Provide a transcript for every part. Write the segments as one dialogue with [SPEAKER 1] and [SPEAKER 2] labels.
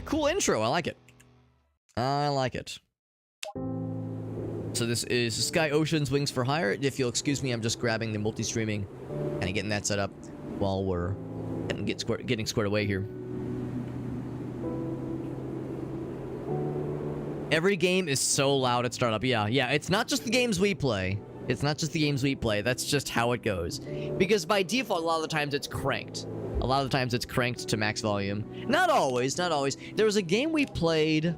[SPEAKER 1] cool intro. I like it. I like it. So this is Sky Ocean's Wings for Hire. If you'll excuse me, I'm just grabbing the multi-streaming and getting that set up while we're getting squared away here. Every game is so loud at startup. Yeah, it's not just the games we play. It's not just the games we play. That's just how it goes. Because by default, a lot of the times it's cranked. A lot of the times it's cranked to max volume. Not always, not always. There was a game we played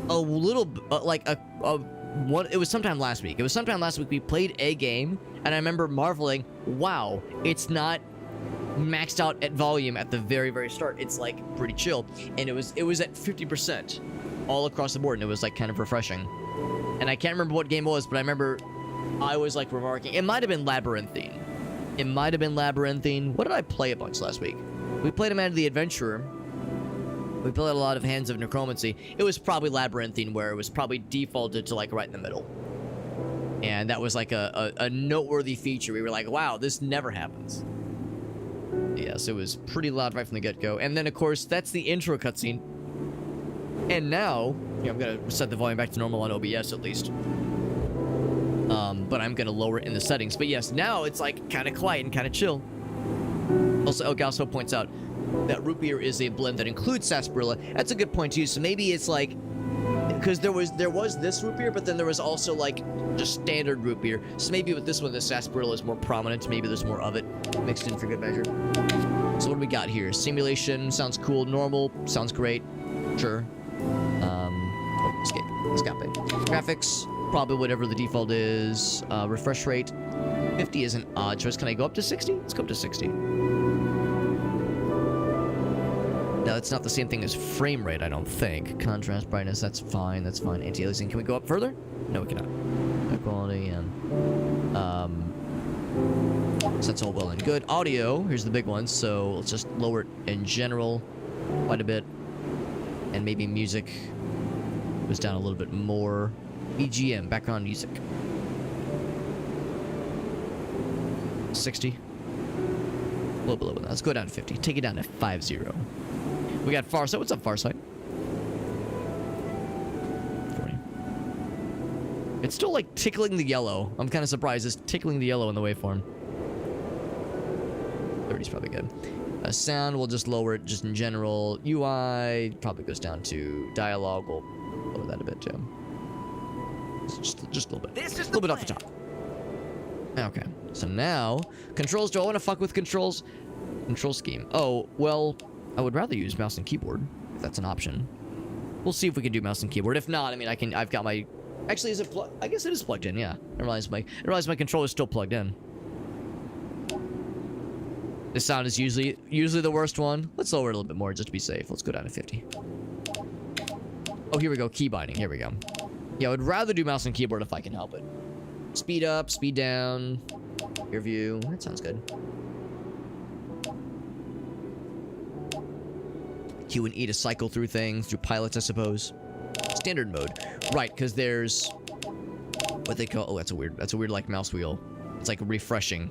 [SPEAKER 1] a little, it was sometime last week. We played a game, and I remember marveling, wow, it's not maxed out at volume at the very, very start. It's like pretty chill. And it was at 50% all across the board, and it was like kind of refreshing. And I can't remember what game it was, but I remember I was like remarking, it might have been Labyrinthine. What did I play a bunch last week? We played a Man of the Adventurer. We played a lot of Hands of Necromancy. It was probably Labyrinthine, where it was probably defaulted to like right in the middle. And that was like a noteworthy feature. We were like, wow, this never happens. Yes, it was pretty loud right from the get-go. And then, of course, that's the intro cutscene. And now, I'm going to set the volume back to normal on OBS at least. But I'm going to lower it in the settings. But yes, now it's like kind of quiet and kind of chill. Also, Elgaso points out that root beer is a blend that includes sarsaparilla. That's a good point too. So maybe it's like, because there was this root beer, but then there was also like just standard root beer. So maybe with this one, the sarsaparilla is more prominent. Maybe there's more of it mixed in for good measure. So what do we got here? Simulation sounds cool. Normal sounds great. Sure. Escape. Graphics, probably whatever the default is. Refresh rate, 50 is an odd choice. Can I go up to 60? Let's go up to 60. Now, that's not the same thing as frame rate, I don't think. Contrast, brightness, that's fine, Anti-aliasing, can we go up further? No, we cannot. High quality, and... so that's all well and good. Audio, here's the big one, so let's just lower it in general quite a bit. And maybe music goes down a little bit more. BGM, background music. 60. A little below that. Let's go down to 50. Take it down to 50. We got Farsight. What's up, Farsight? 40. It's still like tickling the yellow. I'm kind of surprised it's tickling the yellow in the waveform. 30 is probably good. Sound, we'll just lower it just in general. UI probably goes down to dialogue. We'll lower that a bit too. Just a little bit. A little bit off the top. Okay. So now, controls. Do I want to fuck with controls? Control scheme. Oh, well, I would rather use mouse and keyboard, if that's an option. We'll see if we can do mouse and keyboard. If not, I mean, I've got my... Actually, is it I guess it is plugged in, yeah. I realize my controller's still plugged in. This sound is usually the worst one. Let's lower it a little bit more just to be safe. Let's go down to 50. Oh, here we go. Key binding. Here we go. Yeah, I would rather do mouse and keyboard if I can help it. Speed up, speed down. Rear view. That sounds good. Q and E to cycle through things, through pilots, I suppose. Standard mode. Right, because there's what they call... Oh, that's a weird like mouse wheel. It's like refreshing.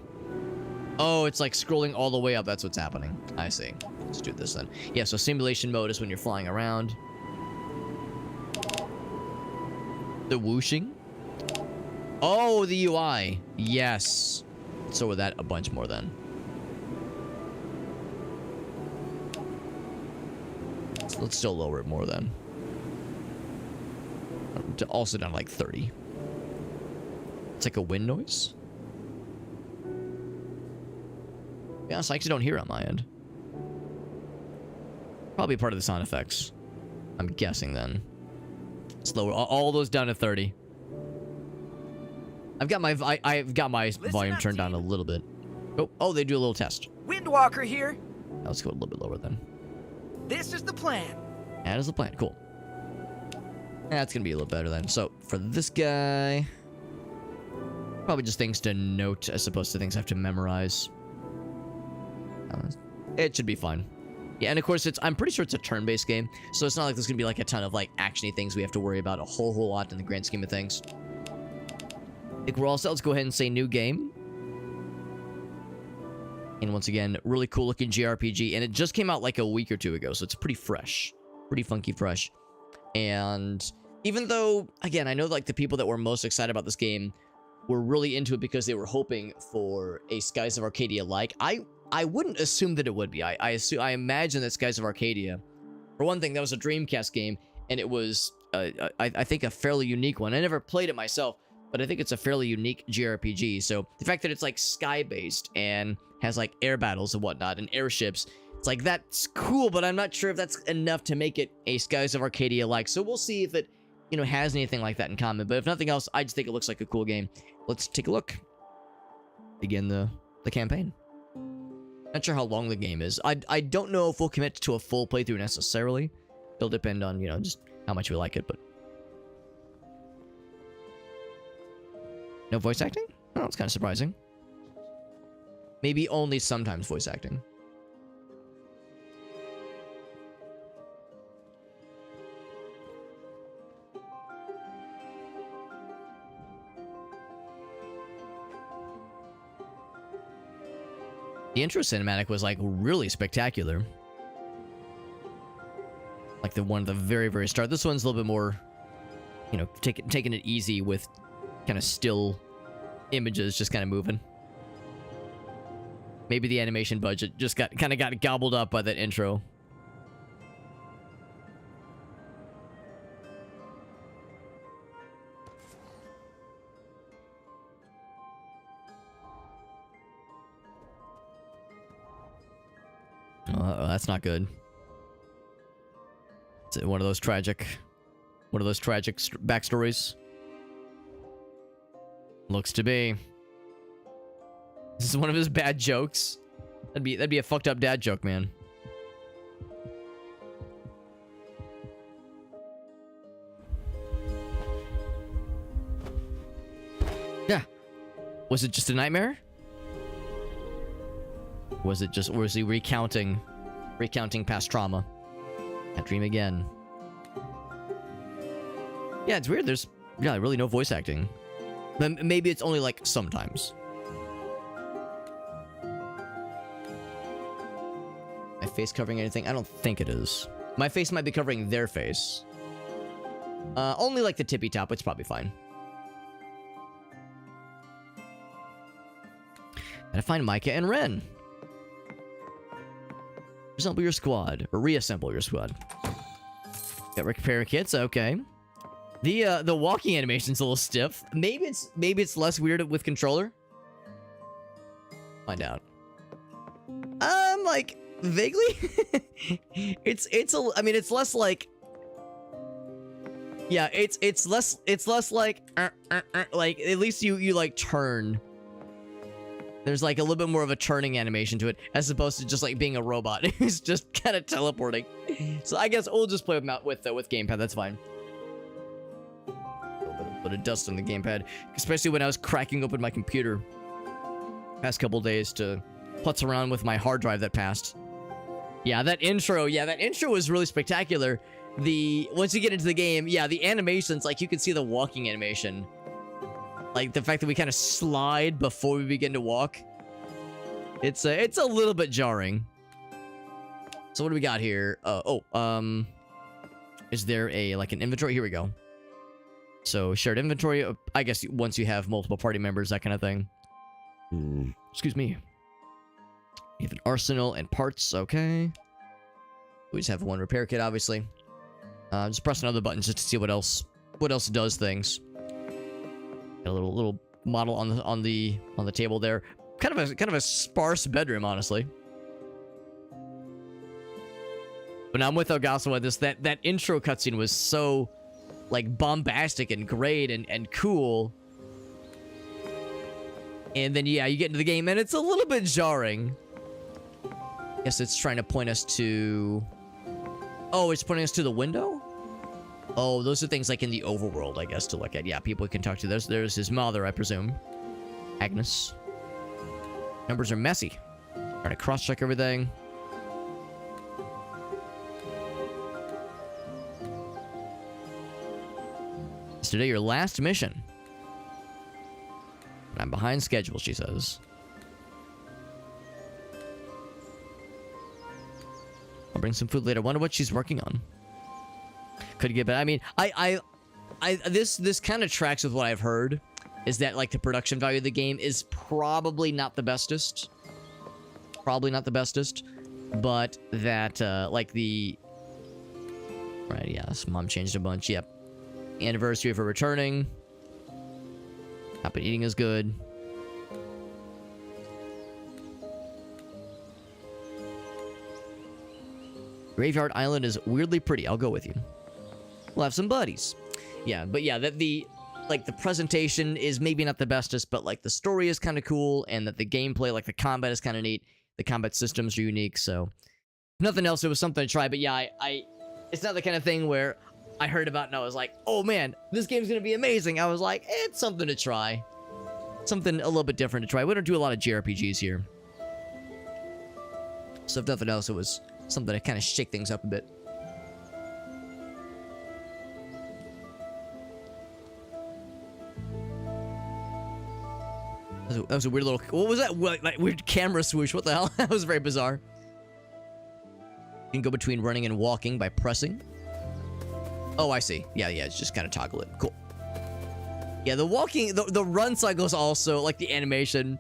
[SPEAKER 1] Oh, it's like scrolling all the way up. That's what's happening. I see. Let's do this then. Yeah, so simulation mode is when you're flying around. The whooshing. Oh, the UI. Yes. So with that, a bunch more then. So let's still lower it more then. Also down to like 30. It's like a wind noise. Yeah, so I actually don't hear it on my end. Probably part of the sound effects. I'm guessing then. Let's lower all those down to 30. I've got my volume turned down a little bit. Oh, they do a little test.
[SPEAKER 2] Windwalker here.
[SPEAKER 1] Now let's go a little bit lower then.
[SPEAKER 2] This is the plan.
[SPEAKER 1] That is the plan. Cool. That's gonna be a little better then. So for this guy, probably just things to note as opposed to things I have to memorize. It should be fine. Yeah, and of course I'm pretty sure it's a turn-based game, so it's not like there's gonna be like a ton of like actiony things we have to worry about a whole lot in the grand scheme of things. I think we're all set. Let's go ahead and say new game. And once again, really cool looking JRPG. And it just came out like a week or two ago, so it's pretty fresh. Pretty funky fresh. And even though, again, I know like the people that were most excited about this game were really into it because they were hoping for a Skies of Arcadia like, I wouldn't assume that it would be. I imagine that Skies of Arcadia, for one thing, that was a Dreamcast game, and it was, I think, a fairly unique one. I never played it myself, but I think it's a fairly unique JRPG. So the fact that it's like sky-based and has like air battles and whatnot and airships, it's like, that's cool, but I'm not sure if that's enough to make it a Skies of Arcadia like. So we'll see if it, you know, has anything like that in common. But if nothing else, I just think it looks like a cool game. Let's take a look. Begin the campaign. Not sure how long the game is. I don't know if we'll commit to a full playthrough necessarily. It'll depend on, you know, just how much we like it, but... No voice acting? Oh, that's kind of surprising. Maybe only sometimes voice acting. The intro cinematic was like really spectacular. Like the one at the very, very start. This one's a little bit more, you know, taking it easy with kind of still images just kind of moving. Maybe the animation budget just got gobbled up by that intro. That's not good. It's one of those tragic backstories. Looks to be. This is one of his bad jokes. That'd be a fucked up dad joke, man. Yeah. Was it just a nightmare? Was it just, or was he recounting past trauma? Can't dream again. Yeah, it's weird. There's, yeah, really no voice acting. Maybe it's only like sometimes. My face covering anything? I don't think it is. My face might be covering their face. Only like the tippy top. It's probably fine. Gotta find Micah and Ren. Assemble your squad, or reassemble your squad. Got repair kits, okay. The walking animation's a little stiff. Maybe it's less weird with controller. Find out. Like vaguely. I mean, it's less like. Yeah, it's less like at least you like turn. There's like a little bit more of a turning animation to it, as opposed to just like being a robot who's just kind of teleporting. So I guess we'll just play with gamepad. That's fine. A little bit of dust on the gamepad, especially when I was cracking open my computer past couple days to putz around with my hard drive that passed. Yeah, that intro was really spectacular. Once you get into the game, yeah, the animations, like you can see the walking animation. Like the fact that we kind of slide before we begin to walk. It's a little bit jarring. So what do we got here? Is there like an inventory? Here we go. So shared inventory, I guess once you have multiple party members, that kind of thing. Excuse me. We have an arsenal and parts, okay. We just have one repair kit, obviously. Just press another button just to see what else does things. Got a little model on the table there. Kind of a sparse bedroom, honestly. But now I'm with Elgaso on this. That intro cutscene was so like bombastic and great and cool. And then yeah, you get into the game and it's a little bit jarring. Guess it's trying to point us to. Oh, it's pointing us to the window? Oh, those are things like in the overworld, I guess, to look at. Yeah, people can talk to. There's his mother, I presume. Agnes. Numbers are messy. Trying to cross-check everything. It's today your last mission. I'm behind schedule, she says. I'll bring some food later. I wonder what she's working on. Could get better. I mean, this kind of tracks with what I've heard, is that like the production value of the game is probably not the bestest. Probably not the bestest, but that like the right, yes, mom changed a bunch. Yep, anniversary for returning. Happy eating is good. Graveyard Island is weirdly pretty. I'll go with you. We'll have some buddies. Yeah, but yeah, that the like the presentation is maybe not the bestest, but like the story is kind of cool, and that the gameplay, like the combat, is kind of neat. The combat systems are unique, so if nothing else, it was something to try. But yeah, I it's not the kind of thing where I heard about and I was like, oh man, this game's gonna be amazing. I was like, it's something to try. Something a little bit different to try. We don't do a lot of JRPGs here. So if nothing else, it was something to kind of shake things up a bit. That was a weird little... What was that? Like, weird camera swoosh. What the hell? That was very bizarre. You can go between running and walking by pressing. Oh, I see. Yeah, it's just kind of toggle it. Cool. Yeah, the walking... The run cycle is also, like, the animation,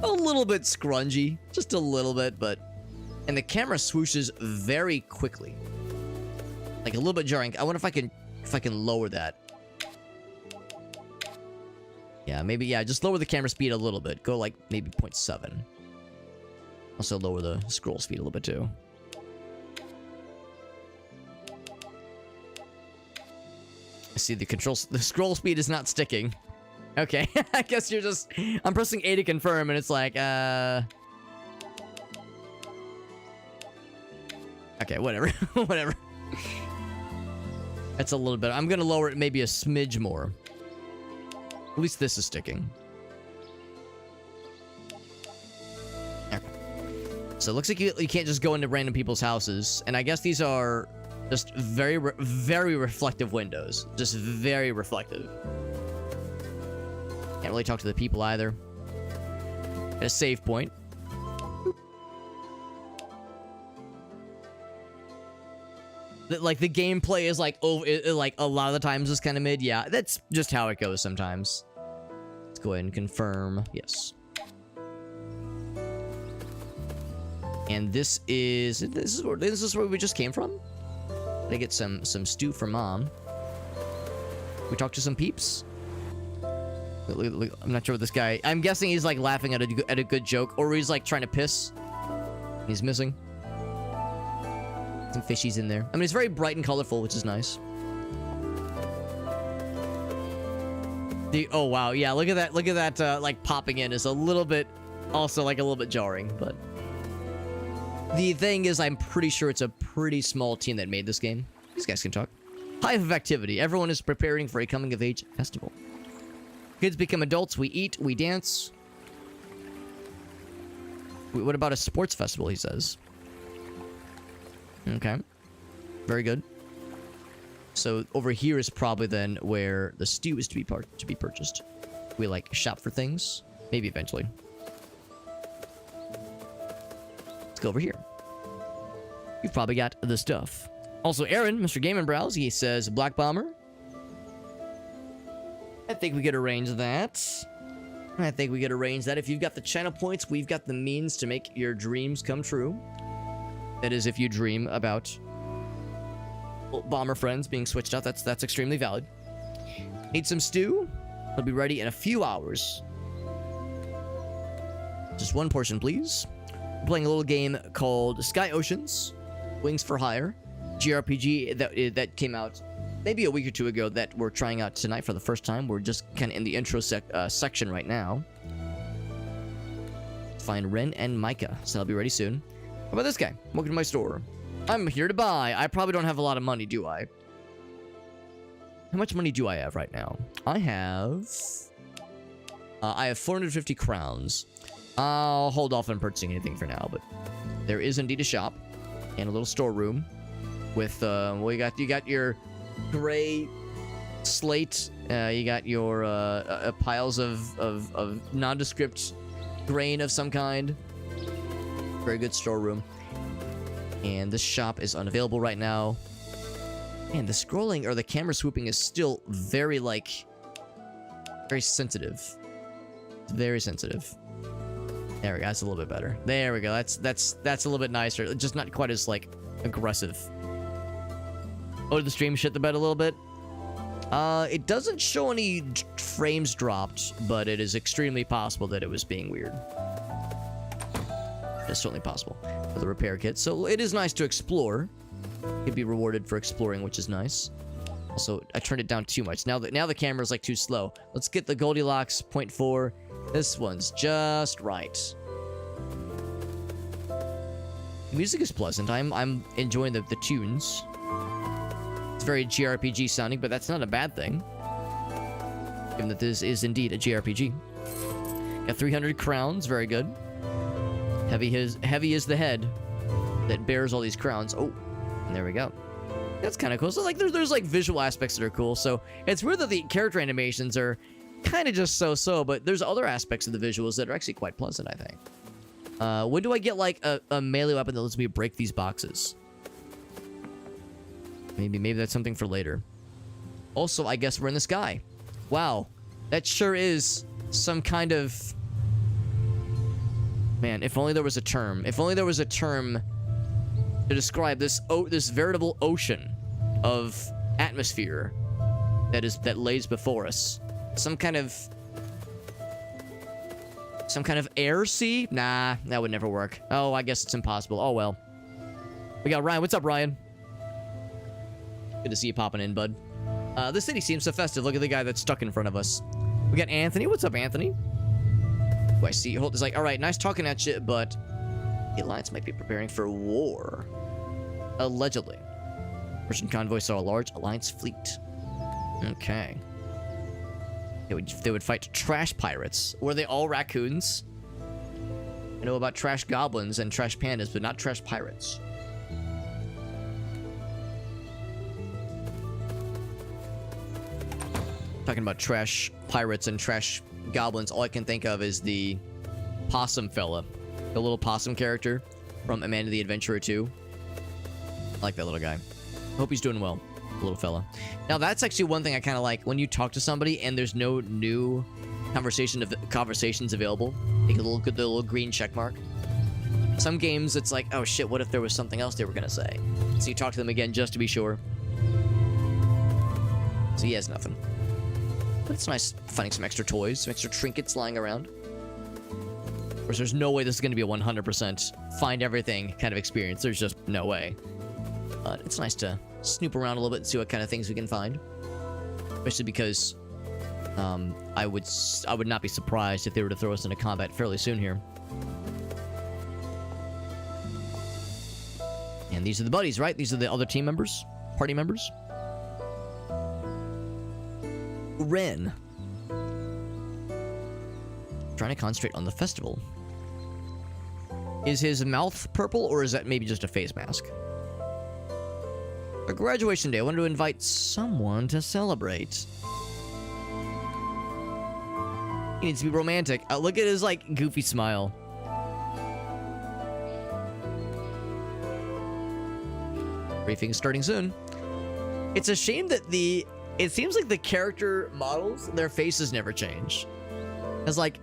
[SPEAKER 1] a little bit scrungy. Just a little bit, but... And the camera swooshes very quickly. Like, a little bit jarring. I wonder if I can lower that. Yeah, maybe, yeah, just lower the camera speed a little bit. Go, like, maybe 0.7. Also lower the scroll speed a little bit, too. I see the scroll speed is not sticking. Okay, I guess you're just... I'm pressing A to confirm, and it's like, Okay, whatever. Whatever. That's a little bit... I'm gonna lower it maybe a smidge more. At least this is sticking. Okay. So it looks like you can't just go into random people's houses. And I guess these are just very reflective windows. Just very reflective. Can't really talk to the people either. At a save point. Like, the gameplay is like, like a lot of the times is kind of mid. Yeah, that's just how it goes sometimes. Let's go ahead and confirm. Yes. And this is where we just came from. Did I get some stew for mom? We talked to some peeps. I'm not sure what this guy... I'm guessing he's like laughing at a good joke, or he's like trying to piss. He's missing. Some fishies in there. I mean, it's very bright and colorful, which is nice. Oh wow, yeah, look at that, like, popping in is a little bit, also, like, a little bit jarring, but... The thing is, I'm pretty sure it's a pretty small team that made this game. These guys can talk. Hive of activity. Everyone is preparing for a coming-of-age festival. Kids become adults, we eat, we dance. What about a sports festival, he says. Okay. Very good. So over here is probably then where the stew is to be purchased. We like shop for things, maybe eventually. Let's go over here. You've probably got the stuff. Also, Aaron, Mr. Game & Browse, he says Black Bomber. I think we could arrange that. I think we could arrange that. If you've got the channel points, we've got the means to make your dreams come true. That is, if you dream about bomber friends being switched out, that's extremely valid. Need some stew? It'll be ready in a few hours. Just one portion, please. We're playing a little game called Sky Oceans, Wings for Hire, JRPG that came out maybe a week or two ago that we're trying out tonight for the first time. We're just kind of in the intro section right now. Find Ren and Micah, so I'll be ready soon. How about this guy? Welcome to my store. I'm here to buy. I probably don't have a lot of money, do I? How much money do I have right now? I have 450 crowns. I'll hold off on purchasing anything for now, but there is indeed a shop and a little storeroom with well, you got your gray slate. You got your piles of nondescript grain of some kind. Very good storeroom. And this shop is unavailable right now. Man, the scrolling or the camera swooping is still very, like, very sensitive. It's very sensitive. There we go. That's a little bit better. There we go. That's a little bit nicer. Just not quite as, like, aggressive. Oh, did the stream shit the bed a little bit? It doesn't show any frames dropped, but it is extremely possible that it was being weird. It's certainly possible. For the repair kit. So it is nice to explore. You'd be rewarded for exploring, which is nice. Also, I turned it down too much. Now the camera's like too slow. Let's get the Goldilocks 0.4. This one's just right. The music is pleasant. I'm enjoying the tunes. It's very JRPG sounding, but that's not a bad thing. Given that this is indeed a JRPG. Got 300 crowns, very good. Heavy is the head that bears all these crowns. Oh, and there we go. That's kind of cool. So like there's like visual aspects that are cool. So it's weird that the character animations are kind of just so, but there's other aspects of the visuals that are actually quite pleasant, I think. When do I get like a melee weapon that lets me break these boxes? Maybe that's something for later. Also, I guess we're in the sky. Wow, that sure is some kind of... Man, if only there was a term. If only there was a term to describe this veritable ocean of atmosphere that lays before us. Some kind of air sea? Nah, that would never work. Oh, I guess it's impossible. Oh well. We got Ryan. What's up, Ryan? Good to see you popping in, bud. The city seems so festive. Look at the guy that's stuck in front of us. We got Anthony. What's up, Anthony? Oh, I see. It's like, all right, nice talking at you, but the Alliance might be preparing for war. Allegedly. Russian convoy saw a large Alliance fleet. Okay. They would fight trash pirates. Were they all raccoons? I know about trash goblins and trash pandas, but not trash pirates. Talking about trash pirates and trash goblins, all I can think of is the possum fella. The little possum character from Amanda the Adventurer 2. I like that little guy. Hope he's doing well, little fella. Now, that's actually one thing I kind of like. When you talk to somebody and there's no new conversations available, take a little green check mark. Some games, it's like, oh shit, what if there was something else they were going to say? So you talk to them again just to be sure. So he has nothing. But it's nice finding some extra toys, some extra trinkets lying around. Of course, there's no way this is going to be a 100% find everything kind of experience. There's just no way. But it's nice to snoop around a little bit and see what kind of things we can find. Especially because I would not be surprised if they were to throw us into combat fairly soon here. And these are the buddies, right? These are the other team members? Party members? Ren. Trying to concentrate on the festival. Is his mouth purple, or is that maybe just a face mask? A graduation day. I wanted to invite someone to celebrate. He needs to be romantic. Look at his, like, goofy smile. Briefing starting soon. It's a shame that it seems like the character models, their faces never change. It's like,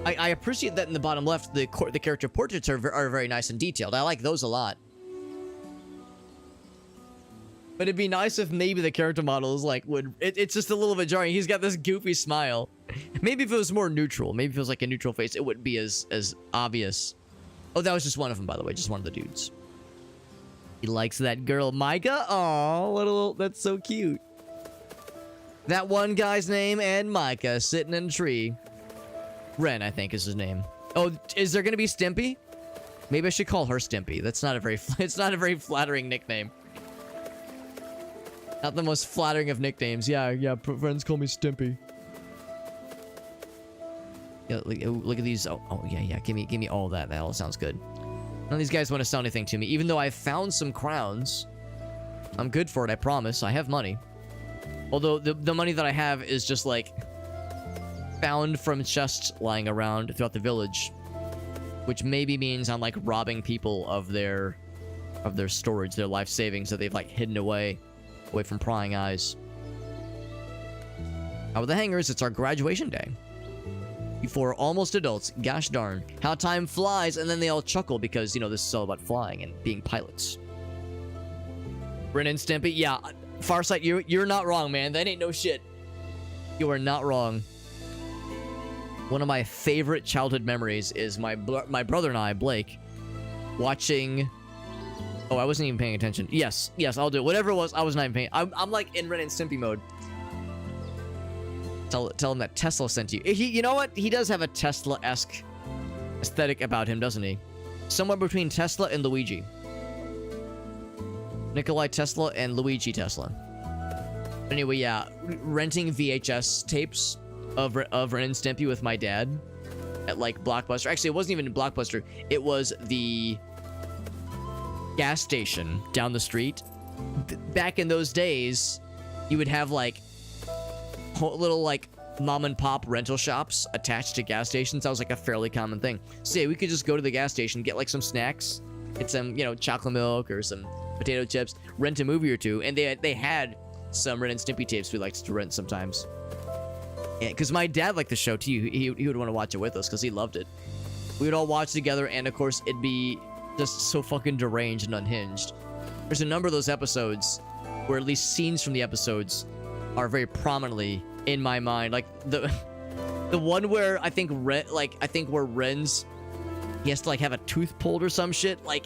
[SPEAKER 1] I appreciate that in the bottom left, the character portraits are very nice and detailed. I like those a lot. But it'd be nice if maybe the character models, like, it's just a little bit jarring. He's got this goofy smile. Maybe if it was more neutral, maybe if it was like a neutral face, it wouldn't be as obvious. Oh, that was just one of them, by the way, just one of the dudes. He likes that girl, Micah. Aw, that's so cute. That one guy's name and Micah sitting in a tree. Ren, I think, is his name. Oh, is there gonna be Stimpy? Maybe I should call her Stimpy. That's not a very it's not a very flattering nickname. Not the most flattering of nicknames. Yeah, friends call me Stimpy. Yeah, look at these. Oh yeah. Give me all that. That all sounds good. None of these guys want to sell anything to me, even though I've found some crowns. I'm good for it, I promise. I have money. Although the money that I have is just like found from chests lying around throughout the village, which maybe means I'm like robbing people of their of their storage, their life savings that they've like hidden away from prying eyes. With the hangers, it's our graduation day. Before almost adults, gosh darn, how time flies, and then they all chuckle because, you know, this is all about flying and being pilots. Ren and Stimpy, yeah, Farsight, you're not wrong, man. That ain't no shit. You are not wrong. One of my favorite childhood memories is my brother and I, Blake, watching... Oh, I wasn't even paying attention. Yes, I'll do it. Whatever it was, I was not even paying... I'm like in Ren and Stimpy mode. Tell him that Tesla sent you. You know what? He does have a Tesla-esque aesthetic about him, doesn't he? Somewhere between Tesla and Luigi. Nikolai Tesla and Luigi Tesla. Anyway, yeah, renting VHS tapes of Ren and Stimpy with my dad at like Blockbuster. Actually, it wasn't even Blockbuster. It was the gas station down the street. Back in those days, you would have like little like mom and pop rental shops attached to gas stations. That was like a fairly common thing. So yeah, we could just go to the gas station, get like some snacks, get some, you know, chocolate milk or some potato chips, rent a movie or two, and they had some Ren and Stimpy tapes we liked to rent sometimes. Yeah, because my dad liked the show too. He would want to watch it with us because he loved it. We would all watch together, and of course it'd be just so fucking deranged and unhinged. There's a number of those episodes where at least scenes from the episodes are very prominently in my mind. Like the one where I think where Ren's, he has to like have a tooth pulled or some shit. Like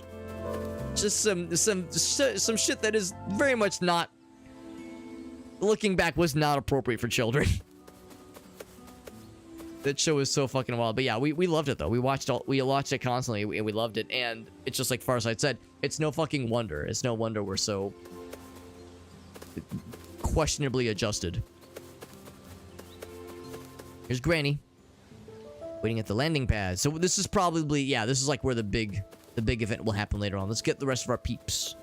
[SPEAKER 1] just some shit that is very much not, looking back, was not appropriate for children. That show is so fucking wild. But yeah, we loved it though. We watched it constantly, and we loved it. And it's just like Farsight said, it's no fucking wonder. It's no wonder we're so questionably adjusted. Here's Granny waiting at the landing pad. So this is probably, yeah, this is like where the big event will happen later on. Let's get the rest of our peeps.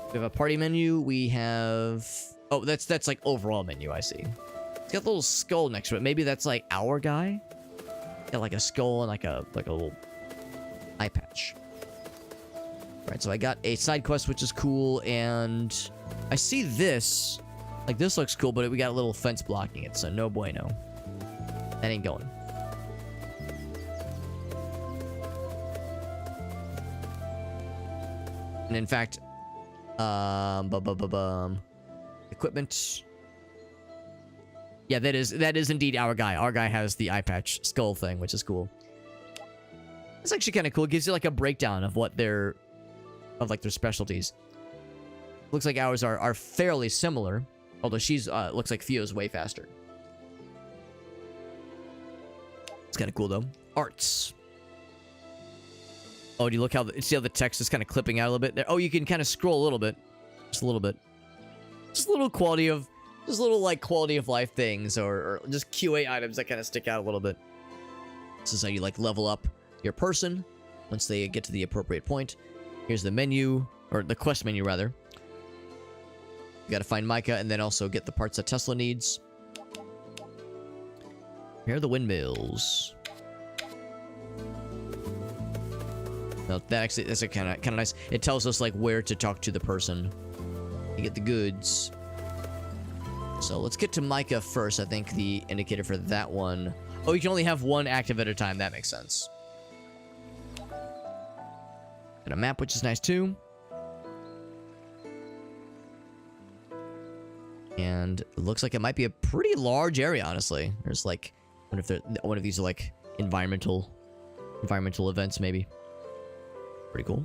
[SPEAKER 1] We have a party menu. We have, oh, that's like overall menu. I see. It's got a little skull next to it. Maybe that's like our guy. Got like a skull and like a little eye patch. Right, so I got a side quest, which is cool, and I see this. Like, this looks cool, but we got a little fence blocking it, so no bueno. That ain't going. And in fact, equipment. Yeah, that is indeed our guy. Our guy has the eye patch skull thing, which is cool. It's actually kind of cool. It gives you like a breakdown of what their specialties. Looks like ours are fairly similar, although she's looks like Theo's way faster. It's kind of cool though. Arts. Oh, do you look see how the text is kind of clipping out a little bit there? Oh, you can kind of scroll a little bit, just a little bit. Just a little quality of, just little like quality of life things, or just QA items that kind of stick out a little bit. This is how you like level up your person once they get to the appropriate point. Here's the menu, or the quest menu rather. You gotta find Micah and then also get the parts that Tesla needs. Here are the windmills. Now that's a kind of nice. It tells us like where to talk to the person. You get the goods. So let's get to Micah first. I think the indicator for that one. Oh, you can only have one active at a time. That makes sense. Got a map, which is nice too. And it looks like it might be a pretty large area, honestly. There's like, I wonder if one of these are like environmental events, maybe. Pretty cool.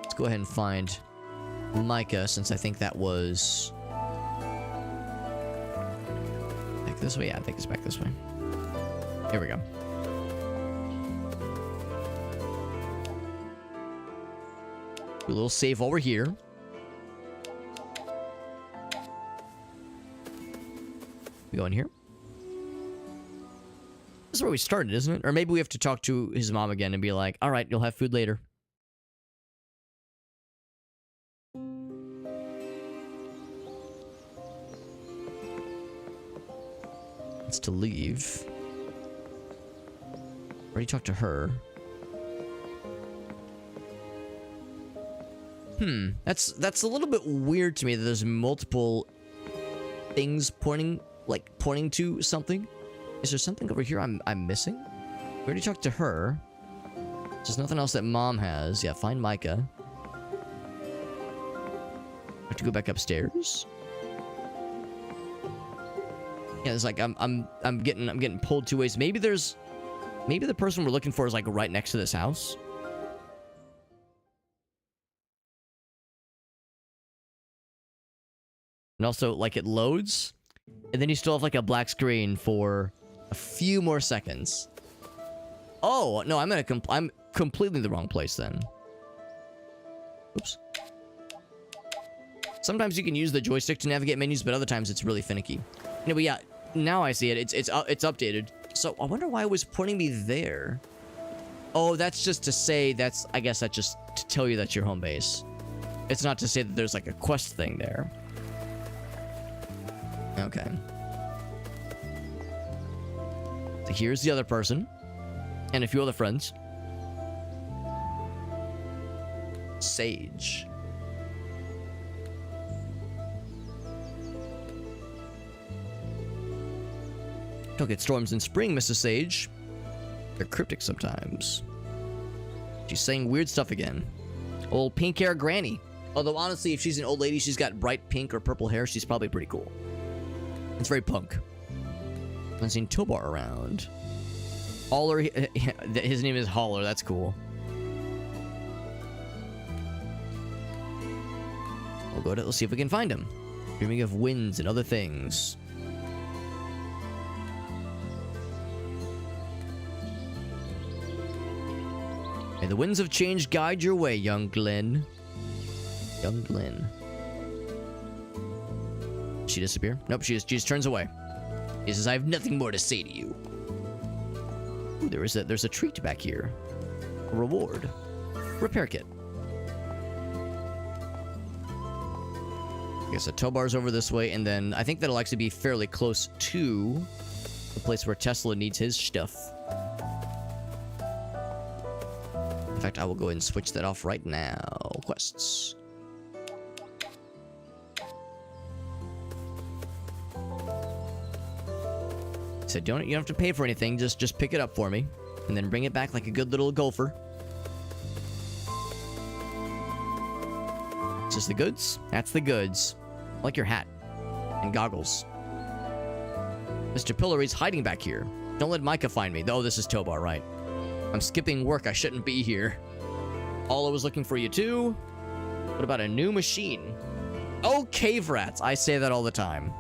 [SPEAKER 1] Let's go ahead and find Micah, since I think that was back this way. Yeah, I think it's back this way. Here we go. Do a little save while we're here. We go in here. This is where we started, isn't it? Or maybe we have to talk to his mom again and be like, all right, you'll have food later. It's to leave. Already talked to her. That's a little bit weird to me that there's multiple things pointing to something. Is there something over here I'm missing? We already talked to her. There's nothing else that Mom has. Yeah, find Micah. Have to go back upstairs. Yeah, it's like I'm getting pulled two ways. Maybe the person we're looking for is like right next to this house. And also, like, it loads, and then you still have like a black screen for a few more seconds. Oh no, I'm completely in the wrong place then. Oops. Sometimes you can use the joystick to navigate menus, but other times it's really finicky. Anyway, yeah, now I see it. It's updated. So I wonder why it was pointing me there. Oh, that's just to say I guess that's just to tell you that's your home base. It's not to say that there's like a quest thing there. Okay. So here's the other person. And a few other friends. Sage. Don't get storms in spring, Mrs. Sage. They're cryptic sometimes. She's saying weird stuff again. Old pink hair granny. Although honestly, if she's an old lady, she's got bright pink or purple hair, she's probably pretty cool. It's very punk. I've seen Tobar around. Haller, his name is Haller, that's cool. Let's see if we can find him. Dreaming of winds and other things. May the winds of change guide your way, young Glenn. Young Glenn. Did she disappear? Nope, she just turns away. He says, I have nothing more to say to you. Ooh, there's a treat back here. A reward. Repair kit. I guess the tow bar's over this way, and then I think that'll actually be fairly close to the place where Tesla needs his stuff. In fact, I will go ahead and switch that off right now. Quests. So you don't have to pay for anything, just pick it up for me. And then bring it back like a good little gopher. Is this the goods? That's the goods. I like your hat. And goggles. Mr. Pillary's hiding back here. Don't let Micah find me. Oh, this is Tobar, right. I'm skipping work. I shouldn't be here. Alla was looking for you too. What about a new machine? Oh, cave rats. I say that all the time.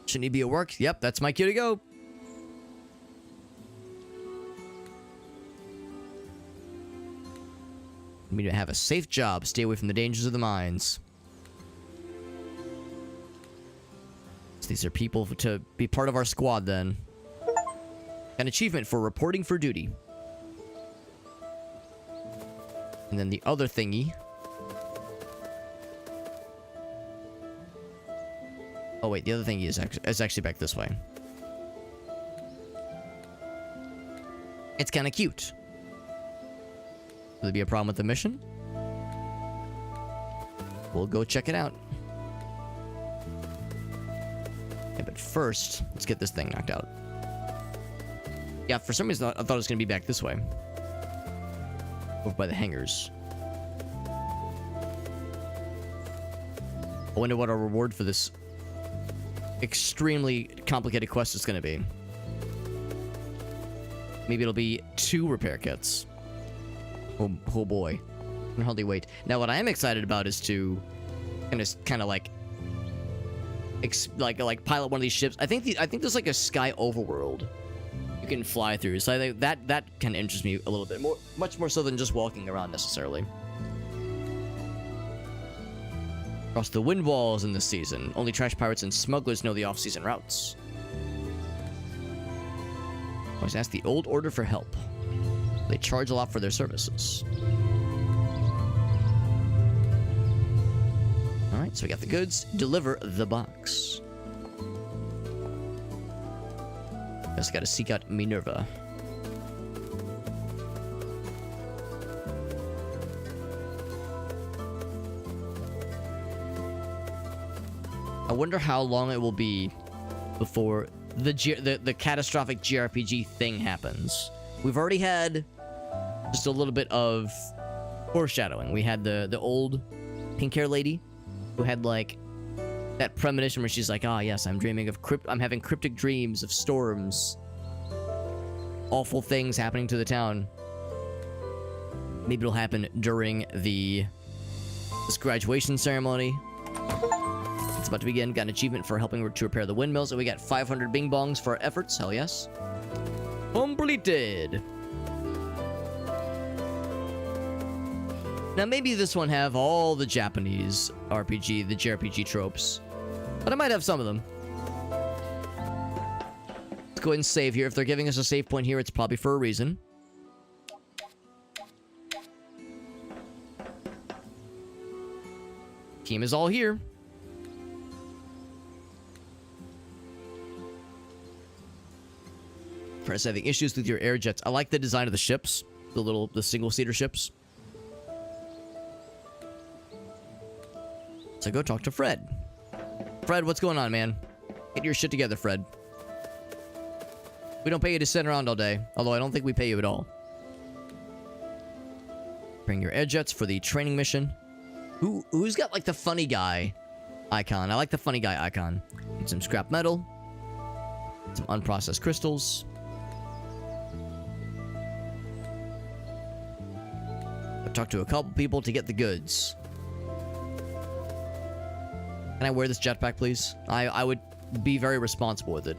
[SPEAKER 1] Shouldn't he be at work? Yep, that's my cue to go. We need to have a safe job. Stay away from the dangers of the mines. So these are people to be part of our squad then. An achievement for reporting for duty. And then the other thingy. Oh wait, the other thingy is actually back this way. It's kind of cute. Will there be a problem with the mission? We'll go check it out. Yeah, but first, let's get this thing knocked out. Yeah, for some reason I thought it was going to be back this way. Over by the hangars. I wonder what our reward for this extremely complicated quest is going to be. Maybe it'll be 2 repair kits. Oh boy. I can hardly wait. Now what I am excited about is to kind of like pilot one of these ships. I think there's like a sky overworld you can fly through. So I think that kind of interests me a little bit more, much more so than just walking around necessarily. Across the wind walls in this season. Only trash pirates and smugglers know the off-season routes. Always ask the old order for help. They charge a lot for their services. Alright, so we got the goods. Deliver the box. Just gotta seek out Minerva. I wonder how long it will be before the catastrophic JRPG thing happens. We've already had just a little bit of foreshadowing. We had the old pink hair lady who had like that premonition where she's like, ah, yes, I'm dreaming of I'm having cryptic dreams of storms, awful things happening to the town. Maybe it'll happen during this graduation ceremony. It's about to begin. Got an achievement for helping to repair the windmills, and we got 500 bing bongs for our efforts. Hell yes. Completed. Now maybe this one have all the Japanese RPG, the JRPG tropes, but I might have some of them. Let's go ahead and save here. If they're giving us a save point here, it's probably for a reason. Team is all here. Press having issues with your air jets. I like the design of the ships, the single-seater ships. So go talk to Fred. Fred, what's going on, man? Get your shit together, Fred. We don't pay you to sit around all day, although I don't think we pay you at all. Bring your air jets for the training mission. Who's got like the funny guy icon? I like the funny guy icon. Need some scrap metal, some unprocessed crystals. I've talked to a couple people to get the goods. Can I wear this jetpack, please? I would be very responsible with it.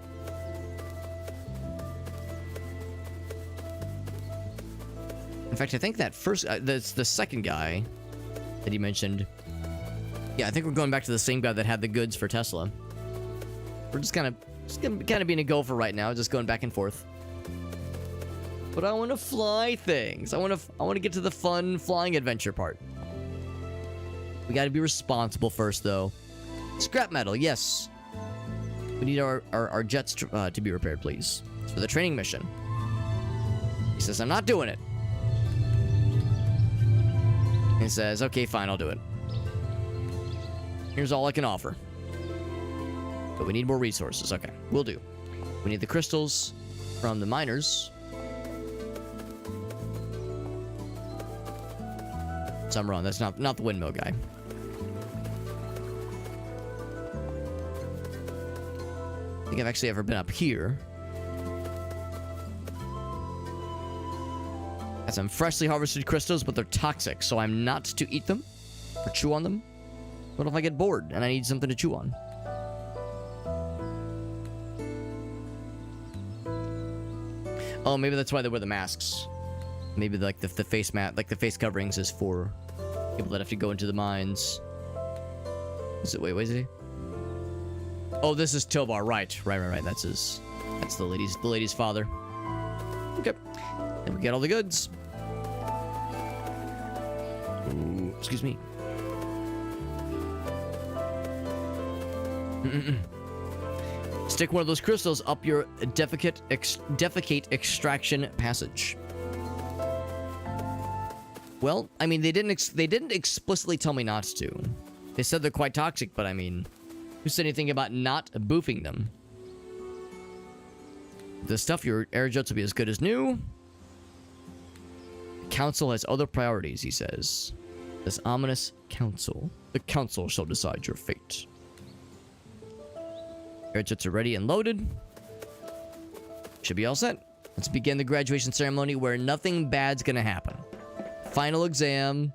[SPEAKER 1] In fact, I think that first... that's the second guy that he mentioned. Yeah, I think we're going back to the same guy that had the goods for Tesla. We're just kind of being a gopher right now, just going back and forth. But I want to fly things. I want to get to the fun flying adventure part. We got to be responsible first, though. Scrap metal, yes. We need our jets to be repaired, please. It's for the training mission. He says, I'm not doing it. He says, okay, fine, I'll do it. Here's all I can offer. But we need more resources. Okay, we'll do. We need the crystals from the miners. So I'm wrong. That's not the windmill guy. I think I've actually ever been up here. Got some freshly harvested crystals, but they're toxic, so I'm not to eat them or chew on them. What if I get bored and I need something to chew on? Oh, maybe that's why they wear the masks. Maybe like the face mat, like the face coverings is for people that have to go into the mines. Is it? Wait, is he? Oh, this is Tovar, right. That's the lady's father. Okay. Then we get all the goods. Ooh, excuse me. Stick one of those crystals up your defecate extraction passage. Well, I mean, they didn't explicitly tell me not to. They said they're quite toxic, but I mean, who said anything about not boofing them? The stuff, your air jets will be as good as new. The council has other priorities, he says. This ominous council. The council shall decide your fate. Air jets are ready and loaded. Should be all set. Let's begin the graduation ceremony where nothing bad's gonna happen. Final exam.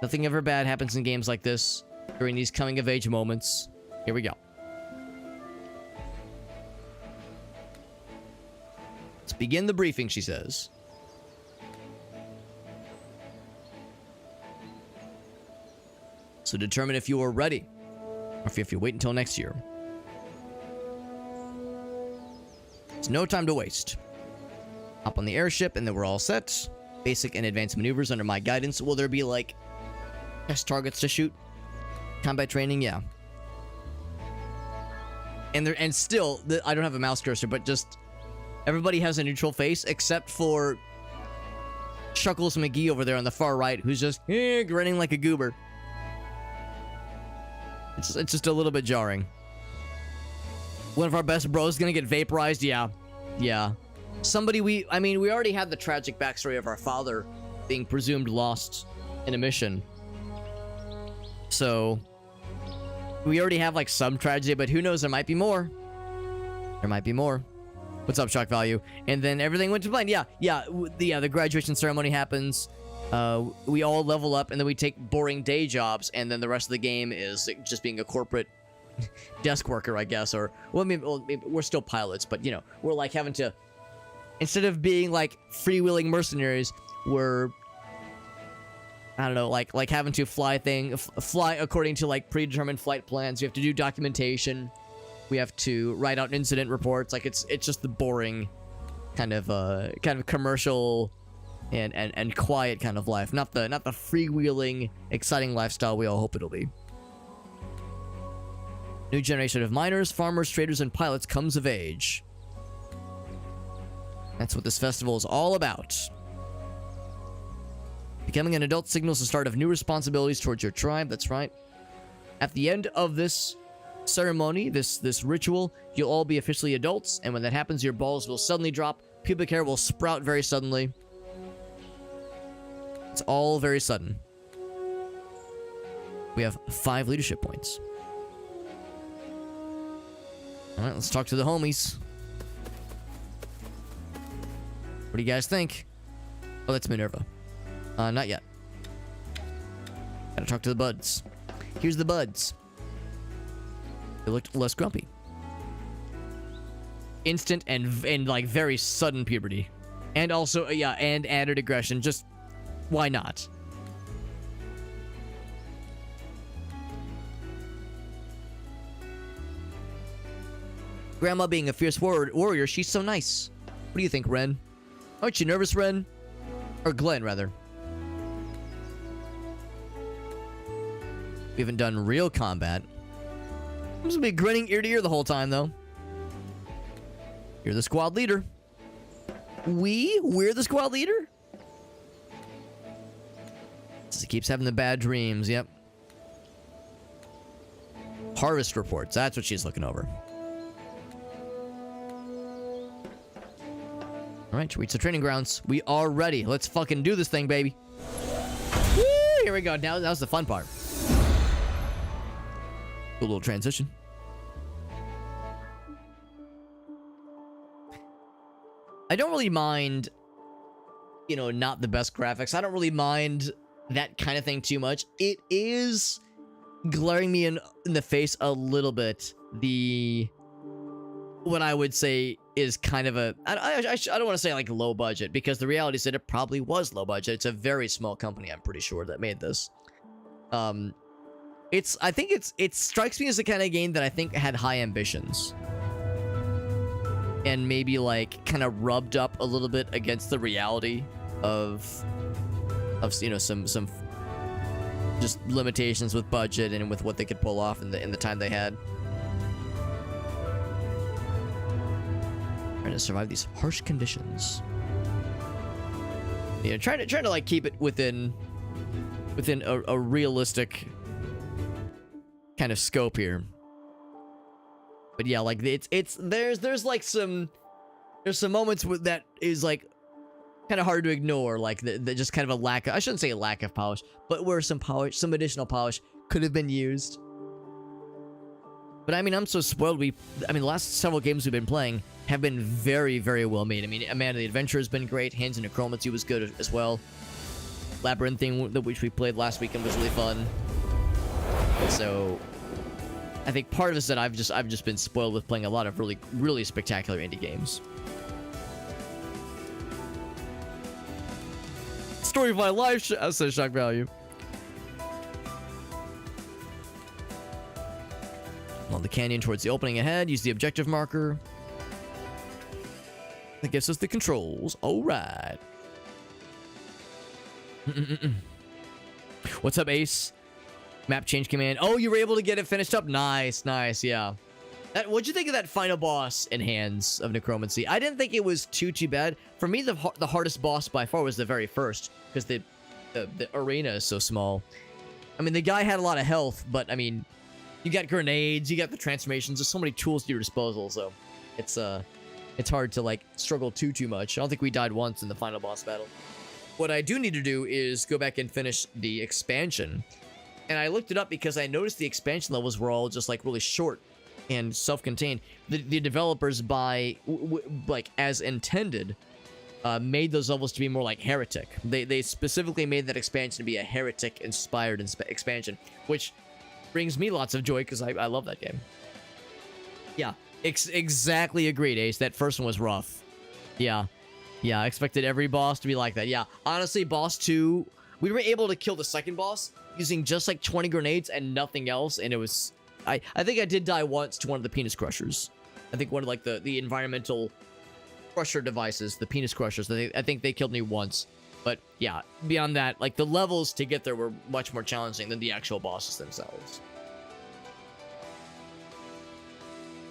[SPEAKER 1] Nothing ever bad happens in games like this during these coming-of-age moments. Here we go. Let's begin the briefing, she says. So determine if you are ready, or if you wait until next year. It's no time to waste. Hop on the airship, and then we're all set. Basic and advanced maneuvers under my guidance. Will there be, like, test targets to shoot? Combat training, yeah. And still, I don't have a mouse cursor, but just everybody has a neutral face except for Chuckles McGee over there on the far right, who's just grinning like a goober. It's just a little bit jarring. One of our best bros gonna get vaporized? Yeah. Somebody we already had the tragic backstory of our father being presumed lost in a mission. So we already have like some tragedy, but who knows, there might be more. What's up, shock value? And then everything went to plan. The graduation ceremony happens. We all level up, and then we take boring day jobs, and then the rest of the game is just being a corporate desk worker, I guess. Or maybe we're still pilots, but you know, we're like having to, instead of being like freewheeling mercenaries, we're, I don't know, like having to fly according to like predetermined flight plans. We have to do documentation. We have to write out incident reports. Like it's just the boring kind of commercial and quiet kind of life, not the freewheeling, exciting lifestyle we all hope it'll be. New generation of miners, farmers, traders, and pilots comes of age. That's what this festival is all about. Becoming an adult signals the start of new responsibilities towards your tribe. That's right. At the end of this ceremony, this ritual, you'll all be officially adults, and when that happens, your balls will suddenly drop, pubic hair will sprout very suddenly. It's all very sudden. We have 5 leadership points. Alright, let's talk to the homies. What do you guys think? Oh, that's Minerva. Not yet. Gotta talk to the buds. Here's the buds. They looked less grumpy. Instant and like very sudden puberty. And also, and added aggression. Just, why not? Grandma being a fierce warrior, she's so nice. What do you think, Ren? Aren't you nervous, Ren? Or Glenn, rather. We haven't done real combat. I'm just gonna be grinning ear to ear the whole time, though. You're the squad leader. We're the squad leader? He keeps having the bad dreams, yep. Harvest reports, that's what she's looking over. Alright, reach the training grounds. We are ready. Let's fucking do this thing, baby. Woo! Here we go. Now that was the fun part. A little transition. I don't really mind, you know, not the best graphics. I don't really mind that kind of thing too much. It is glaring me in the face a little bit. What I would say is kind of a, I don't want to say like low budget, because the reality is that it probably was low budget. It's a very small company, I'm pretty sure, that made this. It strikes me as the kind of game that I think had high ambitions. And maybe like kind of rubbed up a little bit against the reality of you know, some just limitations with budget and with what they could pull off in the time they had. Trying to survive these harsh conditions. You know, trying to like keep it within a realistic kind of scope here. But yeah, like there's like some moments that is like kind of hard to ignore, like the just kind of a lack of, I shouldn't say a lack of polish, but where some additional polish could have been used. But I mean, I'm so spoiled. The last several games we've been playing have been very, very well made. I mean, Amanda the Adventure has been great. Hands in Necromancy was good as well. Labyrinthine, which we played last weekend, was really fun. So I think part of it is that I've just been spoiled with playing a lot of really, really spectacular indie games. Story of my life, says Shock Value. Along the canyon towards the opening ahead, use the objective marker. That gives us the controls. All right. What's up, Ace? Map change command. Oh, you were able to get it finished up. Nice, yeah. What'd you think of that final boss in Hands of Necromancy? I didn't think it was too bad. For me, the hardest boss by far was the very first, because the arena is so small. I mean, the guy had a lot of health, but I mean, you got grenades, you got the transformations. There's so many tools at your disposal, so it's hard to like struggle too much. I don't think we died once in the final boss battle. What I do need to do is go back and finish the expansion, and I looked it up because I noticed the expansion levels were all just like really short and self-contained. The developers, like as intended, made those levels to be more like Heretic. They specifically made that expansion to be a Heretic-inspired expansion, which brings me lots of joy because I love that game. Yeah, exactly agreed, Ace. That first one was rough. Yeah, I expected every boss to be like that. Yeah, honestly, boss 2, we were able to kill the second boss using just like 20 grenades and nothing else, and it was... I think I did die once to one of the penis crushers. I think one of like the environmental crusher devices, the penis crushers. I think they killed me once. But yeah, beyond that, like the levels to get there were much more challenging than the actual bosses themselves.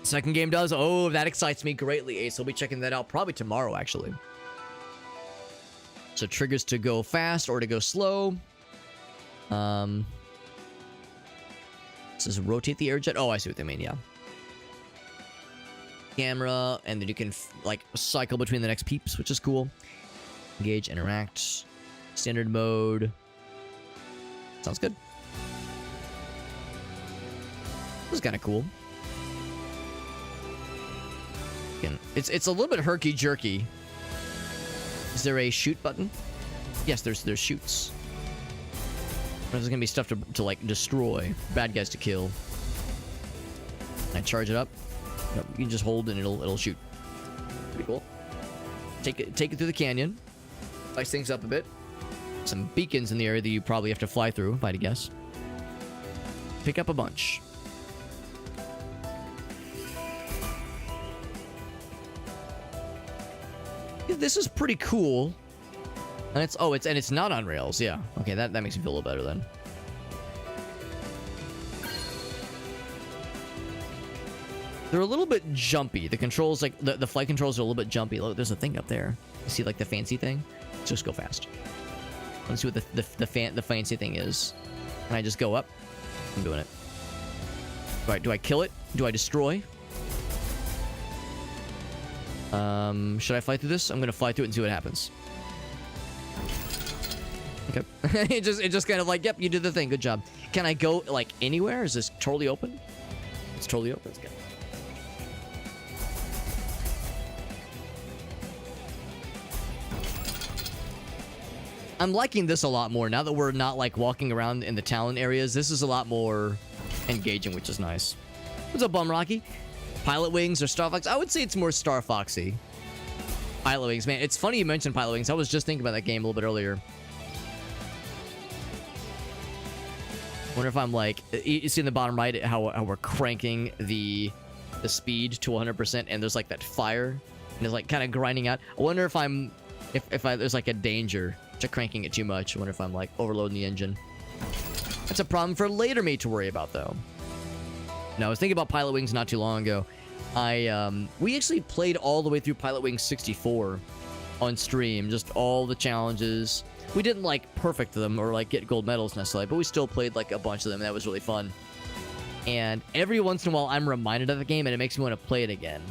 [SPEAKER 1] Second game does. Oh, that excites me greatly, Ace. I'll be checking that out probably tomorrow, actually. So triggers to go fast or to go slow. It says rotate the air jet. Oh, I see what they mean, yeah. Camera, and then you can like cycle between the next peeps, which is cool. Engage, interact, standard mode. Sounds good. This is kind of cool. It's a little bit herky-jerky. Is there a shoot button? Yes, there's shoots. There's gonna be stuff to like destroy, bad guys to kill. I charge it up. Yep, you can just hold and it'll shoot. Pretty cool. Take it through the canyon. Spice things up a bit. Some beacons in the area that you probably have to fly through, if I had to guess. Pick up a bunch. Yeah, this is pretty cool. And it's not on rails, yeah. Okay, that makes me feel a little better then. They're a little bit jumpy. The controls, like the flight controls are a little bit jumpy. Look, there's a thing up there. You see like the fancy thing? Let's just go fast. Let's see what the fancy thing is. Can I just go up? I'm doing it. Alright, do I kill it? Do I destroy? Should I fly through this? I'm gonna fly through it and see what happens. Okay. it just kind of like, yep, you did the thing. Good job. Can I go like anywhere? Is this totally open? It's totally open. Let's go. I'm liking this a lot more now that we're not like walking around in the Talon areas. This is a lot more engaging, which is nice. What's up, Bum Rocky? Pilot Wings or Star Fox? I would say it's more Star Foxy. Pilot Wings, man. It's funny you mentioned Pilot Wings. I was just thinking about that game a little bit earlier. Wonder if I'm like, you see in the bottom right how we're cranking the speed to 100%, and there's like that fire, and it's like kind of grinding out. I wonder if there's like a danger to cranking it too much. I wonder if I'm like overloading the engine. That's a problem for later me to worry about though. No, I was thinking about Pilot Wings not too long ago. We actually played all the way through Pilot Wings 64 on stream, just all the challenges. We didn't like perfect them or like get gold medals necessarily, but we still played like a bunch of them. That was really fun. And every once in a while I'm reminded of the game and it makes me want to play it again.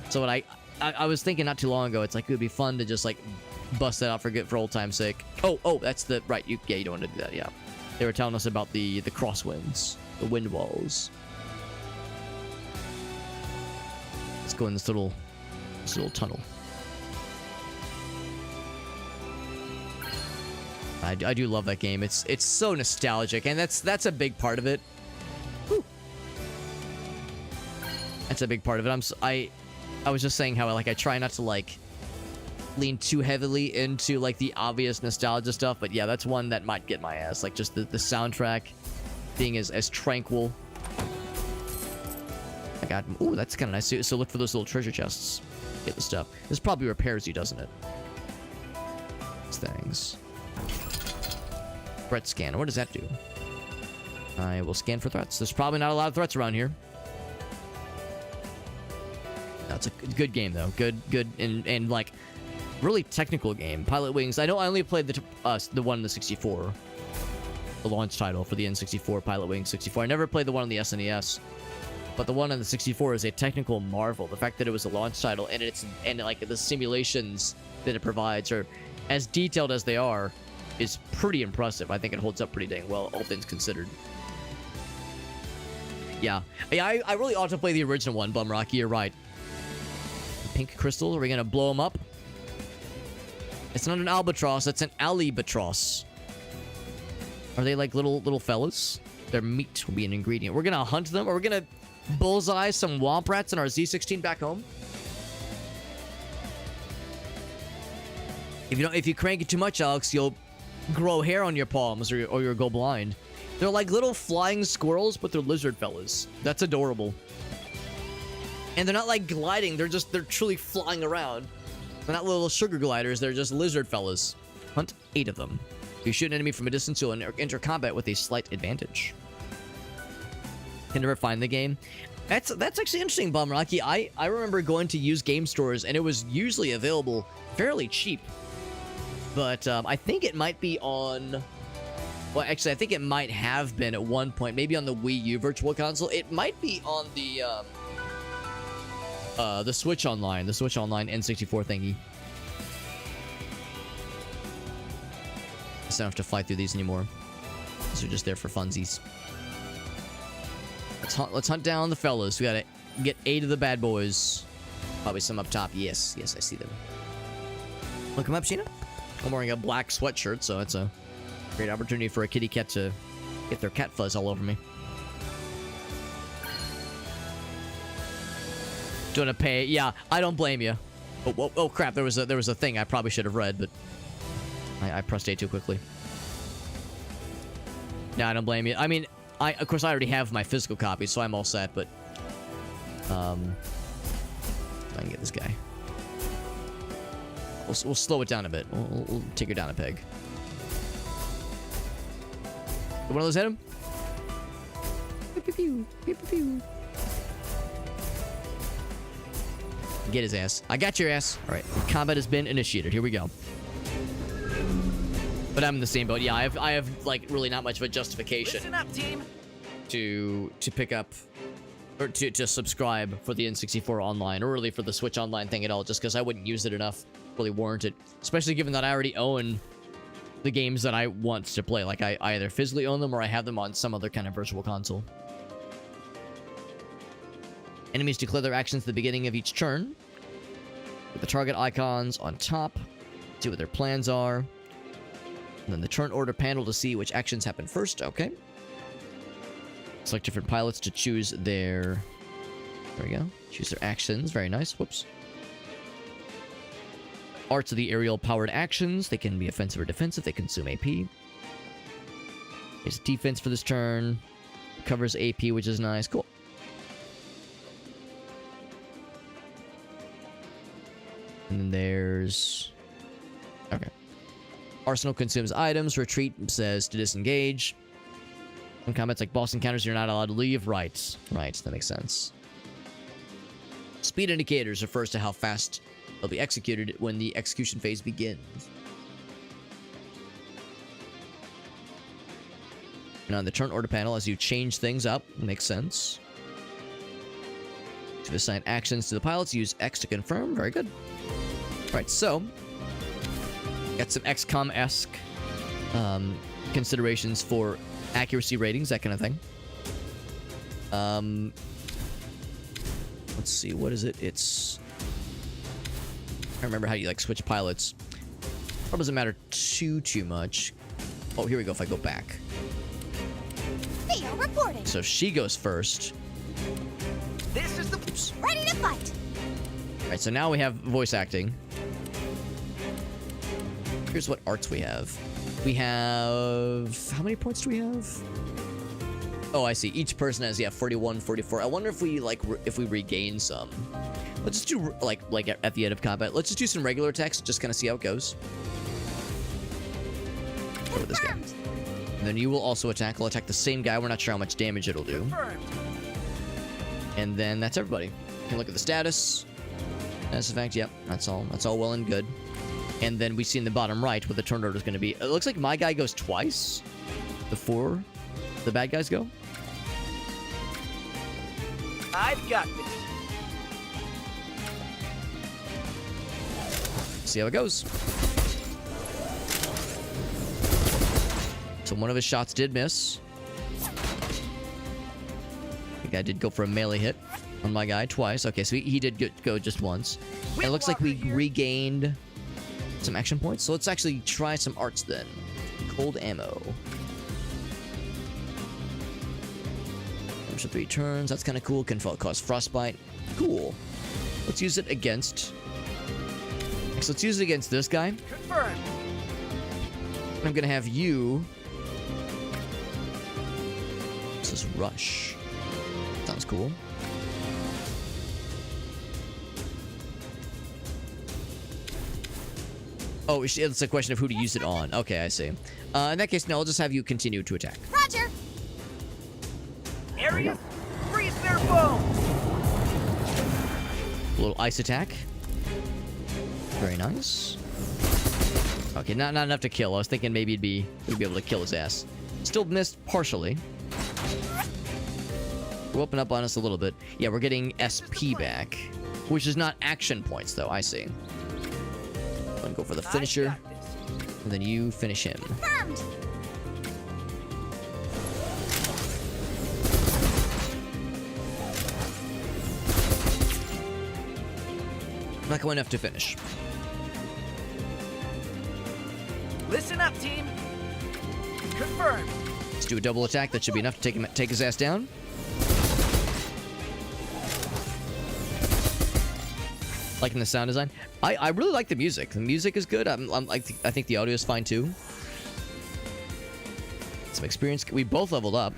[SPEAKER 1] So what I was thinking not too long ago, it's like it would be fun to just like bust that out for old time's sake. Oh, that's the right. You don't want to do that. Yeah, they were telling us about the crosswinds, the wind walls. Let's go in this little tunnel. I do love that game. It's so nostalgic, and that's a big part of it. Whew. That's a big part of it. I was just saying how like I try not to like lean too heavily into like the obvious nostalgia stuff, but yeah, that's one that might get my ass. Like just the soundtrack being as tranquil. I got. Ooh, that's kind of nice. So look for those little treasure chests. Get the stuff. This probably repairs you, doesn't it? These things. Threat scan. What does that do? I will scan for threats. There's probably not a lot of threats around here. it's a good game though. Good, and like really technical game. Pilot Wings. I know I only played the one in the 64, the launch title for the N64, Pilot Wings 64. I never played the one on the SNES, but the one on the 64 is a technical marvel. The fact that it was a launch title and like the simulations that it provides are as detailed as they are is pretty impressive. I think it holds up pretty dang well, all things considered. Yeah, I really ought to play the original one, Bum Rocky. You're right. Pink crystals. Are we gonna blow them up? It's not an albatross. It's an albatross. Are they like little fellas? Their meat will be an ingredient. We're gonna hunt them, or we're gonna bullseye some womp rats in our Z16 back home. If you crank it too much, Alex, you'll grow hair on your palms, or you'll go blind. They're like little flying squirrels, but they're lizard fellas. That's adorable. And they're not like gliding. They're truly flying around. They're not little sugar gliders. They're just lizard fellas. Hunt 8 of them. If you shoot an enemy from a distance, you'll enter combat with a slight advantage. Can never find the game. That's actually interesting, Bum Rocky. I remember going to used game stores, and it was usually available fairly cheap. But I think it might be on... Well, actually, I think it might have been at one point. Maybe on the Wii U Virtual Console. It might be on the Switch Online. The Switch Online N64 thingy. I don't have to fight through these anymore. These are just there for funsies. Let's hunt down the fellas. We gotta get 8 of the bad boys. Probably some up top. Yes, I see them. Look them up, Sheena. I'm wearing a black sweatshirt, so it's a great opportunity for a kitty cat to get their cat fuzz all over me. Doing a pay? Yeah, I don't blame you. Oh crap! There was a thing I probably should have read, but I pressed A too quickly. No, I don't blame you. I mean, of course I already have my physical copy, so I'm all set. But I can get this guy. We'll slow it down a bit. We'll take her down a peg. Did one of those hit him? Pew, pew, pew. Pew, pew, pew. Get his ass. I got your ass. All right. Combat has been initiated. Here we go. But I'm in the same boat. Yeah, I have like really not much of a justification.
[SPEAKER 2] Listen up, team.
[SPEAKER 1] To pick up or to subscribe for the N64 Online, or really for the Switch Online thing at all, just because I wouldn't use it enough. Really warrant it, especially given that I already own the games that I want to play. Like I either physically own them or I have them on some other kind of virtual console. Enemies declare their actions at the beginning of each turn, with the target icons on top. See what their plans are. And then the turn order panel to see which actions happen first. Okay. Select different pilots to choose their... There we go. Choose their actions. Very nice. Whoops. Arts of the aerial-powered actions. They can be offensive or defensive. They consume AP. There's defense for this turn. Covers AP, which is nice. Cool. And then there's... Okay. Arsenal consumes items. Retreat says to disengage. Some comments like boss encounters, you're not allowed to leave. Right. Right. That makes sense. Speed indicators refers to how fast they'll be executed when the execution phase begins. And on the turn order panel, as you change things up, makes sense. To assign actions to the pilots, use X to confirm. Very good. Alright, so got some XCOM-esque considerations for accuracy ratings, that kind of thing. Let's see, what is it? It's... I remember how you like switch pilots. Probably doesn't matter too much. Oh, here we go. If I go back,
[SPEAKER 3] They are reporting.
[SPEAKER 1] so she goes first.
[SPEAKER 2] This is the...
[SPEAKER 1] Oops.
[SPEAKER 3] Ready to fight.
[SPEAKER 1] All right, so now we have voice acting. Here's what arts we have. We have... How many points do we have? Oh, I see. Each person has, yeah, 41, 44. I wonder if we, like, if we regain some. Let's just do, like at the end of combat, let's just do some regular attacks, just kind of see how it goes. Go with this guy.
[SPEAKER 3] Confirmed.
[SPEAKER 1] And then you will also attack. I'll attack the same guy. We're not sure how much damage it'll do.
[SPEAKER 2] Confirmed.
[SPEAKER 1] And then that's everybody. You can look at the status. Mass Effect, yep. That's all well and good. And then we see in the bottom right what the turn order is going to be. It looks like my guy goes twice before the bad guys go.
[SPEAKER 2] I've got this.
[SPEAKER 1] See how it goes. So one of his shots did miss. The guy did go for a melee hit on my guy twice. Okay, so he did go just once. And it looks like we regained some action points. So let's actually try some arts then. Cold ammo. For 3 turns. That's kind of cool. Can cause frostbite. Cool. Let's use it against... So let's use it against this guy.
[SPEAKER 2] Confirmed.
[SPEAKER 1] I'm gonna have you... This is Rush. Sounds cool. Oh, it's a question of who to use it on. Okay, I see. In that case, no, I'll just have you continue to attack.
[SPEAKER 3] Roger.
[SPEAKER 2] Area, freeze their bones.
[SPEAKER 1] A little ice attack. Very nice. Okay, not enough to kill. I was thinking maybe we'd be able to kill his ass. Still missed partially. We'll open up on us a little bit. Yeah, we're getting SP back, which is not action points, though. I see. I'm gonna go for the finisher, and then you finish him.
[SPEAKER 3] Confirmed.
[SPEAKER 1] Not going enough to finish.
[SPEAKER 2] Listen up, team. Confirmed.
[SPEAKER 1] Let's do a double attack. That should be enough to take his ass down. Liking the sound design. I really like the music. The music is good. I think the audio is fine too. Some experience. We both leveled up.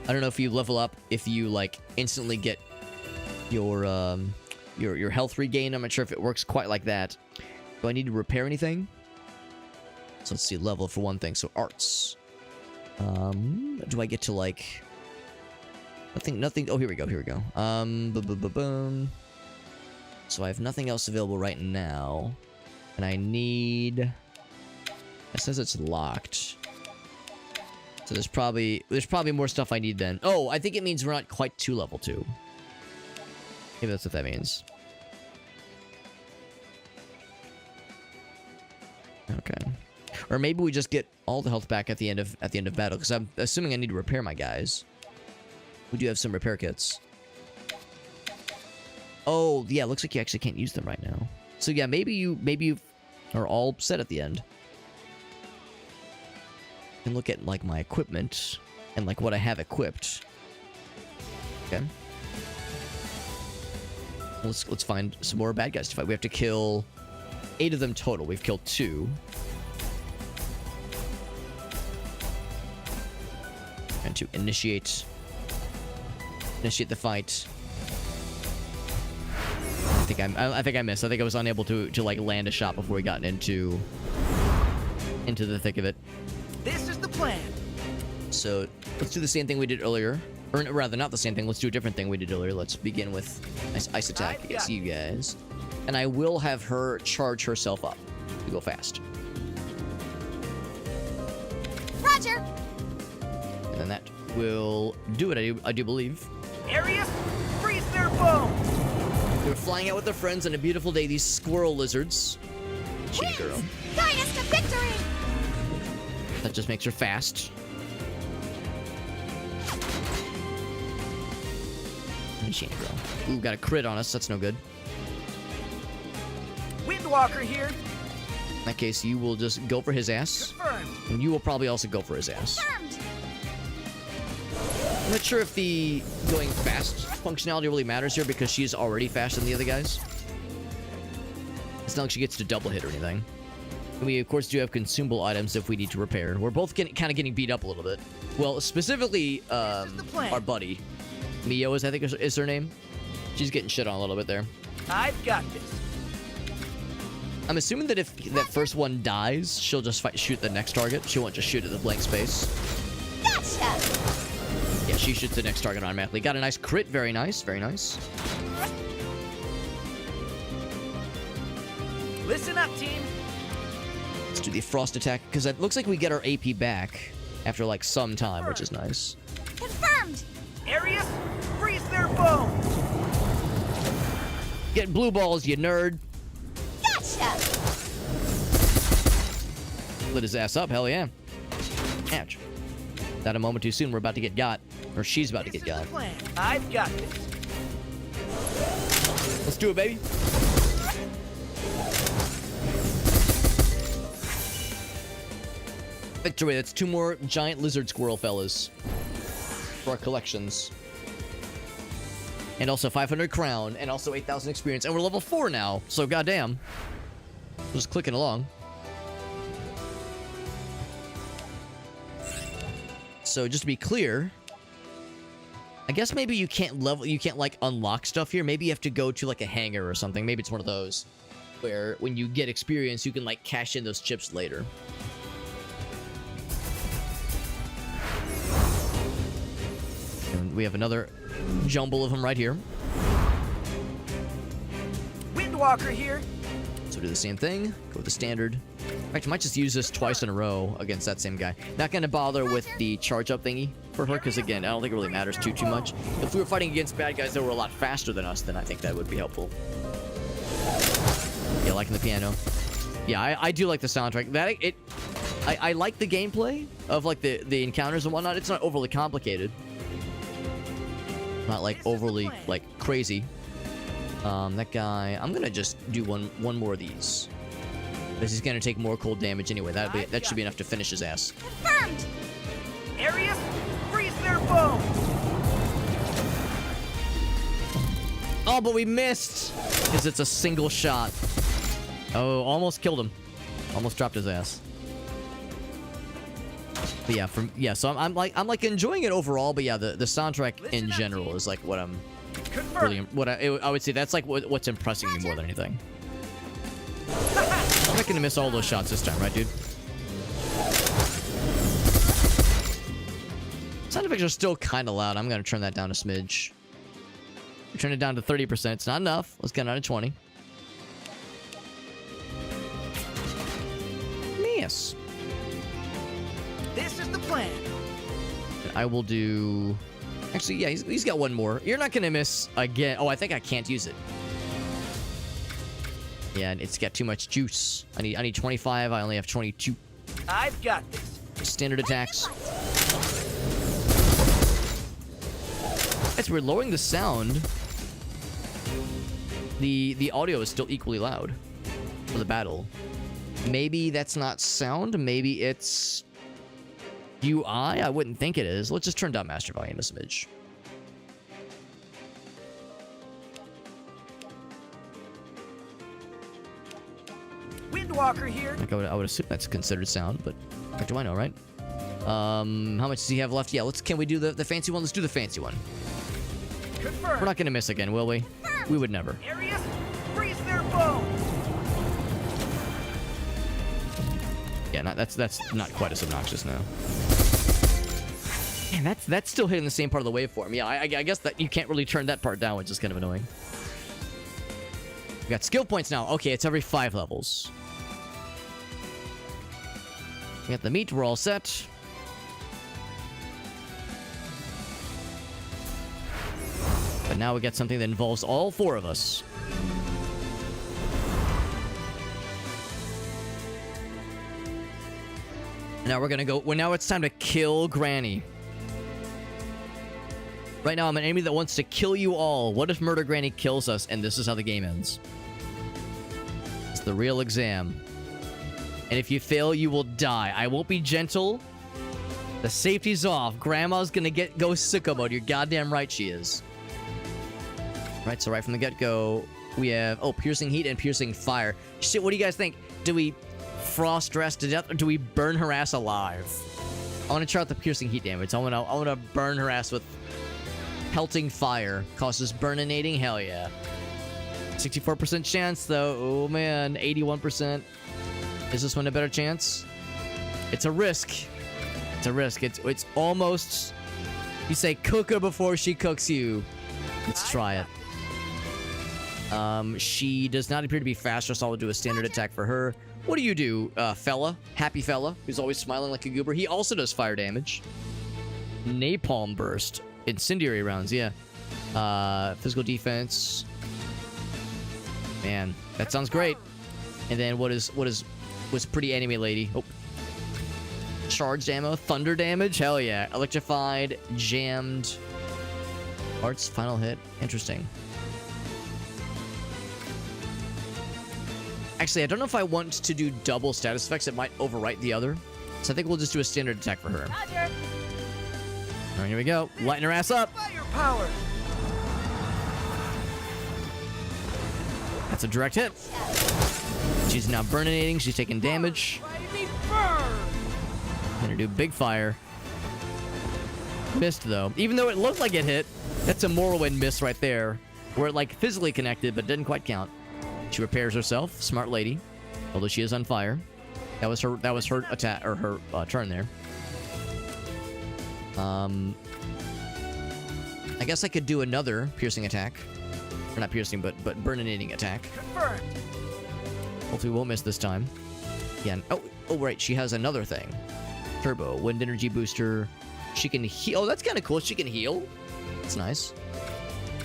[SPEAKER 1] I don't know if you level up if you like instantly get your health regain. I'm not sure if it works quite like that. Do I need to repair anything? So let's see, level for one thing. So arts. Do I get to like... Nothing. Oh, here we go. Boom. So I have nothing else available right now. And I need... It says it's locked. So there's probably more stuff I need then. Oh, I think it means we're not quite to level 2. Maybe that's what that means. Okay. Or maybe we just get all the health back at the end of battle, because I'm assuming I need to repair my guys. We do have some repair kits. Oh, yeah, looks like you actually can't use them right now. So yeah, maybe you are all set at the end. I can look at like my equipment and like what I have equipped. Okay. Let's find some more bad guys to fight. We have to kill 8 of them total. We've killed 2. And to initiate the fight. I think I missed. I think I was unable to like land a shot before we got into the thick of it.
[SPEAKER 2] This is the plan.
[SPEAKER 1] So let's do the same thing we did earlier. Or rather, not the same thing. Let's do a different thing we did earlier. Let's begin with ice attack against you guys. And I will have her charge herself up to go fast.
[SPEAKER 3] Roger.
[SPEAKER 1] And then that will do it, I do believe.
[SPEAKER 2] Areas, freeze their bones.
[SPEAKER 1] They're flying out with their friends on a beautiful day, these squirrel lizards. Chain girl.
[SPEAKER 3] Guide us to victory.
[SPEAKER 1] That just makes her fast. And chain girl. Ooh, got a crit on us. That's no good.
[SPEAKER 2] Windwalker here.
[SPEAKER 1] In that case, you will just go for his ass.
[SPEAKER 2] Confirmed.
[SPEAKER 1] And you will probably also go for his ass.
[SPEAKER 3] Confirmed.
[SPEAKER 1] I'm not sure if the going fast functionality really matters here because she's already faster than the other guys. It's not like she gets to double hit or anything. And we, of course, do have consumable items if we need to repair. We're both kind of getting beat up a little bit. Well, specifically, our buddy. Mio, I think is her name. She's getting shit on a little bit there.
[SPEAKER 2] I've got this.
[SPEAKER 1] I'm assuming that if that first one dies, she'll just shoot the next target. She won't just shoot at the blank space.
[SPEAKER 3] Gotcha.
[SPEAKER 1] Yeah, she shoots the next target automatically. Got a nice crit. Very nice. Very nice.
[SPEAKER 2] Listen up, team.
[SPEAKER 1] Let's do the frost attack, because it looks like we get our AP back after, like, some time, which is nice.
[SPEAKER 3] Confirmed.
[SPEAKER 2] Arius, freeze their bones.
[SPEAKER 1] Get blue balls, you nerd.
[SPEAKER 3] Gotcha.
[SPEAKER 1] Lit his ass up, hell yeah. Ouch. Not a moment too soon, we're about to get got. Or she's about to
[SPEAKER 2] This
[SPEAKER 1] get
[SPEAKER 2] is
[SPEAKER 1] got.
[SPEAKER 2] the plan. I've got this.
[SPEAKER 1] Let's do it, baby. Victory, that's 2 more giant lizard squirrel fellas for our collections. And also 500 crown, and also 8,000 experience. And we're level 4 now, so goddamn. Just clicking along. So just to be clear, I guess maybe you can't like unlock stuff here. Maybe you have to go to like a hangar or something. Maybe it's one of those where when you get experience, you can like cash in those chips later. And we have another jumble of them right here.
[SPEAKER 2] Windwalker here.
[SPEAKER 1] So do the same thing. Go with the standard. In fact, I might just use this twice in a row against that same guy. Not going to bother with the charge up thingy for her, because again, I don't think it really matters too much. If we were fighting against bad guys that were a lot faster than us, then I think that would be helpful. Yeah, liking the piano. Yeah, I do like the soundtrack. I like the gameplay of like the encounters and whatnot. It's not overly complicated. Not like overly like crazy. That guy, I'm gonna just do one more of these. Because he's gonna take more cold damage anyway. That should be enough to finish his ass.
[SPEAKER 3] Confirmed.
[SPEAKER 2] Arius, freeze their bones.
[SPEAKER 1] Oh, but we missed! Because it's a single shot. Oh, almost killed him. Almost dropped his ass. But yeah, so I'm like enjoying it overall, but yeah, the soundtrack in general is like what I'm really, I would say that's like what's impressing me more than anything. I'm not gonna miss all those shots this time, right, dude? Sound effects are still kind of loud. I'm gonna turn that down a smidge. Turn it down to 30%. It's not enough. Let's get it down to 20. Yes.
[SPEAKER 2] This is the plan.
[SPEAKER 1] I will do... Actually, yeah, he's got one more. You're not gonna miss again. Oh, I think I can't use it. Yeah, it's got too much juice. I need 25. I only have 22.
[SPEAKER 2] I've got this.
[SPEAKER 1] Standard attacks. As we're lowering the sound, the audio is still equally loud for the battle. Maybe that's not sound. Maybe it's UI. I wouldn't think it is. Let's just turn down master volume a smidge.
[SPEAKER 2] Windwalker here.
[SPEAKER 1] Like I would assume that's considered sound, but what do I know, right? How much does he have left? Yeah, can we do the fancy one? Let's do the fancy one.
[SPEAKER 2] Confirmed.
[SPEAKER 1] We're not gonna miss again, will we? We would never.
[SPEAKER 2] Arius, freeze their bones.
[SPEAKER 1] Yeah, that's not quite as obnoxious now. Man, that's still hitting the same part of the waveform. Yeah, I guess that you can't really turn that part down, which is kind of annoying. We got skill points now. Okay, it's every 5 levels. We got the meat. We're all set. But now we got something that involves all 4 of us. Now we're gonna go. Well, now it's time to kill Granny. Right now, I'm an enemy that wants to kill you all. What if Murder Granny kills us, and this is how the game ends? It's the real exam. And if you fail, you will die. I won't be gentle. The safety's off. Grandma's gonna go sicko mode. You're goddamn right she is. Right, so right from the get-go, we have, piercing heat and piercing fire. Shit, what do you guys think? Do we frost her ass to death, or do we burn her ass alive? I want to try out the piercing heat damage. I want to burn her ass with pelting fire. Causes burninating? Hell yeah. 64% chance, though. Oh, man. 81%. Is this one a better chance? It's a risk. It's a risk. It's almost... You say, cook her before she cooks you. Let's try it. She does not appear to be faster, so I'll do a standard attack for her. What do you do, fella? Happy fella, who's always smiling like a goober. He also does fire damage. Napalm burst. Incendiary rounds, yeah. Physical defense. Man, that sounds great. And then was pretty anime lady? Oh. Charged ammo, thunder damage, hell yeah. Electrified, jammed. Arts, final hit. Interesting. Actually, I don't know if I want to do double status effects. It might overwrite the other. So I think we'll just do a standard attack for her.
[SPEAKER 3] Roger.
[SPEAKER 1] All right, here we go. Lighten her ass up.
[SPEAKER 2] Firepower!
[SPEAKER 1] That's a direct hit. She's now burninating. She's taking damage.
[SPEAKER 2] Mighty burn!
[SPEAKER 1] Gonna do big fire. Missed, though. Even though it looked like it hit, that's a Morrowind miss right there. Where it, like, physically connected, but didn't quite count. She repairs herself. Smart lady. Although she is on fire. That was her attack, or her turn there. I guess I could do another piercing attack. Or not piercing, but burninating attack.
[SPEAKER 2] Confirmed!
[SPEAKER 1] Hopefully we won't miss this time. Again. Oh, right. She has another thing. Turbo. Wind energy booster. She can heal. Oh, that's kind of cool. She can heal. That's nice.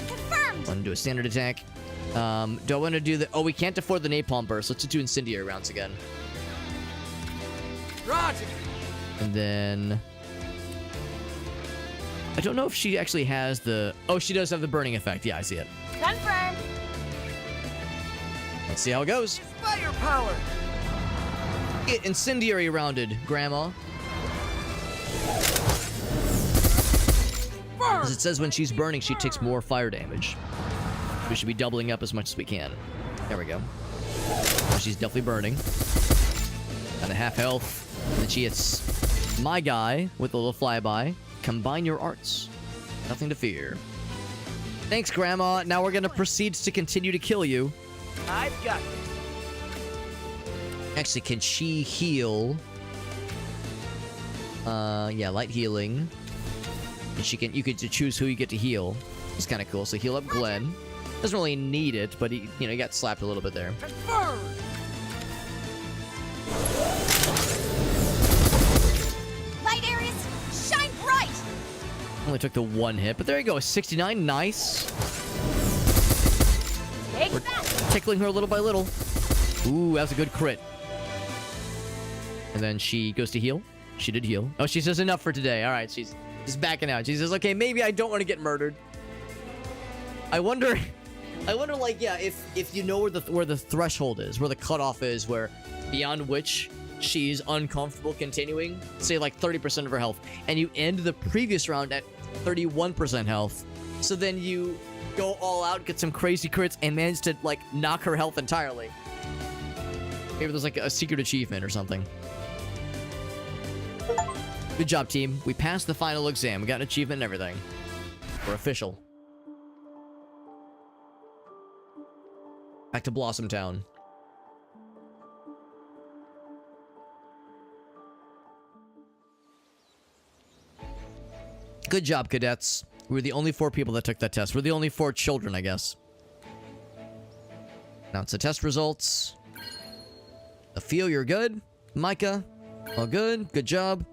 [SPEAKER 3] Confirmed.
[SPEAKER 1] Want to do a standard attack. Do I want to do the... Oh, we can't afford the napalm burst. Let's just do incendiary rounds again.
[SPEAKER 2] Roger!
[SPEAKER 1] And then... I don't know if she actually has the... Oh, she does have the burning effect. Yeah, I see it.
[SPEAKER 3] Confirmed.
[SPEAKER 1] Let's see how it goes.
[SPEAKER 2] Firepower!
[SPEAKER 1] Get incendiary rounded, Grandma.
[SPEAKER 2] Burn!
[SPEAKER 1] As it says when she's burning, she takes more fire damage. We should be doubling up as much as we can. There we go. She's definitely burning. Got a half health. And then she hits my guy with a little flyby. Combine your arts. Nothing to fear. Thanks, Grandma. Now we're gonna proceed to continue to kill you.
[SPEAKER 2] I've got this.
[SPEAKER 1] Actually, can she heal? Yeah, light healing. And she can. You could choose who you get to heal. It's kind of cool. So heal up Glenn. Doesn't really need it, but he, he got slapped a little bit there.
[SPEAKER 2] Confirmed!
[SPEAKER 3] Light areas, shine bright.
[SPEAKER 1] Only took the one hit, but there you go. 69, nice.
[SPEAKER 3] Take
[SPEAKER 1] We're
[SPEAKER 3] that.
[SPEAKER 1] tickling her little by little. Ooh, that was a good crit. And then she goes to heal. She did heal. Oh, she says enough for today. All right, she's backing out. She says, okay, maybe I don't want to get murdered. I wonder, like, yeah, if you know where the threshold is, where the cutoff is, where beyond which she's uncomfortable continuing, say like 30% of her health, and you end the previous round at 31% health. So then you go all out, get some crazy crits, and manage to like knock her health entirely. Maybe there's like a secret achievement or something. Good job, team. We passed the final exam. We got an achievement and everything. We're official. Back to Blossom Town. Good job, cadets. We were the only 4 people that took that test. We're the only 4 children, I guess. Now it's the test results. Feel you're good. Micah, all good. Good job.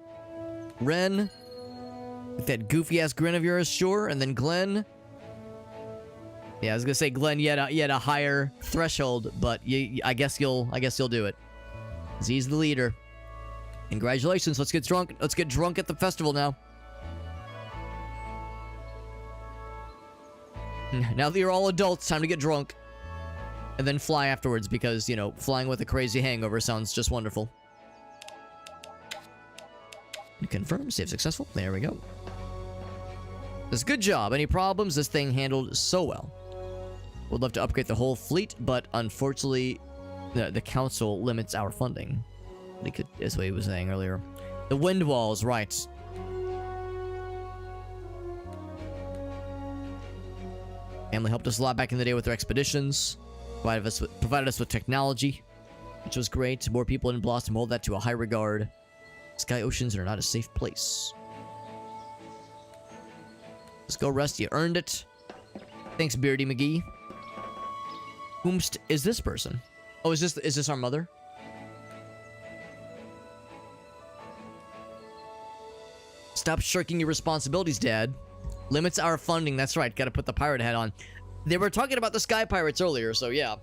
[SPEAKER 1] Ren, with that goofy-ass grin of yours, sure. And then Glenn. Yeah, I was gonna say Glenn, you had a higher threshold, but I guess you'll do it. 'Cause he's the leader. Congratulations. Let's get drunk. Let's get drunk at the festival now. Now that you're all adults, time to get drunk. And then fly afterwards because, flying with a crazy hangover sounds just wonderful. Confirm, save successful. There we go. That's a good job. Any problems? This thing handled so well. Would love to upgrade the whole fleet, but unfortunately, the council limits our funding. They could, as what he was saying earlier. The wind walls, right. Family helped us a lot back in the day with their expeditions. Provided us with technology, which was great. More people in Blossom hold that to a high regard. Sky oceans are not a safe place. Let's go, Rust. You earned it. Thanks, Beardy McGee. Whomst is this person? Oh, is this our mother? Stop shirking your responsibilities, Dad. Limits our funding. That's right. Gotta put the pirate hat on. They were talking about the Sky Pirates earlier, so yeah.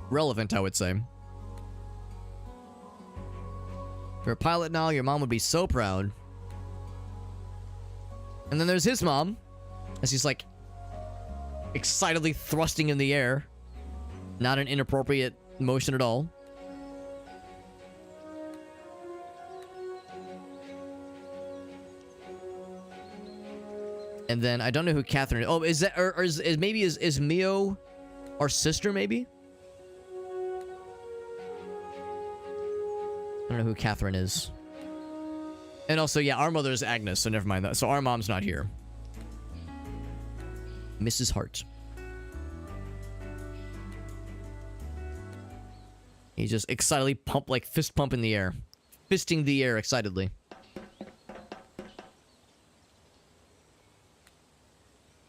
[SPEAKER 1] Relevant, I would say. You're a pilot now. Your mom would be so proud. And then there's his mom, as he's like excitedly thrusting in the air. Not an inappropriate motion at all. And then I don't know who Catherine is. Oh, is that or is Mio our sister? Maybe. I don't know who Catherine is. And also, yeah, our mother is Agnes, so never mind that. So our mom's not here. Mrs. Hart. He just excitedly fist pump in the air. Fisting the air excitedly.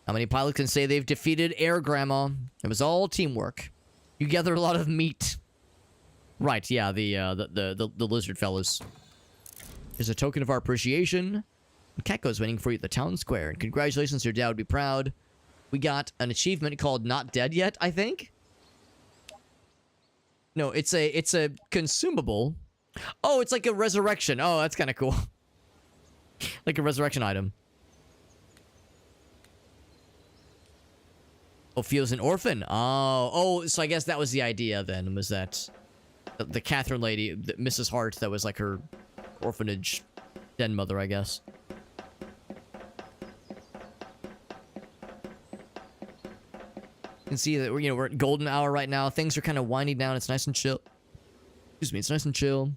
[SPEAKER 1] How many pilots can say they've defeated Air Grandma? It was all teamwork. You gather a lot of meat. Right, yeah, the lizard fellas. As a token of our appreciation, Keko's waiting for you at the town square. And congratulations, your dad would be proud. We got an achievement called Not Dead Yet, I think? No, it's a consumable. Oh, it's like a resurrection. Oh, that's kind of cool. Like a resurrection item. Ophio's an orphan. Oh, so I guess that was the idea then, was that the Catherine lady, Mrs. Hart, that was like her orphanage den mother, I guess. You can see that we're at golden hour right now. Things are kind of winding down. It's nice and chill. Excuse me, it's nice and chill.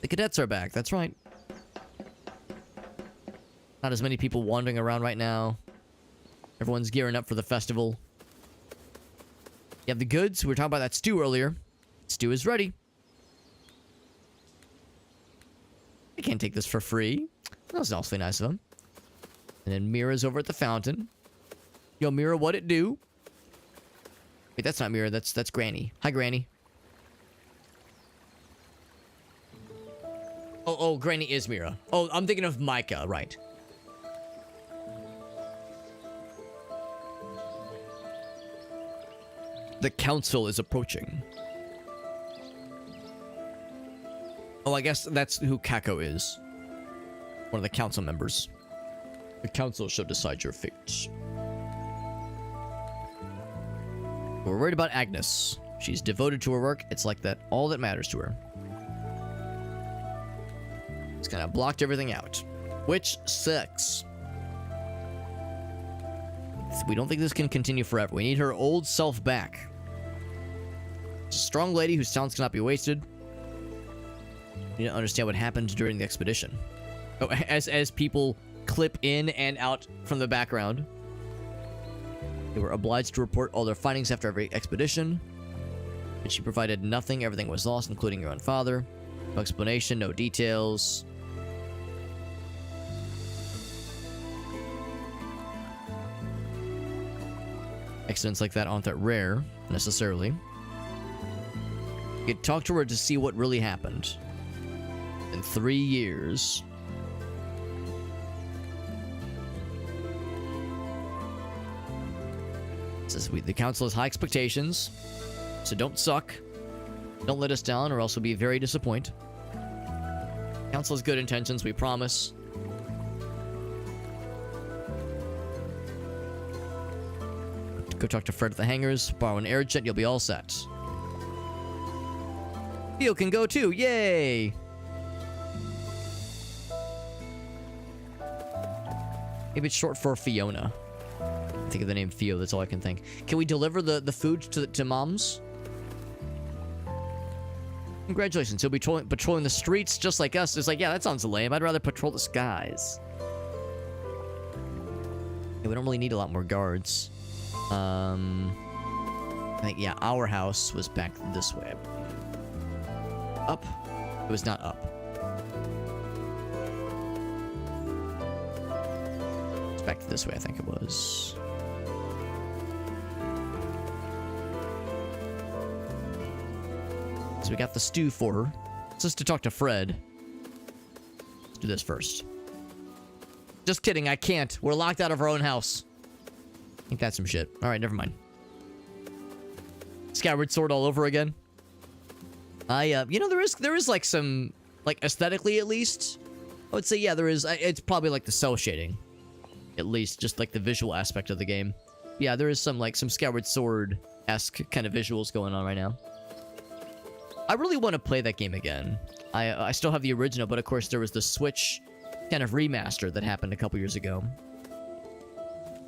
[SPEAKER 1] The cadets are back. That's right. Not as many people wandering around right now. Everyone's gearing up for the festival. You have the goods. We were talking about that stew earlier. Stew is ready. I can't take this for free. That was awfully nice of him. And then Mira's over at the fountain. Yo, Mira, what it do? Wait, that's not Mira. That's Granny. Hi, Granny. Oh, Granny is Mira. Oh, I'm thinking of Micah, right. The council is approaching. Oh, I guess that's who Kako is. One of the council members. The council shall decide your fate. We're worried about Agnes. She's devoted to her work. It's like that all that matters to her. It's kind of blocked everything out. Which sucks. We don't think this can continue forever. We need her old self back. She's a strong lady whose talents cannot be wasted. We need to understand what happened during the expedition. Oh, as people clip in and out from the background. They were obliged to report all their findings after every expedition. And she provided nothing. Everything was lost, including your own father. No explanation, no details. Accidents like that aren't that rare, necessarily. You could talk to her to see what really happened. In 3 years. It says the council has high expectations, so don't suck. Don't let us down, or else we'll be very disappointed. Council has good intentions, we promise. Go talk to Fred at the hangars, borrow an air jet, you'll be all set. Theo can go too, yay! Maybe it's short for Fiona. Think of the name Theo, that's all I can think. Can we deliver the food to Moms? Congratulations, he'll be patrolling the streets just like us. It's like, yeah, that sounds lame. I'd rather patrol the skies. Yeah, we don't really need a lot more guards. I think, yeah, our house was back this way. Up? It was not up. It's back this way, I think it was. So we got the stew for her. Just to talk to Fred. Let's do this first. Just kidding, I can't. We're locked out of our own house. I think that's some shit. Alright, never mind. Skyward Sword all over again. You know, there is like some, like aesthetically at least, I would say, yeah, there is. It's probably like the cell shading, at least, just like the visual aspect of the game. Yeah, there is some like some Skyward Sword-esque kind of visuals going on right now. I really want to play that game again. I still have the original, but of course there was the Switch kind of remaster that happened a couple years ago.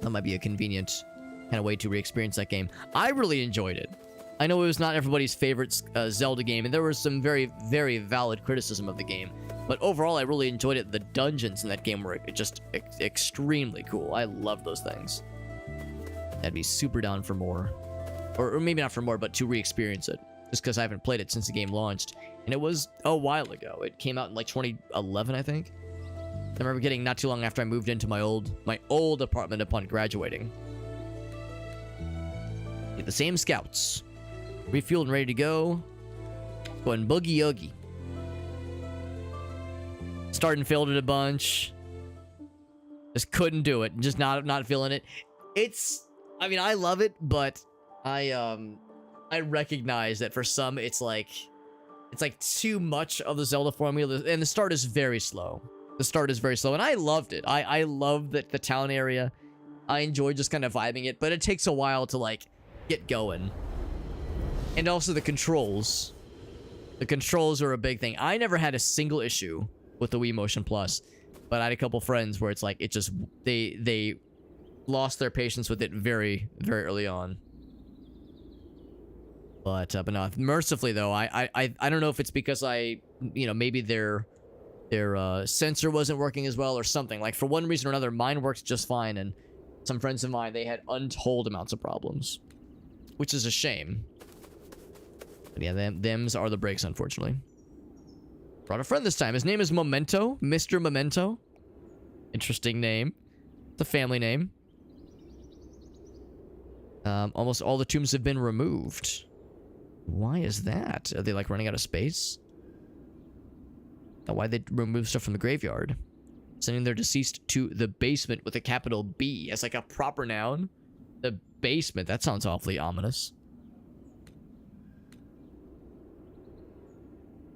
[SPEAKER 1] That might be a convenient kind of way to re-experience that game. I really enjoyed it. I know it was not everybody's favorite Zelda game, and there was some very, very valid criticism of the game. But overall, I really enjoyed it. The dungeons in that game were just extremely cool. I love those things. I'd be super down for more. Or maybe not for more, but to re-experience it. Just because I haven't played it since the game launched. And it was a while ago. It came out in like 2011, I think. I remember getting not too long after I moved into my old apartment upon graduating. Get the same scouts. Refueled and ready to go. Going boogie oogie. Started and failed it a bunch. Just couldn't do it. Just not feeling it. I mean, I love it, but I recognize that for some it's like too much of the Zelda formula, and the start is very slow. The start is very slow, and I loved it. I love that the town area. I enjoyed just kind of vibing it, but it takes a while to like get going. And also the controls. The controls are a big thing. I never had a single issue with the Wii Motion Plus, but I had a couple friends where it's like it just they lost their patience with it very, very early on. But no, mercifully though, I don't know if it's because maybe their sensor wasn't working as well or something. Like for one reason or another, mine worked just fine, and some friends of mine, they had untold amounts of problems, which is a shame. But yeah, thems are the breaks, unfortunately. Brought a friend this time. His name is Memento, Mr. Memento. Interesting name. It's a family name. Almost all the tombs have been removed. Why is that? Are they like running out of space? Why'd they remove stuff from the graveyard? Sending their deceased to the basement with a capital B as like a proper noun? The basement. That sounds awfully ominous.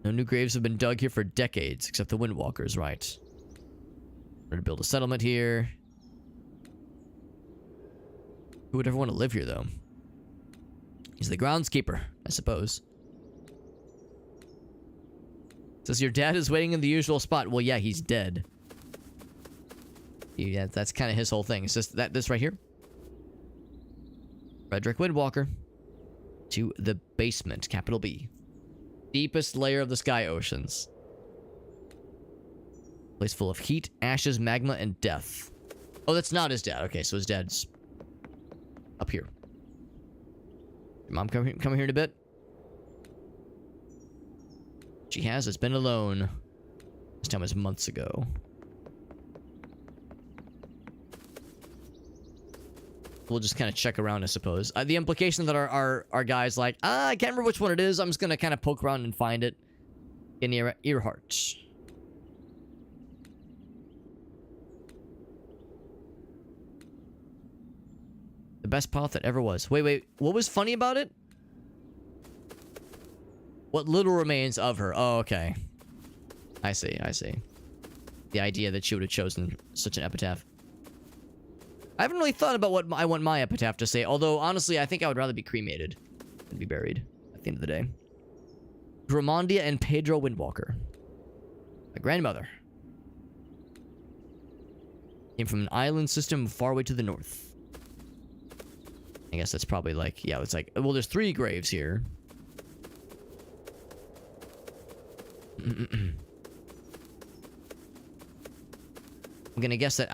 [SPEAKER 1] No new graves have been dug here for decades, except the Windwalkers, right? We're gonna build a settlement here. Who would ever want to live here, though? He's the groundskeeper, I suppose. Says your dad is waiting in the usual spot. Well, yeah, he's dead. Yeah, that's kind of his whole thing. It's just this right here. Frederick Windwalker. To the basement, capital B. Deepest layer of the sky oceans. Place full of heat, ashes, magma, and death. Oh, that's not his dad. Okay, so his dad's up here. Your mom come here in a bit? She has. It's been alone. This time was months ago. We'll just kind of check around, I suppose. The implication that our guy's like, I can't remember which one it is. I'm just going to kind of poke around and find it in Earhart. The best path that ever was. Wait. What was funny about it? What little remains of her. Oh, okay. I see. The idea that she would have chosen such an epitaph. I haven't really thought about what I want my epitaph to say, although, honestly, I think I would rather be cremated than be buried at the end of the day. Dramondia and Pedro Windwalker. My grandmother. Came from an island system far away to the north. I guess that's probably like, yeah, it's like, well, there's 3 graves here. I'm gonna guess that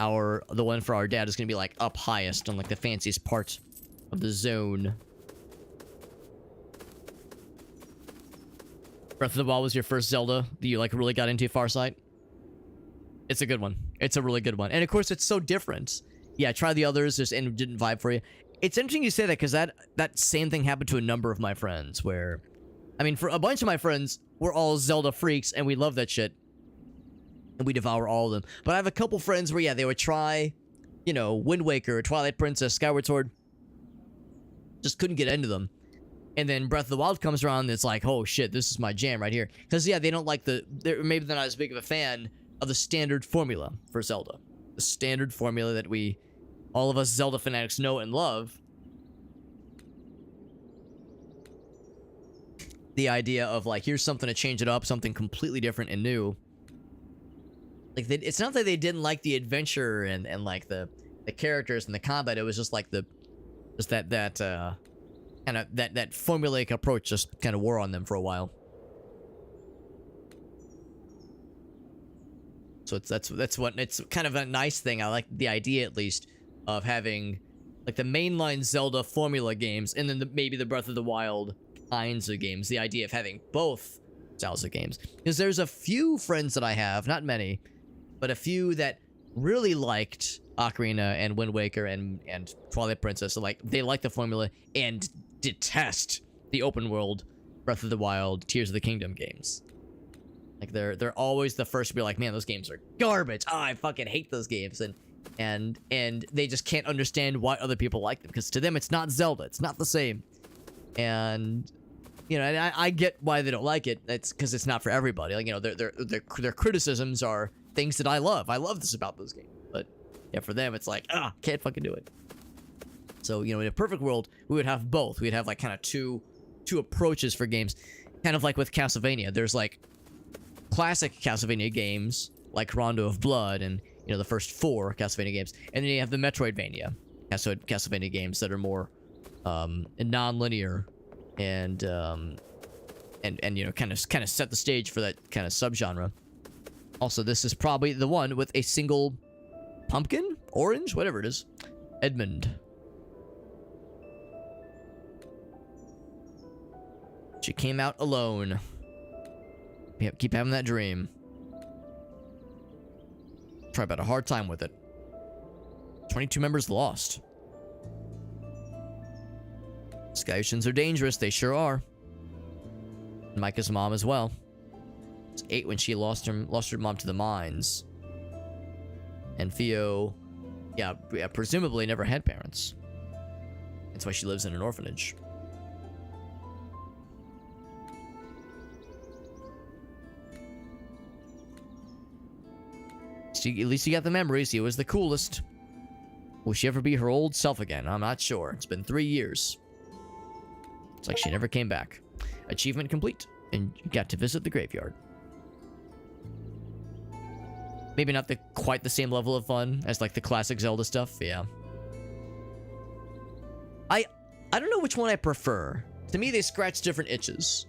[SPEAKER 1] the one for our dad is gonna be like up highest on like the fanciest part of the zone. Breath of the Wild was your first Zelda that you like really got into, Farsight? It's a good one. It's a really good one. And of course it's so different. Yeah, try the others just and it didn't vibe for you. It's interesting you say that because that same thing happened to a number of my friends where I mean, for a bunch of my friends, we're all Zelda freaks, and we love that shit. And we devour all of them. But I have a couple friends where, yeah, they would try, you know, Wind Waker, Twilight Princess, Skyward Sword. Just couldn't get into them. And then Breath of the Wild comes around, and it's like, oh shit, this is my jam right here. Because, yeah, they don't like maybe they're not as big of a fan of the standard formula for Zelda. The standard formula that all of us Zelda fanatics know and love. The idea of, like, here's something to change it up, something completely different and new. Like, it's not that they didn't like the adventure and like, the characters and the combat. It was just, like, that kind of, that formulaic approach just kind of wore on them for a while. So it's kind of a nice thing. I like the idea, at least, of having, like, the mainline Zelda formula games, and then maybe the Breath of the Wild kinds of games. The idea of having both styles of games. Because there's a few friends that I have, not many, but a few that really liked Ocarina and Wind Waker and Twilight Princess. So, like, they like the formula and detest the open world Breath of the Wild, Tears of the Kingdom games. Like, they're always the first to be like, man, those games are garbage. Oh, I fucking hate those games. And they just can't understand why other people like them, because to them it's not Zelda. It's not the same. And, you know, and I get why they don't like it. It's because it's not for everybody. Like, you know, their criticisms are things that I love. I love this about those games. But yeah, for them it's like, can't fucking do it. So, you know, in a perfect world, we would have both. We'd have, like, kind of two approaches for games. Kind of like with Castlevania. There's, like, classic Castlevania games, like Rondo of Blood and, you know, the first 4 Castlevania games. And then you have the Metroidvania Castlevania games that are more non-linear and you know, kind of set the stage for that kind of subgenre. Also, this is probably the one with a single pumpkin, orange, whatever it is. Edmund. She came out alone. Yep, keep having that dream. Try about a hard time with it. 22 members lost. Skyushins are dangerous, they sure are. And Micah's mom as well. It's 8 when she lost her mom to the mines. And Theo, yeah, presumably never had parents. That's why she lives in an orphanage. At least you got the memories. He was the coolest. Will she ever be her old self again? I'm not sure. It's been 3 years. It's like she never came back. Achievement complete. And you got to visit the graveyard. Maybe not quite the same level of fun as, like, the classic Zelda stuff. Yeah. I don't know which one I prefer. To me, they scratch different itches.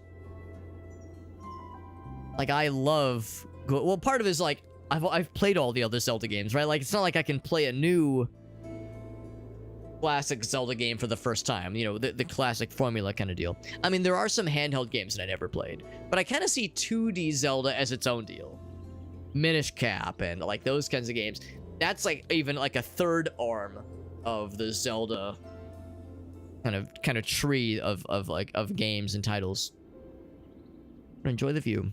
[SPEAKER 1] Like, I love... Well, part of it is, like, I've played all the other Zelda games, right? Like, it's not like I can play a new classic Zelda game for the first time. You know, the classic formula kind of deal. I mean, there are some handheld games that I never played. But I kind of see 2D Zelda as its own deal. Minish Cap and, like, those kinds of games. That's, like, even, like, a third arm of the Zelda kind of tree of games and titles. Enjoy the view.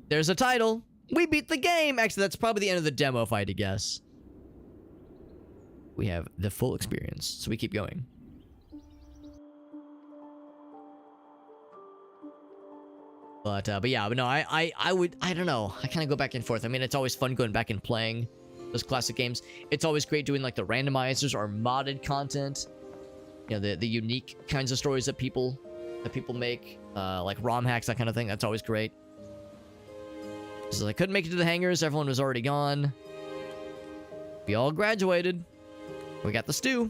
[SPEAKER 1] There's a title. We beat the game. Actually, that's probably the end of the demo, if I had to guess. We have the full experience, so we keep going. But yeah, but no, I don't know. I kind of go back and forth. I mean, it's always fun going back and playing those classic games. It's always great doing, like, the randomizers or modded content. You know, the unique kinds of stories that people make, like ROM hacks, that kind of thing. That's always great. So I couldn't make it to the hangars. Everyone was already gone. We all graduated. We got the stew.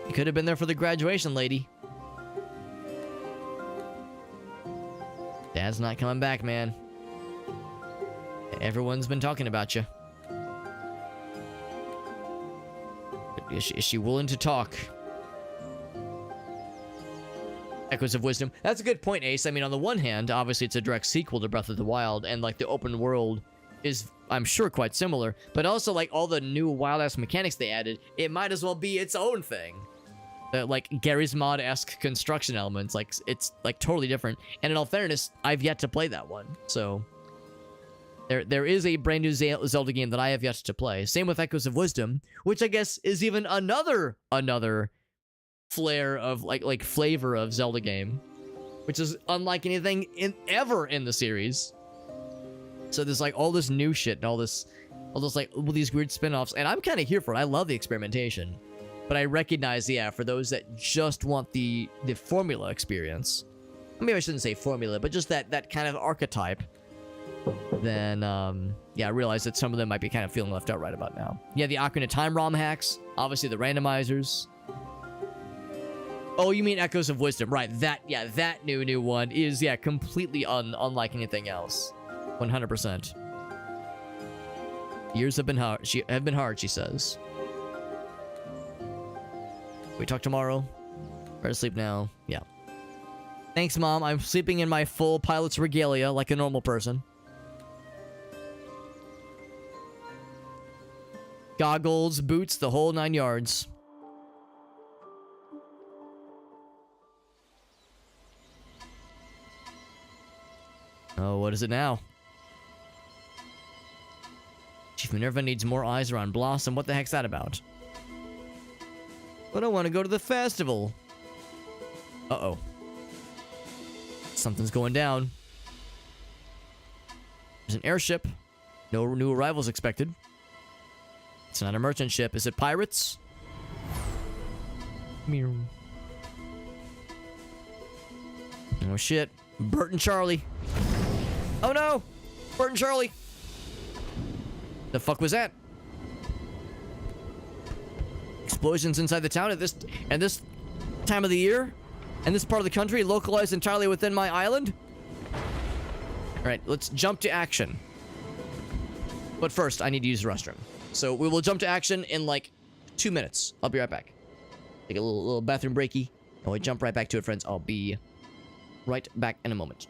[SPEAKER 1] You could have been there for the graduation, lady. Dad's not coming back, man. Everyone's been talking about you. Is she willing to talk? Echoes of Wisdom. That's a good point, Ace. I mean, on the one hand, obviously it's a direct sequel to Breath of the Wild, and, like, the open world is, I'm sure, quite similar, but also like all the new wild ass mechanics they added, it might as well be its own thing. Like Gary's Mod-esque construction elements, like it's like totally different. And in all fairness, I've yet to play that one, so there is a brand new Zelda game that I have yet to play. Same with Echoes of Wisdom, which I guess is even another flair of like flavor of Zelda game, which is unlike anything ever in the series. So there's like all this new shit and all these weird spin-offs, and I'm kind of here for it. I love the experimentation, but I recognize, yeah, for those that just want the formula experience, maybe I shouldn't say formula, but just that kind of archetype, then yeah, I realize that some of them might be kind of feeling left out right about now. Yeah, the Ocarina of Time ROM hacks, obviously the randomizers. Oh, you mean Echoes of Wisdom, right? That new one is, yeah, completely unlike anything else. 100%. Years have been hard. She says. We talk tomorrow. Better sleep now. Yeah. Thanks, Mom. I'm sleeping in my full pilot's regalia like a normal person. Goggles, boots, the whole 9 yards. Oh, what is it now? Chief Minerva needs more eyes around Blossom. What the heck's that about? But I want to go to the festival. Uh-oh. Something's going down. There's an airship. No new arrivals expected. It's not a merchant ship. Is it pirates? Meow. Oh shit. Bert and Charlie. Oh no! Bert and Charlie. The fuck was that? Explosions inside the town at this time of the year? And this part of the country, localized entirely within my island? Alright, let's jump to action. But first, I need to use the restroom. So we will jump to action in like 2 minutes. I'll be right back. Take a little bathroom breaky. And we jump right back to it, friends. I'll be right back in a moment.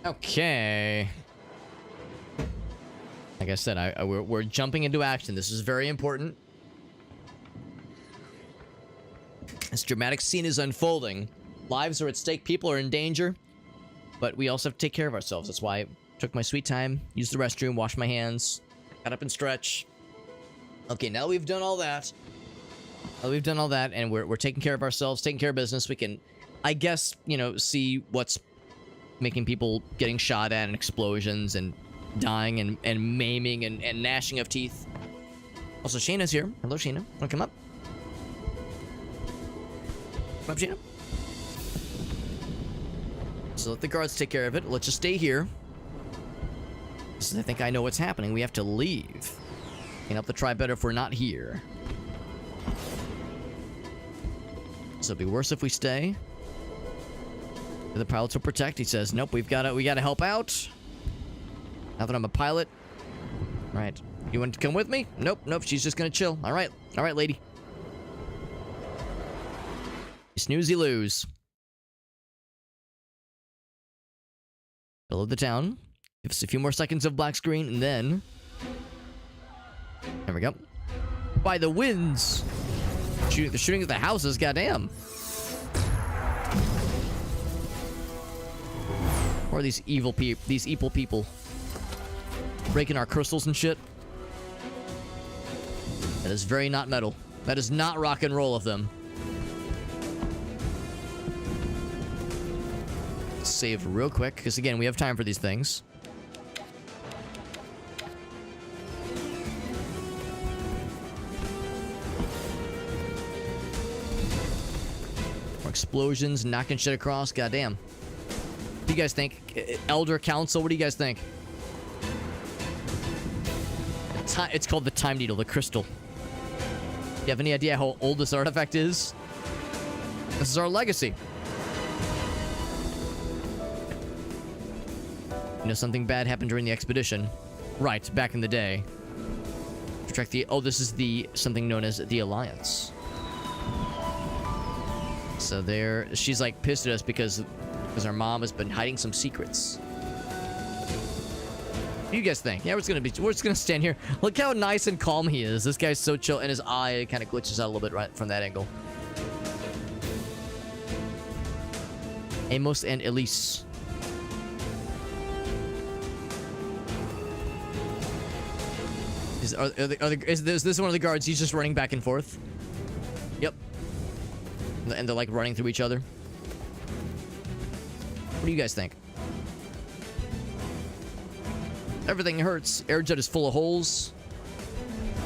[SPEAKER 1] Okay. Like I said, we're jumping into action. This is very important. This dramatic scene is unfolding. Lives are at stake. People are in danger. But we also have to take care of ourselves. That's why I took my sweet time, used the restroom, washed my hands, got up and stretch. Okay, now we've done all that. And we're taking care of ourselves, taking care of business. We can, I guess, you know, see what's making people getting shot at and explosions and dying and maiming and gnashing of teeth. Also, Shayna's here. Hello, Shayna. Wanna come up? Come up, Shayna. So let the guards take care of it. Let's just stay here. I think I know what's happening. We have to leave. Can't help to try better if we're not here. So it'd be worse if we stay. The pilots will protect. He says, nope, we gotta help out. Now that I'm a pilot. All right. You want to come with me? Nope, she's just gonna chill. All right, lady. You snooze, you lose. Middle of the town. Give us a few more seconds of black screen, and then... There we go. By the winds! They're shooting at the houses, goddamn. Or these evil people. Breaking our crystals and shit. That is very not metal. That is not rock and roll of them. Save real quick, because again, we have time for these things. More explosions, knocking shit across, goddamn. What do you guys think? Elder Council, what do you guys think? It's called the Time Needle, the crystal. Do you have any idea how old this artifact is? This is our legacy. You know, something bad happened during the expedition. Right, back in the day. To track the... Oh, this is the... something known as the Alliance. So there... She's, like, pissed at us because our mom has been hiding some secrets. What do you guys think? Yeah, we're just gonna stand here. Look how nice and calm he is. This guy's so chill, and his eye kind of glitches out a little bit right from that angle. Amos and Elise. Is this one of the guards? He's just running back and forth. Yep. And they're like running through each other. What do you guys think? Everything hurts. Airjet is full of holes.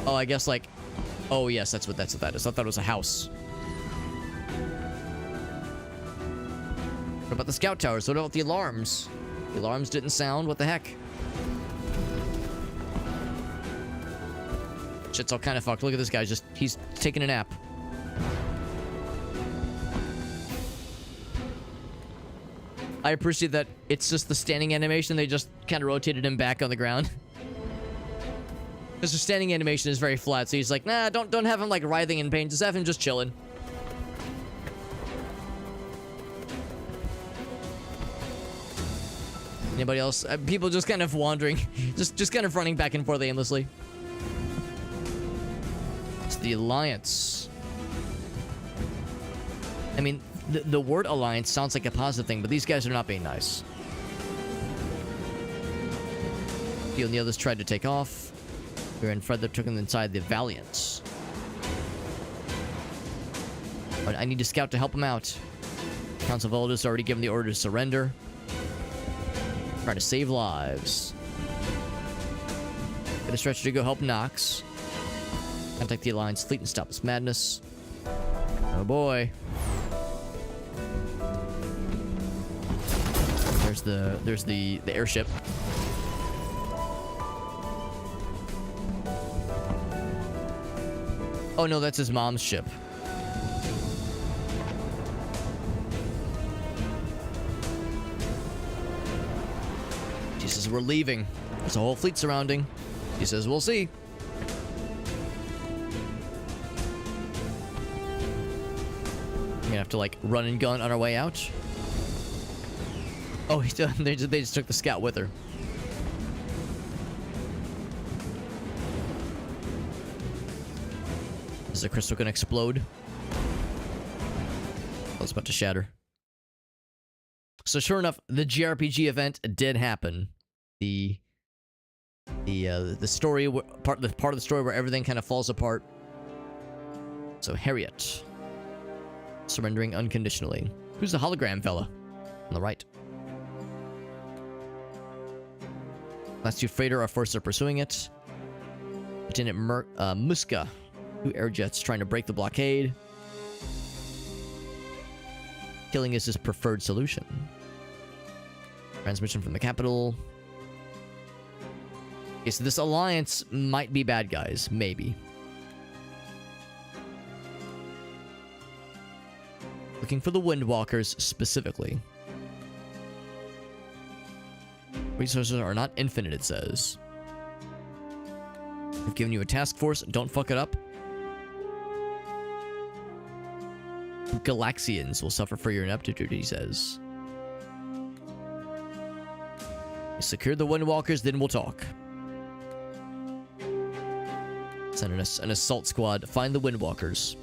[SPEAKER 1] Oh, I guess like... Oh, yes, that's what that is. I thought it was a house. What about the scout towers? What about the alarms? The alarms didn't sound. What the heck? Shit's all kind of fucked. Look at this guy. He's taking a nap. I appreciate that it's just the standing animation. They just kind of rotated him back on the ground. Because the standing animation is very flat, so he's like, nah, don't have him like writhing in pain. Just have him just chilling. Anybody else? People just kind of wandering. just kind of running back and forth aimlessly. It's the Alliance. I mean, the word Alliance sounds like a positive thing, but these guys are not being nice. You and the others tried to take off. We're in Fred that took them inside the Valiant. But I need a scout to help him out. Council of Elders already given the order to surrender. Try to save lives. Get a stretcher to go help Knox. Contact the Alliance fleet and stop this madness. Oh boy. There's the airship. Oh no, that's his mom's ship. She says we're leaving. There's a whole fleet surrounding. He says we'll see. We're gonna have to like run and gun on our way out. Oh, they just took the scout with her. Is the crystal gonna explode? Oh, it's about to shatter. So sure enough, the JRPG event did happen. The story part of the story where everything kind of falls apart. So Harriet surrendering unconditionally. Who's the hologram fella on the right? Last two freighter are forced are pursuing it. Lieutenant Muska, two air jets trying to break the blockade. Killing is his preferred solution. Transmission from the capital. Okay, so this alliance might be bad guys. Maybe. Looking for the Windwalkers specifically. Resources are not infinite, it says. I've given you a task force. Don't fuck it up. Galaxians will suffer for your ineptitude, he says. Secure the Windwalkers, then we'll talk. Send an assault squad to find the Windwalkers.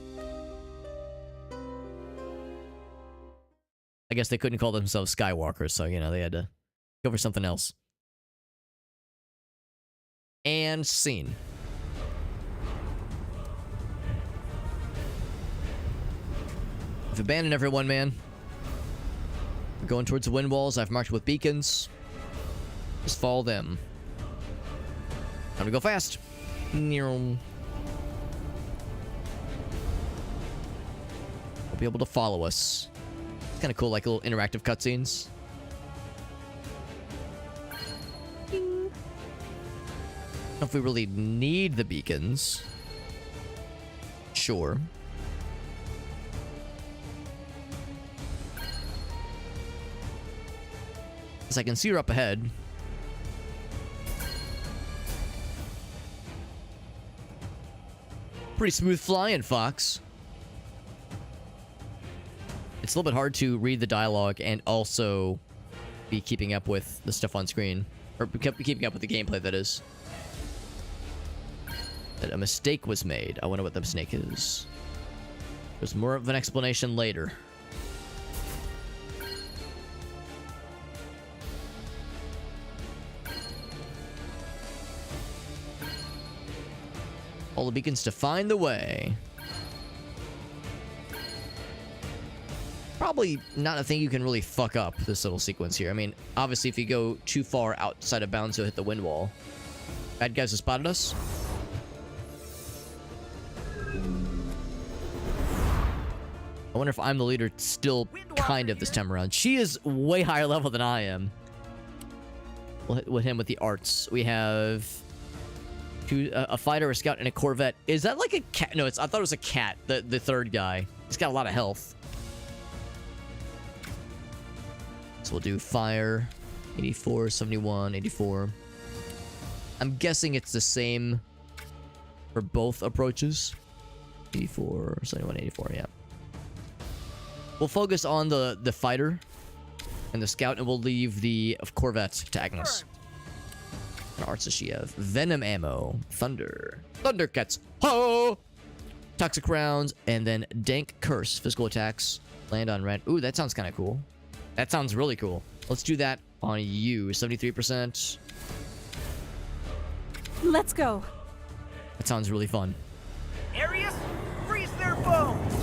[SPEAKER 1] I guess they couldn't call themselves Skywalkers, so, you know, they had to go for something else. And scene. I've abandoned everyone, man. We're going towards the wind walls I've marked with beacons. Just follow them. Time to go fast. They'll be able to follow us. It's kind of cool, like little interactive cutscenes. I don't know if we really need the beacons. Sure. As I can see her up ahead. Pretty smooth flying, Fox. It's a little bit hard to read the dialogue and also be keeping up with the stuff on screen. Or keeping up with the gameplay, that is. That a mistake was made. I wonder what the mistake is. There's more of an explanation later. All the beacons to find the way. Probably not a thing you can really fuck up, this little sequence here. I mean, obviously, if you go too far outside of bounds, you'll hit the wind wall. Bad guys have spotted us. I wonder if I'm the leader still, kind of, this time around. She is way higher level than I am. We'll hit with him with the arts. We have... a fighter, a scout, and a corvette. Is that like a cat? No, I thought it was a cat. The third guy. He's got a lot of health. So we'll do fire. 84, 71, 84. I'm guessing it's the same for both approaches. 84, 71, 84, yeah. We'll focus on the fighter and the scout, and we'll leave the corvette to Agnes. What arts does she have? Venom ammo. Thunder. Thundercats. Ho! Toxic rounds. And then Dank Curse. Physical attacks. Land on red. Ooh, that sounds kind of cool. That sounds really cool. Let's do that on you. 73%.
[SPEAKER 4] Let's go.
[SPEAKER 1] That sounds really fun.
[SPEAKER 2] Arius, freeze their bones!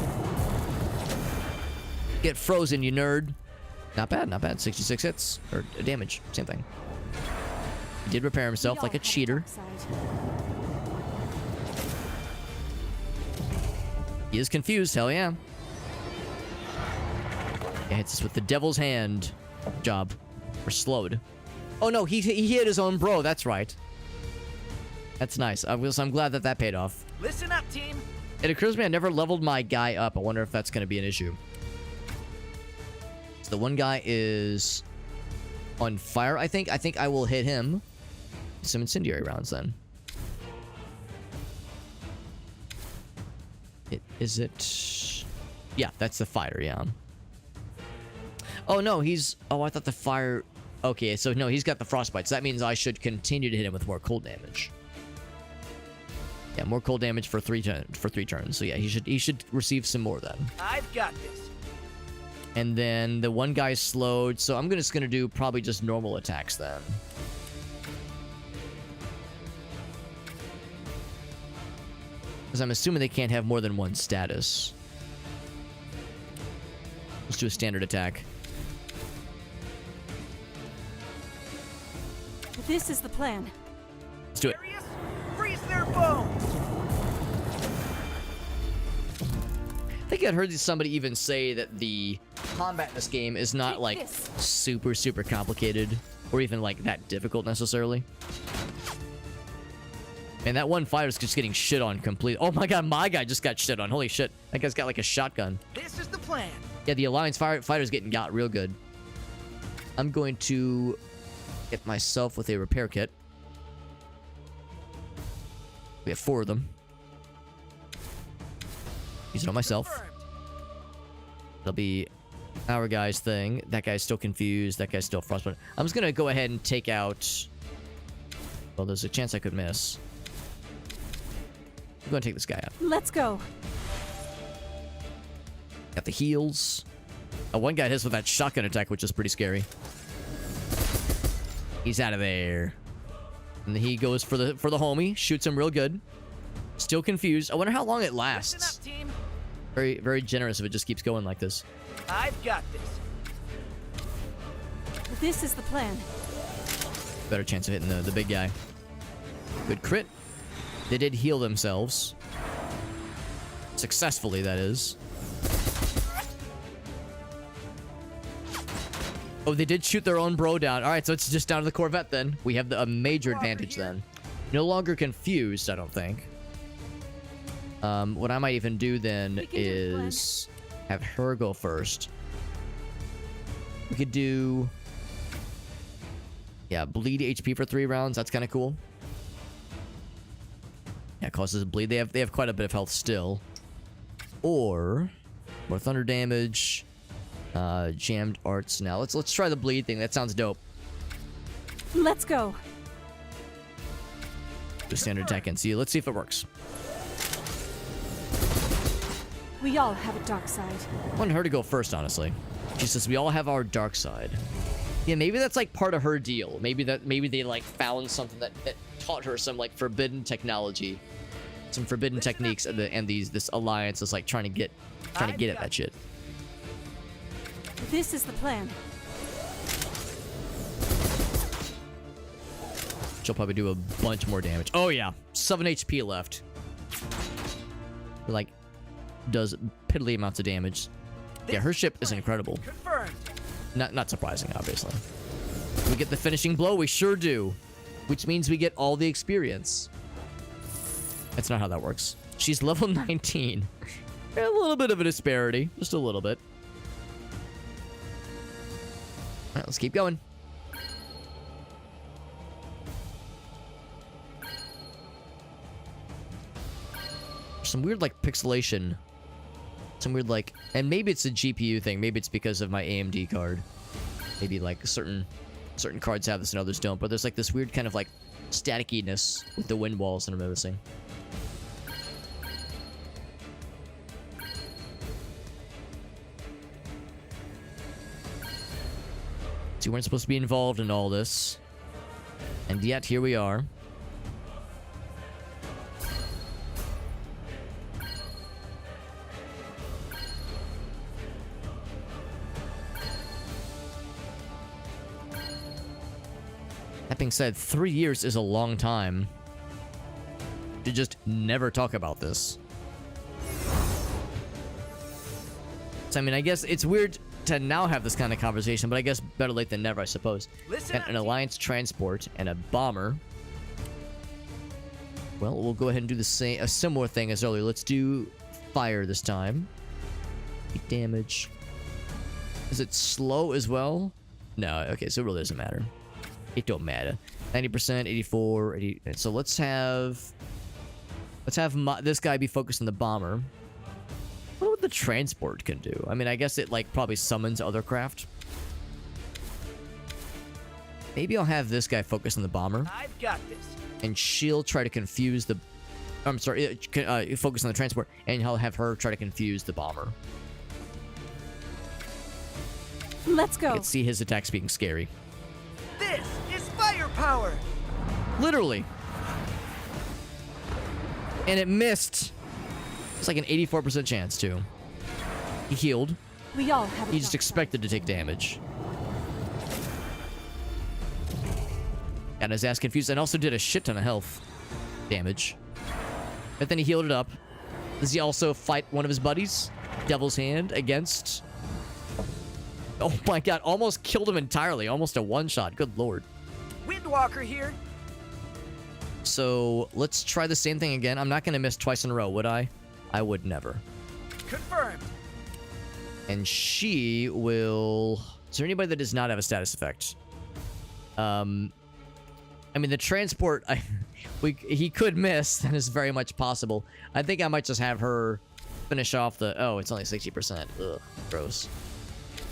[SPEAKER 1] Get frozen, you nerd. Not bad, not bad. 66 hits. Or damage. Same thing. He did repair himself like a cheater. He is confused, hell yeah. He hits us with the devil's hand. Job. We're slowed. Oh no, he hit his own bro, that's right. That's nice. I'm glad that paid off.
[SPEAKER 2] Listen up, team.
[SPEAKER 1] It occurs to me I never leveled my guy up. I wonder if that's going to be an issue. So the one guy is on fire, I think. I think I will hit him. Some incendiary rounds then. Is it? Yeah, that's the fighter, yeah. Oh, no, he's... Oh, I thought the fire... Okay, so no, he's got the frostbite. So that means I should continue to hit him with more cold damage. Yeah, more cold damage for three turns. So yeah, he should receive some more then.
[SPEAKER 2] I've got this.
[SPEAKER 1] And then the one guy's slowed, so I'm just gonna do probably just normal attacks then. Because I'm assuming they can't have more than one status. Let's do a standard attack.
[SPEAKER 4] This is the plan.
[SPEAKER 1] Let's do it.
[SPEAKER 2] Arius, freeze their bones.
[SPEAKER 1] I think I'd heard somebody even say that the combat in this game is not
[SPEAKER 4] Take
[SPEAKER 1] like
[SPEAKER 4] this.
[SPEAKER 1] super complicated or even like that difficult necessarily. And that one fighter's just getting shit on complete. Oh my god, my guy just got shit on. Holy shit. That guy's got like a shotgun.
[SPEAKER 2] This is the plan.
[SPEAKER 1] Yeah, the Alliance fighter's getting got real good. I'm going to get myself with a repair kit. We have 4 of them. Use it on myself.
[SPEAKER 2] Confirmed.
[SPEAKER 1] That'll be our guy's thing. That guy's still confused. That guy's still frostbitten. I'm just gonna go ahead and take out... Well, there's a chance I could miss. I'm gonna take this guy out.
[SPEAKER 4] Let's go.
[SPEAKER 1] Got the heals. Oh, one guy hits with that shotgun attack, which is pretty scary. He's out of there. And then he goes for the homie. Shoots him real good. Still confused. I wonder how long it
[SPEAKER 2] Listen
[SPEAKER 1] lasts.
[SPEAKER 2] up, team.
[SPEAKER 1] Very generous if it just keeps going like this.
[SPEAKER 2] I've got this.
[SPEAKER 4] This is the plan.
[SPEAKER 1] Better chance of hitting the big guy. Good crit. They did heal themselves. Successfully, that is. Oh, they did shoot their own bro down. Alright, so it's just down to the Corvette then. We have a major advantage then. No longer confused, I don't think. What I might even do then is have her go first. We could do... Yeah, bleed HP for 3 rounds. That's kind of cool. Yeah, causes a bleed. They have quite a bit of health still. Or more thunder damage. Jammed arts. Now let's try the bleed thing. That sounds dope.
[SPEAKER 4] Let's go.
[SPEAKER 1] Do a standard attack and see. Let's see if it works.
[SPEAKER 4] We all have a dark side.
[SPEAKER 1] I want her to go first, honestly. She says we all have our dark side. Yeah, maybe that's like part of her deal. Maybe they like found something that taught her some like forbidden technology, some forbidden techniques, and this alliance is like trying to get at that shit.
[SPEAKER 4] This is the plan.
[SPEAKER 1] She'll probably do a bunch more damage. Oh yeah, 7 HP left. Like, does piddly amounts of damage. Yeah, her ship is incredible.
[SPEAKER 2] Confirmed.
[SPEAKER 1] Not surprising, obviously. We get the finishing blow. We sure do, which means we get all the experience. That's not how that works. She's level 19. A little bit of a disparity, just a little bit. All right, let's keep going. Some weird like pixelation. Some weird like, and maybe it's a GPU thing. Maybe it's because of my AMD card. Maybe like certain cards have this and others don't. But there's like this weird kind of like staticiness with the wind walls that I'm noticing. So we weren't supposed to be involved in all this, and yet here we are. That being said, 3 years is a long time to just never talk about this. So, I mean, I guess it's weird to now have this kind of conversation, but I guess better late than never, I suppose.
[SPEAKER 2] Listen
[SPEAKER 1] And
[SPEAKER 2] up,
[SPEAKER 1] an
[SPEAKER 2] team.
[SPEAKER 1] Alliance transport and a bomber. Well, we'll go ahead and do a similar thing as earlier. Let's do fire this time. 8 damage. Is it slow as well? No, okay, so it really doesn't matter. It don't matter. 90%, 84, 80. So let's have this guy be focused on the bomber. I wonder what the transport can do. I mean, I guess it like probably summons other craft. Maybe I'll have this guy focus on the bomber,
[SPEAKER 2] I've got this.
[SPEAKER 1] and she'll try to confuse the... I'm sorry, focus on the transport, and I'll have her try to confuse the bomber.
[SPEAKER 4] Let's
[SPEAKER 1] I
[SPEAKER 4] go.
[SPEAKER 1] can see his attacks being scary.
[SPEAKER 2] This is firepower.
[SPEAKER 1] Literally. And it missed. It's like an 84% chance, too. He healed.
[SPEAKER 4] We all have a
[SPEAKER 1] He just
[SPEAKER 4] dark side.
[SPEAKER 1] expected to take damage. Got his ass confused, and also did a shit ton of health damage. But then he healed it up. Does he also fight one of his buddies? Devil's Hand against... Oh my god, almost killed him entirely. Almost a one-shot. Good lord.
[SPEAKER 2] Windwalker here.
[SPEAKER 1] So, let's try the same thing again. I'm not going to miss twice in a row, would I? I would never.
[SPEAKER 2] Confirmed.
[SPEAKER 1] And she will... Is there anybody that does not have a status effect? I mean, the transport... he could miss. That is very much possible. I think I might just have her finish off the... Oh, it's only 60%. Ugh, gross.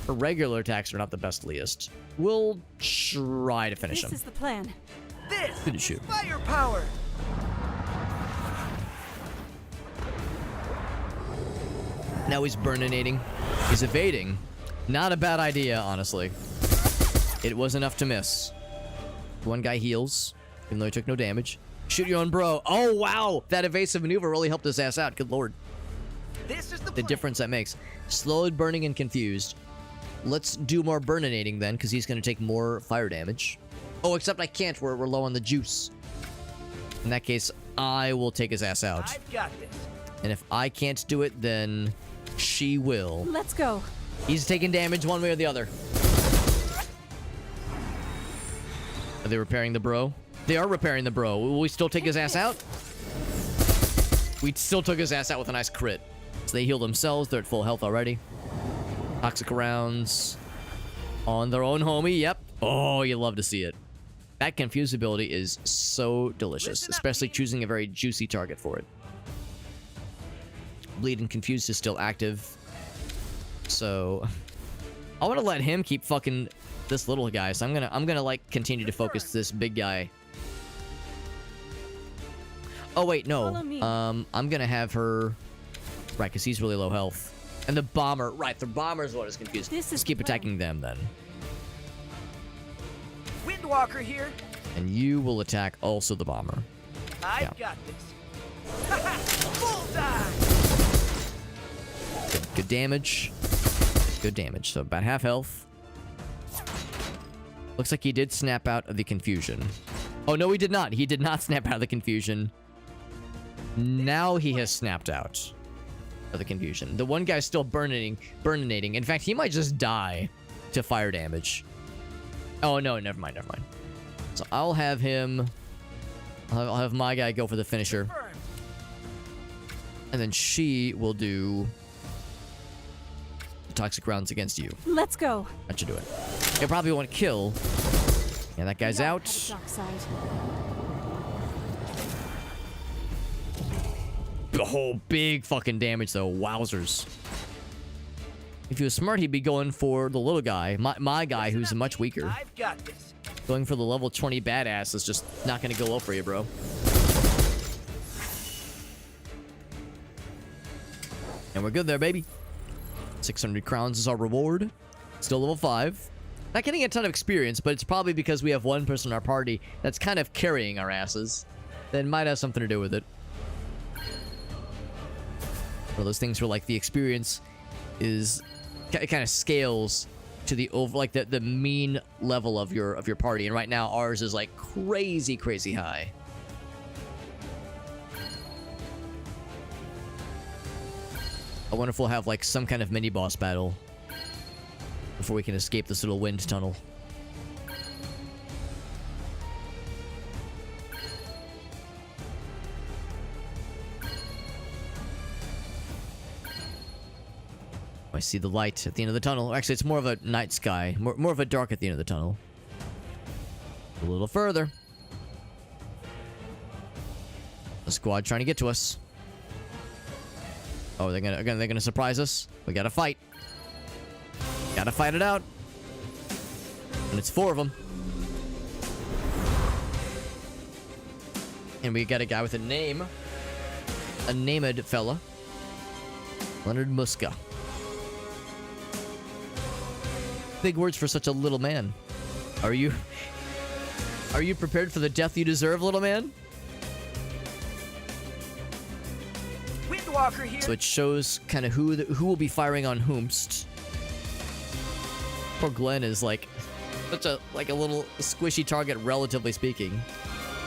[SPEAKER 1] Her regular attacks are not the best least. We'll try to finish
[SPEAKER 4] This
[SPEAKER 1] him.
[SPEAKER 4] is the plan.
[SPEAKER 2] This
[SPEAKER 1] Finish
[SPEAKER 2] is
[SPEAKER 1] him.
[SPEAKER 2] firepower.
[SPEAKER 1] Now he's burninating. He's evading. Not a bad idea, honestly. It was enough to miss. One guy heals, even though he took no damage. Shoot your own bro. Oh, wow. That evasive maneuver really helped his ass out. Good lord.
[SPEAKER 2] This is the
[SPEAKER 1] The
[SPEAKER 2] plan.
[SPEAKER 1] difference that makes. Slowed, burning, and confused. Let's do more burninating then, because he's going to take more fire damage. Oh, except I can't. We're low on the juice. In that case, I will take his ass out.
[SPEAKER 2] I've got this.
[SPEAKER 1] And if I can't do it, then she will.
[SPEAKER 4] Let's go.
[SPEAKER 1] He's taking damage one way or the other. Are they repairing the bro? They are repairing the bro. Will we still take his ass out? We still took his ass out with a nice crit. So they heal themselves. They're at full health already. Toxic rounds on their own homie. Yep. Oh, you love to see it. That confuse ability is so delicious,
[SPEAKER 2] Listen up,
[SPEAKER 1] especially
[SPEAKER 2] team.
[SPEAKER 1] choosing a very juicy target for it. Bleed and Confused is still active. So I want to let him keep fucking this little guy. So I'm gonna like continue to focus this big guy. Oh wait, no.
[SPEAKER 4] Follow me.
[SPEAKER 1] I'm gonna have her right, because he's really low health. And the bomber, right, the bomber is what is confused.
[SPEAKER 4] This is
[SPEAKER 1] Let's keep
[SPEAKER 4] the plan.
[SPEAKER 1] attacking them then.
[SPEAKER 2] Windwalker here.
[SPEAKER 1] And you will attack also the bomber.
[SPEAKER 2] I've
[SPEAKER 1] Yeah.
[SPEAKER 2] got this. Bullseye.
[SPEAKER 1] Good damage. Good damage. So about half health. Looks like he did snap out of the confusion. Oh, no, he did not. He did not snap out of the confusion. Now he has snapped out of the confusion. The one guy's still burninating. In fact, he might just die to fire damage. Oh, no, never mind. So I'll have him... I'll have my guy go for the finisher.
[SPEAKER 2] Confirmed.
[SPEAKER 1] And then she will do... the toxic rounds against you.
[SPEAKER 4] Let's go.
[SPEAKER 1] That should do it. It probably won't kill. Yeah, that guy's
[SPEAKER 4] We all
[SPEAKER 1] out.
[SPEAKER 4] have a dark side.
[SPEAKER 1] Oh, big fucking damage though. Wowzers. If he was smart, he'd be going for the little guy. My guy, who's much weaker.
[SPEAKER 2] I've got this.
[SPEAKER 1] Going for the level 20 badass is just not going to go well for you, bro. And we're good there, baby. 600 crowns is our reward. Still level 5. Not getting a ton of experience, but it's probably because we have one person in our party that's kind of carrying our asses. That might have something to do with it. One of those things where like the experience is it kind of scales to the over like the mean level of your party, and right now ours is like crazy high. I wonder if we'll have like some kind of mini boss battle before we can escape this little wind tunnel. I see the light at the end of the tunnel. Actually, it's more of a night sky. More of a dark at the end of the tunnel. A little further. The squad trying to get to us. Oh, they're gonna surprise us. We gotta fight. Gotta fight it out. And it's 4 of them. And we got a guy with a name. A named fella. Leonard Muska. Big words for such a little man. Are you prepared for the death you deserve, little man?
[SPEAKER 2] Windwalker here.
[SPEAKER 1] So it shows kind of who will be firing on whomst. Poor Glenn is like such a little squishy target, relatively speaking.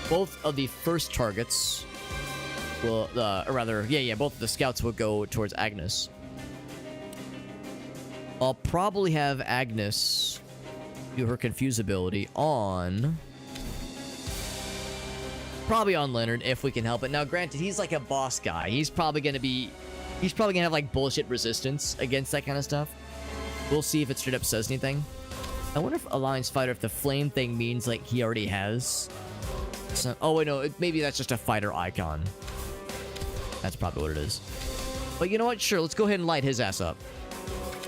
[SPEAKER 1] Both of the first targets will, or rather, both of the scouts will go towards Agnes. I'll probably have Agnes do her confuse ability on... Probably on Leonard, if we can help it. Now, granted, he's like a boss guy. He's probably gonna have like bullshit resistance against that kind of stuff. We'll see if it straight up says anything. I wonder if Alliance Fighter, if the flame thing means like he already has. So, oh wait, no, maybe that's just a fighter icon. That's probably what it is. But you know what? Sure, let's go ahead and light his ass up.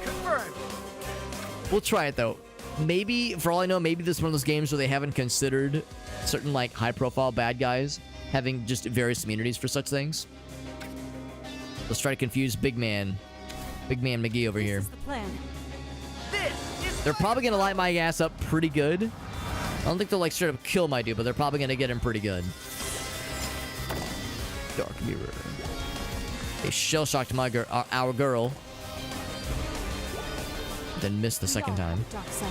[SPEAKER 2] Confirmed.
[SPEAKER 1] We'll try it though. Maybe, for all I know, maybe this is one of those games where they haven't considered certain like high-profile bad guys having just various immunities for such things. Let's try to confuse Big Man McGee over here.
[SPEAKER 4] This is the plan.
[SPEAKER 2] This is
[SPEAKER 1] They're probably gonna light my ass up pretty good. I don't think they'll like straight up kill my dude, but they're probably gonna get him pretty good. Dark Mirror. They shell-shocked our girl. Then missed the
[SPEAKER 4] We
[SPEAKER 1] second
[SPEAKER 4] all
[SPEAKER 1] time.
[SPEAKER 4] have a dark side.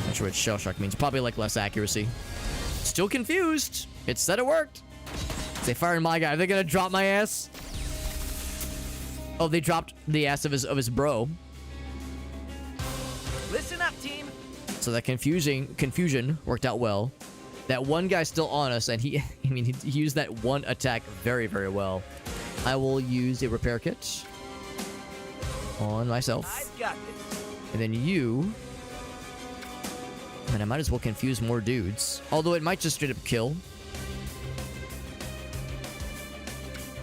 [SPEAKER 1] Not sure what shell-shock means. Probably like less accuracy. Still confused. It said it worked. They firing my guy. Are they gonna drop my ass? Oh, they dropped the ass of his bro.
[SPEAKER 2] Listen up, team.
[SPEAKER 1] So that confusion worked out well. That one guy's still on us, and he used that one attack very, very well. I will use a repair kit on myself.
[SPEAKER 2] I've got this.
[SPEAKER 1] And then you... And I might as well confuse more dudes. Although it might just straight up kill.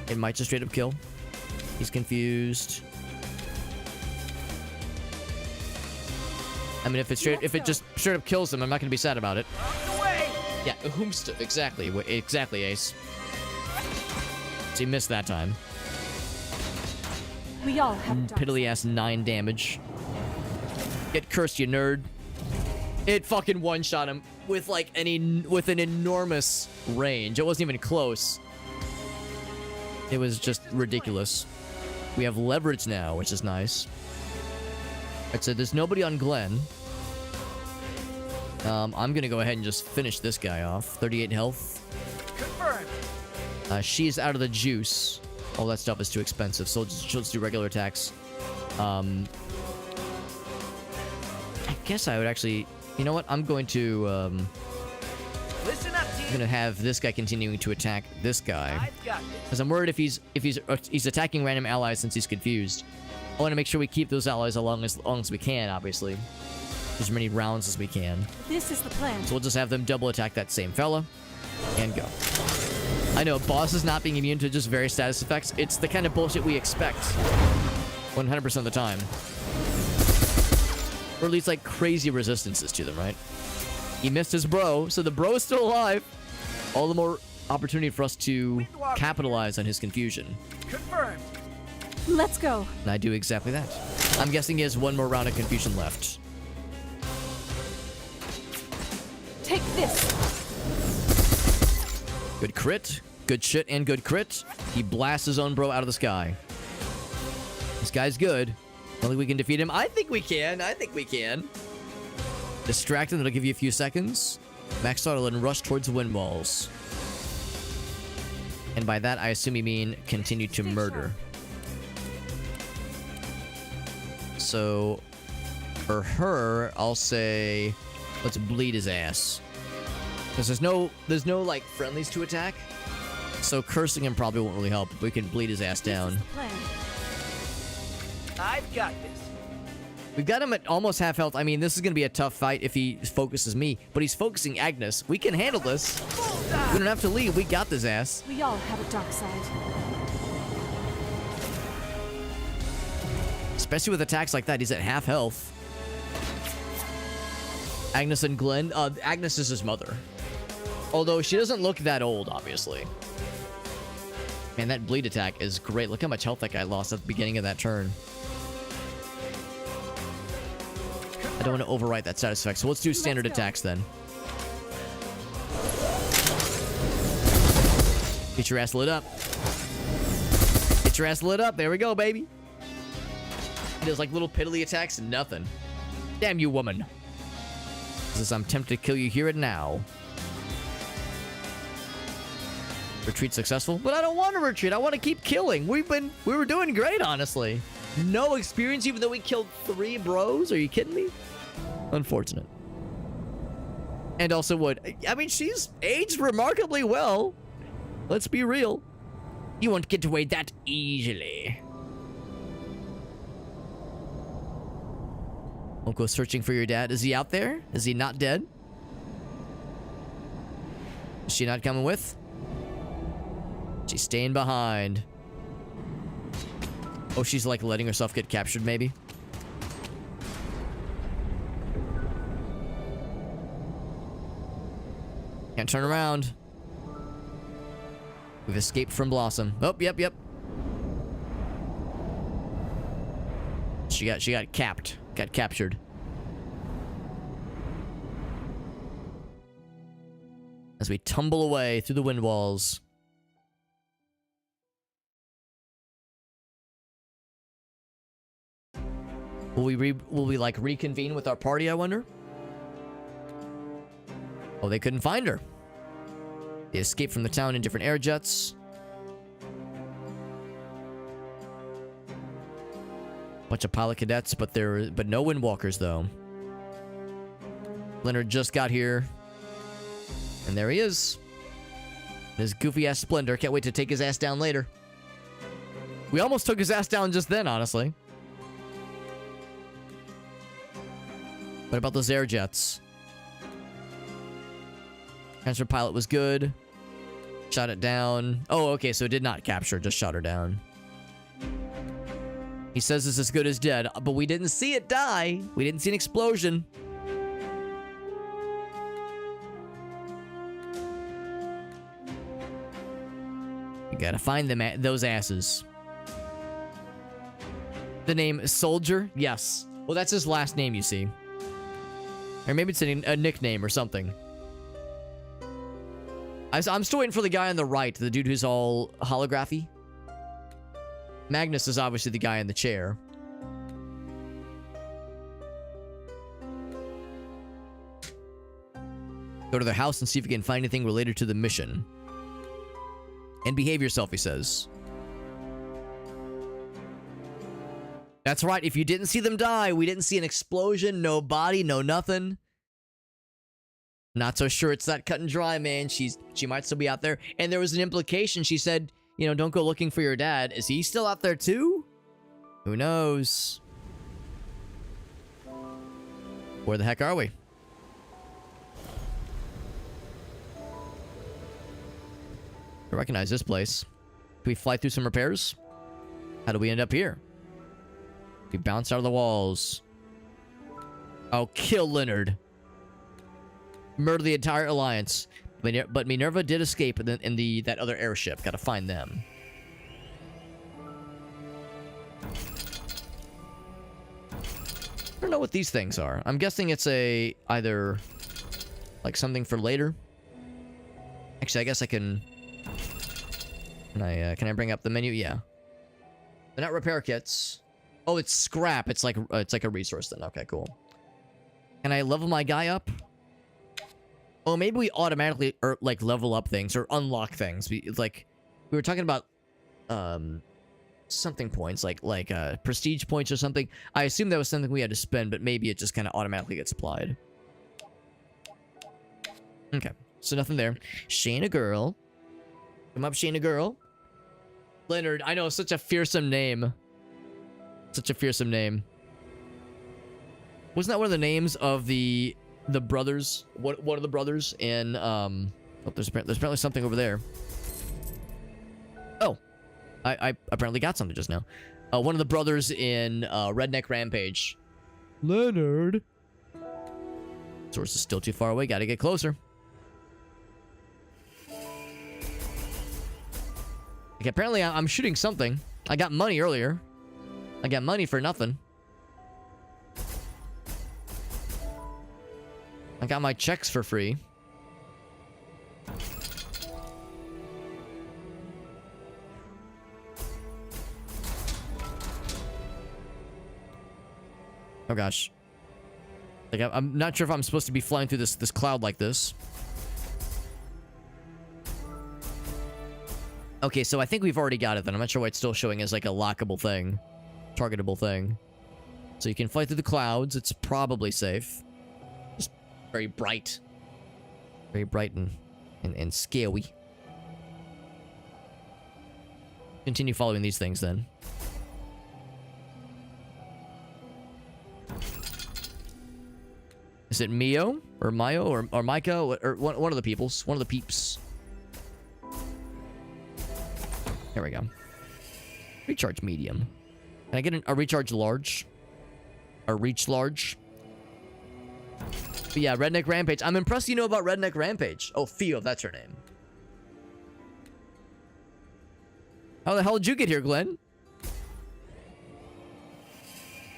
[SPEAKER 1] It might just straight up kill. He's confused. I mean, if it just straight up kills him, I'm not gonna be sad about it.
[SPEAKER 2] On the way.
[SPEAKER 1] Yeah, whomst exactly, Ace. So he missed that time.
[SPEAKER 4] We all have a dark
[SPEAKER 1] Piddly ass 9 damage. Get cursed, you nerd. It fucking one-shot him with like with an enormous range. It wasn't even close. It was just ridiculous. We have leverage now, which is nice. Alright, so there's nobody on Glenn. I'm gonna go ahead and just finish this guy off. 38 health.
[SPEAKER 2] Confirmed.
[SPEAKER 1] She's out of the juice. All that stuff is too expensive, so she'll just do regular attacks. I guess I would actually... You know what? I'm going to...
[SPEAKER 2] Listen up,
[SPEAKER 1] I'm
[SPEAKER 2] team.
[SPEAKER 1] gonna have this guy continuing to attack this guy.
[SPEAKER 2] I've got this.
[SPEAKER 1] Because I'm worried if he's attacking random allies since he's confused. I want to make sure we keep those allies as long as we can, obviously. As many rounds as we can.
[SPEAKER 4] This is the plan.
[SPEAKER 1] So we'll just have them double attack that same fella. And go. I know, bosses not being immune to just various status effects. It's the kind of bullshit we expect. 100% of the time. Or at least like crazy resistances to them, right? He missed his bro, so the bro is still alive. All the more opportunity for us to capitalize on his confusion.
[SPEAKER 2] Confirmed.
[SPEAKER 4] Let's go.
[SPEAKER 1] And I do exactly that. I'm guessing he has one more round of confusion left.
[SPEAKER 4] Take this.
[SPEAKER 1] Good crit. Good shit and good crit. He blasts his own bro out of the sky. This guy's good. Don't think we can defeat him. I think we can. Distract him. That'll give you a few seconds. Max Startle and rush towards the wind walls. And by that, I assume you mean continue to murder. So, for her, I'll say, let's bleed his ass. Because there's no like friendlies to attack. So cursing him probably won't really help. We can bleed his ass down.
[SPEAKER 4] This is the plan.
[SPEAKER 2] I've got this.
[SPEAKER 1] We've got him at almost half health. I mean, this is going to be a tough fight if he focuses me. But he's focusing Agnes. We can handle this. We don't have to leave. We got this ass.
[SPEAKER 4] We all have a dark side.
[SPEAKER 1] Especially with attacks like that. He's at half health. Agnes and Glenn. Agnes is his mother. Although she doesn't look that old, obviously. Man, that bleed attack is great. Look how much health that guy lost at the beginning of that turn. I don't want to overwrite that status effect, so let's do standard attacks then. Get your ass lit up. Get your ass lit up. There we go, baby. He does like little piddly attacks and nothing. Damn you, woman. Says I'm tempted to kill you here and now. Retreat successful, but I don't want to retreat. I want to keep killing. We were doing great, honestly. No experience, even though we killed 3 bros. Are you kidding me? Unfortunate. And also, I mean, she's aged remarkably well. Let's be real. You won't get away that easily. Won't go searching for your dad. Is he out there? Is he not dead? Is she not coming with? She's staying behind. Oh, she's like letting herself get captured, maybe? Can't turn around. We've escaped from Blossom. Oh, yep. She got capped. Got captured. As we tumble away through the wind walls. Will we like reconvene with our party, I wonder? Oh, they couldn't find her. They escaped from the town in different air jets. Bunch of pilot cadets, but no windwalkers though. Leonard just got here. And there he is. His goofy ass Splendor. Can't wait to take his ass down later. We almost took his ass down just then, honestly. What about those air jets? Transfer pilot was good. Shot it down. Oh, okay, so it did not capture, just shot her down. He says it's as good as dead, but we didn't see it die. We didn't see an explosion. You gotta find them, those asses. The name Soldier? Yes. Well, that's his last name, you see. Or maybe it's a nickname or something. I'm still waiting for the guy on the right, the dude who's all holography. Magnus is obviously the guy in the chair. Go to their house and see if you can find anything related to the mission. And behave yourself, he says. That's right, if you didn't see them die, we didn't see an explosion, no body, no nothing. Not so sure it's that cut and dry, man. She might still be out there. And there was an implication. She said, you know, don't go looking for your dad. Is he still out there too? Who knows? Where the heck are we? I recognize this place. Can we fly through some repairs? How do we end up here? We bounce out of the walls. Oh, kill Leonard. Murder the entire alliance. But Minerva did escape in that other airship. Gotta find them. I don't know what these things are. I'm guessing it's either like something for later. Actually, I guess I can. Can I bring up the menu? Yeah. They're not repair kits. Oh, it's scrap. It's like a resource then. Okay, cool. Can I level my guy up? Oh, maybe we automatically like level up things or unlock things. We were talking about something points like prestige points or something. I assume that was something we had to spend, but maybe it just kind of automatically gets applied. Okay, so nothing there. Shayna girl. Come up, Shayna girl. Leonard, I know, such a fearsome name. Such a fearsome name. Wasn't that one of the names of the brothers? One of the brothers in oh, there's apparently something over there. Oh, I apparently got something just now. One of the brothers in Redneck Rampage. Leonard. Source is still too far away. Gotta get closer. Like, apparently I'm shooting something. I got money earlier. I got money for nothing. I got my checks for free. Oh gosh. Like, I'm not sure if I'm supposed to be flying through this cloud like this. Okay, so I think we've already got it then. I'm not sure why it's still showing as like a lockable thing. Targetable thing. So you can fly through the clouds. It's probably safe. Just very bright. Very bright and scary. Continue following these things then. Is it Mio? Or Mayo? Or Micah? Or one of the peoples. One of the peeps. There we go. Recharge medium. Can I get a recharge large? A reach large? But yeah, Redneck Rampage. I'm impressed you know about Redneck Rampage. Oh, Theo, that's her name. How the hell did you get here, Glenn?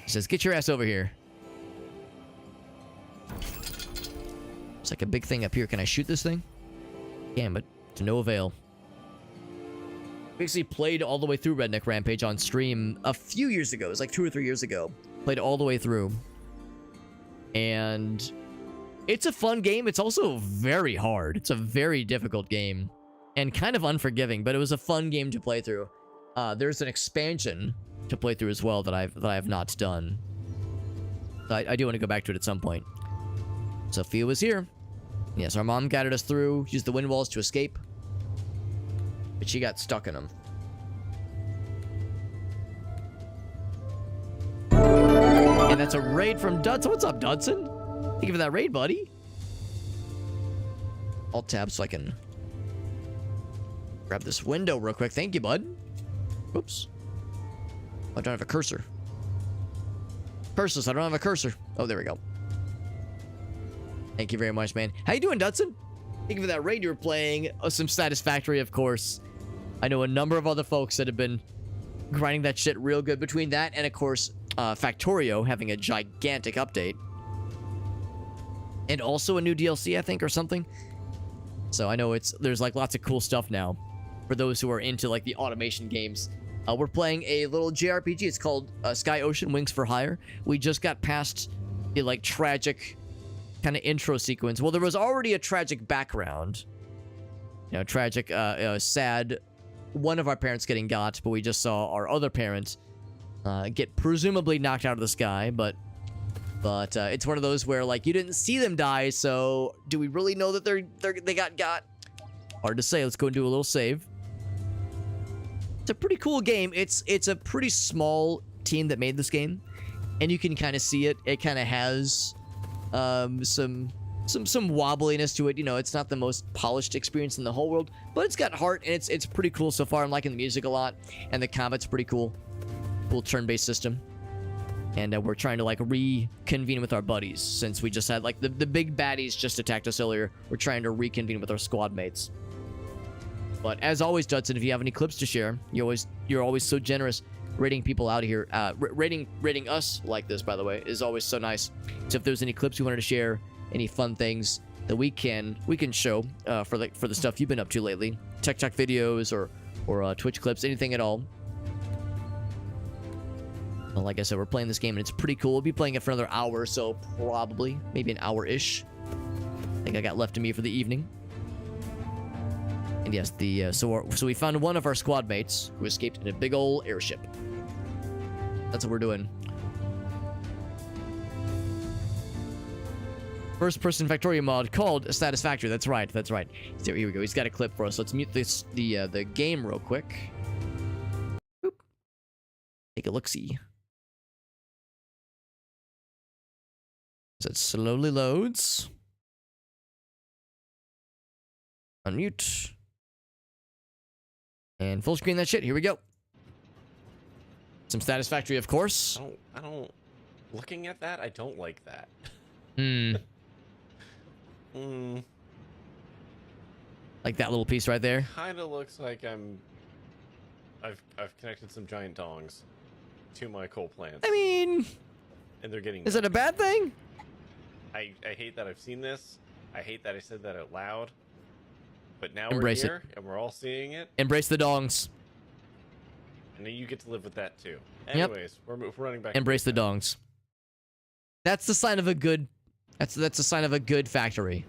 [SPEAKER 1] He says, get your ass over here. It's like a big thing up here. Can I shoot this thing? Damn it. To no avail. We actually played all the way through Redneck Rampage on stream a few years ago. It was like 2 or 3 years ago. Played all the way through. And it's a fun game. It's also very hard. It's a very difficult game. And kind of unforgiving, but it was a fun game to play through. There's an expansion to play through as well that I have not done. I do want to go back to it at some point. Sophia was here. Yes, our mom guided us through, used the wind walls to escape. But she got stuck in them. And that's a raid from Dudson. What's up, Dudson? Thank you for that raid, buddy. Alt tab so I can grab this window real quick. Thank you, bud. Oops. I don't have a cursor. Curses, I don't have a cursor. Oh, there we go. Thank you very much, man. How you doing, Dudson? Thank you for that raid you were playing. Some Satisfactory, of course. I know a number of other folks that have been grinding that shit real good. Between that and, of course, Factorio having a gigantic update. And also a new DLC, I think, or something. So I know there's like lots of cool stuff now for those who are into like the automation games. We're playing a little JRPG. It's called Sky Ocean Wings for Hire. We just got past the like tragic kind of intro sequence. Well, there was already a tragic background. You know, tragic, sad. One of our parents getting got, but we just saw our other parent get presumably knocked out of the sky. But it's one of those where like you didn't see them die, so do we really know that they got? Hard to say. Let's go and do a little save. It's a pretty cool game. It's a pretty small team that made this game, and you can kind of see it. It kind of has some wobbliness to it. You know, it's not the most polished experience in the whole world, but it's got heart, and it's pretty cool so far. I'm liking the music a lot, and the combat's pretty cool. Cool turn-based system. And we're trying to like reconvene with our buddies since we just had like the big baddies just attacked us earlier. We're trying to reconvene with our squad mates. But as always, Judson, if you have any clips to share, you're always so generous rating people out here. Rating us like this, by the way, is always so nice. So if there's any clips you wanted to share, any fun things that we can show for the stuff you've been up to lately, Tech Talk videos or Twitch clips, anything at all. Well, like I said, we're playing this game and it's pretty cool. We'll be playing it for another hour or so, probably, maybe an hour-ish. I think I got left to me for the evening. And yes, so we found one of our squad mates who escaped in a big old airship. That's what we're doing. First-person Factorio mod called Satisfactory. That's right. That's right. So here we go. He's got a clip for us. Let's mute the game real quick. Boop. Take a look-see. So it slowly loads. Unmute. And full screen that shit. Here we go. Some Satisfactory, of course.
[SPEAKER 5] I don't. Looking at that, I don't like that.
[SPEAKER 1] Like that little piece right there.
[SPEAKER 5] Kind of looks like I'm I've connected some giant dongs to my coal plants.
[SPEAKER 1] I mean,
[SPEAKER 5] and they're getting.
[SPEAKER 1] is it a bad thing?
[SPEAKER 5] I hate that I've seen this. I hate that I said that out loud. But now
[SPEAKER 1] Embrace
[SPEAKER 5] we're here and we're all seeing it.
[SPEAKER 1] Embrace the dongs.
[SPEAKER 5] And then you get to live with that too.
[SPEAKER 1] Yep.
[SPEAKER 5] Anyways, we're running back.
[SPEAKER 1] Embrace the dongs. That's the sign of a good. That's a sign of a good factory.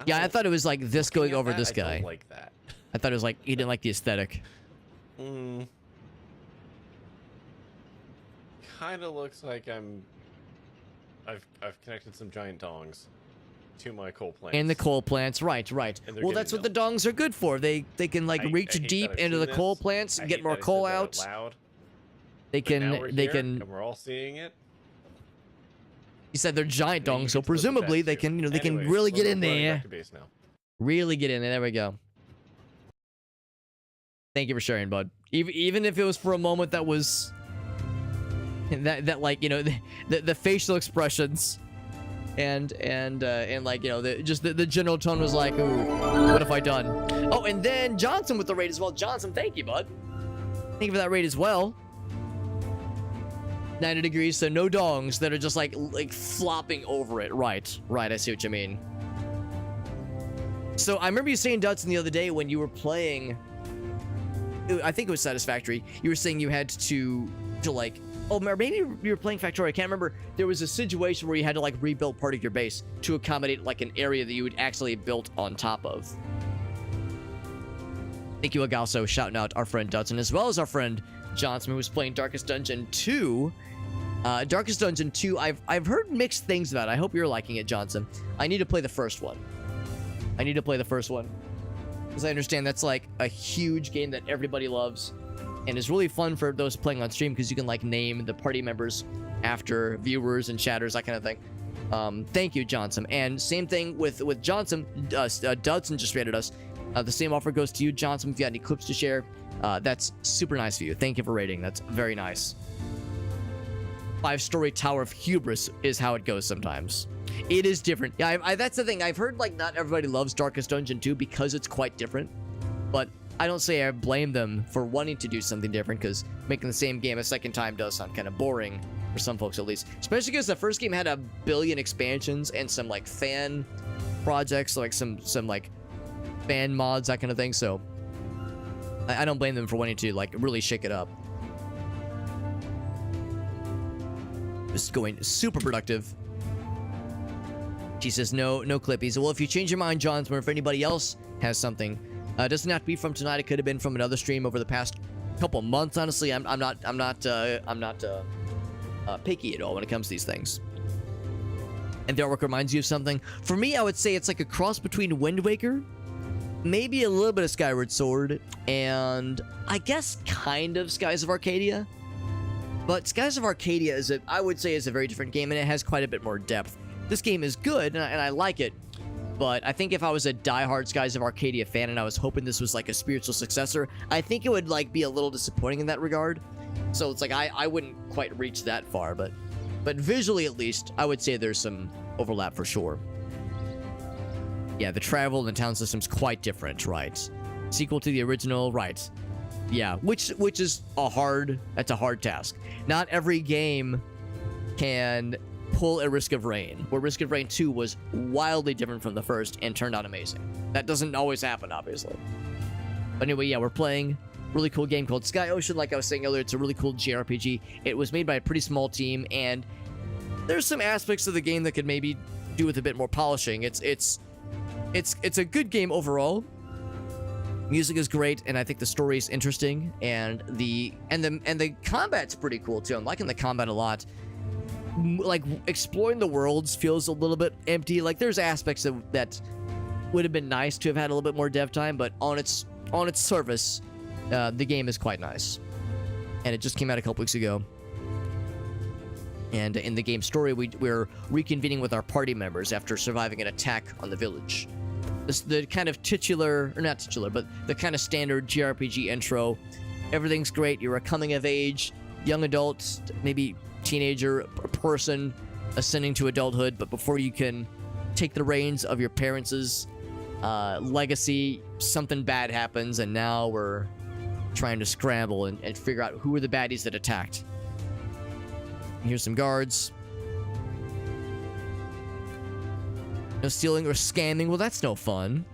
[SPEAKER 1] Yeah, I thought it was like this going over this guy.
[SPEAKER 5] I don't like that.
[SPEAKER 1] I thought it was like he didn't like the aesthetic.
[SPEAKER 5] Kind of looks like I've connected some giant dongs to my coal plants.
[SPEAKER 1] And the coal plants, right. Well, that's what the dongs are good for. They can like reach deep into the coal plants, get more coal out. They can
[SPEAKER 5] and we're all seeing it.
[SPEAKER 1] You said they're giant dongs, so presumably they can they can really get in there. Really get in there. There we go. Thank you for sharing, bud. Even if it was for a moment that was that like the facial expressions and like the general tone was like, ooh, what have I done? Oh, and then Johnson with the raid as well. Johnson, thank you, bud. Thank you for that raid as well. 90 degrees, so no dongs that are just like flopping over it. Right, I see what you mean. So I remember you saying, Dutson, the other day when you were playing, I think it was Satisfactory, you were saying you had to like, oh, maybe you were playing Factorio, I can't remember. There was a situation where you had to like rebuild part of your base to accommodate like an area that you would actually built on top of. Thank you, Agalso, shouting out our friend Dutson, as well as our friend Johnson, who was playing Darkest Dungeon 2. Darkest Dungeon 2, I've heard mixed things about it. I hope you're liking it, Johnson. I need to play the first one. Because I understand that's like a huge game that everybody loves. And it's really fun for those playing on stream because you can like name the party members after viewers and chatters, that kind of thing. Thank you, Johnson. And same thing with Johnson. Dudson just rated us. The same offer goes to you, Johnson, if you got any clips to share. That's super nice of you. Thank you for rating. That's very nice. 5-story tower of hubris is how it goes sometimes. It is different. Yeah, that's the thing. I've heard like not everybody loves Darkest Dungeon 2 because it's quite different. But I don't say I blame them for wanting to do something different, because making the same game a second time does sound kind of boring for some folks at least. Especially because the first game had a billion expansions and some like fan projects, like some like fan mods, that kind of thing. So I don't blame them for wanting to like really shake it up. Just going super productive. She says no clippies. Well, if you change your mind, Johnson, or if anybody else has something, doesn't have to be from tonight. It could have been from another stream over the past couple months. Honestly, I'm not picky at all when it comes to these things. And the artwork reminds you of something. For me, I would say it's like a cross between Wind Waker, maybe a little bit of Skyward Sword, and I guess kind of Skies of Arcadia. But Skies of Arcadia I would say is a very different game, and it has quite a bit more depth. This game is good, and I like it. But I think if I was a diehard Skies of Arcadia fan and I was hoping this was like a spiritual successor, I think it would like be a little disappointing in that regard. So it's like I wouldn't quite reach that far, but visually at least, I would say there's some overlap for sure. Yeah, the travel and the town system's quite different, right? Sequel to the original, right? Yeah, which is that's a hard task. Not every game can pull a Risk of Rain, where Risk of Rain 2 was wildly different from the first and turned out amazing. That doesn't always happen, obviously. But anyway, yeah, we're playing a really cool game called Sky Ocean. Like I was saying earlier, it's a really cool JRPG. It was made by a pretty small team, and there's some aspects of the game that could maybe do with a bit more polishing. It's a good game overall. Music is great, and I think the story is interesting, and the combat's pretty cool too. I'm liking the combat a lot. Like exploring the worlds feels a little bit empty. Like there's aspects that would have been nice to have had a little bit more dev time, but on its surface, the game is quite nice. And it just came out a couple weeks ago. And in the game story, we're reconvening with our party members after surviving an attack on the village. The kind of titular, or not titular, but the kind of standard JRPG intro. Everything's great. You're a coming of age, young adult, maybe teenager person ascending to adulthood, but before you can take the reins of your parents' legacy, something bad happens, and now we're trying to scramble and figure out who were the baddies that attacked. Here's some guards. No stealing or scamming. Well, that's no fun.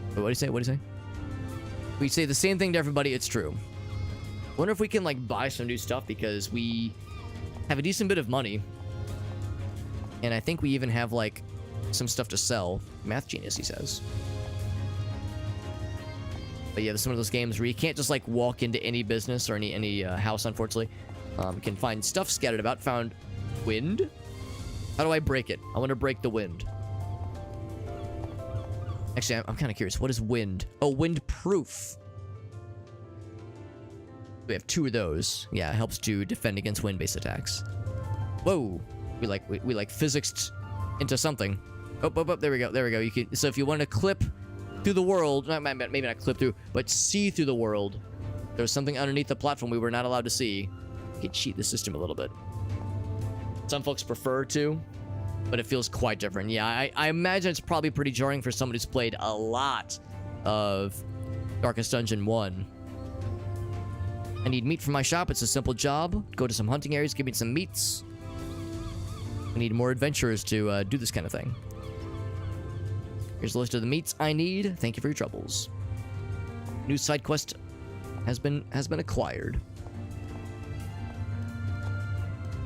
[SPEAKER 1] Wait, what do you say? What do you say? We say the same thing to everybody. It's true. Wonder if we can, like, buy some new stuff because we have a decent bit of money. And I think we even have, like, some stuff to sell. Math genius, he says. But yeah, this is one of those games where you can't just, like, walk into any business or any house, unfortunately. You can find stuff scattered about. Found wind. How do I break it? I want to break the wind. Actually, I'm kind of curious. What is wind? Oh, wind proof. We have 2 of those. Yeah, it helps to defend against wind-based attacks. Whoa. We like physicsed into something. Oh, there we go. There we go. You can. So if you want to clip through the world, maybe not clip through, but see through the world, there's something underneath the platform we were not allowed to see. You can cheat the system a little bit. Some folks prefer to, but it feels quite different. Yeah, I imagine it's probably pretty jarring for somebody who's played a lot of Darkest Dungeon 1. I need meat for my shop. It's a simple job. Go to some hunting areas, give me some meats. I need more adventurers to do this kind of thing. Here's a list of the meats I need. Thank you for your troubles. New side quest has been acquired.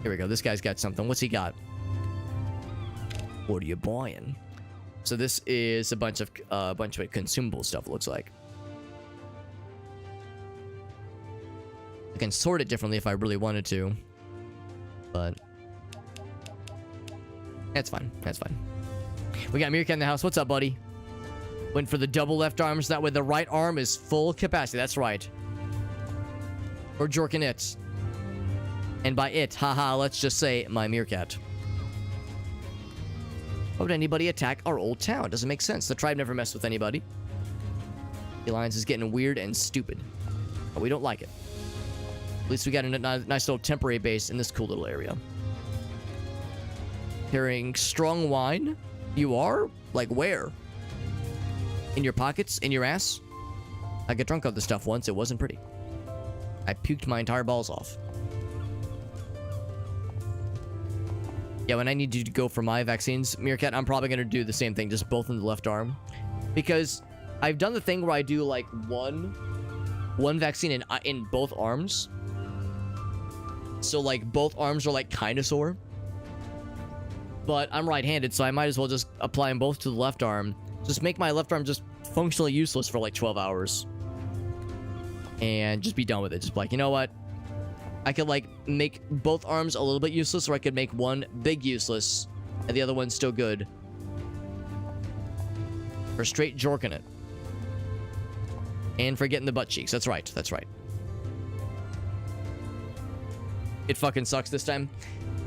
[SPEAKER 1] Here we go. This guy's got something. What's he got? What are you buying? So this is a bunch of consumable stuff. It looks like. I can sort it differently if I really wanted to, but that's fine. That's fine. We got Meerkat in the house. What's up, buddy? Went for the double left arms. That way the right arm is full capacity. That's right. Or jorking it. And by it, haha, let's just say my Meerkat. Why would anybody attack our old town? Doesn't make sense. The tribe never messed with anybody. The alliance is getting weird and stupid. But we don't like it. At least we got a nice little temporary base in this cool little area. Carrying strong wine? You are? Like where? In your pockets? In your ass? I got drunk on this stuff once. It wasn't pretty. I puked my entire balls off. Yeah, when I need you to go for my vaccines, Meerkat, I'm probably going to do the same thing, just both in the left arm. Because I've done the thing where I do, like, one vaccine in both arms. So, like, both arms are, like, kind of sore. But I'm right-handed, so I might as well just apply them both to the left arm. Just make my left arm just functionally useless for, like, 12 hours. And just be done with it. Just be like, you know what? I could, like, make both arms a little bit useless, or I could make one big useless, and the other one's still good. For straight jorking it. And for getting the butt cheeks. That's right. That's right. It fucking sucks this time.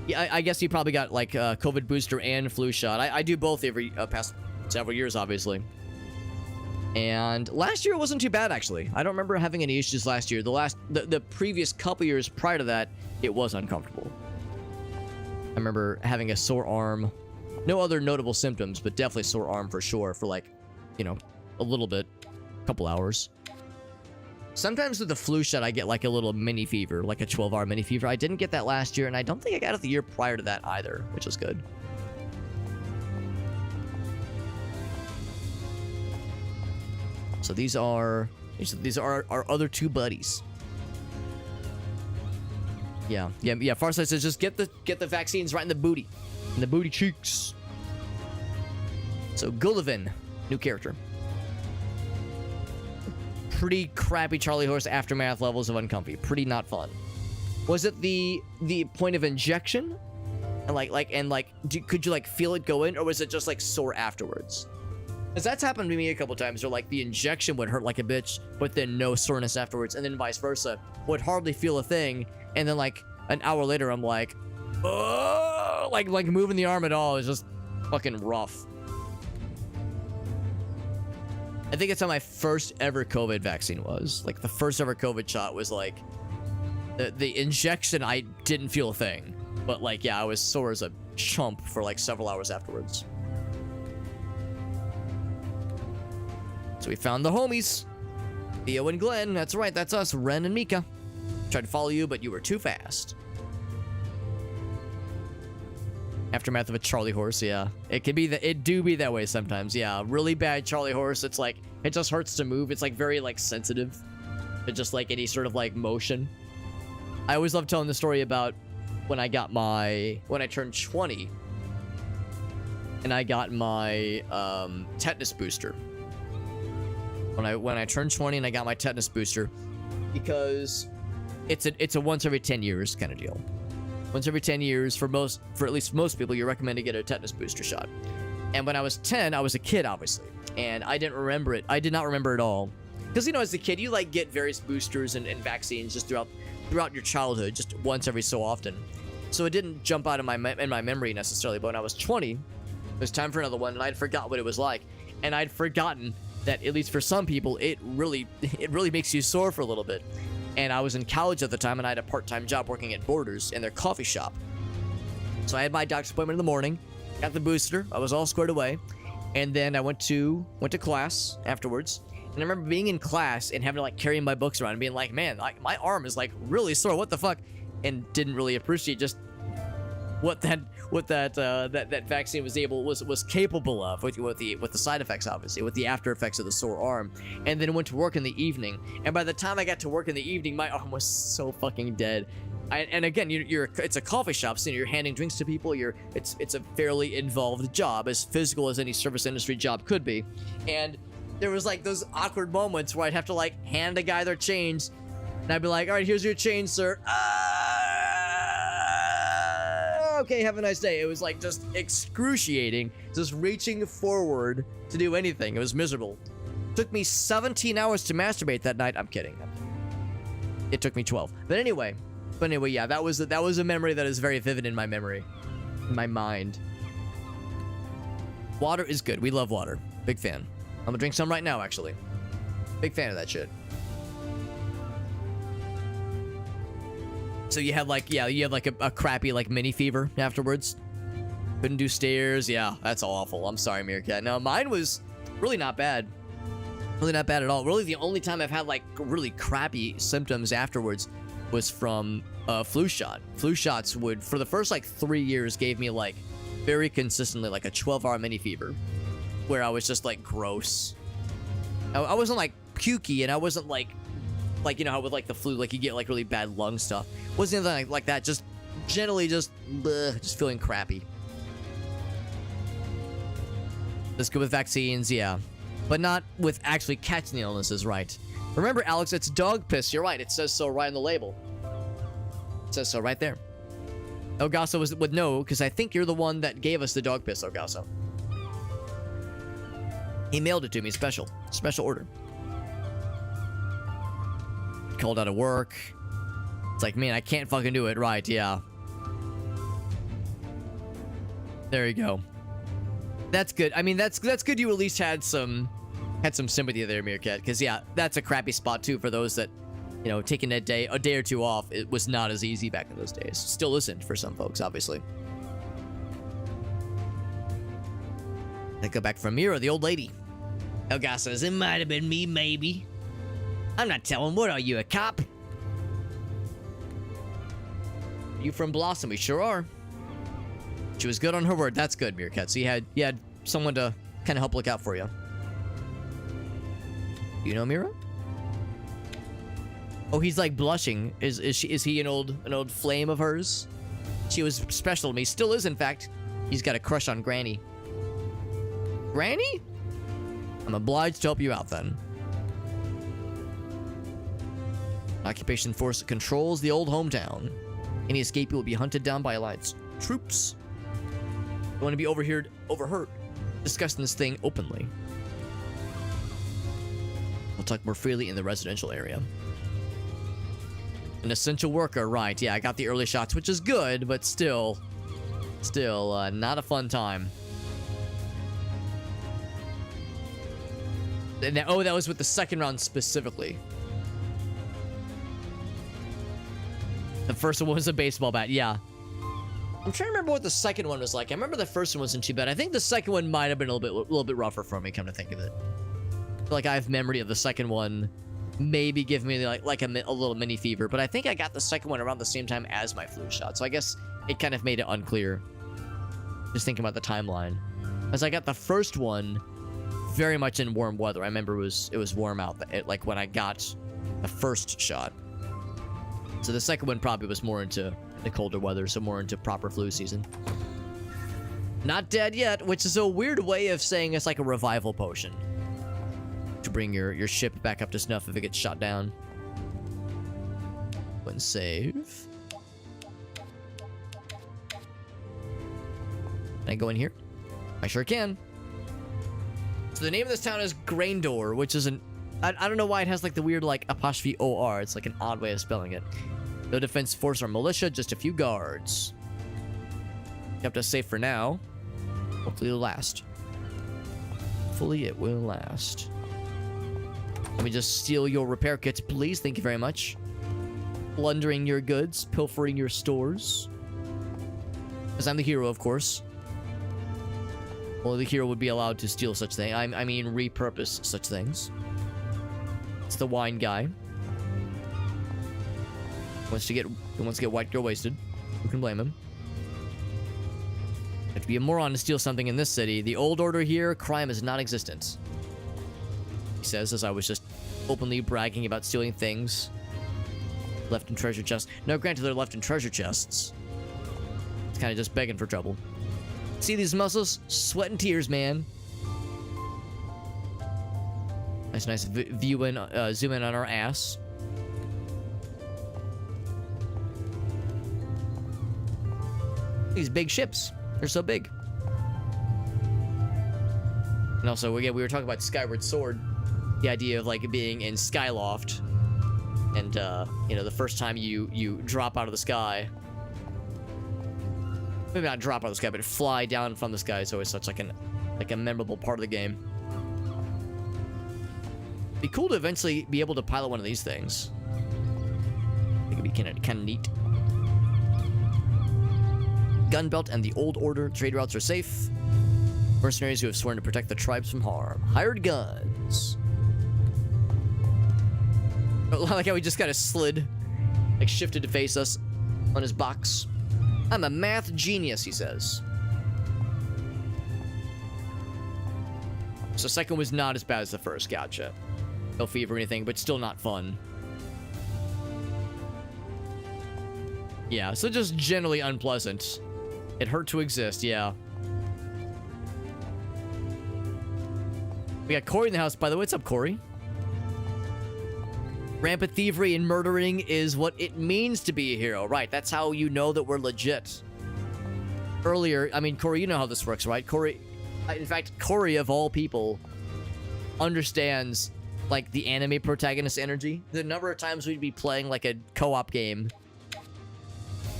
[SPEAKER 1] Yeah, I guess you probably got, like, COVID booster and flu shot. I do both every past several years, obviously. And last year it wasn't too bad, actually. I don't remember having any issues last year. The previous couple years prior to that, it was uncomfortable. I remember having a sore arm. No other notable symptoms, but definitely sore arm for sure for, like, you know, a little bit. A couple hours. Sometimes with the flu shot, I get, like, a little mini fever, like a 12-hour mini fever. I didn't get that last year, and I don't think I got it the year prior to that either, which is good. So these are our other 2 buddies. Yeah. Farsight says just get the vaccines right in the booty, cheeks. So Gullivan, new character. Pretty crappy Charlie Horse aftermath levels of uncomfy. Pretty not fun. Was it the point of injection? And could you like feel it go in, or was it just like sore afterwards? Because that's happened to me a couple times where, like, the injection would hurt like a bitch, but then no soreness afterwards, and then vice versa. Would hardly feel a thing, and then, like, an hour later, I'm like, oh, like moving the arm at all is just fucking rough. I think it's how my first ever COVID vaccine was. Like, the first ever COVID shot was, like, the injection, I didn't feel a thing. But, like, yeah, I was sore as a chump for, like, several hours afterwards. So we found the homies. Theo and Glenn, that's right, that's us, Ren and Mika. Tried to follow you, but you were too fast. Aftermath of a Charlie horse, yeah. It can be that, it do be that way sometimes, yeah. Really bad Charlie horse, it's like, it just hurts to move. It's like very like sensitive to just like any sort of like motion. I always love telling the story about when I turned 20 and I got my tetanus booster. When I turned 20 and I got my tetanus booster, because it's a once every 10 years kind of deal. Once every 10 years for at least most people, you recommend to get a tetanus booster shot. And when I was 10, I was a kid, obviously, and I didn't remember it. I did not remember it all, because as a kid, you like get various boosters and vaccines just throughout your childhood, just once every so often. So it didn't jump out of my memory necessarily. But when I was 20, it was time for another one, and I'd forgot what it was like, and I'd forgotten that at least for some people, it really makes you sore for a little bit. And I was in college at the time, and I had a part-time job working at Borders in their coffee shop. So I had my doctor's appointment in the morning, got the booster, I was all squared away, and then I went to class afterwards. And I remember being in class and having to like carry my books around and being like, man, like my arm is like really sore. What the fuck? And didn't really appreciate just what that vaccine was capable of with the side effects, obviously, with the after effects of the sore arm. And then went to work in the evening. And by the time I got to work in the evening, my arm was so fucking dead. And again, it's a coffee shop, so you're handing drinks to people. It's a fairly involved job, as physical as any service industry job could be. And there was like those awkward moments where I'd have to like hand a guy their change, and I'd be like, all right, here's your change, sir. Okay, have a nice day. It was like just excruciating, just reaching forward to do anything. It was miserable. It took me 17 hours to masturbate that night. I'm kidding. It took me 12. But anyway, yeah, that was a memory that is very vivid in my memory, in my mind. Water is good. We love water. Big fan. I'm gonna drink some right now, actually. Big fan of that shit. So you had like, yeah, you had like a crappy like mini fever afterwards. Couldn't do stairs. Yeah, that's awful. I'm sorry, Meerkat. No, mine was really not bad. Really not bad at all. Really, the only time I've had like really crappy symptoms afterwards was from a flu shot. Flu shots would, for the first like 3 years, gave me like very consistently like a 12-hour mini fever, where I was just like gross. I wasn't like pukey, and I wasn't like you know how with like the flu, like you get like really bad lung stuff. Wasn't anything like that. Just generally just feeling crappy. That's good with vaccines, yeah, but not with actually catching the illnesses, right? Remember, Alex, it's dog piss. You're right. It says so right on the label. It says so right there. Elgaso would know, because I think you're the one that gave us the dog piss, Elgaso. He mailed it to me, special order. Called out of work. It's like, man, I can't fucking do it. Right, yeah. There you go. That's good. I mean, that's good. You at least had some sympathy there, Meerkat. Because yeah, that's a crappy spot too for those that, you know, taking a day or two off. It was not as easy back in those days. Still isn't for some folks, obviously. I go back from Mira, the old lady. Elga says, it might have been me, maybe. I'm not telling. What are you, a cop? You from Blossom? We sure are. She was good on her word. That's good, Meerkat. So you had someone to kind of help look out for you. You know Mira? Oh, he's like blushing. Is he an old flame of hers? She was special to me. Still is, in fact. He's got a crush on Granny. Granny? I'm obliged to help you out then. Occupation Force controls the old hometown. Any escapee will be hunted down by Alliance troops. Don't want to be overheard discussing this thing openly. We'll talk more freely in the residential area. An essential worker, right? Yeah, I got the early shots, which is good, but still not a fun time. And that was with the second round specifically. The first one was a baseball bat, yeah. I'm trying to remember what the second one was like. I remember the first one wasn't too bad. I think the second one might have been a little bit rougher for me, come to think of it. I feel like I have memory of the second one maybe give me like a little mini fever. But I think I got the second one around the same time as my flu shot. So I guess it kind of made it unclear. Just thinking about the timeline. As I got the first one very much in warm weather. I remember it was warm out, like when I got the first shot. So the second one probably was more into the colder weather, so more into proper flu season. Not dead yet, which is a weird way of saying it's like a revival potion. To bring your ship back up to snuff if it gets shot down. Go and save. Can I go in here? I sure can. So the name of this town is Graindor, which is I don't know why it has like the weird like apostrophe OR. It's like an odd way of spelling it. No defense force or militia, just a few guards. Kept us safe for now. Hopefully it'll last. Hopefully it will last. Let me just steal your repair kits, please. Thank you very much. Plundering your goods, pilfering your stores. Because I'm the hero, of course. Well, the hero would be allowed to steal such things. I mean, repurpose such things. It's the wine guy. Wants to get white girl wasted. Who can blame him? Have to be a moron to steal something in this city. The old order here, crime is non-existent. He says, as I was just openly bragging about stealing things left in treasure chests. No, granted, they're left in treasure chests. It's kind of just begging for trouble. See these muscles? Sweat and tears, man. Nice view in, zoom in on our ass. These big ships. They're so big. And also, again, we were talking about Skyward Sword. The idea of, like, being in Skyloft. And, you know, the first time you drop out of the sky. Maybe not drop out of the sky, but fly down from the sky is always such, like, a memorable part of the game. It'd be cool to eventually be able to pilot one of these things. I think it'd be kind of neat. Gunbelt and the Old Order. Trade routes are safe. Mercenaries who have sworn to protect the tribes from harm. Hired guns. I like how he just kind of slid, like shifted to face us on his box. I'm a math genius, he says. So second was not as bad as the first, gotcha. No fever or anything, but still not fun. Yeah, so just generally unpleasant. It hurt to exist, yeah. We got Corey in the house, by the way. What's up, Corey? Rampant thievery and murdering is what it means to be a hero. Right, that's how you know that we're legit. Earlier, I mean, Corey, you know how this works, right? Corey, in fact, Corey, of all people, understands, like, the anime protagonist energy. The number of times we'd be playing, like, a co-op game,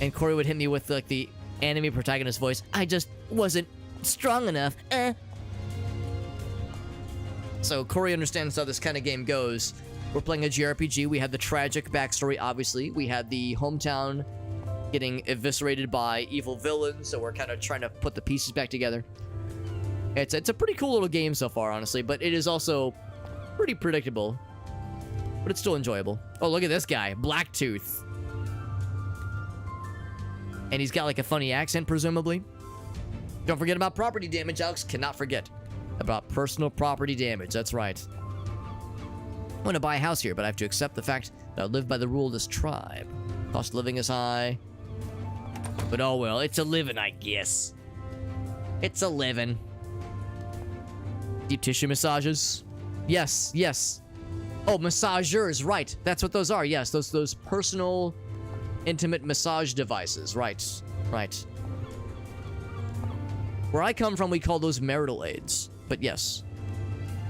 [SPEAKER 1] and Corey would hit me with, like, the anime protagonist voice. I just wasn't strong enough. So Corey understands how this kind of game goes. We're playing a JRPG. We had the tragic backstory, obviously. We had the hometown getting eviscerated by evil villains, so we're kind of trying to put the pieces back together. It's a pretty cool little game so far, honestly, but it is also pretty predictable. But it's still enjoyable. Oh, look at this guy. Blacktooth. And he's got like a funny accent, presumably. Don't forget about property damage, Alex. Cannot forget about personal property damage. That's right. I want to buy a house here, but I have to accept the fact that I live by the rule of this tribe. Cost of living is high. But oh well, it's a living, I guess. It's a living. Deep tissue massages. Yes, yes. Oh, massagers, right. That's what those are. Yes, those personal, intimate massage devices. Right, right. Where I come from, we call those marital aids. But yes.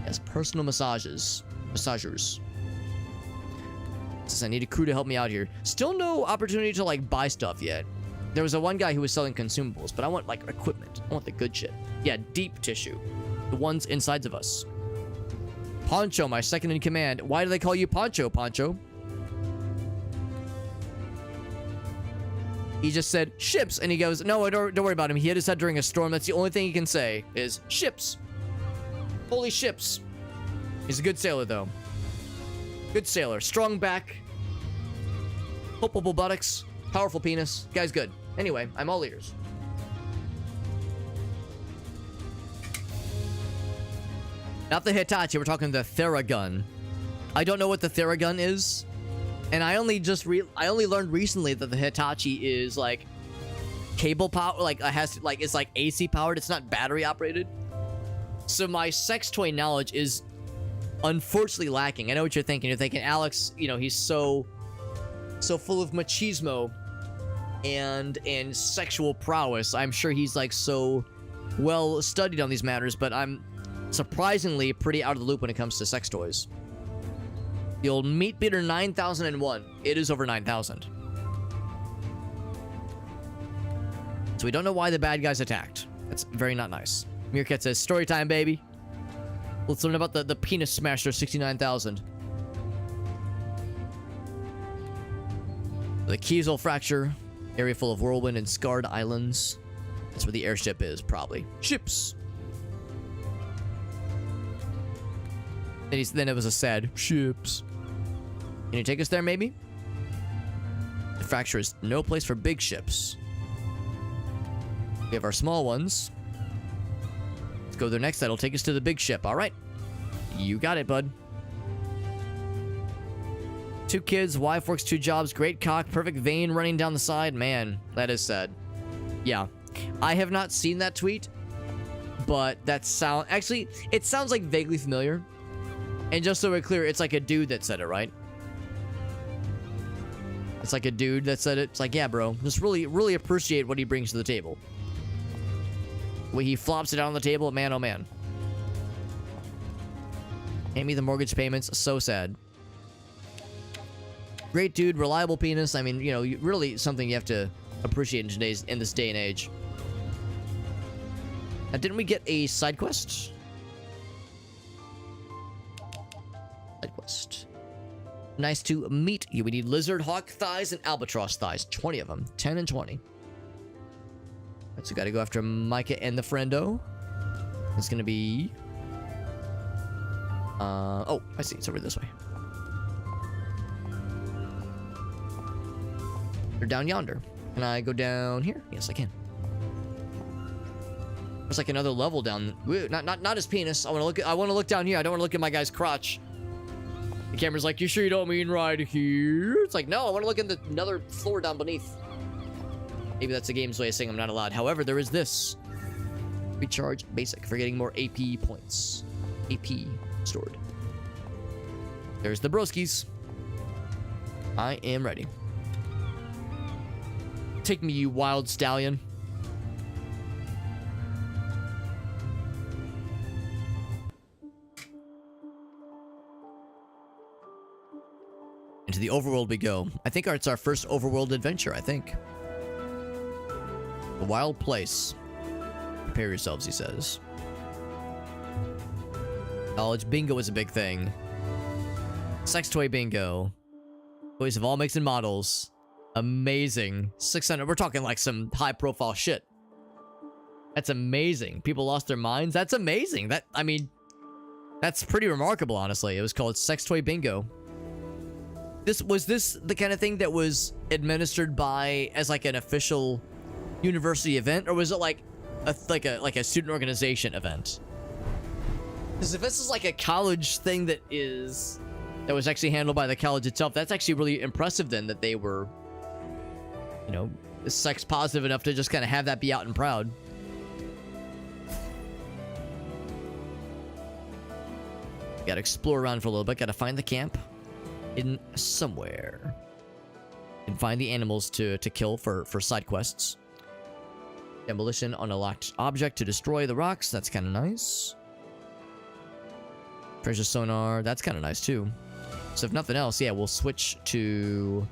[SPEAKER 1] Yes, personal massages. Massagers. Says I need a crew to help me out here. Still no opportunity to, like, buy stuff yet. There was a one guy who was selling consumables, but I want, like, equipment. I want the good shit. Yeah, deep tissue. The ones insides of us. Poncho, my second in command. Why do they call you Poncho, Poncho? He just said, ships. And he goes, no, don't worry about him. He hit his head during a storm. That's the only thing he can say is, ships. Holy ships. He's a good sailor, though. Good sailor. Strong back. Hopeful buttocks. Powerful penis. Guy's good. Anyway, I'm all ears. Not the Hitachi, we're talking the Theragun. I don't know what the Theragun is. And I only learned recently that the Hitachi is like cable power, like it's like AC powered, it's not battery operated. So my sex toy knowledge is unfortunately lacking. I know what you're thinking. You're thinking, Alex, you know, he's so full of machismo and sexual prowess. I'm sure he's like so well studied on these matters, but I'm surprisingly pretty out of the loop when it comes to sex toys. The old Meat Beater 9001. It is over 9,000. So we don't know why the bad guys attacked. That's very not nice. Meerkat says, story time, baby. Let's learn about the Penis Smasher 69,000. The Kiesel Fracture. Area full of whirlwind and scarred islands. That's where the airship is, probably. Ships. Then it was a sad ships. Can you take us there, maybe? The fracture is no place for big ships. We have our small ones. Let's go there next. That'll take us to the big ship. All right. You got it, bud. 2 kids, wife works 2 jobs, great cock, perfect vein running down the side. Man, that is sad. Yeah. I have not seen that tweet, but actually, it sounds like vaguely familiar. And just so we're clear, it's like a dude that said it, right? It's like a dude that said it. It's like, yeah, bro, just really appreciate what he brings to the table. When he flops it out on the table, man, oh man. Hand me the mortgage payments. So sad. Great dude, reliable penis. I mean, you know, really something you have to appreciate in this day and age. Now, didn't we get a side quest? Side quest. Nice to meet you. We need lizard, hawk thighs, and albatross thighs. 20 of them. 10 and 20. Alright, so gotta go after Micah and the friendo. It's gonna be... oh, I see. It's over this way. They're down yonder. Can I go down here? Yes, I can. There's like another level down. Not his penis. I want to look down here. I don't want to look at my guy's crotch. The camera's like, you sure you don't mean right here? It's like, no, I want to look at another floor down beneath. Maybe that's the game's way of saying I'm not allowed. However, there is this. Recharge basic for getting more AP points. AP stored. There's the broskies. I am ready. Take me, you wild stallion. Into the overworld we go. I think it's our first overworld adventure, I think. A wild place. Prepare yourselves, he says. College bingo is a big thing. Sex toy bingo. Toys of all makes and models. Amazing. 600. We're talking like some high profile shit. That's amazing. People lost their minds. That's amazing. I mean, that's pretty remarkable, honestly. It was called Sex Toy Bingo. Was this the kind of thing that was administered as like an official university event, or was it like a student organization event? Because if this is like a college thing that was actually handled by the college itself, that's actually really impressive then that they were, you know, sex positive enough to just kind of have that be out and proud. Gotta explore around for a little bit. Gotta find the camp in somewhere. And find the animals to kill for side quests. Demolition on a locked object to destroy the rocks. That's kind of nice. Treasure sonar. That's kind of nice too. So if nothing else, yeah, we'll switch to...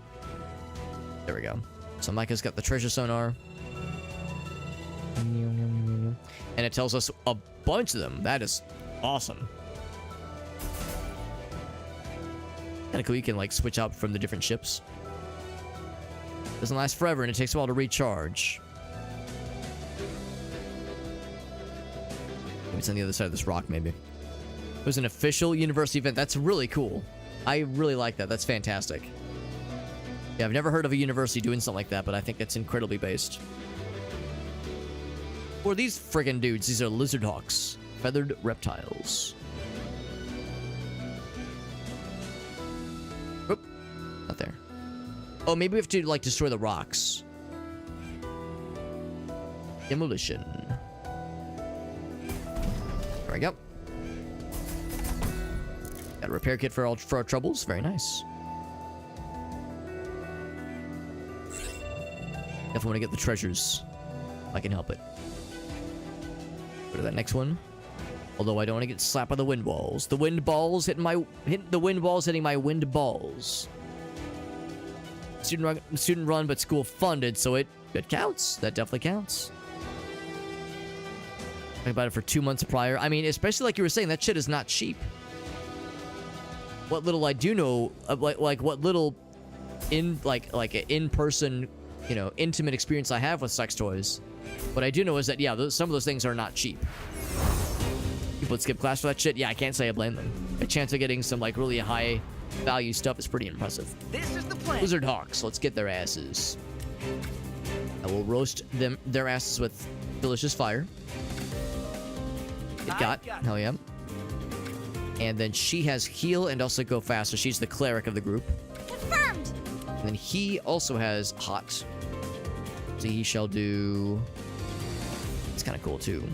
[SPEAKER 1] There we go. So Micah's got the treasure sonar. And it tells us a bunch of them. That is awesome. Kind of cool. You can like switch out from the different ships. Doesn't last forever and it takes a while to recharge. Maybe it's on the other side of this rock, maybe. It was an official university event. That's really cool. I really like that. That's fantastic. Yeah, I've never heard of a university doing something like that, but I think that's incredibly based. Who are these friggin' dudes? These are lizard hawks. Feathered reptiles. Oop. Not there. Oh, maybe we have to, like, destroy the rocks. Demolition. There we go. Got a repair kit for our troubles. Very nice. Definitely want to get the treasures. If I can help it. Go to that next one. Although I don't want to get slapped by the wind walls. The wind balls hitting my wind balls. Student run, but school funded, so it counts. That definitely counts. Talking about it for 2 months prior. I mean, especially like you were saying, that shit is not cheap. What little I do know, like what little in-person, you know, intimate experience I have with sex toys. What I do know is that, yeah, some of those things are not cheap. People would skip class for that shit. Yeah, I can't say I blame them. The chance of getting some, like, really high value stuff is pretty impressive.
[SPEAKER 2] This is the plan.
[SPEAKER 1] Lizard hawks, let's get their asses. I will roast their asses with delicious fire. It got. Hell yeah. And then she has heal and also go fast, so she's the cleric of the group.
[SPEAKER 3] Confirmed.
[SPEAKER 1] And then he also has hot. So he shall do... It's kind of cool, too.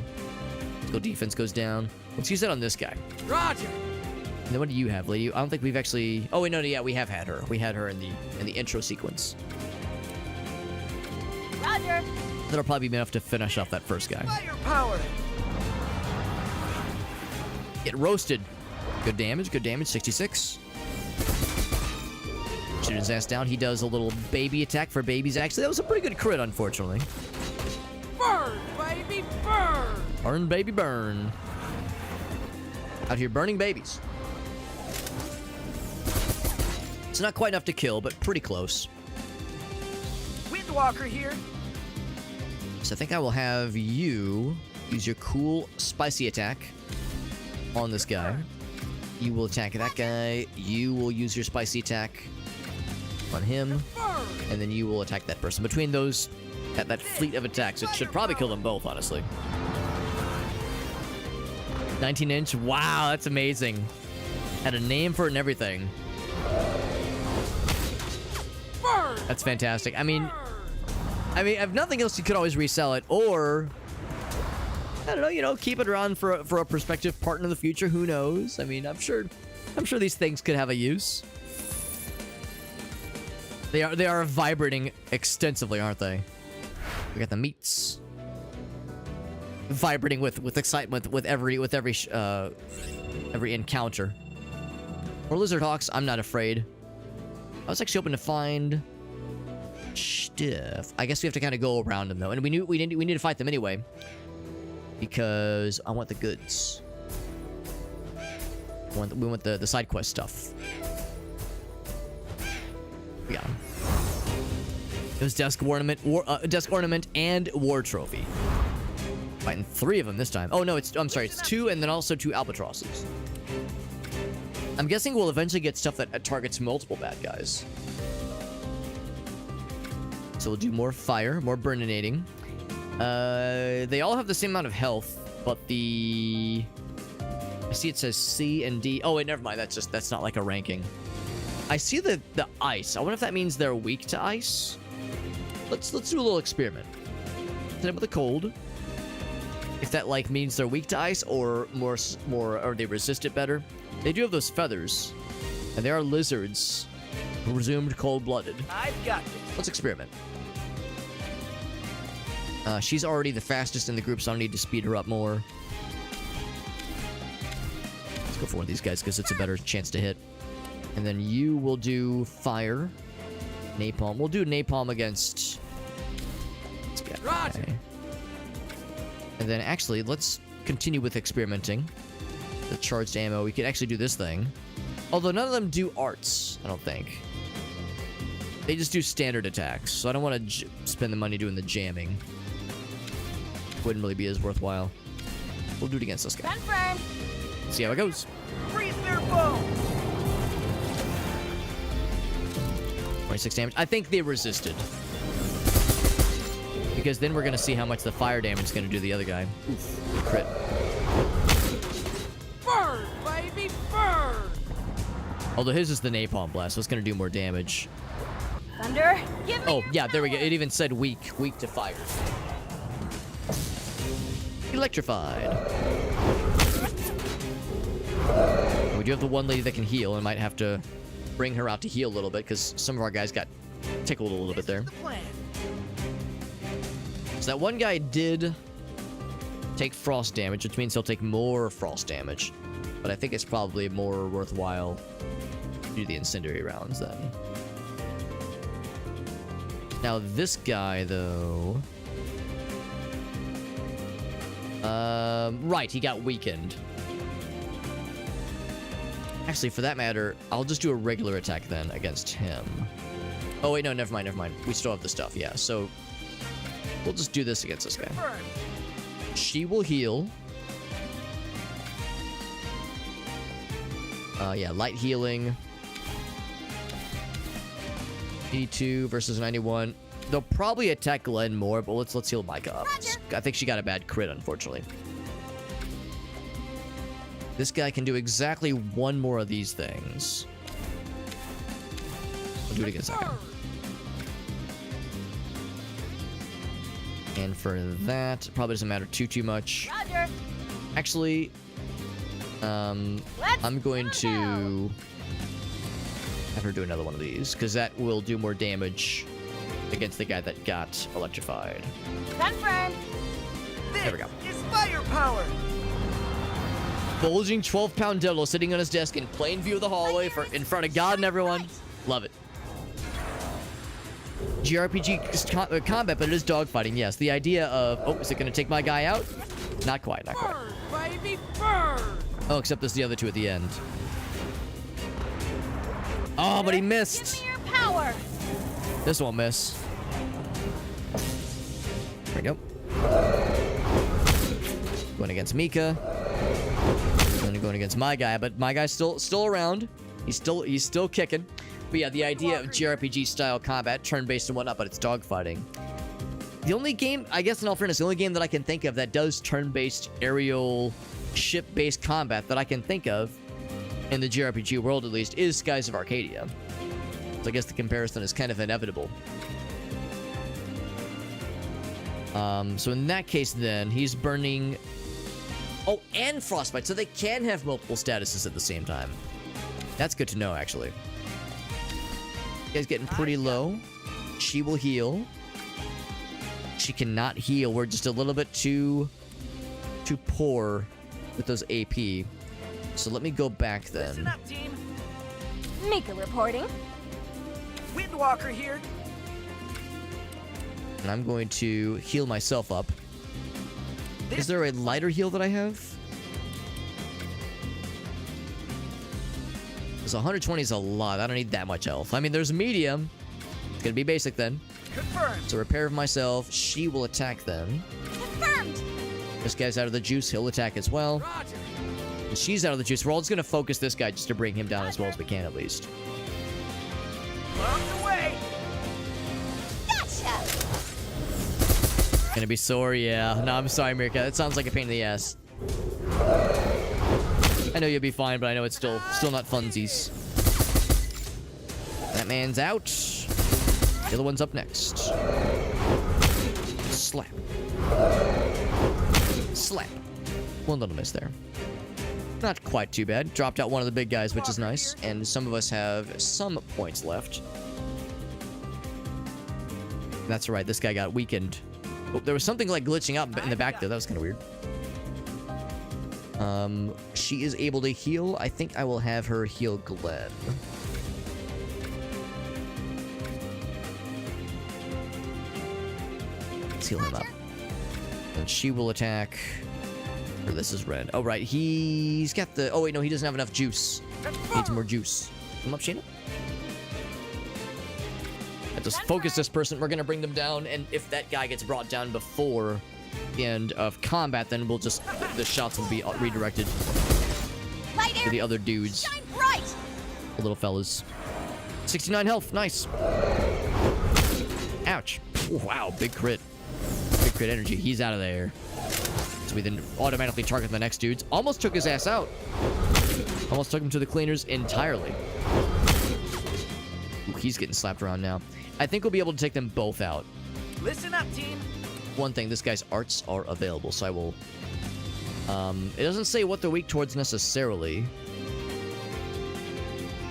[SPEAKER 1] Go defense goes down. Let's use that on this guy.
[SPEAKER 2] Roger.
[SPEAKER 1] And then what do you have, lady? I don't think we've actually... Oh, wait, no, yeah, we have had her. We had her in the intro sequence.
[SPEAKER 3] Roger.
[SPEAKER 1] That'll probably be enough to finish off that first guy.
[SPEAKER 2] Firepower.
[SPEAKER 1] Get roasted. Good damage, 66. Shoot his ass down. He does a little baby attack for babies. Actually, that was a pretty good crit, unfortunately.
[SPEAKER 2] Burn, baby, burn.
[SPEAKER 1] Burn, baby, burn. Out here burning babies. It's not quite enough to kill, but pretty close.
[SPEAKER 2] Windwalker here.
[SPEAKER 1] So I think I will have you use your cool spicy attack on this guy. You will attack that guy. You will use your spicy attack on him. And then you will attack that person. Between those, that fleet of attacks, it should probably kill them both, honestly. 19-inch. Wow, that's amazing. Had a name for it and everything. That's fantastic. I mean, if nothing else, you could always resell it, or I don't know, you know, keep it around for a prospective partner in the future. Who knows? I mean, I'm sure these things could have a use. They are vibrating extensively, aren't they? We got the meats vibrating with excitement with every encounter. For lizard hawks, I'm not afraid. I was actually hoping to find stuff. I guess we have to kind of go around them though, and we need to fight them anyway because I want the goods. We want the side quest stuff. We got them. It was desk ornament, and war trophy. Fighting 3 of them this time. Oh no, I'm sorry, it's 2 and then also 2 albatrosses. I'm guessing we'll eventually get stuff that targets multiple bad guys. So we'll do more fire, more burninating. They all have the same amount of health, but I see it says C and D. Oh wait, never mind. That's not like a ranking. I see the ice. I wonder if that means they're weak to ice. Let's do a little experiment. Hit them with the cold. If that like means they're weak to ice or more or they resist it better. They do have those feathers, and they are lizards, presumed cold-blooded.
[SPEAKER 2] I've got this.
[SPEAKER 1] Let's experiment. She's already the fastest in the group, so I don't need to speed her up more. Let's go for one of these guys because it's a better chance to hit. And then you will do fire, napalm. We'll do napalm against this guy.
[SPEAKER 2] Roger.
[SPEAKER 1] Okay. And then actually, let's continue with experimenting. The charged ammo. We could actually do this thing. Although none of them do arts, I don't think. They just do standard attacks, so I don't want to spend the money doing the jamming. Wouldn't really be as worthwhile. We'll do it against this guy.
[SPEAKER 3] Confirmed.
[SPEAKER 1] See how it goes.
[SPEAKER 2] Freeze their bones.
[SPEAKER 1] 26 damage. I think they resisted. Because then we're going to see how much the fire damage is going to do the other guy. Oof, crit.
[SPEAKER 2] Burn, baby, burn!
[SPEAKER 1] Although his is the napalm blast, so it's going to do more damage.
[SPEAKER 3] Thunder, give me
[SPEAKER 1] Oh,
[SPEAKER 3] your
[SPEAKER 1] yeah, there we go.
[SPEAKER 3] power.
[SPEAKER 1] It even said weak to fire. Electrified. We do have the one lady that can heal, and might have to bring her out to heal a little bit, because some of our guys got tickled a little bit there.
[SPEAKER 2] The plan.
[SPEAKER 1] So that one guy did take frost damage, which means he'll take more frost damage. But I think it's probably more worthwhile to do the incendiary rounds then. Now this guy, though... right, he got weakened. Actually, for that matter, I'll just do a regular attack then against him. Oh, wait, no, never mind. We still have the stuff, yeah. So, we'll just do this against this guy.
[SPEAKER 2] Confirmed.
[SPEAKER 1] She will heal. Yeah, light healing. 82 versus 91. They'll probably attack Glenn more, but let's heal Micah up. I think she got a bad crit, unfortunately. This guy can do exactly one more of these things. I'll do it against that guy. And for that, probably doesn't matter too much.
[SPEAKER 3] Roger.
[SPEAKER 1] Actually,
[SPEAKER 3] Let's
[SPEAKER 1] I'm going
[SPEAKER 3] go
[SPEAKER 1] to
[SPEAKER 3] now.
[SPEAKER 1] have her do another one of these, because that will do more damage against the guy that got electrified.
[SPEAKER 3] Confirmed.
[SPEAKER 1] There we go.
[SPEAKER 2] This is firepower.
[SPEAKER 1] Bulging 12-pound dildo sitting on his desk in plain view of the hallway in front of God and everyone. Love it. JRPG is combat, but it is dogfighting, yes. The idea of, oh, is it going to take my guy out? Not quite.
[SPEAKER 2] Burn, baby, burn!
[SPEAKER 1] Oh, except there's the other two at the end. Oh, but he
[SPEAKER 3] Give
[SPEAKER 1] missed.
[SPEAKER 3] me your power.
[SPEAKER 1] This won't miss. There we go. Going against Mika. And going against my guy, but my guy's still around. He's still kicking. But yeah, the idea of JRPG style combat, turn-based and whatnot, but it's dogfighting. The only game, I guess in all fairness, the only game that I can think of that does turn-based aerial ship-based combat that I can think of in the JRPG world at least is Skies of Arcadia. So I guess the comparison is kind of inevitable. So in that case then, he's burning... Oh, and Frostbite, so they can have multiple statuses at the same time. That's good to know, actually. Guy's getting pretty low. She will heal. She cannot heal. We're just a little bit too poor with those AP. So let me go back
[SPEAKER 2] Listen
[SPEAKER 1] then.
[SPEAKER 2] up, team.
[SPEAKER 3] Mika reporting.
[SPEAKER 2] Windwalker here.
[SPEAKER 1] And I'm going to heal myself up. Is there a lighter heal that I have? Because 120 is a lot. I don't need that much health. I mean, there's medium. It's gonna be basic then.
[SPEAKER 2] Confirmed.
[SPEAKER 1] So repair of myself. She will attack then.
[SPEAKER 3] Confirmed.
[SPEAKER 1] This guy's out of the juice. He'll attack as well.
[SPEAKER 2] Roger.
[SPEAKER 1] And she's out of the juice. We're all just gonna focus this guy just to bring him down as well as we can at least.
[SPEAKER 2] On the way.
[SPEAKER 3] Gotcha.
[SPEAKER 1] Gonna be sore, yeah. No, I'm sorry, Mirka. That sounds like a pain in the ass. I know you'll be fine, but I know it's still not funsies. That man's out. The other one's up next. Slap. Slap. One little miss there. Not quite too bad. Dropped out one of the big guys, which is nice. And some of us have some points left. That's right, this guy got weakened. Oh, there was something like glitching out in the back there. That was kind of weird. She is able to heal. I think I will have her heal Glenn. Let's heal him up. And she will attack... Or this is red. Oh, right. He's got the... Oh, wait, no. He doesn't have enough juice. Needs more juice. Come up, Sheena. I just focus this person. We're going to bring them down. And if that guy gets brought down before the end of combat, then we'll just... The shots will be redirected
[SPEAKER 3] Light
[SPEAKER 1] to the other dudes.
[SPEAKER 3] Shine bright.
[SPEAKER 1] The little fellas. 69 health. Nice. Ouch. Wow, big crit. Big crit energy. He's out of there. So we then automatically target the next dudes. Almost took his ass out. Almost took him to the cleaners entirely. Ooh, he's getting slapped around now. I think we'll be able to take them both out.
[SPEAKER 2] Listen up, team.
[SPEAKER 1] One thing, this guy's arts are available, so I will... it doesn't say what they're weak towards necessarily.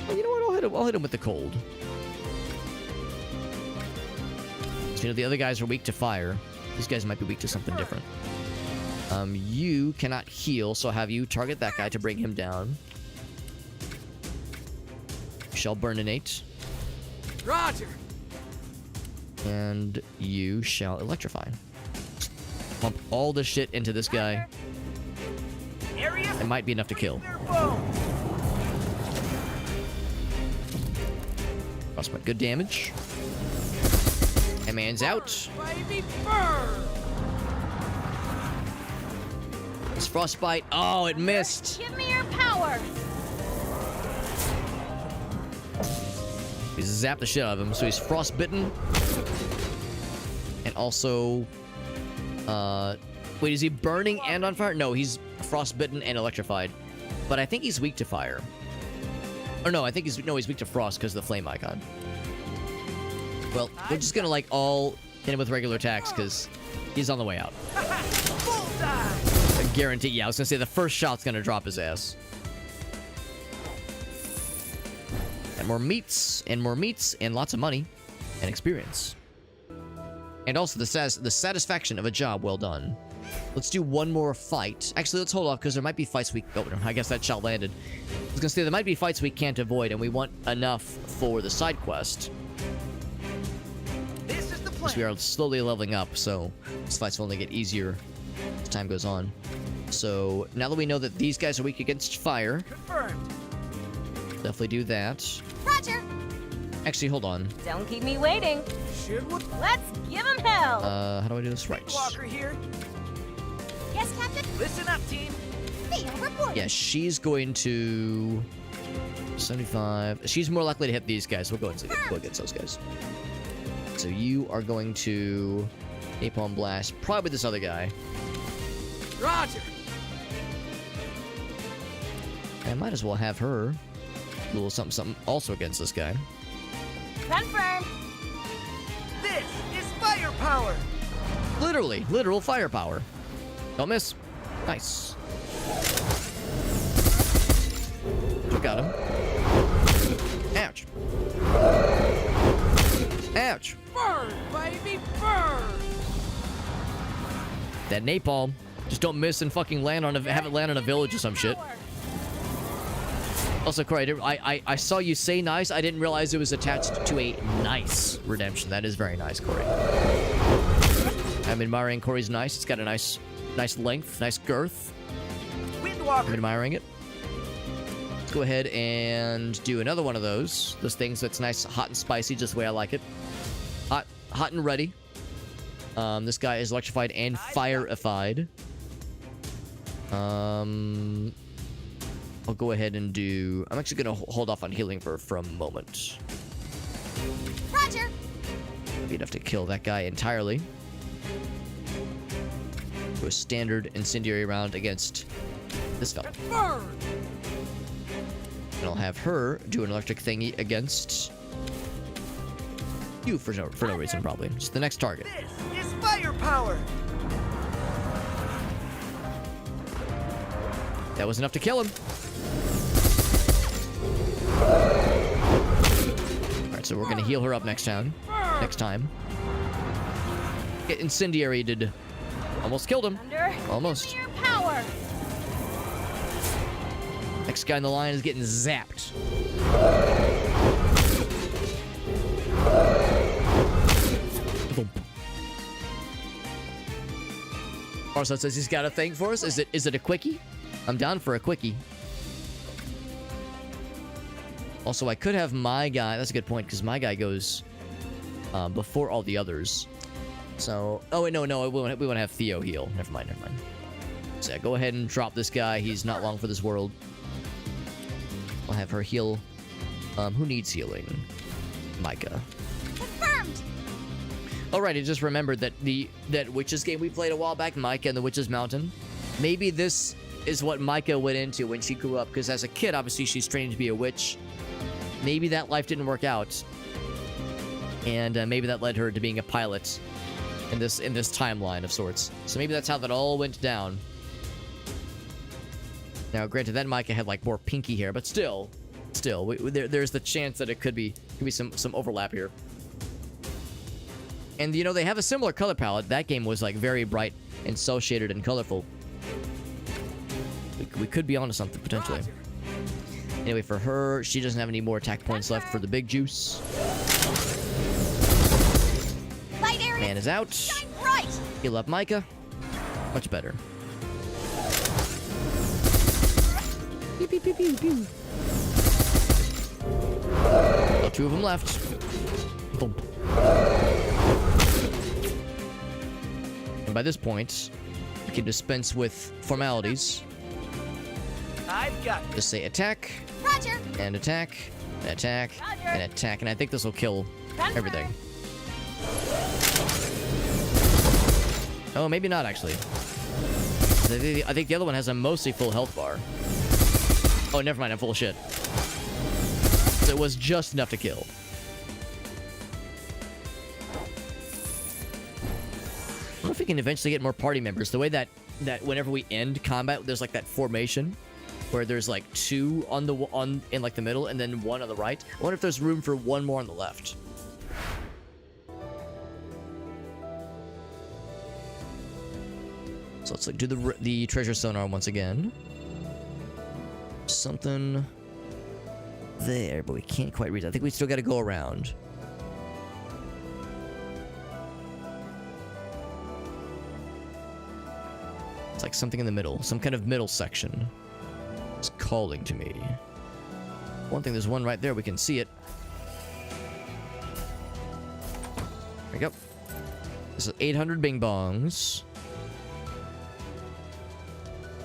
[SPEAKER 1] Well, you know what? I'll hit him with the cold. So, you know, the other guys are weak to fire. These guys might be weak to something different. You cannot heal, so I'll have you target that guy to bring him down. Shall burninate.
[SPEAKER 2] Roger.
[SPEAKER 1] And you shall electrify. Pump all the shit into this guy.
[SPEAKER 2] Area.
[SPEAKER 1] It might be enough to kill.
[SPEAKER 2] Their bones.
[SPEAKER 1] Frostbite, good damage. That man's out.
[SPEAKER 2] Baby, burn.
[SPEAKER 1] It's Frostbite. Oh, it missed.
[SPEAKER 3] Give me your power.
[SPEAKER 1] We zapped the shit out of him, so he's frostbitten. And also... wait, is he burning and on fire? No, he's frostbitten and electrified. But I think he's weak to fire. Or no, I think he's weak to frost because of the flame icon. Well, we're just gonna, like, all hit him with regular attacks because he's on the way out.
[SPEAKER 2] Bullseye.
[SPEAKER 1] I guarantee, yeah, I was gonna say the first shot's gonna drop his ass. And more meats, and lots of money, and experience. And also the satisfaction of a job well done. Let's do one more fight. Actually, let's hold off, because there might be fights we... Oh, no, I guess that shot landed. I was gonna say, there might be fights we can't avoid, and we want enough for the side quest.
[SPEAKER 2] This is the
[SPEAKER 1] Because
[SPEAKER 2] plan.
[SPEAKER 1] we are slowly leveling up, so these fights will only get easier as time goes on. So, now that we know that these guys are weak against fire,
[SPEAKER 2] Confirmed.
[SPEAKER 1] definitely do that.
[SPEAKER 3] Roger.
[SPEAKER 1] Actually, hold on.
[SPEAKER 3] Don't keep me waiting.
[SPEAKER 2] Should we?
[SPEAKER 3] Let's give him hell.
[SPEAKER 1] How do I do this right?
[SPEAKER 2] Walker here.
[SPEAKER 3] Yes, Captain.
[SPEAKER 2] Listen up, team.
[SPEAKER 3] Theo reporting.
[SPEAKER 1] Yeah, she's going to... 75. She's more likely to hit these guys. We'll go against those guys. So you are going to... Napalm Blast. Probably this other guy.
[SPEAKER 2] Roger.
[SPEAKER 1] I might as well have her do a little something also against this guy.
[SPEAKER 3] Confirmed.
[SPEAKER 2] This is firepower.
[SPEAKER 1] Literally. Literal firepower. Don't miss. Nice. We got him. Ouch. Ouch.
[SPEAKER 2] Burn, baby, burn.
[SPEAKER 1] That napalm. Just don't miss and fucking land on have it land on a village or some shit. Also, Corey, I saw you say nice. I didn't realize it was attached to a nice redemption. That is very nice, Corey. I'm admiring Corey's nice. It's got a nice length, nice girth. I'm
[SPEAKER 2] Windwalker.
[SPEAKER 1] admiring it. Let's go ahead and do another one of those. Those things that's nice, hot and spicy, just the way I like it. Hot and ready. This guy is electrified and fireified. I'll go ahead and do... I'm actually going to hold off on healing for a moment.
[SPEAKER 3] Roger.
[SPEAKER 1] Be enough to kill that guy entirely. Do a standard incendiary round against this fella.
[SPEAKER 2] Burn.
[SPEAKER 1] And I'll have her do an electric thingy against you for no reason, probably. Just the next target.
[SPEAKER 2] This is firepower.
[SPEAKER 1] That was enough to kill him. Alright, so we're going to heal her up next time. Get incendiary-ed. Almost killed him.
[SPEAKER 3] Thunder.
[SPEAKER 1] Almost.
[SPEAKER 3] Give me your power.
[SPEAKER 1] Next guy in the line is getting zapped. Boom. Arson says he's got a thing for us. Is it a quickie? I'm down for a quickie. Also, I could have my guy. That's a good point, because my guy goes before all the others. So, oh wait, no, we want to have Theo heal. Never mind. So yeah, go ahead and drop this guy. He's not long for this world. I'll have her heal. Who needs healing? Micah.
[SPEAKER 3] Confirmed.
[SPEAKER 1] Alright, I just remembered that that Witches game we played a while back, Micah and the Witch's Mountain. Maybe this is what Micah went into when she grew up, because as a kid, obviously, she's trained to be a witch. Maybe that life didn't work out, and maybe that led her to being a pilot in this timeline of sorts. So maybe that's how that all went down. Now, granted, then Micah had like more pinky hair, but still, there's the chance that it could be some overlap here. And you know, they have a similar color palette. That game was like very bright and cel shaded and colorful. We could be onto something potentially.
[SPEAKER 2] Roger.
[SPEAKER 1] Anyway, for her, she doesn't have any more attack points left for the big juice.
[SPEAKER 3] Light area.
[SPEAKER 1] Man is out.
[SPEAKER 3] Shine bright.
[SPEAKER 1] Heal up Micah. Much better. Pew, pew, pew, pew, pew. Oh, 2 of them left. Boom. And by this point, we can dispense with formalities.
[SPEAKER 2] I've got this.
[SPEAKER 1] Just say attack,
[SPEAKER 3] Roger.
[SPEAKER 1] and attack, and attack, and attack, and I think this will kill everything. Oh, maybe not, actually. I think the other one has a mostly full health bar. Oh, never mind, I'm full of shit. So it was just enough to kill. I don't know if we can eventually get more party members. The way that whenever we end combat, there's like that formation where there's like 2 in like the middle and then 1 on the right. I wonder if there's room for 1 more on the left. So let's like do the treasure sonar once again. Something there, but we can't quite reach. I think we still got to go around. It's like something in the middle, some kind of middle section. It's calling to me. One thing, there's one right there. We can see it. There we go. This is 800 bing bongs.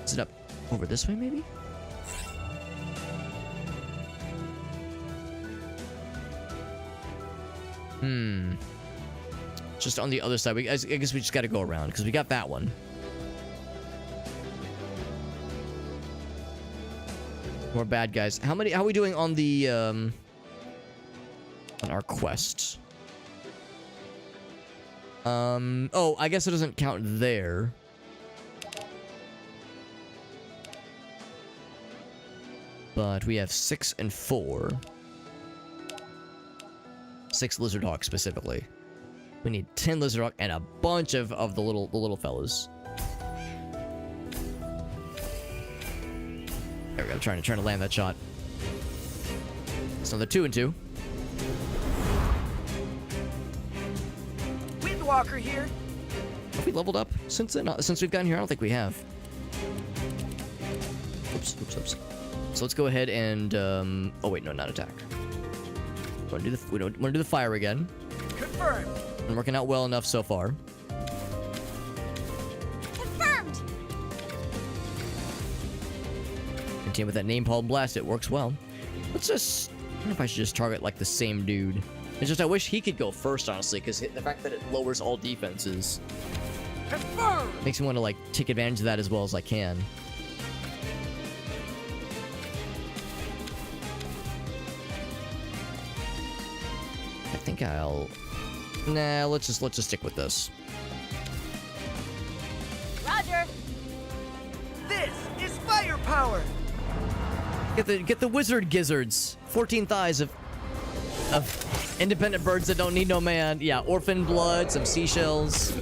[SPEAKER 1] Is it up over this way, maybe? Just on the other side. I guess we just got to go around because we got that one. More bad guys. How are we doing on the on our quest? Oh, I guess it doesn't count there. But we have 6 and 4. 6 lizard hawks specifically. We need 10 lizard hawk and a bunch of the little fellas. There we go. Trying to land that shot. It's another 2 and 2.
[SPEAKER 2] Windwalker here.
[SPEAKER 1] Have we leveled up since then? Since we've gotten here, I don't think we have. Oops. So let's go ahead and oh wait, no, not attack. We don't want to do the fire again.
[SPEAKER 2] Confirmed.
[SPEAKER 1] Been working out well enough so far.
[SPEAKER 3] Confirmed.
[SPEAKER 1] Continue with that napalm blast. It works well. Let's just. I don't know if I should just target like the same dude. It's just I wish he could go first, honestly, because the fact that it lowers all defenses
[SPEAKER 2] Confirmed.
[SPEAKER 1] makes me want to like take advantage of that as well as I can. I think I'll. Nah, let's just stick with this.
[SPEAKER 3] Roger.
[SPEAKER 2] This is firepower.
[SPEAKER 1] Get the wizard gizzards. 14 thighs of independent birds that don't need no man. Yeah, orphan blood, some seashells.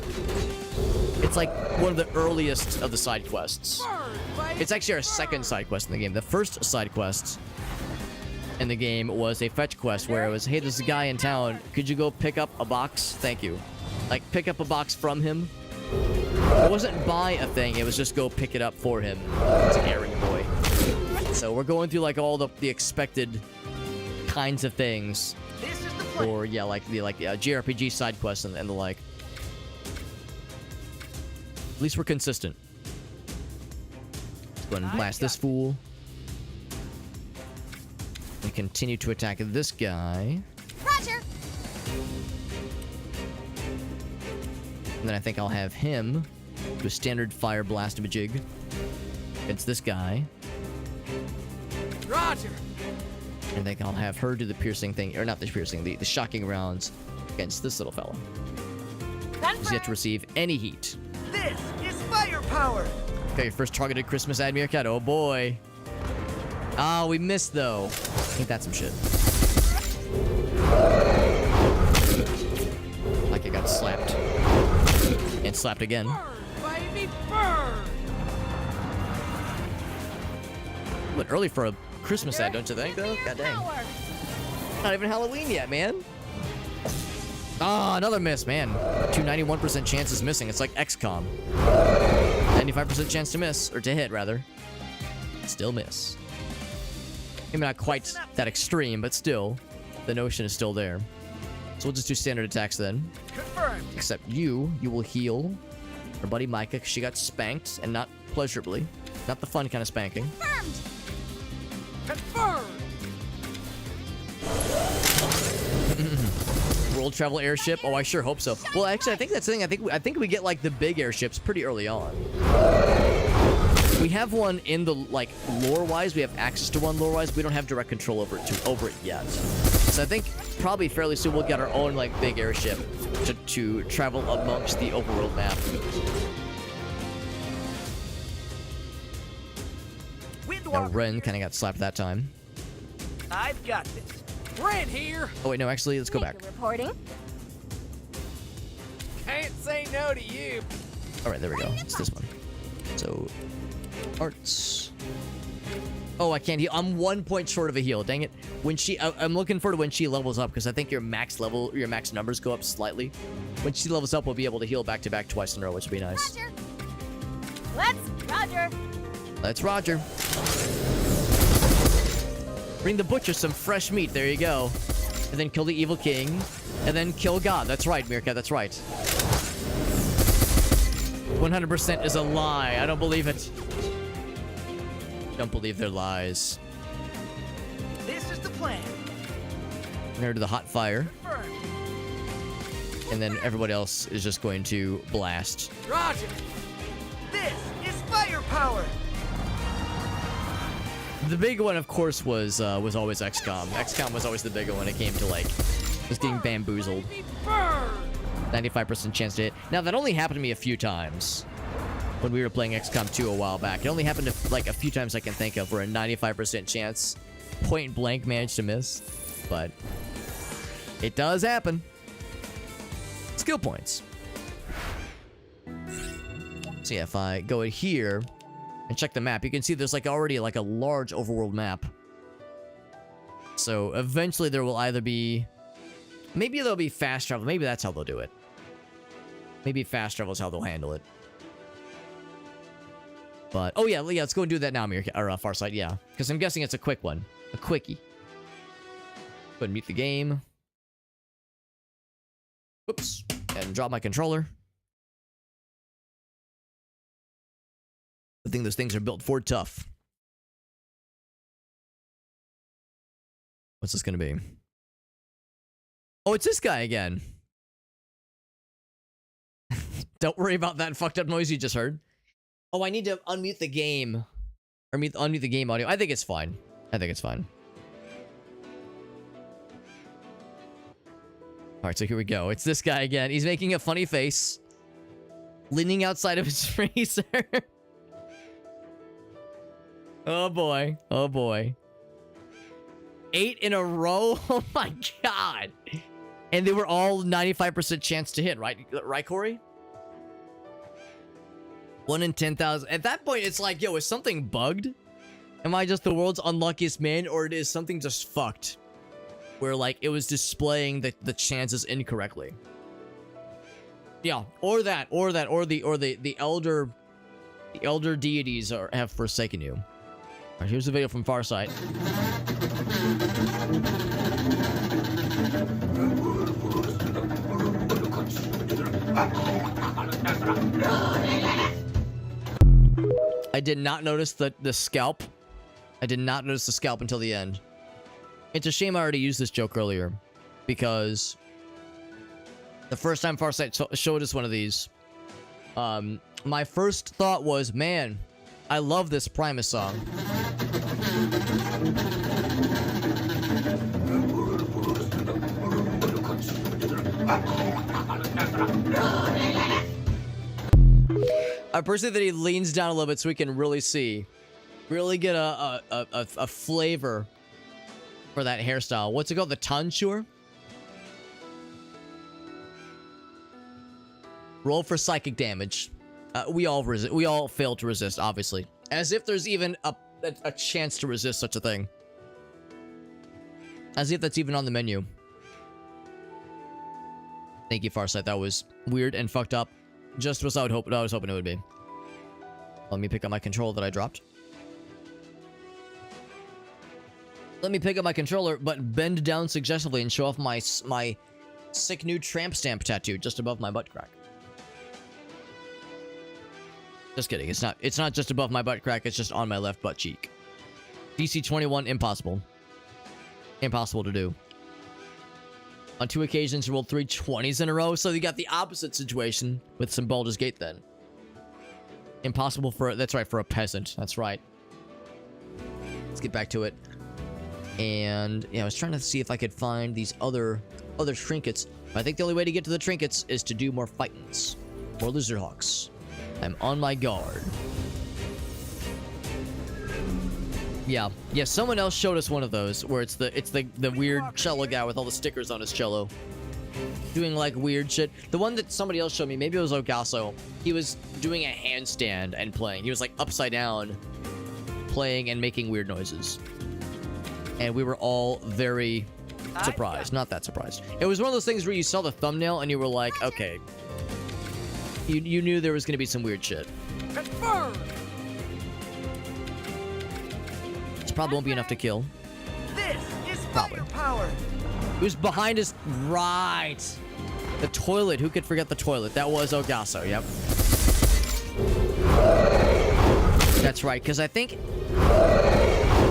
[SPEAKER 1] It's like one of the earliest of the side quests.
[SPEAKER 2] Burn, buddy,
[SPEAKER 1] It's actually our
[SPEAKER 2] burn.
[SPEAKER 1] second side quest in the game. The first side quest in the game was a fetch quest where it was, hey, there's a guy in town. Could you go pick up a box? Thank you. Like, pick up a box from him. It wasn't buy a thing. It was just go pick it up for him. It's an errand boy. So we're going through like all the expected kinds of things.
[SPEAKER 2] This is the plan.
[SPEAKER 1] Or yeah, like the JRPG side quests and the like. At least we're consistent. Let's go ahead and blast this fool. We continue to attack this guy.
[SPEAKER 3] Roger.
[SPEAKER 1] And then I think I'll have him do a standard fire blast of a jig against this guy.
[SPEAKER 2] Roger.
[SPEAKER 1] And I think I'll have her do the piercing thing, or not the piercing, the shocking rounds against this little fella. Does yet to receive any heat.
[SPEAKER 2] This is firepower.
[SPEAKER 1] Okay, your first targeted Christmas ad meerkat. Oh boy. Ah, we missed though. Ain't that some shit? Like it got slapped. And slapped again.
[SPEAKER 2] Burn, baby, burn.
[SPEAKER 1] But early for a Christmas ad, don't you think though? God dang. Not even Halloween yet, man. Ah, another miss, man. 291% chances missing. It's like XCOM. 95% chance to miss, or to hit, rather. Still miss. Maybe not quite that extreme, but still, the notion is still there. So we'll just do standard attacks then.
[SPEAKER 2] Confirmed.
[SPEAKER 1] Except you will heal our buddy Micah, because she got spanked, and not pleasurably. Not the fun kind of spanking.
[SPEAKER 3] Confirmed.
[SPEAKER 2] Confirmed.
[SPEAKER 1] World travel airship. Oh, I sure hope so. Well, actually, I think that's the thing. I think we get like the big airships pretty early on. We have one in the like lore-wise. We have access to one lore-wise. We don't have direct control over it yet. So I think probably fairly soon we'll get our own like big airship to travel amongst the overworld map. Now Ren kind of got slapped that time.
[SPEAKER 2] I've got this. Ren here.
[SPEAKER 1] Oh wait, no, actually, let's go back.
[SPEAKER 3] Reporting.
[SPEAKER 2] Can't say no to you.
[SPEAKER 1] All right, there we go. It's this one. So, arts. Oh, I can't heal. I'm 1 point short of a heal. Dang it. When I'm looking forward to when she levels up, because I think your max numbers go up slightly. When she levels up, we'll be able to heal back to back twice in a row, which would be nice.
[SPEAKER 3] Roger.
[SPEAKER 1] Let's Roger. Bring the butcher some fresh meat. There you go. And then kill the evil king. And then kill God. That's right, Meerkat. That's right. 100% is a lie. I don't believe it. Don't believe their lies.
[SPEAKER 2] This is the plan.
[SPEAKER 1] There to the hot fire.
[SPEAKER 2] Confirmed.
[SPEAKER 1] And then everybody else is just going to blast.
[SPEAKER 2] Roger. This is firepower.
[SPEAKER 1] The big one, of course, was always XCOM. XCOM was always the big one when it came to, like, just getting bamboozled.
[SPEAKER 2] Baby, burn.
[SPEAKER 1] 95% chance to hit. Now, that only happened to me a few times when we were playing XCOM 2 a while back. It only happened to, like, a few times I can think of where a 95% chance point blank managed to miss. But it does happen. Skill points. So yeah, if I go in here and check the map, you can see there's like already like a large overworld map. So eventually there will either be, maybe there'll be fast travel. Maybe that's how they'll do it. Maybe fast travel is how they'll handle it. But oh yeah, let's go and do that now, Mir or Farsight. Yeah, because I'm guessing it's a quick one, a quickie. Go ahead and mute the game. Whoops, and drop my controller. I think those things are built for tough. What's this gonna be? Oh, it's this guy again. Don't worry about that fucked up noise you just heard. Oh, I need to unmute the game. Or unmute the game audio. I think it's fine. I think it's fine. Alright, so here we go. It's this guy again. He's making a funny face. Leaning outside of his freezer. Oh boy. Oh boy. 8 in a row? Oh my god. And they were all 95% chance to hit, right? Right, Corey? 1 in 10,000. At that point, it's like, yo, is something bugged? Am I just the world's unluckiest man, or is something just fucked? Where, like, it was displaying the chances incorrectly. Yeah, or the elder deities have forsaken you. All right, here's the video from Farsight. I did not notice the scalp. I did not notice the scalp until the end. It's a shame I already used this joke earlier, because The first time Farsight showed us one of these, my first thought was, man, I love this Primus song. I appreciate that he leans down a little bit so we can really see, really get a flavor for that hairstyle. What's it called? The tonsure? Roll for psychic damage. We all fail to resist, obviously. As if there's even a chance to resist such a thing. As if that's even on the menu. Thank you, Farsight. That was weird and fucked up. Just what I was hoping it would be. Let me pick up my controller that I dropped. Let me pick up my controller, but bend down suggestively and show off my sick new tramp stamp tattoo just above my butt crack. Just kidding. It's not just above my butt crack. It's just on my left butt cheek. DC 21, impossible. Impossible to do. On 2 occasions, you rolled 3 20s in a row, so you got the opposite situation with some Baldur's Gate then. Impossible for... That's right, for a peasant. That's right. Let's get back to it. And, yeah, I was trying to see if I could find these other trinkets. I think the only way to get to the trinkets is to do more fightings. More lizard hawks. I'm on my guard. Yeah, someone else showed us one of those where it's the weird cello guy with all the stickers on his cello. Doing like weird shit. The one that somebody else showed me, maybe it was Ogasso, he was doing a handstand and playing. He was like upside down playing and making weird noises. And we were all very surprised. Not that surprised. It was one of those things where you saw the thumbnail and you were like, okay. You knew there was going to be some weird shit.
[SPEAKER 2] Confirmed.
[SPEAKER 1] This probably won't be enough to kill.
[SPEAKER 2] This is
[SPEAKER 1] Probably.
[SPEAKER 2] firepower.
[SPEAKER 1] Who's behind us? Right. The toilet. Who could forget the toilet? That was Ogasso. Yep. That's right, because I think...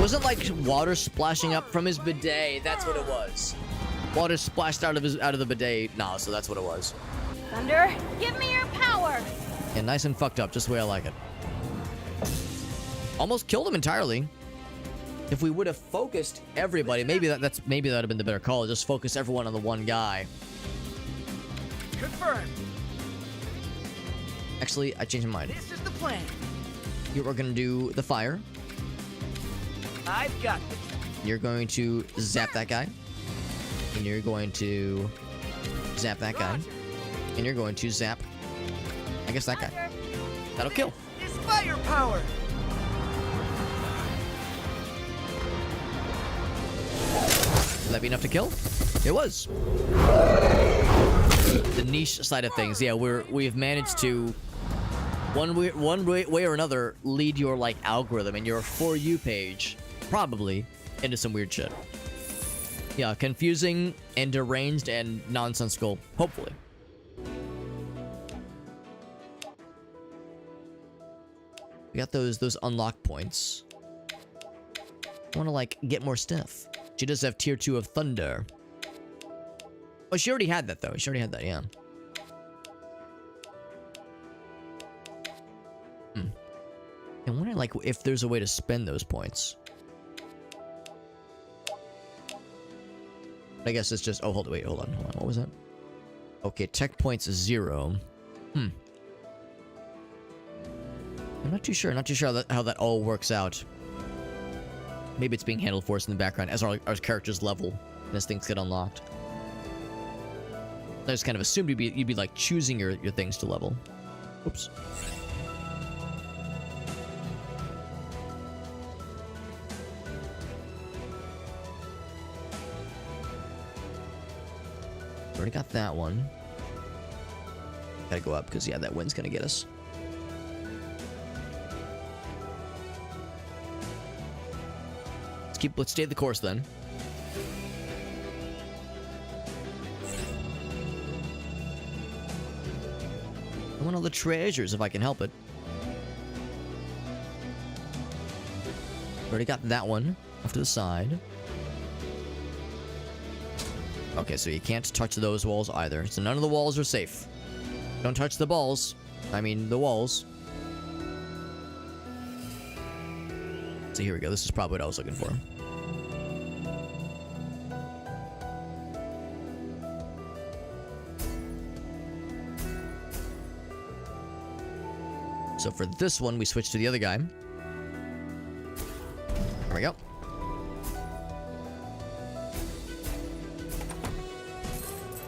[SPEAKER 1] Was it like water splashing up from his bidet? That's what it was. Water splashed out of the bidet. No, so that's what it was.
[SPEAKER 3] Thunder, give me your power.
[SPEAKER 1] Yeah, nice and fucked up, just the way I like it. Almost killed him entirely. If we would have focused everybody, maybe that'd have been the better call. Just focus everyone on the one guy.
[SPEAKER 2] Confirmed.
[SPEAKER 1] Actually, I changed my mind.
[SPEAKER 2] This is the plan.
[SPEAKER 1] You are gonna do the fire.
[SPEAKER 2] I've got this.
[SPEAKER 1] You're going to zap that guy. And you're going to zap that guy.
[SPEAKER 2] Roger.
[SPEAKER 1] And you're going to zap, I guess, that guy.
[SPEAKER 3] Roger.
[SPEAKER 1] That'll kill.
[SPEAKER 2] This is firepower.
[SPEAKER 1] Will that be enough to kill? It was. The niche side of things, yeah, we've managed to one way or another lead your like algorithm and your For You page probably into some weird shit. Yeah, confusing and deranged and nonsensical. Hopefully. We got those unlock points. I want to like get more stuff. She does have tier 2 of Thunder. Oh, she already had that, though. She already had that, yeah. I'm wondering, like, if there's a way to spend those points. I guess it's just... Oh, hold on. What was that? Okay, tech points is 0. I'm not too sure. How that all works out. Maybe it's being handled for us in the background as our characters level and as things get unlocked. I just kind of assumed you'd be like choosing your things to level. Oops. Already got that one. Gotta go up because yeah, that wind's gonna get us. Let's stay the course then. I want all the treasures if I can help it. Already got that one off to the side. Okay, so you can't touch those walls either. So none of the walls are safe. Don't touch the balls. I mean, the walls. So here we go. This is probably what I was looking for. So for this one, we switch to the other guy. There we go.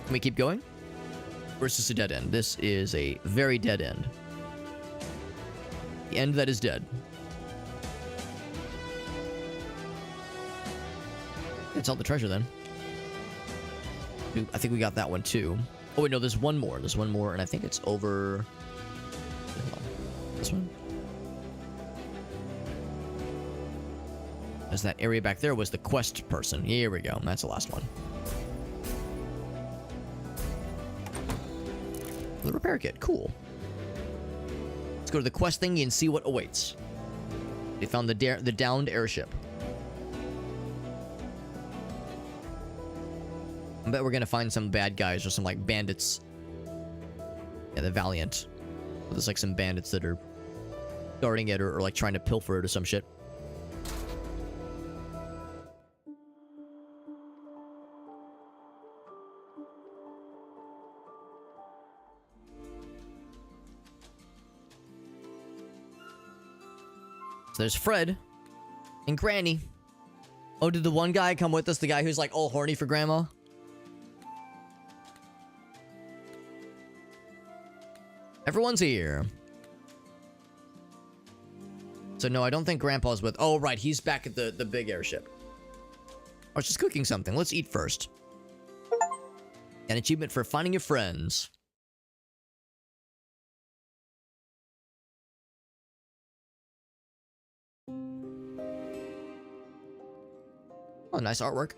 [SPEAKER 1] Can we keep going? Or is this a dead end? This is a very dead end. The end that is dead. It's all the treasure then. I think we got that one too. Oh wait, no, there's one more. There's one more, and I think it's over... This one? As that area back there was the quest person. Here we go. That's the last one. The repair kit. Cool. Let's go to the quest thingy and see what awaits. They found the downed airship. I bet we're gonna find some bad guys or some like bandits. Yeah, the Valiant. There's like some bandits that are guarding it or like trying to pilfer it or some shit. So there's Fred and Granny. Oh, did the one guy come with us? The guy who's like all horny for Grandma? Everyone's here. So no, I don't think Grandpa's with... Oh, right, he's back at the big airship. I was just cooking something. Let's eat first. An achievement for finding your friends. Oh, nice artwork.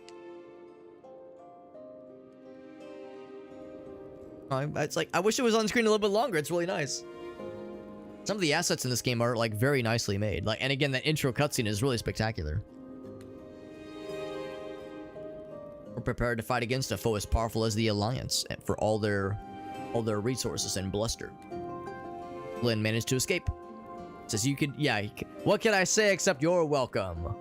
[SPEAKER 1] It's like, I wish it was on screen a little bit longer. It's really nice. Some of the assets in this game are like very nicely made. Like, and again, that intro cutscene is really spectacular. We're prepared to fight against a foe as powerful as the Alliance for all their resources and bluster. Lynn managed to escape. Says you could, yeah. What can I say except you're welcome?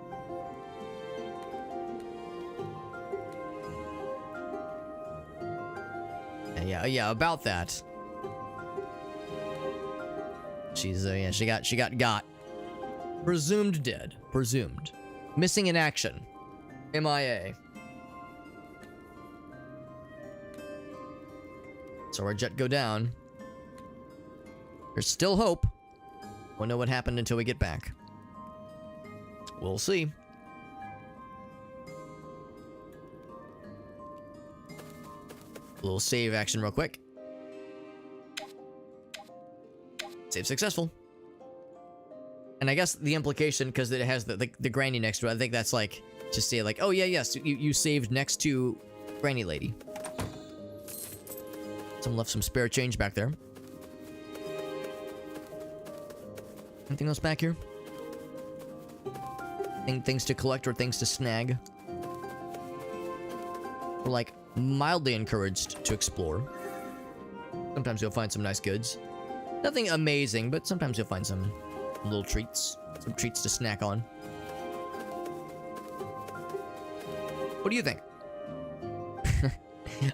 [SPEAKER 1] Yeah, about that. She's yeah, she got presumed dead. Presumed. Missing in action. MIA. So our jet go down. There's still hope. Won't know what happened until we get back. We'll see. A little save action real quick. Save successful. And I guess the implication, because it has the granny next to it, I think that's like to say like, oh yeah, yes, you saved next to Granny Lady. Someone left some spare change back there. Anything else back here? Things to collect or things to snag? We're like mildly encouraged to explore. Sometimes you'll find some nice goods. Nothing amazing, but sometimes you'll find some little treats. Some treats to snack on. What do you think?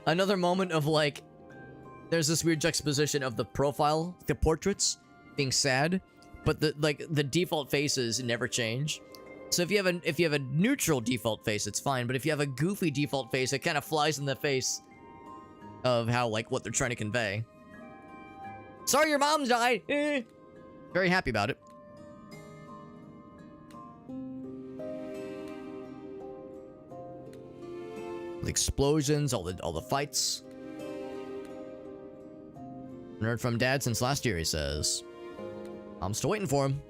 [SPEAKER 1] Another moment of like, there's this weird juxtaposition of the profile, the portraits being sad, but the default faces never change. So if you have a neutral default face, it's fine. But if you have a goofy default face, it kind of flies in the face of how like what they're trying to convey. Sorry, your mom died. Very happy about it. The explosions, all the fights. Nerd from Dad since last year, he says. I'm still waiting for him.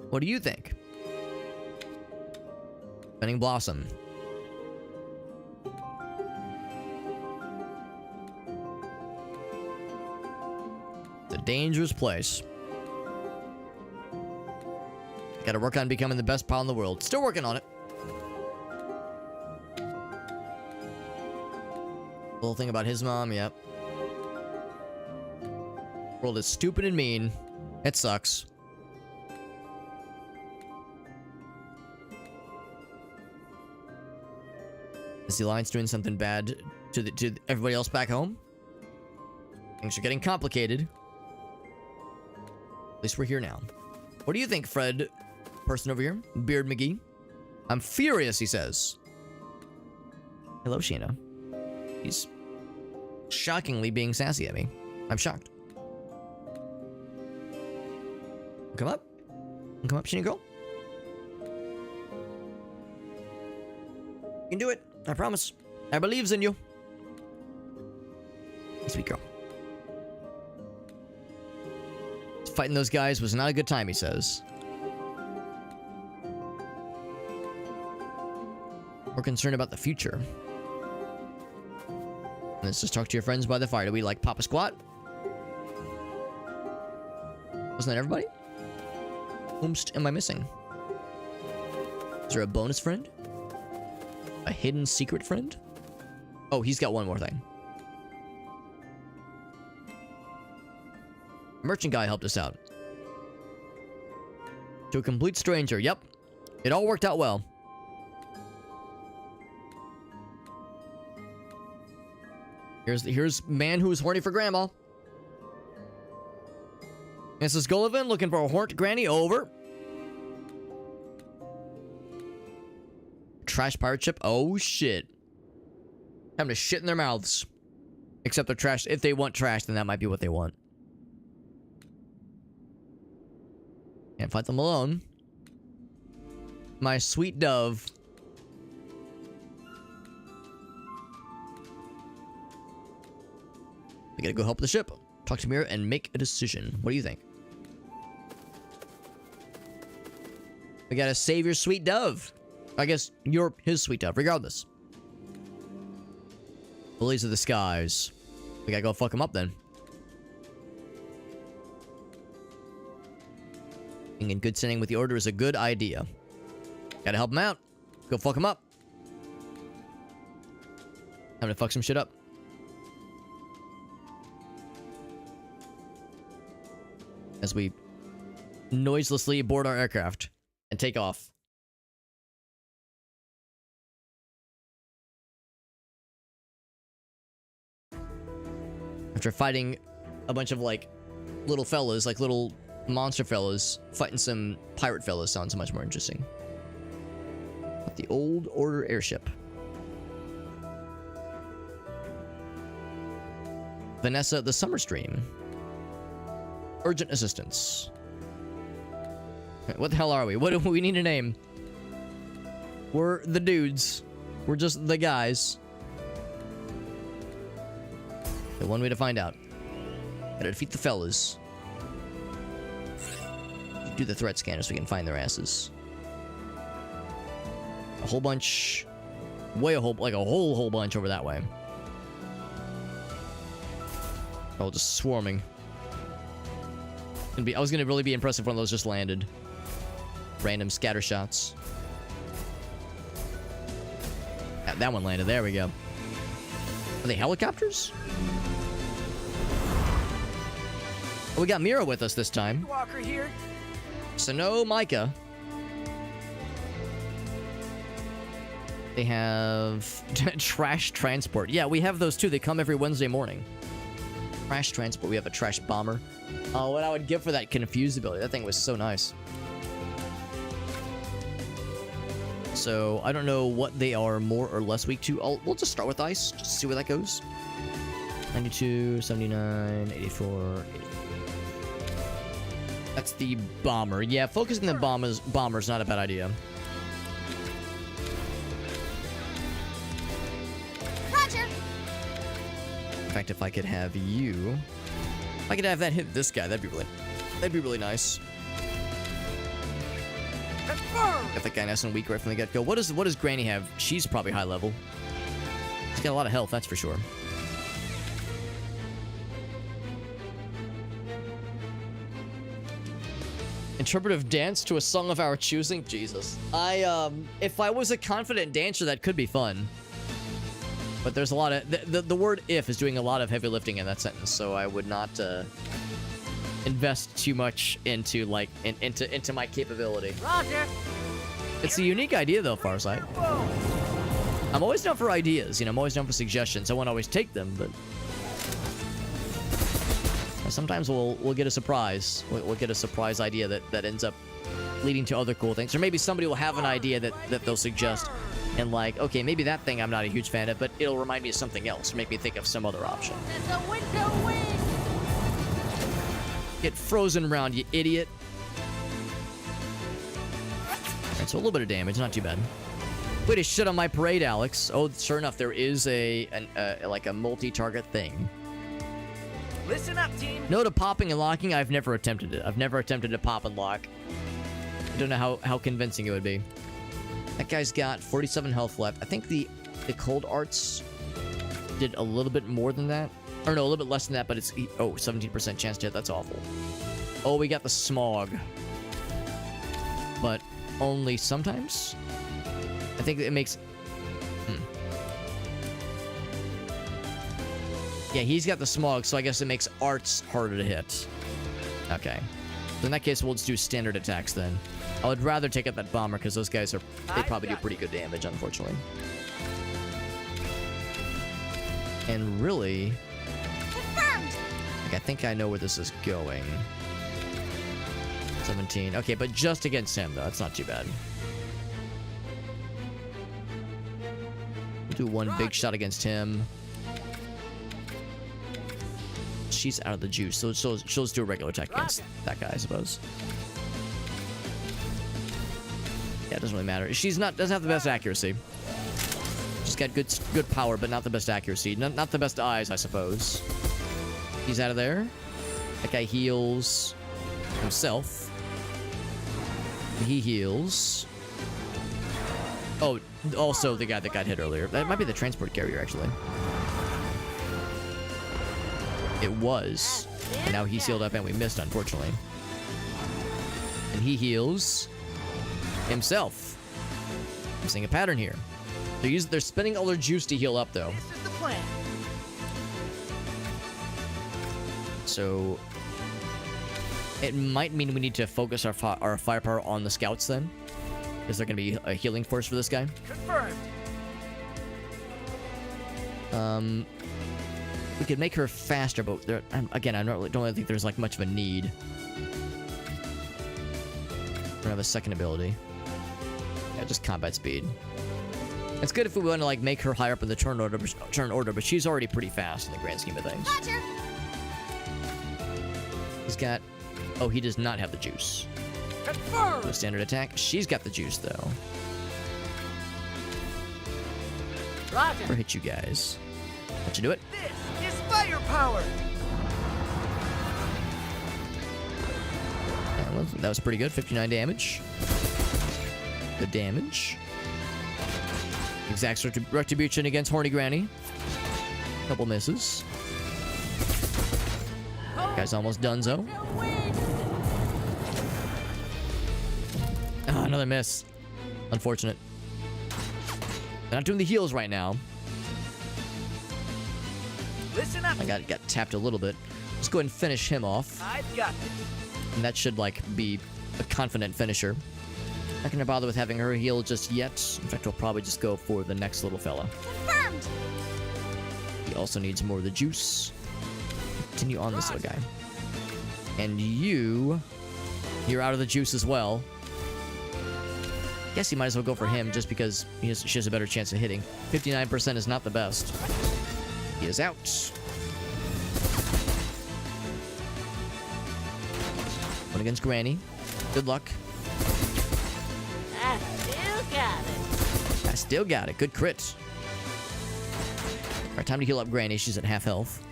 [SPEAKER 1] What do you think? Spinning Blossom. It's a dangerous place. Gotta work on becoming the best pal in the world. Still working on it. Little thing about his mom, yep. World is stupid and mean. It sucks. Is the Alliance doing something bad to everybody else back home? Things are getting complicated. At least we're here now. What do you think, Fred? Person over here? Beard McGee? I'm furious, he says. Hello, Sheena. He's shockingly being sassy at me. I'm shocked. Come up. Come up, Sheena girl. You can do it. I promise. I believes in you. Sweet girl. Fighting those guys was not a good time, he says. We're concerned about the future. Let's just talk to your friends by the fire. Do we like pop a squat? Wasn't that everybody? Whomst am I missing? Is there a bonus friend? A hidden secret friend? Oh, he's got one more thing. Merchant guy helped us out. To a complete stranger. Yep. It all worked out well. Here's man who's horny for grandma. Mrs. Gullivan looking for a horned granny. Over. Trash pirate ship. Oh shit. Having to shit in their mouths. Except they're trash. If they want trash, then that might be what they want. Can't fight them alone. My sweet dove. We gotta go help the ship. Talk to Mira and make a decision. What do you think? We gotta save your sweet dove. I guess you're his sweet dove, regardless. Lilies of the skies. We gotta go fuck him up then. Being in good standing with the Order is a good idea. Gotta help him out. Go fuck him up. Time to fuck some shit up. As we noiselessly board our aircraft and take off. After fighting a bunch of like little fellas, like little monster fellas, fighting some pirate fellas sounds much more interesting. But the Old Order airship. Vanessa the Summer Stream. Urgent assistance. What the hell are we? What do we need a name? We're the dudes. We're just the guys. The one way to find out. Gotta defeat the fellas. Do the threat scanner so we can find their asses. A whole bunch. Like a whole bunch over that way. Oh, just swarming. I was gonna really be impressed if one of those just landed. Random scatter shots. That one landed. There we go. Are they helicopters? Oh, we got Mira with us this time.
[SPEAKER 2] Walker here.
[SPEAKER 1] So no Micah. They have trash transport. Yeah, we have those too. They come every Wednesday morning. Trash transport. We have a trash bomber. Oh, what I would give for that confused ability. That thing was so nice. So, I don't know what they are more or less weak to. We'll just start with ice. Just to see where that goes. 92, 79, 84, 84. That's the bomber. Yeah, focusing the bomber's not a bad idea.
[SPEAKER 3] Roger.
[SPEAKER 1] In fact, if I could have you... If I could have that hit this guy, that'd be really nice. Got that guy nice and weak right from the get-go. What does Granny have? She's probably high level. She's got a lot of health, that's for sure. Interpretive dance to a song of our choosing? Jesus. If I was a confident dancer, that could be fun. But there's a lot of the word "if" is doing a lot of heavy lifting in that sentence, so I would not invest too much into like into my capability.
[SPEAKER 2] Roger.
[SPEAKER 1] It's a unique idea though, Farsight. I'm always down for ideas, you know. I'm always down for suggestions. I won't always take them, but sometimes we'll get a surprise. We'll get a surprise idea that ends up leading to other cool things, or maybe somebody will have an idea that they'll suggest. And like, okay, maybe that thing I'm not a huge fan of, but it'll remind me of something else, or make me think of some other option.
[SPEAKER 2] It's a window wing.
[SPEAKER 1] Get frozen around, you idiot. Alright, so a little bit of damage, not too bad. Way to shit on my parade, Alex. Oh, sure enough, there is like a multi-target thing.
[SPEAKER 2] Listen up, team.
[SPEAKER 1] No to popping and locking, I've never attempted it. I've never attempted to pop and lock. I don't know how convincing it would be. That guy's got 47 health left. I think the cold arts did a little bit more than that. Or no, a little bit less than that, but it's... Oh, 17% chance to hit. That's awful. Oh, we got the smog. But only sometimes? I think it makes... Yeah, he's got the smog, so I guess it makes arts harder to hit. Okay. So in that case, we'll just do standard attacks then. I would rather take out that bomber because those guys they probably do pretty good damage, unfortunately. And really,
[SPEAKER 3] Confirmed.
[SPEAKER 1] like, I think I know where this is going. 17. Okay, but just against him though. That's not too bad. We'll do one big shot against him. She's out of the juice, so she'll just do a regular attack against that guy, I suppose. Yeah, it doesn't really matter. Doesn't have the best accuracy. She's got good power, but not the best accuracy. Not the best eyes, I suppose. He's out of there. That guy heals himself. He heals. Oh, also the guy that got hit earlier. That might be the transport carrier, actually. It was. And now he's healed up and we missed, unfortunately. And he heals himself. I'm seeing a pattern here. They're spending all their juice to heal up, though.
[SPEAKER 2] This is the plan.
[SPEAKER 1] So it might mean we need to focus our firepower on the scouts then. Is there going to be a healing force for this guy?
[SPEAKER 2] Confirmed.
[SPEAKER 1] We could make her faster, but again, I don't really think there's like much of a need. I don't have a second ability. Yeah, just combat speed. It's good if we want to like make her higher up in the turn order, but she's already pretty fast in the grand scheme of things.
[SPEAKER 3] Roger.
[SPEAKER 1] He's got... Oh, he does not have the juice.
[SPEAKER 2] Confirmed.
[SPEAKER 1] No standard attack. She's got the juice, though.
[SPEAKER 2] Roger.
[SPEAKER 1] Never hit you guys. Let you do it.
[SPEAKER 2] This is firepower.
[SPEAKER 1] That was pretty good. 59 damage. Good damage. Exact retribution against Horny Granny. Couple misses. Guy's almost donezo. Ah, another miss. Unfortunate. They're not doing the heals right now.
[SPEAKER 2] Listen up.
[SPEAKER 1] I got tapped a little bit. Let's go ahead and finish him off.
[SPEAKER 2] I've got this.
[SPEAKER 1] And that should, like, be a confident finisher. Not gonna bother with having her heal just yet. In fact, we'll probably just go for the next little fella.
[SPEAKER 3] Confirmed.
[SPEAKER 1] He also needs more of the juice. Continue on this little guy. And you're out of the juice as well. Guess you might as well go for him just because she has a better chance of hitting. 59% is not the best. He is out. One against Granny. Good luck.
[SPEAKER 2] I still got it.
[SPEAKER 1] I still got it. Good crit. Alright, time to heal up Granny. She's at half health.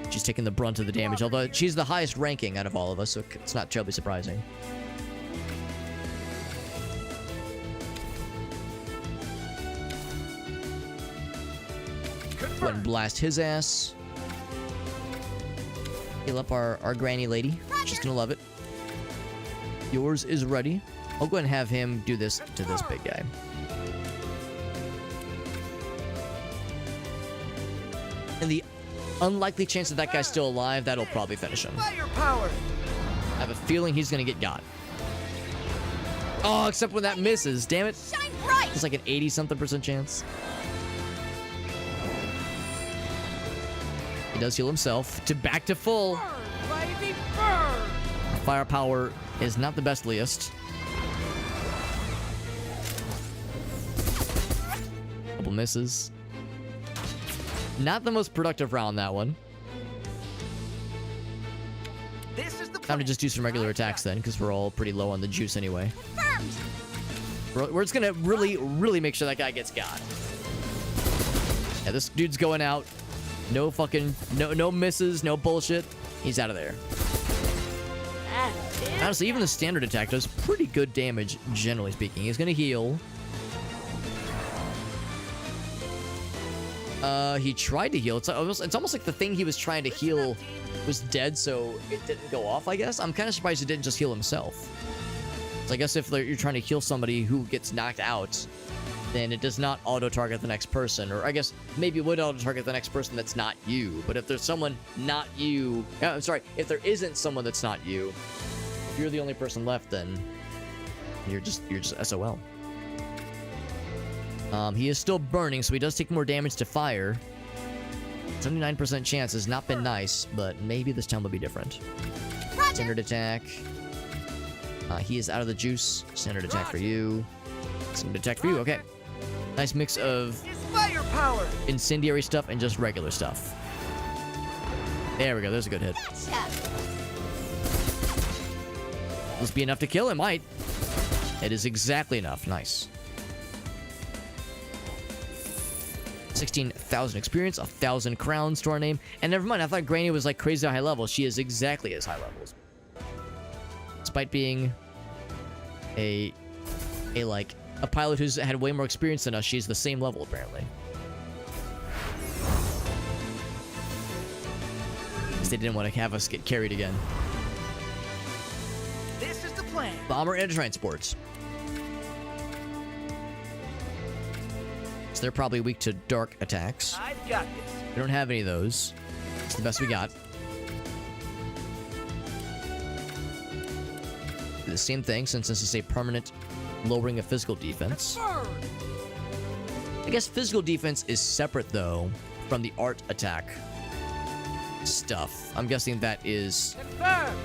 [SPEAKER 1] She's taking the brunt of the damage, although she's the highest ranking out of all of us, so it's not terribly surprising. Go ahead and blast his ass. Heal up our Granny lady. She's gonna love it. Yours is ready. I'll go ahead and have him do this to this big guy. in the unlikely chance that that guy's still alive, that'll probably finish him.
[SPEAKER 2] Firepower.
[SPEAKER 1] I have a feeling he's gonna get got. Oh, except when that misses. Damn it.
[SPEAKER 3] Shine bright.
[SPEAKER 1] It's like an 80-something% chance. He does heal himself to back to full.
[SPEAKER 2] Burn, baby, burn.
[SPEAKER 1] Firepower is not the best list. Couple misses. Not the most productive round, that one.
[SPEAKER 2] This is the
[SPEAKER 1] Time to just do some regular attacks then, because we're all pretty low on the juice anyway. We're just gonna really make sure that guy gets got. Yeah, this dude's going out. No fucking, no misses, no bullshit. He's out of there. Honestly, even the standard attack does pretty good damage, generally speaking. He's gonna heal. He tried to heal. It's almost like the thing he was trying to heal was dead, so it didn't go off, I guess. I'm kind of surprised he didn't just heal himself. So I guess if you're trying to heal somebody who gets knocked out, then it does not auto-target the next person. Or I guess maybe it would auto-target the next person that's not you. But if there's someone not you... I'm sorry, if there isn't someone that's not you, if you're the only person left, then you're just SOL. He is still burning, so he does take more damage to fire. 79% chance has not been nice, but maybe this time will be different. Standard attack. He is out of the juice. Standard attack for you. Standard attack for you. Okay. Nice mix of
[SPEAKER 2] firepower.
[SPEAKER 1] Incendiary stuff and just regular stuff. There we go. There's a good hit. This be enough to kill him. Might. It is exactly enough. Nice. 16,000 experience, 1,000 crowns to our name. And never mind, I thought Granny was like crazy high level. She is exactly as high levels. Despite being a pilot who's had way more experience than us, she's the same level apparently. Because they didn't want to have us get carried again.
[SPEAKER 2] This is the plan.
[SPEAKER 1] Bomber and transports. So they're probably weak to dark attacks.
[SPEAKER 2] I've got this.
[SPEAKER 1] We don't have any of those. It's the best we got. Do the same thing, since this is a permanent lowering of physical defense.
[SPEAKER 2] Burn.
[SPEAKER 1] I guess physical defense is separate, though, from the art attack stuff. I'm guessing that is...
[SPEAKER 2] Confirm.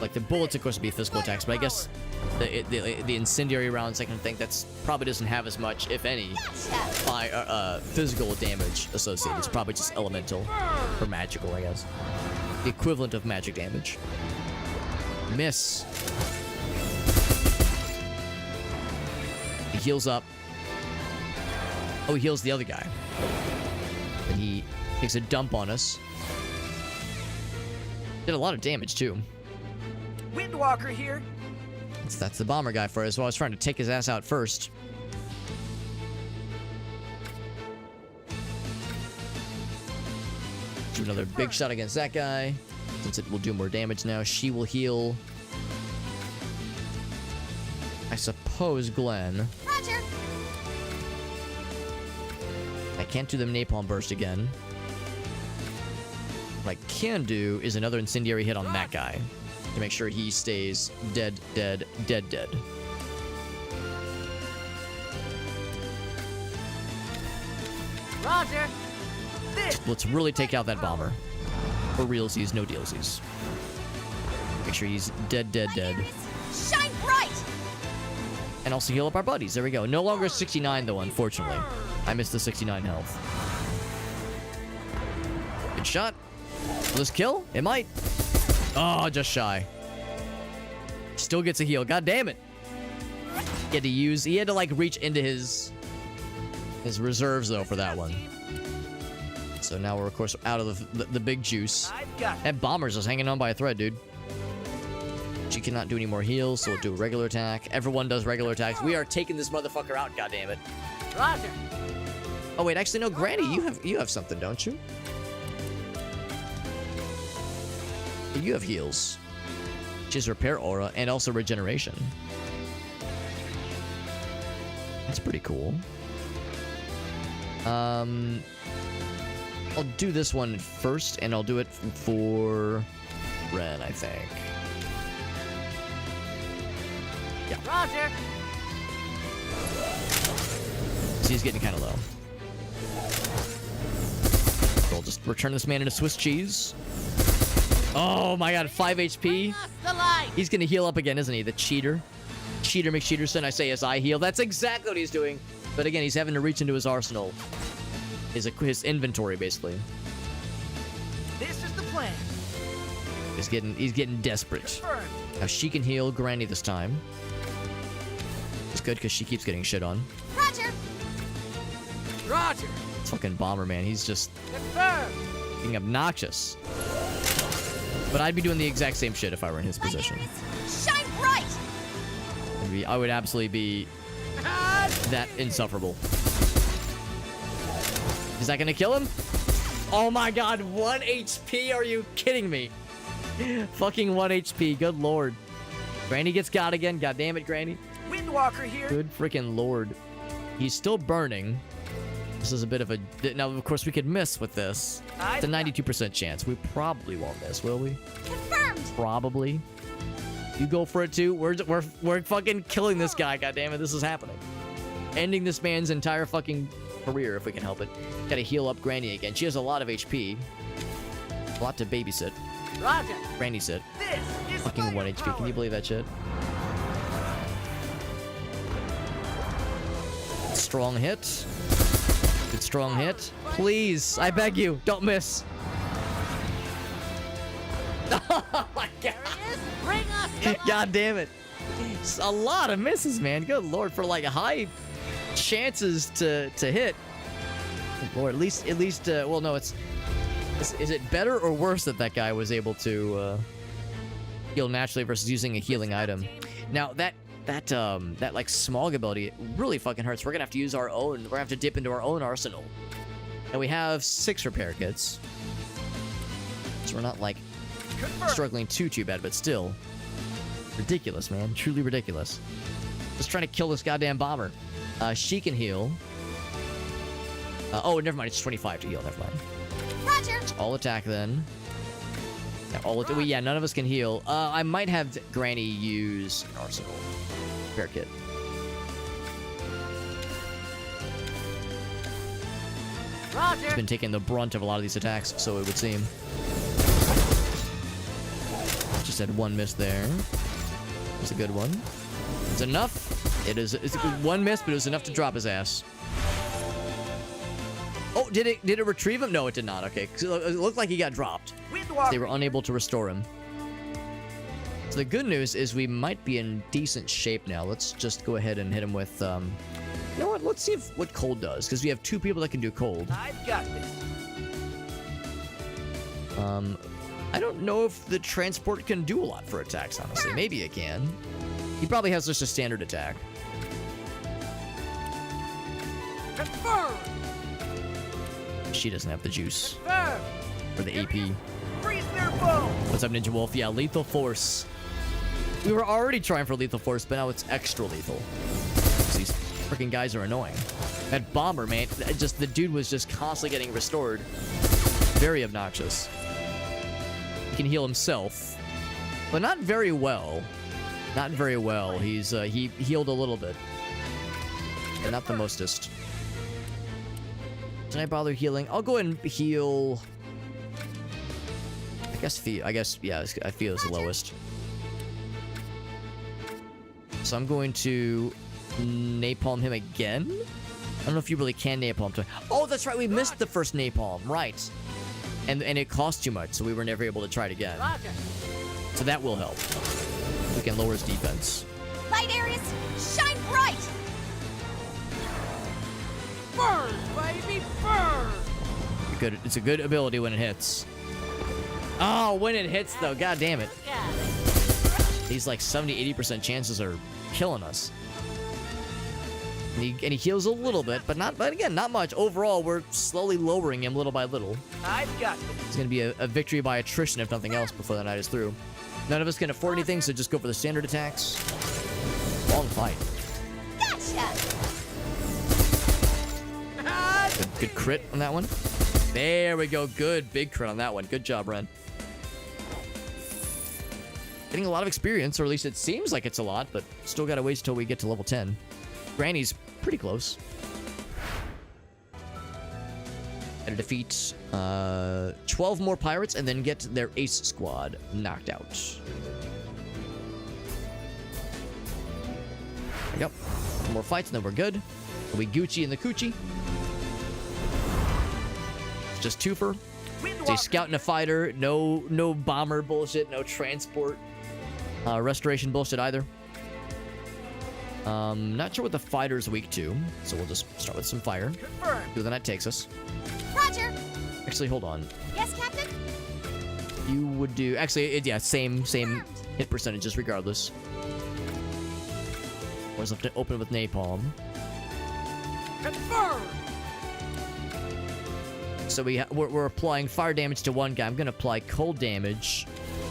[SPEAKER 1] Like, the bullets, of course, would be physical attacks, but I guess the incendiary rounds, I can think that's probably doesn't have as much, if any, physical damage associated. It's probably just elemental or magical, I guess. The equivalent of magic damage. Miss. He heals up. Oh, he heals the other guy. And he takes a dump on us. Did a lot of damage, too.
[SPEAKER 2] Windwalker here.
[SPEAKER 1] That's the bomber guy for us. Well, I was trying to take his ass out first. Do another big shot against that guy. Since it will do more damage now, she will heal. I suppose Glenn.
[SPEAKER 3] Roger.
[SPEAKER 1] I can't do the napalm burst again. What I can do is another incendiary hit on that guy to make sure he stays dead.
[SPEAKER 2] Roger. This.
[SPEAKER 1] Let's really take out that bomber. For realsies, no dealsies. Make sure he's dead.
[SPEAKER 3] Shine bright.
[SPEAKER 1] And also heal up our buddies. There we go. No longer 69, though, unfortunately. I missed the 69 health. Good shot. Will this kill? It might. Oh, just shy. Still gets a heal. God damn it. He had to like reach into his reserves, though, for that one. So now we're, of course, out of the big juice.
[SPEAKER 2] I've got
[SPEAKER 1] That bomber's just hanging on by a thread, dude. She cannot do any more heals, so we'll do a regular attack. Everyone does regular attacks. We are taking this motherfucker out, goddammit.
[SPEAKER 2] Roger.
[SPEAKER 1] Oh, wait, actually, no, Granny, you have something, don't you? You have heals. She has repair aura and also regeneration. That's pretty cool. I'll do this one first, and I'll do it for Ren, I think.
[SPEAKER 2] Roger.
[SPEAKER 1] So he's getting kind of low. We'll just return this man into Swiss cheese. Oh my god, 5 HP.
[SPEAKER 2] Us the light.
[SPEAKER 1] He's gonna heal up again, isn't he? The cheater. Cheater McCheaterson, I say as I heal. That's exactly what he's doing. But again, he's having to reach into his arsenal. His inventory, basically.
[SPEAKER 2] This is the plan.
[SPEAKER 1] He's getting desperate.
[SPEAKER 2] Confirmed.
[SPEAKER 1] Now she can heal Granny this time. It's good because she keeps getting shit on.
[SPEAKER 3] Roger.
[SPEAKER 2] Roger.
[SPEAKER 1] Fucking Bomber, man. He's just
[SPEAKER 2] Confirmed.
[SPEAKER 1] being obnoxious. But I'd be doing the exact same shit if I were in his
[SPEAKER 3] Light
[SPEAKER 1] position.
[SPEAKER 3] areas, shine bright.
[SPEAKER 1] I would absolutely be that insufferable. Is that gonna kill him? Oh my god, 1 HP? Are you kidding me? Fucking 1 HP, good lord. Granny gets got again, god damn it, Granny.
[SPEAKER 2] Windwalker here.
[SPEAKER 1] Good freaking lord. He's still burning. This is a bit of a... Now, of course, we could miss with this. It's a 92% chance. We probably won't miss, will we?
[SPEAKER 3] Confirmed.
[SPEAKER 1] Probably. You go for it too. We're fucking killing this guy. God damn it, this is happening. Ending this man's entire fucking career if we can help it. Gotta heal up Granny again. She has a lot of HP. A lot to babysit.
[SPEAKER 2] Roger.
[SPEAKER 1] Granny sit.
[SPEAKER 2] This is
[SPEAKER 1] Fucking 1 HP. Can you believe that shit? Strong hit. Good strong hit. Please, I beg you, don't miss. Oh my god.
[SPEAKER 2] Bring us the light.
[SPEAKER 1] God damn it. It's a lot of misses, man. Good lord, for like high chances to hit. Or at least well no, is it better or worse that guy was able to heal naturally versus using a healing item? Now that like smog ability, it really fucking hurts. We're gonna have to use our own. We're gonna have to dip into our own arsenal. And we have 6 repair kits. So we're not like struggling too bad, but still. Ridiculous, man. Truly ridiculous. Just trying to kill this goddamn bomber. She can heal. Oh, never mind. It's 25 to heal. Never mind.
[SPEAKER 3] Roger.
[SPEAKER 1] All attack then. Yeah, none of us can heal. I might have Granny use an arsenal. Repair kit.
[SPEAKER 2] Roger.
[SPEAKER 1] He's been taking the brunt of a lot of these attacks, so it would seem. Just had 1 miss there. It's a good one. It's enough. It's a good 1 miss, but it was enough to drop his ass. Oh, did it retrieve him? No, it did not. Okay, 'cause it looked like he got dropped.
[SPEAKER 2] Windwalker.
[SPEAKER 1] They were unable to restore him. So the good news is we might be in decent shape now. Let's just go ahead and hit him with, you know what? Let's see what cold does, because we have 2 people that can do cold.
[SPEAKER 2] I've got this.
[SPEAKER 1] I don't know if the transport can do a lot for attacks, honestly. Maybe it can. He probably has just a standard attack.
[SPEAKER 2] Confirmed.
[SPEAKER 1] She doesn't have the juice
[SPEAKER 2] Confirmed.
[SPEAKER 1] or the AP.
[SPEAKER 2] Freeze their bones.
[SPEAKER 1] What's up, Ninja Wolf? Yeah, lethal force. We were already trying for lethal force, but now it's extra lethal. These freaking guys are annoying. That bomber, man, the dude was just constantly getting restored. Very obnoxious. He can heal himself, but not very well. Not very well. He healed a little bit, but not the mostest. Did I bother healing? I'll go ahead and heal. I guess, yeah, I feel it's the lowest. So I'm going to napalm him again. I don't know if you really can napalm to. Oh, that's right. We missed the first napalm. Right. And it cost too much, so we were never able to try it again.
[SPEAKER 2] Roger.
[SPEAKER 1] So that will help. We can lower his defense.
[SPEAKER 3] Light areas, shine bright.
[SPEAKER 2] Burn, baby, burn.
[SPEAKER 1] It's a good ability when it hits. Oh, when it hits though, god damn it.
[SPEAKER 2] Got it.
[SPEAKER 1] These like 70-80% chances are killing us. And he heals a little bit, but again, not much. Overall, we're slowly lowering him little by little.
[SPEAKER 2] I've got this.
[SPEAKER 1] It's gonna be a victory by attrition, if nothing else, before the night is through. None of us can afford anything, so just go for the standard attacks. Long fight.
[SPEAKER 3] Gotcha.
[SPEAKER 1] Good crit on that one. There we go. Good. Big crit on that one. Good job, Ren. Getting a lot of experience, or at least it seems like it's a lot, but still gotta wait till we get to level 10. Granny's pretty close. Gotta defeat 12 more pirates and then get their ace squad knocked out. There we go. More fights, and then we're good. We Gucci and the Coochie. Just twofer. It's a scout and a fighter. No bomber bullshit. No transport. Restoration bullshit either. Not sure what the fighter's weak to, so we'll just start with some fire.
[SPEAKER 2] Confirmed.
[SPEAKER 1] See where the night takes us.
[SPEAKER 3] Roger.
[SPEAKER 1] Actually, hold on.
[SPEAKER 3] Yes, Captain.
[SPEAKER 1] You would do... Actually, yeah, same hit percentages regardless. Was left to open with napalm.
[SPEAKER 2] Confirmed.
[SPEAKER 1] So we're applying fire damage to one guy. I'm gonna apply cold damage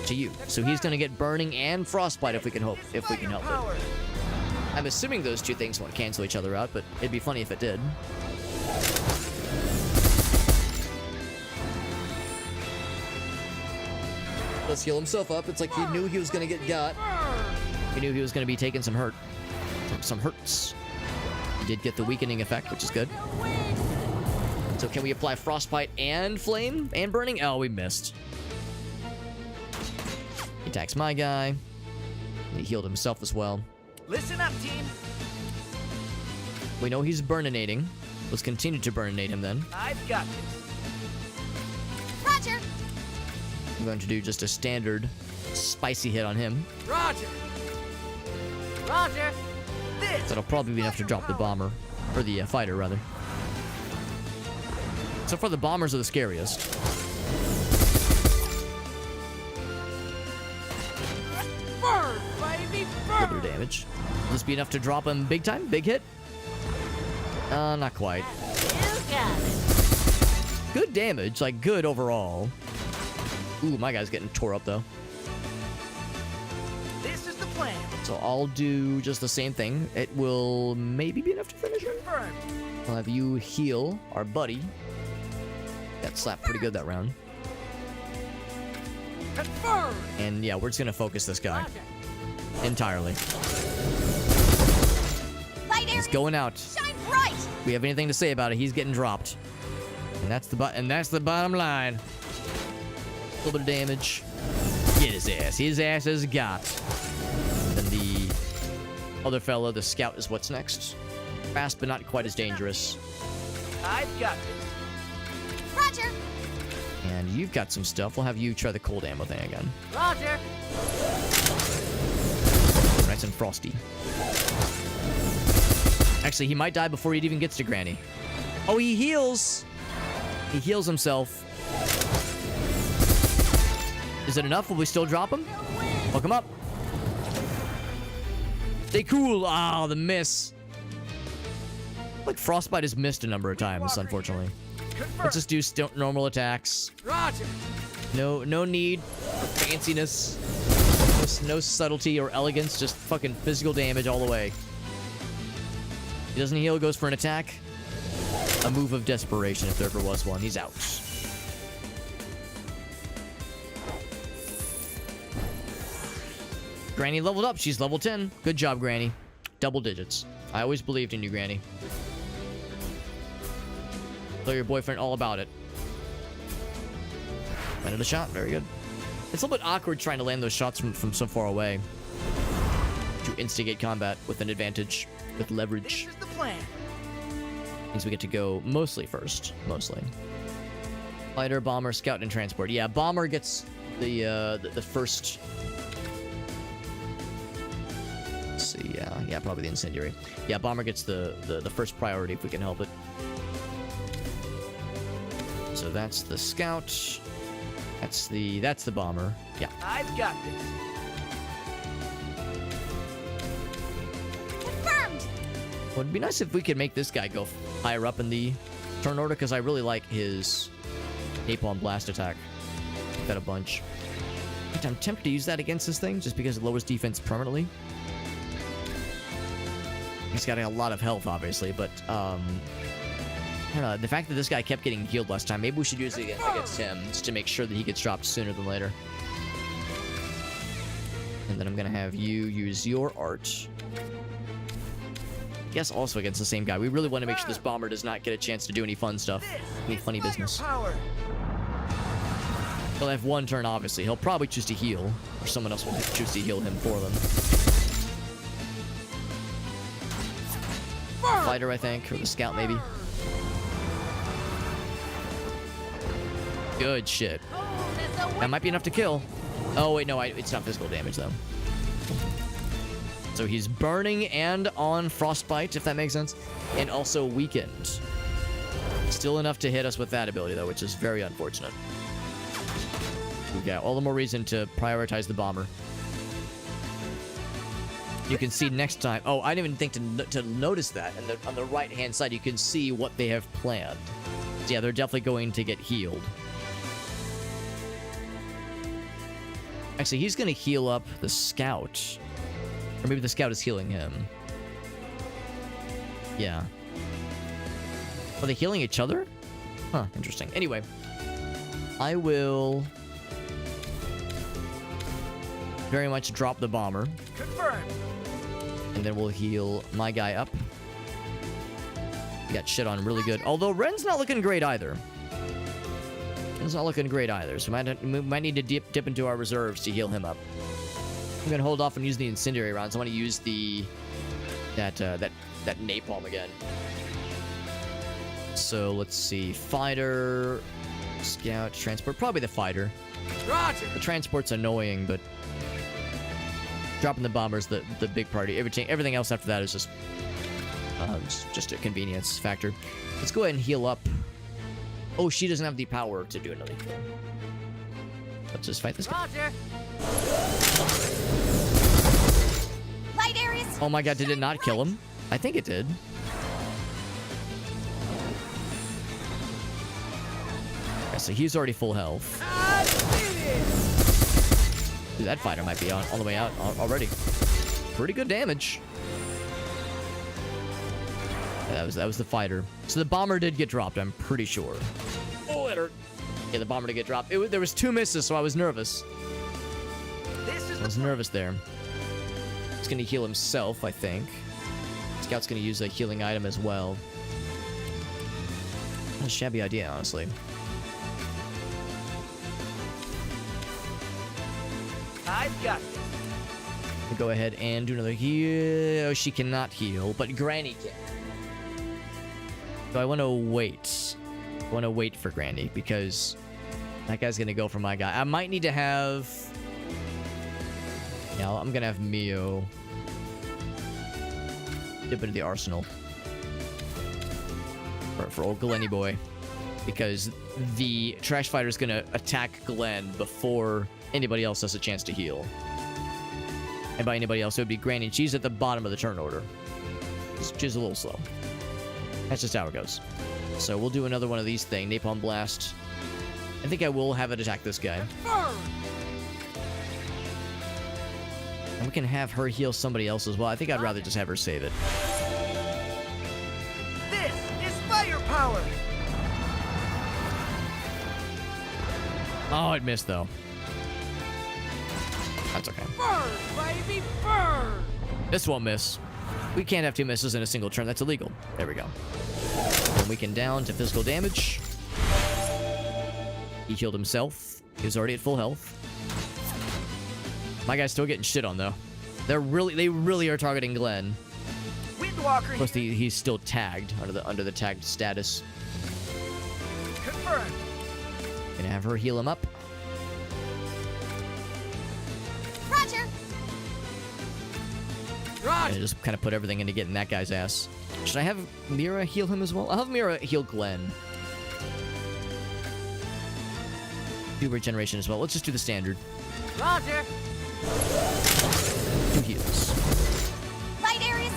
[SPEAKER 1] to you. So he's gonna get burning and frostbite if we can help it.
[SPEAKER 2] Firepower.
[SPEAKER 1] I'm assuming those two things won't cancel each other out, but it'd be funny if it did. Let's heal himself up. It's like he knew he was gonna get got. He knew he was gonna be taking some hurts. He did get the weakening effect, which is good. So can we apply frostbite and flame and burning? Oh, we missed. He attacks my guy. He healed himself as well.
[SPEAKER 2] Listen up, team.
[SPEAKER 1] We know he's burninating. Let's continue to burninate him then.
[SPEAKER 2] I've got this.
[SPEAKER 3] Roger.
[SPEAKER 1] I'm going to do just a standard spicy hit on him.
[SPEAKER 2] Roger. Roger. This.
[SPEAKER 1] That'll probably be enough to drop the bomber. Or the fighter, rather. So far, the bombers are the scariest.
[SPEAKER 2] Burn, baby,
[SPEAKER 1] A
[SPEAKER 2] burn.
[SPEAKER 1] little bit of damage. Will this be enough to drop him big time? Big hit? Not quite.
[SPEAKER 2] You got it.
[SPEAKER 1] Good damage. Like, good overall. Ooh, my guy's getting tore up, though.
[SPEAKER 2] This is the plan.
[SPEAKER 1] So I'll do just the same thing. It will maybe be enough to finish him.
[SPEAKER 2] Confirmed.
[SPEAKER 1] I'll have you heal our buddy. Got slapped pretty good that round.
[SPEAKER 2] Confirmed.
[SPEAKER 1] And yeah, we're just gonna focus this guy
[SPEAKER 2] Roger.
[SPEAKER 1] entirely.
[SPEAKER 3] Light
[SPEAKER 1] He's
[SPEAKER 3] areas.
[SPEAKER 1] going out.
[SPEAKER 3] Shine bright.
[SPEAKER 1] We have anything to say about it? He's getting dropped. And that's the bottom line. A little bit of damage. Get his ass. His ass is got. And then the other fella, the scout, is what's next. Fast, but not quite as dangerous.
[SPEAKER 2] I've got this.
[SPEAKER 3] Roger.
[SPEAKER 1] And you've got some stuff. We'll have you try the cold ammo thing again.
[SPEAKER 2] Roger.
[SPEAKER 1] Nice and frosty. Actually, he might die before he even gets to Granny. Oh, he heals! He heals himself. Is it enough? Will we still drop him? Hook him up. Stay cool. Ah, the miss. Like, frostbite has missed a number of times, unfortunately.
[SPEAKER 2] Confirmed.
[SPEAKER 1] Let's just do normal attacks.
[SPEAKER 2] Roger.
[SPEAKER 1] No need for fanciness. No subtlety or elegance. Just fucking physical damage all the way. He doesn't heal, goes for an attack. A move of desperation, if there ever was one. He's out. Granny leveled up. She's level 10. Good job, Granny. Double digits. I always believed in you, Granny. Tell your boyfriend all about it. Landed a shot. Very good. It's a little bit awkward trying to land those shots from so far away. To instigate combat with an advantage. With leverage.
[SPEAKER 2] This is the plan.
[SPEAKER 1] Means we get to go mostly first. Mostly. Fighter, bomber, scout, and transport. Yeah, bomber gets the first... Let's see, yeah, probably the incendiary. Yeah, bomber gets the first priority if we can help it. So that's the scout. That's the bomber. Yeah.
[SPEAKER 2] I've got this.
[SPEAKER 3] Confirmed.
[SPEAKER 1] Well, it'd be nice if we could make this guy go higher up in the turn order, because I really like his napalm blast attack. Got a bunch. But I'm tempted to use that against this thing, just because it lowers defense permanently. He's got a lot of health, obviously, but don't know, the fact that this guy kept getting healed last time, maybe we should use it against him just to make sure that he gets dropped sooner than later. And then I'm gonna have you use your art. I guess also against the same guy. We really want to make sure this bomber does not get a chance to do any fun stuff. Any funny business. He'll have one turn, obviously. He'll probably choose to heal. Or someone else will choose to heal him for them. Fighter, I think. Or the scout, maybe. Good shit. That might be enough to kill. Oh, wait, no. It's not physical damage, though. So he's burning and on frostbite, if that makes sense. And also weakened. Still enough to hit us with that ability, though, which is very unfortunate. We've got all the more reason to prioritize the bomber. You can see next time... Oh, I didn't even think to notice that. And on the right-hand side, you can see what they have planned. So yeah, they're definitely going to get healed. Actually, he's going to heal up the scout. Or maybe the scout is healing him. Yeah. Are they healing each other? Huh, interesting. Anyway, I will very much drop the bomber.
[SPEAKER 2] Confirmed.
[SPEAKER 1] And then we'll heal my guy up. He got shit on really good. Although Ren's not looking great either. Ren's not looking great either. So we might need to dip into our reserves to heal him up. I'm gonna hold off and use the incendiary rounds. I want to use that napalm again. So let's see, fighter, scout, transport. Probably the fighter.
[SPEAKER 2] Roger.
[SPEAKER 1] The transport's annoying, but dropping the bomber's the big party. Everything else after that is just a convenience factor. Let's go ahead and heal up. Oh, she doesn't have the power to do another heal. Let's just fight this guy.
[SPEAKER 2] Roger.
[SPEAKER 3] Light areas.
[SPEAKER 1] Oh my god, did it not kill him? I think it did. Okay, so he's already full health. Dude, that fighter might be on the way out already. Pretty good damage. Yeah, that was the fighter. So the bomber did get dropped, I'm pretty sure. Oh, it hurt. Yeah, the bomber did get dropped. There was 2 misses, so I was nervous. I was nervous there. He's gonna heal himself, I think. Scout's gonna use a healing item as well. Not a shabby idea, honestly.
[SPEAKER 2] I've got this.
[SPEAKER 1] We'll go ahead and do another heal. Oh, she cannot heal, but Granny can. So I want to wait. I want to wait for Granny because that guy's gonna go for my guy. I might need to have... Yeah, I'm gonna have Mio dip into the arsenal for old Glenny boy, because the trash fighter's gonna attack Glenn before anybody else has a chance to heal. And by anybody else, it would be Granny. She's at the bottom of the turn order. She's a little slow. That's just how it goes. So we'll do another one of these things. Napalm Blast. I think I will have it attack this guy. And we can have her heal somebody else as well. I think I'd rather just have her save it.
[SPEAKER 2] This is firepower.
[SPEAKER 1] Oh, it missed, though. That's okay.
[SPEAKER 2] Burn, baby, burn.
[SPEAKER 1] This won't miss. We can't have 2 misses in a single turn. That's illegal. There we go. And we can down to physical damage. He healed himself. He was already at full health. My guy's still getting shit on, though. They really are targeting Glenn.
[SPEAKER 2] Windwalker.
[SPEAKER 1] Of course, he's still tagged under the tagged status.
[SPEAKER 2] Confirmed.
[SPEAKER 1] Gonna have her heal him up.
[SPEAKER 3] Roger.
[SPEAKER 2] Roger.
[SPEAKER 1] And just kind of put everything into getting that guy's ass. Should I have Mira heal him as well? I'll have Mira heal Glenn. Do regeneration as well. Let's just do the standard.
[SPEAKER 2] Roger.
[SPEAKER 1] 2 heals.
[SPEAKER 3] Light areas.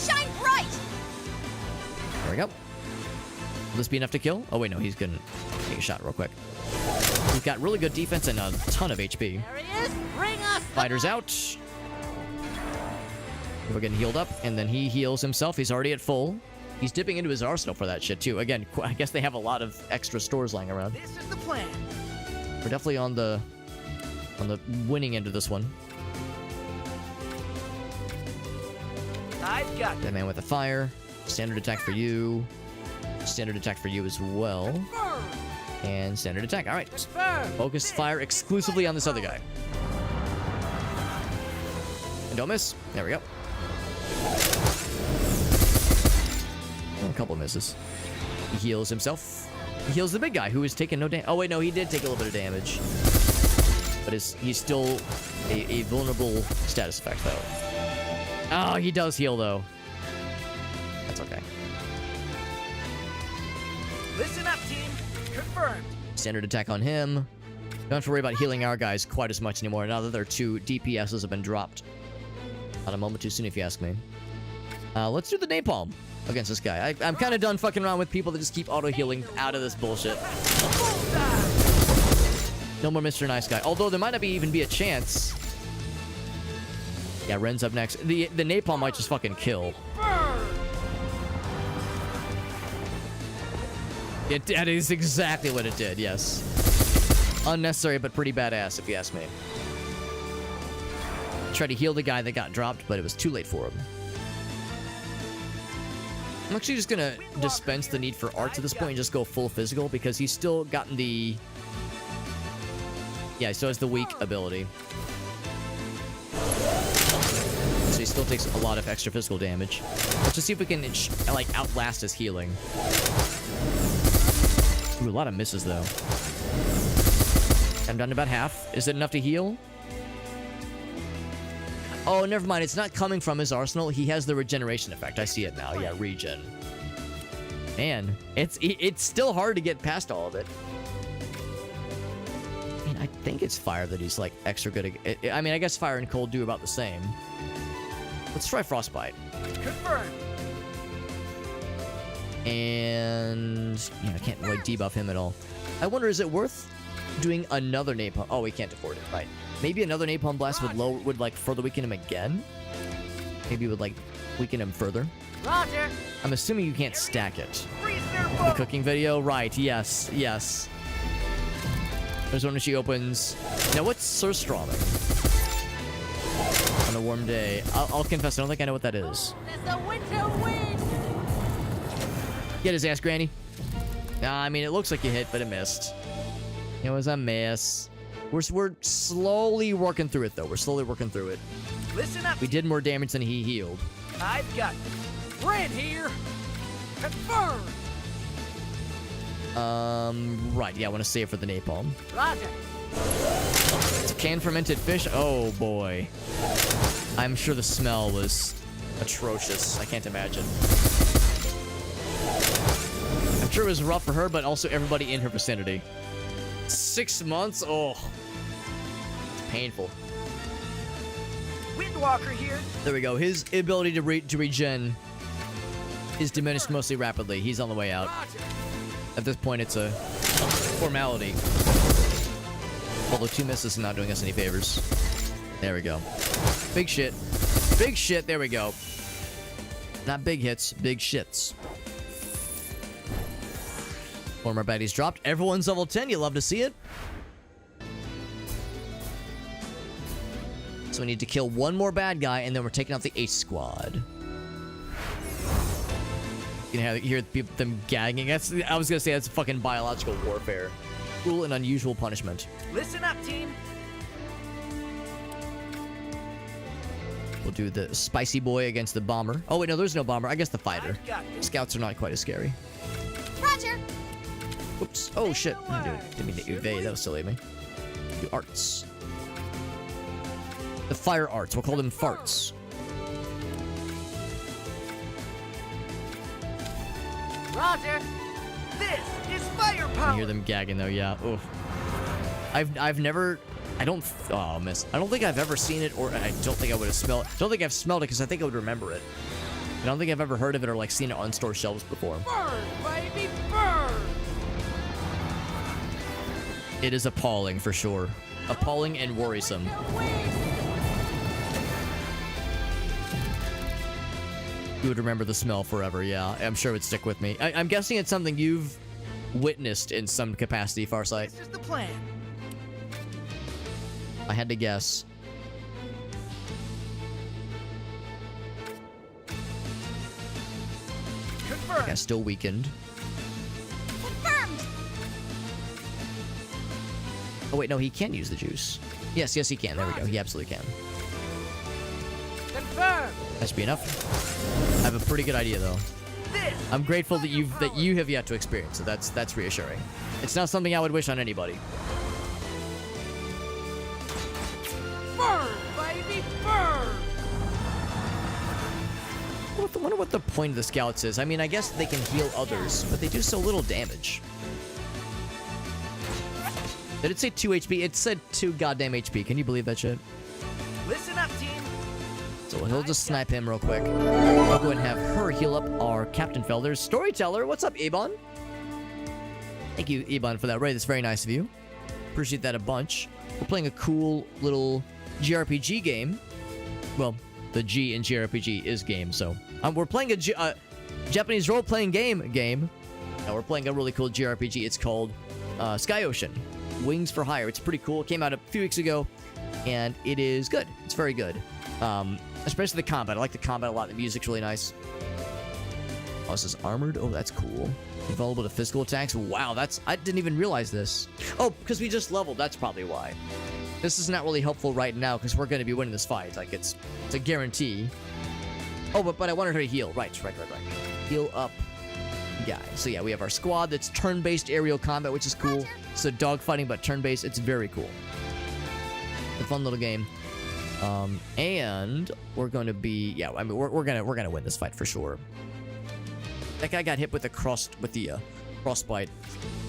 [SPEAKER 3] Shine bright.
[SPEAKER 1] There we go. Will this be enough to kill? Oh, wait, no. He's gonna take a shot real quick. We've got really good defense and a ton of HP.
[SPEAKER 2] There he is. Bring us.
[SPEAKER 1] Fighter's out. We're getting healed up, and then he heals himself. He's already at full. He's dipping into his arsenal for that shit, too. Again, I guess they have a lot of extra stores lying around.
[SPEAKER 2] This is the plan.
[SPEAKER 1] We're definitely on the winning end of this one.
[SPEAKER 2] I've got
[SPEAKER 1] That man with the fire. Standard attack for you. Standard attack for you as well.
[SPEAKER 2] Burn.
[SPEAKER 1] And standard attack. All right.
[SPEAKER 2] Burn.
[SPEAKER 1] Focus fire exclusively on this other guy. And don't miss. There we go. Oh, a couple misses. He heals himself. He heals the big guy who is taking no damage. Oh, wait, no, he did take a little bit of damage. But he's still a vulnerable status effect, though. Oh, he does heal, though. That's okay.
[SPEAKER 2] Listen up, team. Confirmed.
[SPEAKER 1] Standard attack on him. Don't have to worry about healing our guys quite as much anymore now that their 2 DPSs have been dropped. Not a moment too soon, if you ask me. Let's do the napalm against this guy. I'm kind of done fucking around with people that just keep auto-healing out of this bullshit. No more Mr. Nice Guy. Although there might not even be a chance. Yeah, Ren's up next. The napalm might just fucking kill. That is exactly what it did, yes. Unnecessary, but pretty badass, if you ask me. Tried to heal the guy that got dropped, but it was too late for him. I'm actually just gonna dispense the need for arts at this point and just go full physical, because he's still gotten the... Yeah, he still has the weak ability. So he still takes a lot of extra physical damage. Let's just see if we can, like, outlast his healing. Ooh, a lot of misses, though. I'm done to about half. Is it enough to heal? Oh, never mind. It's not coming from his arsenal. He has the regeneration effect. I see it now. Yeah, regen. Man, it's still hard to get past all of it. I mean, I think it's fire that he's, like, extra good at. I mean, I guess fire and cold do about the same. Let's try frostbite.
[SPEAKER 2] Confirmed.
[SPEAKER 1] And yeah, I can't really debuff him at all. I wonder, is it worth doing another napalm? Oh, we can't afford it, right? Maybe another napalm blast would like further weaken him again. Maybe it would like weaken him further.
[SPEAKER 2] Roger.
[SPEAKER 1] I'm assuming you can't stack it.
[SPEAKER 2] Freeze their
[SPEAKER 1] The
[SPEAKER 2] boat.
[SPEAKER 1] cooking video, right? Yes, yes. There's one when she opens. Now, what's surstroming? On a warm day. I'll confess, I don't think I know what that is.
[SPEAKER 2] There's the winter wind.
[SPEAKER 1] Get his ass, Granny. Nah, I mean, it looks like you hit, but it missed. It was a miss. We're slowly working through it, though. We're slowly working through it.
[SPEAKER 2] Listen up.
[SPEAKER 1] We did more damage than he healed.
[SPEAKER 2] I've got Red here. Confirmed.
[SPEAKER 1] Right. Yeah, I want to save for the napalm.
[SPEAKER 2] Roger.
[SPEAKER 1] It's canned fermented fish. Oh, boy. I'm sure the smell was atrocious. I can't imagine. I'm sure it was rough for her, but also everybody in her vicinity. 6 months? Oh. It's painful.
[SPEAKER 2] Windwalker here.
[SPEAKER 1] There we go. His ability to regen is diminished mostly rapidly. He's on the way out.
[SPEAKER 2] Roger.
[SPEAKER 1] At this point, it's a formality. Although 2 misses is not doing us any favors. There we go. Big shit. Big shit. There we go. Not big hits, big shits. One more baddies dropped. Everyone's level 10. You love to see it. So we need to kill one more bad guy, and then we're taking out the ace squad. You can hear them gagging. I was gonna say that's fucking biological warfare. Cruel and unusual punishment.
[SPEAKER 2] Listen up, team.
[SPEAKER 1] We'll do the spicy boy against the bomber. Oh wait, no, there's no bomber. I guess the fighter.
[SPEAKER 2] I've got this.
[SPEAKER 1] Scouts are not quite as scary.
[SPEAKER 3] Roger.
[SPEAKER 1] Oops. Oh shit. Didn't mean to evade. That was silly of me. Do arts. The fire arts. We'll call them farts.
[SPEAKER 2] Roger. This is
[SPEAKER 1] I
[SPEAKER 2] firepower.
[SPEAKER 1] hear them gagging though. Yeah. Oof. I've never. I don't. Oh, miss. I don't think I've ever seen it, or I don't think I would have smelled. I don't think I've smelled it because I think I would remember it. I don't think I've ever heard of it or like seen it on store shelves before.
[SPEAKER 2] Burn, baby, burn.
[SPEAKER 1] It is appalling for sure. Appalling and worrisome. You would remember the smell forever, yeah. I'm sure it would stick with me. I'm guessing it's something you've witnessed in some capacity, Farsight.
[SPEAKER 2] This is the plan.
[SPEAKER 1] I had to guess.
[SPEAKER 2] Confirmed.
[SPEAKER 1] Yeah, still weakened.
[SPEAKER 3] Confirmed.
[SPEAKER 1] Oh, wait, no, he can use the juice. Yes, he can. There we go. He absolutely can.
[SPEAKER 2] Confirmed.
[SPEAKER 1] That should be enough. I have a pretty good idea, though.
[SPEAKER 2] This.
[SPEAKER 1] I'm grateful that you have yet to experience, so that's reassuring. It's not something I would wish on anybody.
[SPEAKER 2] Burn, baby, burn.
[SPEAKER 1] I wonder what the point of the scouts is. I mean, I guess they can heal others, but they do so little damage. Did it say 2 HP? It said 2 goddamn HP. Can you believe that shit?
[SPEAKER 2] Listen up, team.
[SPEAKER 1] So he'll just snipe him real quick. I'll go ahead and have her heal up our Captain Felder's Storyteller. What's up, Ebon? Thank you, Ebon, for that raid. That's very nice of you. Appreciate that a bunch. We're playing a cool little JRPG game. Well, the G in JRPG is game, so we're playing a Japanese role-playing game. And we're playing a really cool JRPG. It's called Sky Ocean Wings for Hire. It's pretty cool. It came out a few weeks ago, and it is good. It's very good. Especially the combat. I like the combat a lot. The music's really nice. Oh, this is armored? Oh, that's cool. Vulnerable to physical attacks? Wow, I didn't even realize this. Oh, because we just leveled. That's probably why. This is not really helpful right now because we're going to be winning this fight. Like, it's a guarantee. Oh, but I wanted her to heal. Right. Heal up guy. So yeah, we have our squad that's turn-based aerial combat, which is cool. So dogfighting, but turn-based. It's very cool. It's a fun little game. And we're going to be, yeah, I mean, we're gonna win this fight for sure. That guy got hit with the frostbite.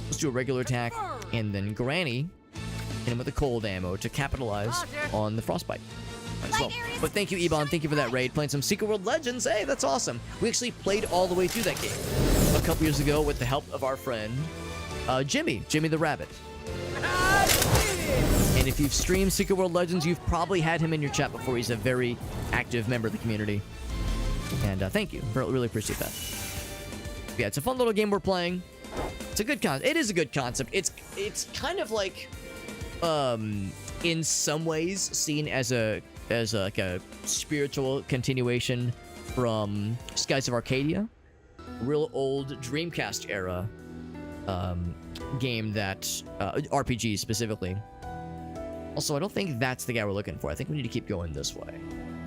[SPEAKER 1] Let's do a regular attack, and then Granny hit him with the cold ammo to capitalize on the frostbite. As well. But thank you, Ebon. Thank you for that raid. Playing some Secret World Legends. Hey, that's awesome. We actually played all the way through that game a couple years ago with the help of our friend Jimmy the Rabbit. And if you've streamed Secret World Legends, you've probably had him in your chat before. He's a very active member of the community. And thank you. Really appreciate that. Yeah, it's a fun little game we're playing. It's a good concept. It is a good concept. It's kind of like, in some ways, seen as like a spiritual continuation from Skies of Arcadia, real old Dreamcast era game that RPG specifically. Also, I don't think that's the guy we're looking for. I think we need to keep going this way.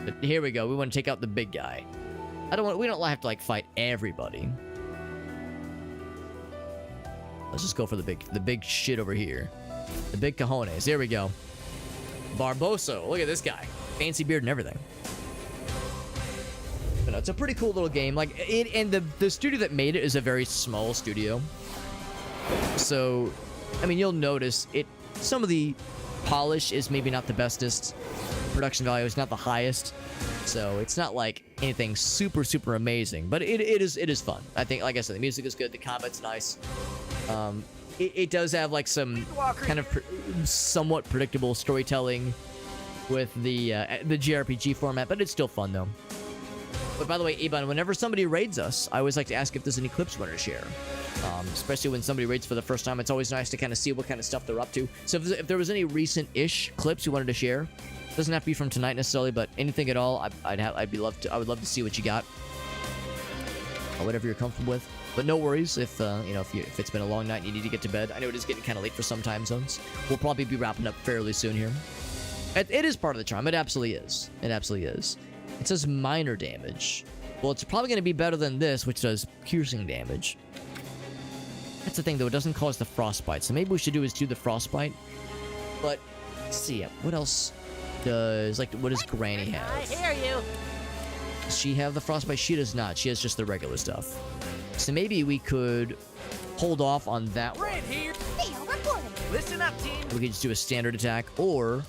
[SPEAKER 1] But here we go. We want to take out the big guy. We don't have to like fight everybody. Let's just go for the big shit over here. The big cojones. Here we go. Barboso. Look at this guy. Fancy beard and everything. But no, it's a pretty cool little game. Like it, and the studio that made it is a very small studio. So, I mean, you'll notice it. Some of the polish is maybe not the bestest. Production value is not the highest. So it's not like anything super amazing, but it is fun. I think, like I said, the music is good. The combat's nice. It does have like some kind of somewhat predictable storytelling with the JRPG format, but it's still fun though. But by the way, Ebon, whenever somebody raids us, I always like to ask if there's any clips we want to share. Especially when somebody raids for the first time, it's always nice to kind of see what kind of stuff they're up to. So if there was any recent-ish clips you wanted to share, doesn't have to be from tonight necessarily, but anything at all, I would love to see what you got, or whatever you're comfortable with. But no worries if if it's been a long night and you need to get to bed. I know it is getting kind of late for some time zones. We'll probably be wrapping up fairly soon here. It is part of the charm. It absolutely is. It absolutely is. It says minor damage. Well, it's probably going to be better than this, which does piercing damage. That's the thing, though. It doesn't cause the frostbite. So maybe what we should do is do the frostbite. But, let's see. What else does... Like, what does Granny have?
[SPEAKER 2] I hear you.
[SPEAKER 1] Does she have the frostbite? She does not. She has just the regular stuff. So maybe we could hold off on that one.
[SPEAKER 2] Brand here.
[SPEAKER 3] Theo reporting.
[SPEAKER 2] Listen up, team.
[SPEAKER 1] We could just do a standard attack, or...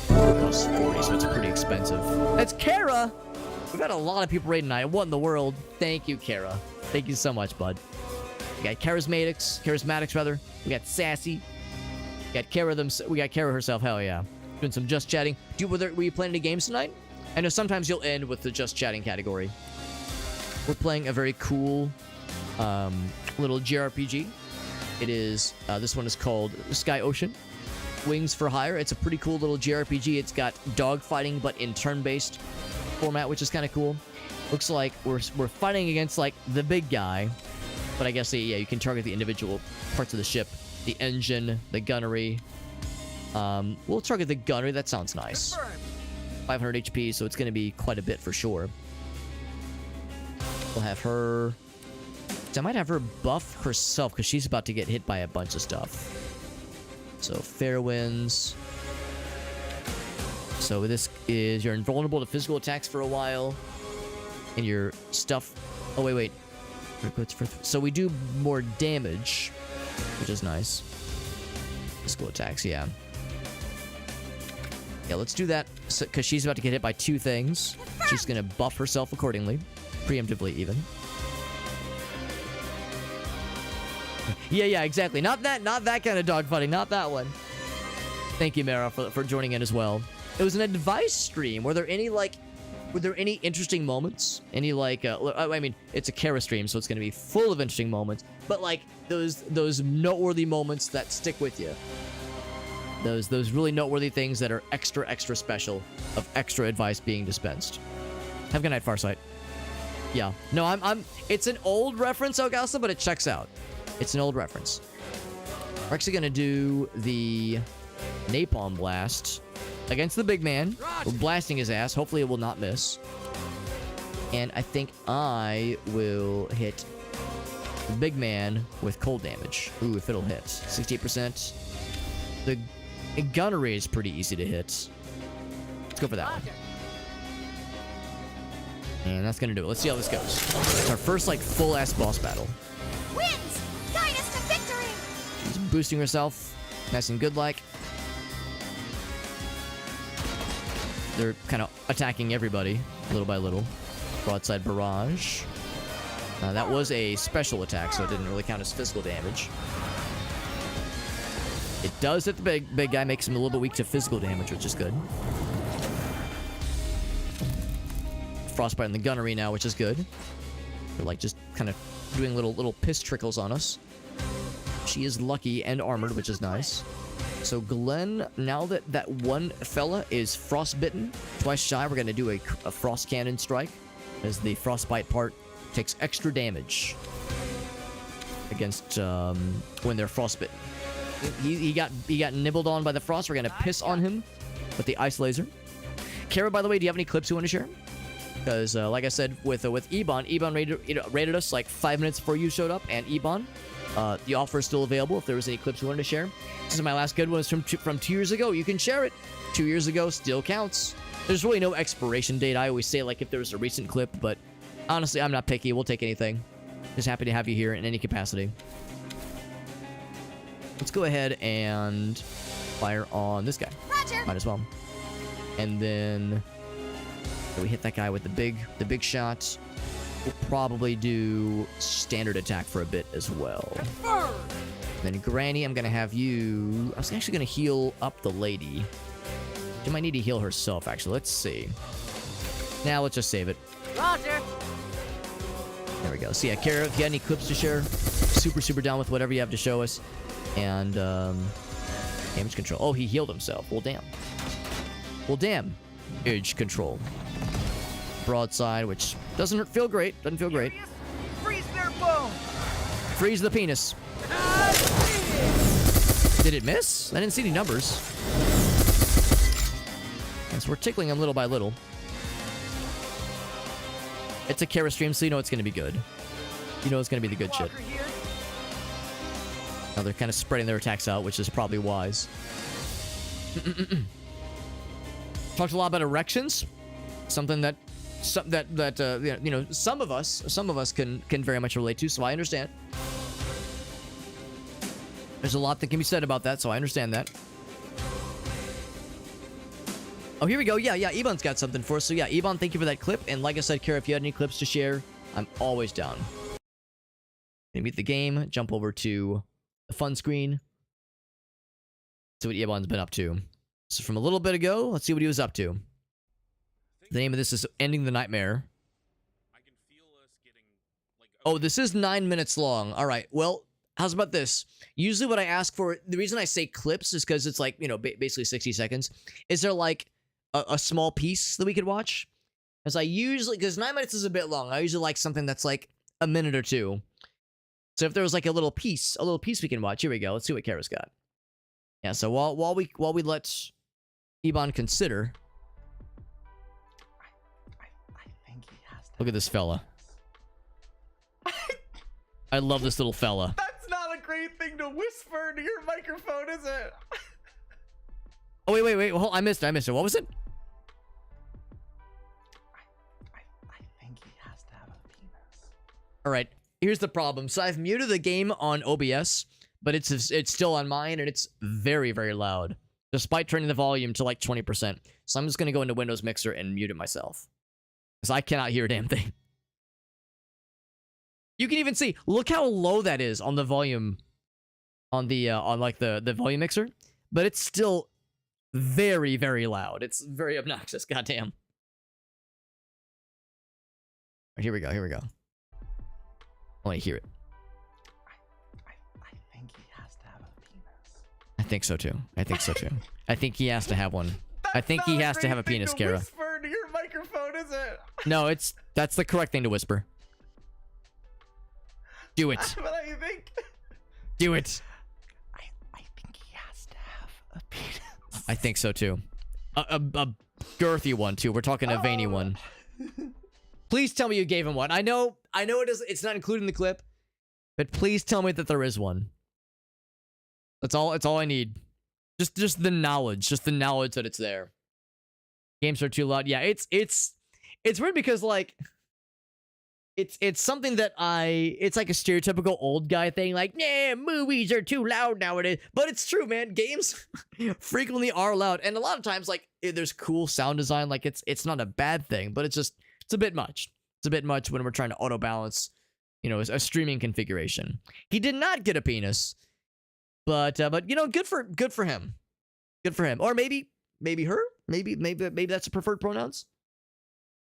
[SPEAKER 1] It costs 40, so it's pretty expensive. That's Kara! We've got a lot of people raiding tonight. What in the world? Thank you, Kara. Thank you so much, bud. We got charismatics rather. We got sassy. We got Kara herself. Hell yeah. Doing some just chatting. Were you playing any games tonight? I know sometimes you'll end with the just chatting category. we're playing a very cool little JRPG. It is, this one is called Sky Ocean. Wings for Hire. It's a pretty cool little JRPG. It's got dogfighting, but in turn-based format, which is kind of cool. Looks like we're fighting against, like, the big guy. But I guess, yeah, you can target the individual parts of the ship. The engine, the gunnery. We'll target the gunnery. That sounds nice. 500 HP, so it's going to be quite a bit for sure. We'll have her... So I might have her buff herself, because she's about to get hit by a bunch of stuff. So, fair winds. So this is, you're invulnerable to physical attacks for a while. And your stuff... Oh, wait. So we do more damage, which is nice. Physical attacks, yeah. Yeah, let's do that, because she's about to get hit by 2 things. She's going to buff herself accordingly. Preemptively, even. Yeah, exactly. Not that kind of dogfighting. Not that one. Thank you, Mara, for joining in as well. It was an advice stream. Were there any interesting moments? Any, like, I mean, it's a Kara stream, so it's going to be full of interesting moments. But, like, those noteworthy moments that stick with you. Those really noteworthy things that are extra special of extra advice being dispensed. Have a good night, Farsight. Yeah. No, it's an old reference, Ogasa, but it checks out. It's an old reference. We're actually going to do the Napalm Blast against the big man. We're blasting his ass. Hopefully it will not miss. And I think I will hit the big man with cold damage. Ooh, if it'll hit. 68%. The gunnery is pretty easy to hit. Let's go for that one. And that's going to do it. Let's see how this goes. It's our first, like, full-ass boss battle.
[SPEAKER 3] Wins! Guide us to victory!
[SPEAKER 1] She's boosting herself. Nice and good like. They're kind of attacking everybody, little by little. Broadside barrage. That was a special attack, so it didn't really count as physical damage. It does hit the big guy, makes him a little bit weak to physical damage, which is good. Frostbite in the gunnery now, which is good. They're like just kind of doing little piss trickles on us. She is lucky and armored, which is nice. So Glenn, now that one fella is frostbitten, twice shy, we're going to do a frost cannon strike, as the frostbite part takes extra damage against when they're frostbitten. He got nibbled on by the frost. We're going to piss on him with the ice laser. Kara, by the way, do you have any clips you want to share? Because, like I said, with Ebon rated us like 5 minutes before you showed up, and Ebon, the offer is still available if there was any clips you wanted to share. This is my last good one. It's from 2 years ago. You can share it. 2 years ago still counts. There's really no expiration date. I always say, like, if there's a recent clip, but honestly, I'm not picky. We'll take anything. Just happy to have you here in any capacity. Let's go ahead and fire on this guy.
[SPEAKER 3] Roger.
[SPEAKER 1] Might as well. And then we hit that guy with the big shot. We'll probably do standard attack for a bit as well. Then Granny, I'm gonna have you. I was actually gonna heal up the lady. She might need to heal herself, actually. Let's see. Now let's just save it.
[SPEAKER 2] Roger.
[SPEAKER 1] There we go. So yeah, Kara, if you got any clips to share, super down with whatever you have to show us. And damage control. Oh, he healed himself. Well, damn. Edge control. Broadside, which doesn't feel great. Doesn't feel great.
[SPEAKER 2] Freeze their bone.
[SPEAKER 1] Freeze the penis. Did it miss? I didn't see any numbers. Yes, we're tickling him little by little. It's a Kara stream, so you know it's going to be good. You know it's going to be the good shit. Now they're kind of spreading their attacks out, which is probably wise. Talked a lot about erections. Something that you know, some of us can very much relate to, so I understand. There's a lot that can be said about that, so I understand that. Oh, here we go. Yeah, Ebon's got something for us. So yeah, Ebon, thank you for that clip. And like I said, Kara, if you had any clips to share, I'm always down. Gonna meet the game, jump over to the fun screen. See what Ebon's been up to. So from a little bit ago, let's see what he was up to. The name of this is Ending the Nightmare.
[SPEAKER 5] I can feel us getting
[SPEAKER 1] Oh, this is 9 minutes long. All right. Well, how's about this? Usually what I ask for, the reason I say clips is because it's like, you know, basically 60 seconds. Is there like a small piece that we could watch? Because I usually, because 9 minutes is a bit long. I usually like something that's like a minute or two. So if there was like a little piece we can watch. Here we go. Let's see what Kara's got. Yeah, so while we let Iban consider.
[SPEAKER 6] I think he has to.
[SPEAKER 1] Look at this fella. I love this little fella.
[SPEAKER 6] That's not a great thing to whisper into your microphone, is it?
[SPEAKER 1] Oh, wait. Hold, I missed it. What was it?
[SPEAKER 6] I think he has to have a penis.
[SPEAKER 1] All right. Here's the problem. So I've muted the game on OBS, but it's still on mine, and it's very, very loud, despite turning the volume to like 20%. So I'm just going to go into Windows Mixer and mute it myself, because I cannot hear a damn thing. You can even see, look how low that is on the volume, on the like the volume mixer, but it's still very, very loud. It's very obnoxious. Goddamn. Here we go. Only hear it.
[SPEAKER 6] I think he has to have a penis.
[SPEAKER 1] I think so too. I think he has to have one. I think he has to have a penis, Kara.
[SPEAKER 6] Whisper into your microphone, is it?
[SPEAKER 1] No, that's the correct thing to whisper. Do it.
[SPEAKER 6] But I think.
[SPEAKER 1] Do it.
[SPEAKER 6] I think he has to have a penis.
[SPEAKER 1] I think so too. A girthy one too. We're talking a veiny one. Please tell me you gave him one. I know it is. It's not included in the clip, but please tell me that there is one. That's all I need. Just the knowledge. Just the knowledge that it's there. Games are too loud. Yeah, it's weird because like it's something that it's like a stereotypical old guy thing, like, yeah, movies are too loud nowadays. But it's true, man. Games frequently are loud. And a lot of times, like, there's cool sound design. Like, it's not a bad thing, but it's a bit much. It's a bit much when we're trying to auto balance, you know, a streaming configuration. He did not get a penis, but you know, good for him. Good for him. Or maybe her. Maybe that's the preferred pronouns.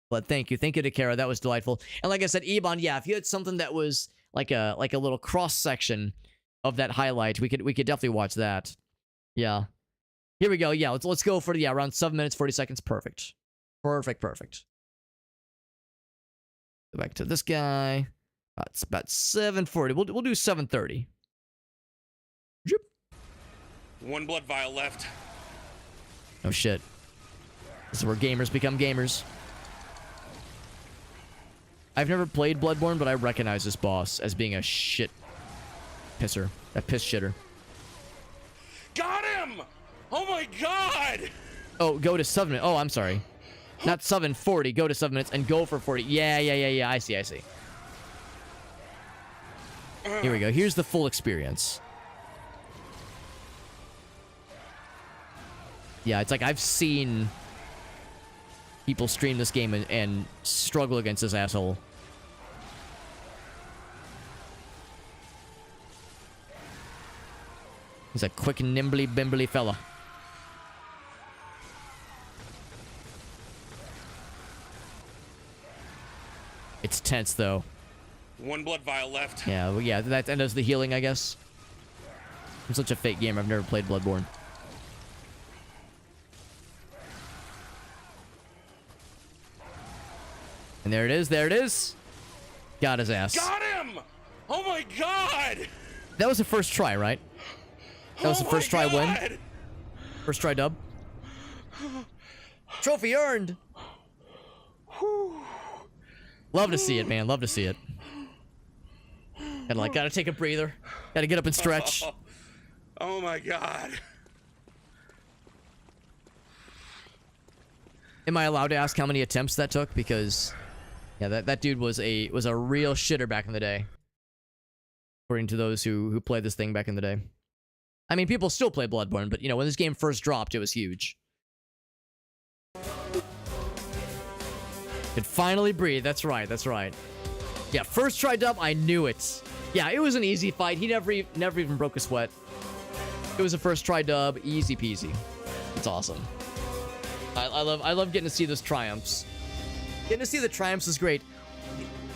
[SPEAKER 1] But thank you to Kara. That was delightful. And like I said, Iban, yeah, if you had something that was like a little cross section of that highlight, we could definitely watch that. Yeah. Here we go. Yeah, let's go for around 7 minutes 40 seconds. Perfect. Go back to this guy. It's about 7:40. We'll do 7:30. Zoop.
[SPEAKER 5] One blood vial left.
[SPEAKER 1] Oh shit. This is where gamers become gamers. I've never played Bloodborne, but I recognize this boss as being a shit pisser. A piss shitter.
[SPEAKER 5] Got him! Oh my god!
[SPEAKER 1] Oh, go to 7 minutes. Oh, I'm sorry. Not 7:40. Go to 7 minutes and go for 40. Yeah. I see. Here we go. Here's the full experience. Yeah, it's like I've seen people stream this game and struggle against this asshole. He's a quick, nimbly, bimbly fella. It's tense, though.
[SPEAKER 5] One blood vial left.
[SPEAKER 1] Yeah, well, yeah, that ends the healing, I guess. I'm such a fake gamer. I've never played Bloodborne. And there it is. Got his ass.
[SPEAKER 5] Got him! Oh my god!
[SPEAKER 1] That was the first try, right? That was the first try win? First try dub? Trophy earned! Love to see it, man. Love to see it. And like, gotta take a breather. Gotta get up and stretch.
[SPEAKER 5] Oh my god.
[SPEAKER 1] Am I allowed to ask how many attempts that took? Because, yeah, that dude was a real shitter back in the day. According to those who played this thing back in the day. I mean, people still play Bloodborne, but, you know, when this game first dropped, it was huge. Could finally breathe. That's right. Yeah, first try dub, I knew it. Yeah, it was an easy fight. He never even broke a sweat. It was a first try dub, easy peasy. It's awesome. I love getting to see those triumphs. Getting to see the triumphs is great.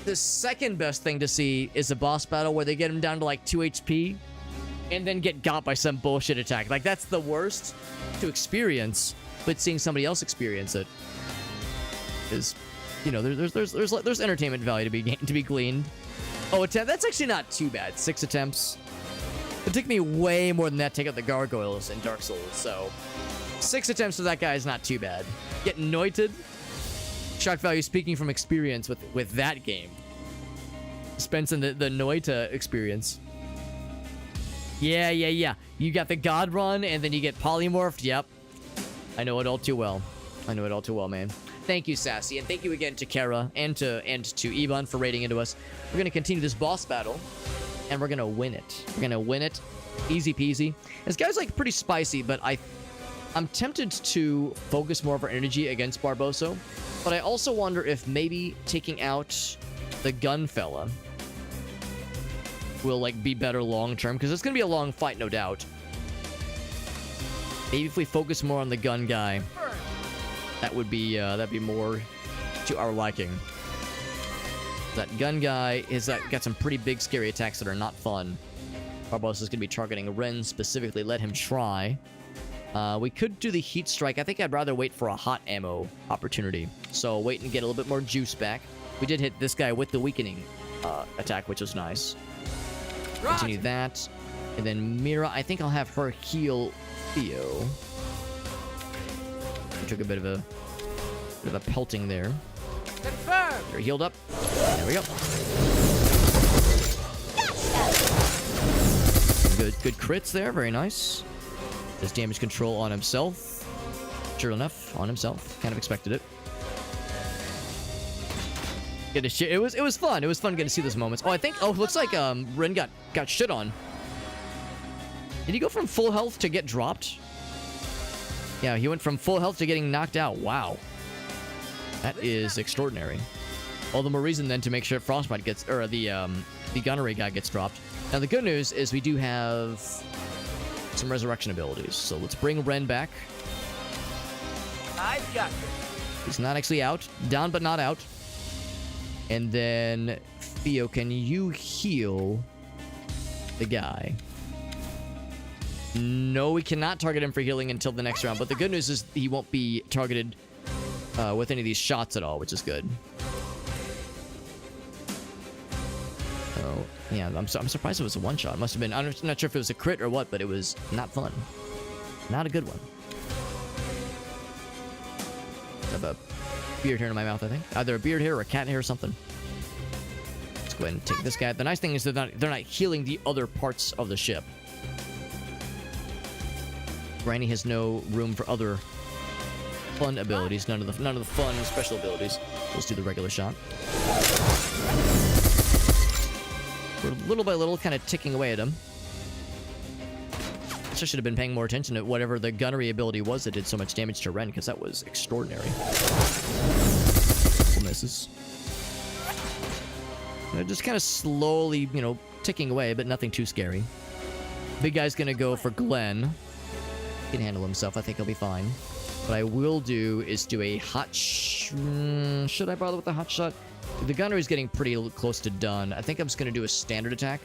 [SPEAKER 1] The second best thing to see is a boss battle where they get him down to like 2 HP and then get got by some bullshit attack. Like, that's the worst to experience, but seeing somebody else experience it is, you know, there's entertainment value to be gleaned. Oh, that's actually not too bad. 6 attempts. It took me way more than that to take out the gargoyles in Dark Souls, so 6 attempts to that guy is not too bad. Get noited. Shock value speaking from experience with that game. Spence and the Noita experience. Yeah. You got the God Run, and then you get polymorphed. Yep. I know it all too well. Man. Thank you, Sassy, and thank you again to Kara and to Ebon for raiding into us. We're gonna continue this boss battle, and we're gonna win it. Easy peasy. This guy's like pretty spicy, but I'm tempted to focus more of our energy against Barboso, but I also wonder if maybe taking out the gun fella will like be better long term, because it's gonna be a long fight, no doubt. Maybe if we focus more on the gun guy, that'd be more to our liking. That gun guy is got some pretty big scary attacks that are not fun. Barbosa's gonna be targeting Ren specifically. Let him try. We could do the heat strike. I think I'd rather wait for a hot ammo opportunity. So wait and get a little bit more juice back. We did hit this guy with the weakening attack, which was nice. Continue that. And then Mira, I think I'll have her heal Theo. We took a bit of a pelting there.
[SPEAKER 2] Confirmed.
[SPEAKER 1] You're healed up. There we go. Good crits there. Very nice. Does damage control on himself. Sure enough, on himself. Kind of expected it. It was fun. It was fun getting to see those moments. Oh, looks like Ren got shit on. Did he go from full health to get dropped? Yeah, he went from full health to getting knocked out. Wow. That is extraordinary. All the more reason then to make sure Frostbite gets, or the gunnery guy gets dropped. Now the good news is we do have some resurrection abilities. So let's bring Ren back.
[SPEAKER 2] I've got this.
[SPEAKER 1] He's not actually out. Down but not out. And then Theo, can you heal the guy? No, we cannot target him for healing until the next round. But the good news is he won't be targeted with any of these shots at all, which is good. So, yeah, I'm surprised it was a one-shot. It must have been, I'm not sure if it was a crit or what, but it was not fun. Not a good one. I have a beard hair in my mouth, I think. Either a beard hair or a cat hair or something. Let's go ahead and take this guy. The nice thing is they're not healing the other parts of the ship. Granny has no room for other fun abilities. None of the fun special abilities. Let's do the regular shot. We're little by little kind of ticking away at him. I should have been paying more attention to whatever the gunnery ability was that did so much damage to Ren, because that was extraordinary. Couple misses. They're just kind of slowly, ticking away, but nothing too scary. Big guy's gonna go for Glenn. He can handle himself. I think he'll be fine. What I will do is do a hot should I bother with the hot shot? The gunnery's getting pretty close to done. I think I'm just going to do a standard attack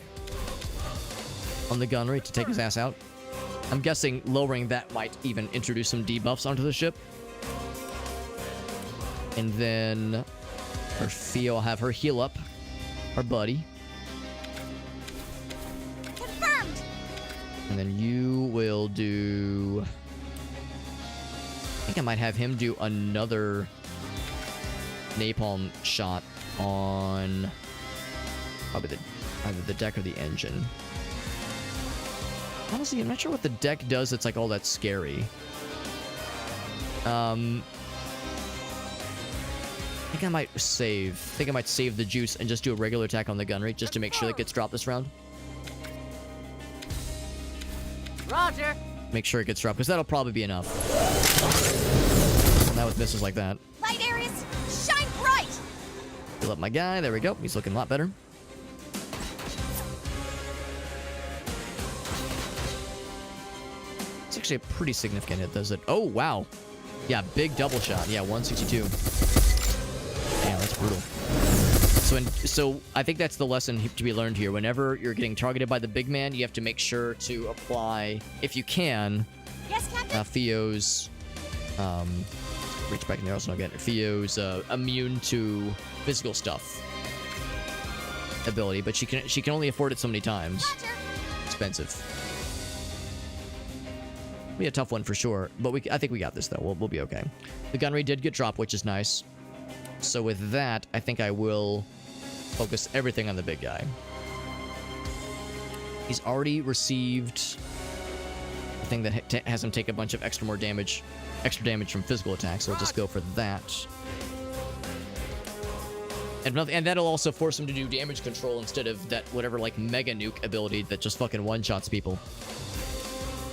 [SPEAKER 1] on the gunnery to take his ass out. I'm guessing lowering that might even introduce some debuffs onto the ship. And then for Theo, I'll have her heal up our buddy.
[SPEAKER 3] Confirmed.
[SPEAKER 1] And then you will do... I think I might have him do another napalm shot on probably either the deck or the engine. Honestly, I'm not sure what the deck does that's like all that scary. I think I might save the juice and just do a regular attack on the gunnery just to make sure it gets dropped this round.
[SPEAKER 2] Roger.
[SPEAKER 1] Make sure it gets dropped, because that'll probably be enough. Now with misses like that.
[SPEAKER 3] Light areas, shine bright.
[SPEAKER 1] Heal up my guy. There we go. He's looking a lot better. It's actually a pretty significant hit, does it? Oh, wow. Yeah, big double shot. Yeah, 162. Damn, that's brutal. So I think that's the lesson to be learned here. Whenever you're getting targeted by the big man, you have to make sure to apply, if you can,
[SPEAKER 3] Yes, Captain.
[SPEAKER 1] Theo's reach back in there also not getting it. Theo's immune to physical stuff ability, but she can only afford it so many times.
[SPEAKER 3] Roger.
[SPEAKER 1] Expensive. Be a tough one for sure, but I think we got this though. We'll be okay. The gunnery did get dropped, which is nice. So with that, I think I will focus everything on the big guy. He's already received a thing that has him take a bunch of extra damage from physical attacks. So we'll just go for that. And that'll also force him to do damage control instead of that whatever like mega nuke ability that just fucking one-shots people.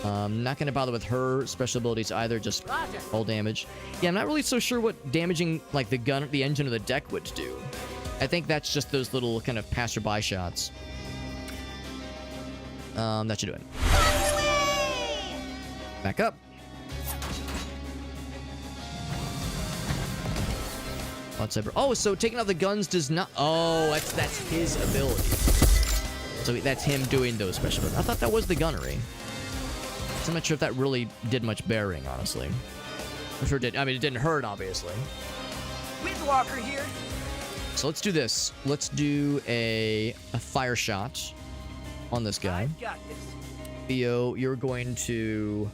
[SPEAKER 1] Not gonna bother with her special abilities either, just all damage. Yeah, I'm not really so sure what damaging like the engine or the deck would do. I think that's just those little kind of passerby shots. That should do it. Back up. Oh, so taking out the guns does not. Oh, that's his ability. So that's him doing those special. I thought that was the gunnery. So I'm not sure if that really did much bearing, honestly. I'm sure it did. I mean, it didn't hurt, obviously.
[SPEAKER 2] Windwalker here.
[SPEAKER 1] So let's do this. Let's do a fire shot on this guy.
[SPEAKER 2] I've got this.
[SPEAKER 1] Theo, you're going to.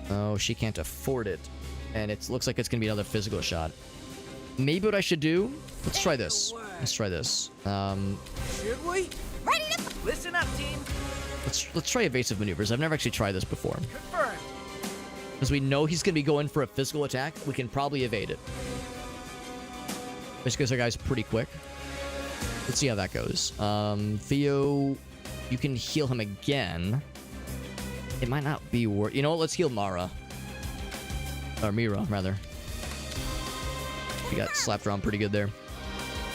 [SPEAKER 1] Oh, she can't afford it, and it looks like it's gonna be another physical shot. Maybe what I should do. Let's try this. Let's try this.
[SPEAKER 2] Should we?
[SPEAKER 3] Ready to...
[SPEAKER 2] Listen up, team.
[SPEAKER 1] Let's try evasive maneuvers. I've never actually tried this before.
[SPEAKER 2] Confirmed.
[SPEAKER 1] Because we know he's going to be going for a physical attack, we can probably evade it. Which gives our guys pretty quick. Let's see how that goes. Theo, you can heal him again. It might not be worth... You know what? Let's heal Mara. Or Mira, rather. We got slapped around pretty good there.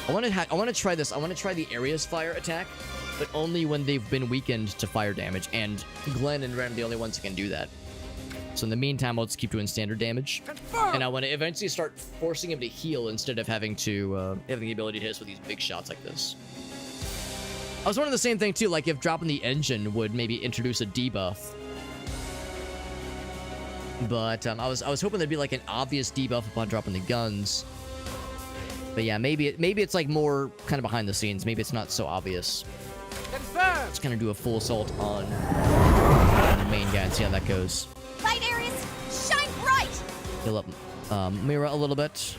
[SPEAKER 1] I want to try this. I want to try the Area's fire attack, but only when they've been weakened to fire damage, and Glenn and Ren are the only ones that can do that. So in the meantime, I'll just keep doing standard damage.
[SPEAKER 2] Confirmed.
[SPEAKER 1] And I want to eventually start forcing him to heal instead of having the ability to hit us with these big shots like this. I was wondering the same thing too, like if dropping the engine would maybe introduce a debuff. But I was hoping there'd be like an obvious debuff upon dropping the guns. But yeah, maybe it's like more kind of behind the scenes. Maybe it's not so obvious.
[SPEAKER 2] Confirmed.
[SPEAKER 1] Let's kind of do a full assault on the main guy and see how that goes.
[SPEAKER 3] Light areas, shine bright!
[SPEAKER 1] Heal up Mira a little bit.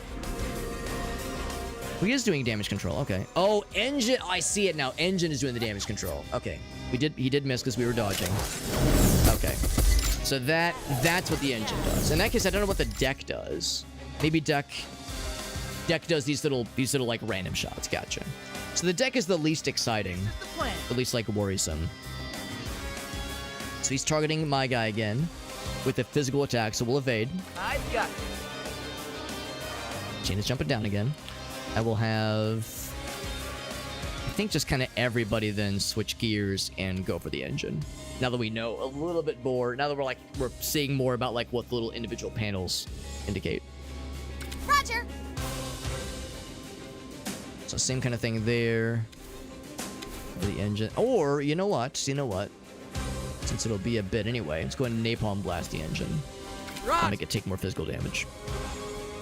[SPEAKER 1] He is doing damage control. Okay. Oh, engine. I see it now. Engine is doing the damage control. Okay. He did miss because we were dodging. Okay. So that's what the engine does. In that case, I don't know what the deck does. Maybe deck does these little like random shots. Gotcha. So the deck is the least exciting,
[SPEAKER 2] The plan.
[SPEAKER 1] the least like worrisome. So he's targeting my guy again with a physical attack, so we'll evade.
[SPEAKER 2] I've got it.
[SPEAKER 1] Chain is jumping down again. I will have, I think, just kind of everybody then switch gears and go for the engine. Now that we know a little bit more, now that we're seeing more about like what the little individual panels indicate.
[SPEAKER 3] Roger!
[SPEAKER 1] So same kind of thing there. The engine, or you know what? Since it'll be a bit anyway, let's go ahead and napalm blast the engine. I'll make it take more physical damage.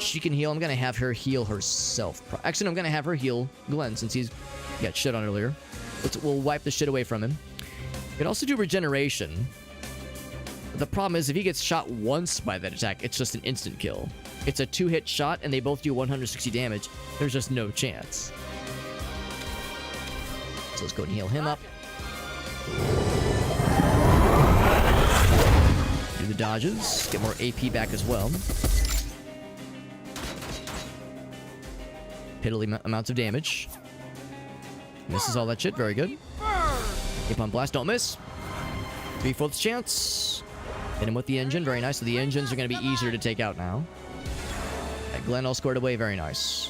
[SPEAKER 1] She can heal. I'm gonna have her heal herself. Actually, no, I'm gonna have her heal Glenn since he's got shit on earlier. We'll wipe the shit away from him. We can also do regeneration. But the problem is if he gets shot once by that attack, it's just an instant kill. It's a 2-hit shot and they both do 160 damage. There's just no chance. So let's go and heal him up. Do the dodges. Get more AP back as well. Piddly amounts of damage. Misses all that shit. Very good. Napalm blast. Don't miss. 3/4 chance. Hit him with the engine. Very nice. So the engines are going to be easier to take out now. Glenn all scored away. Very nice.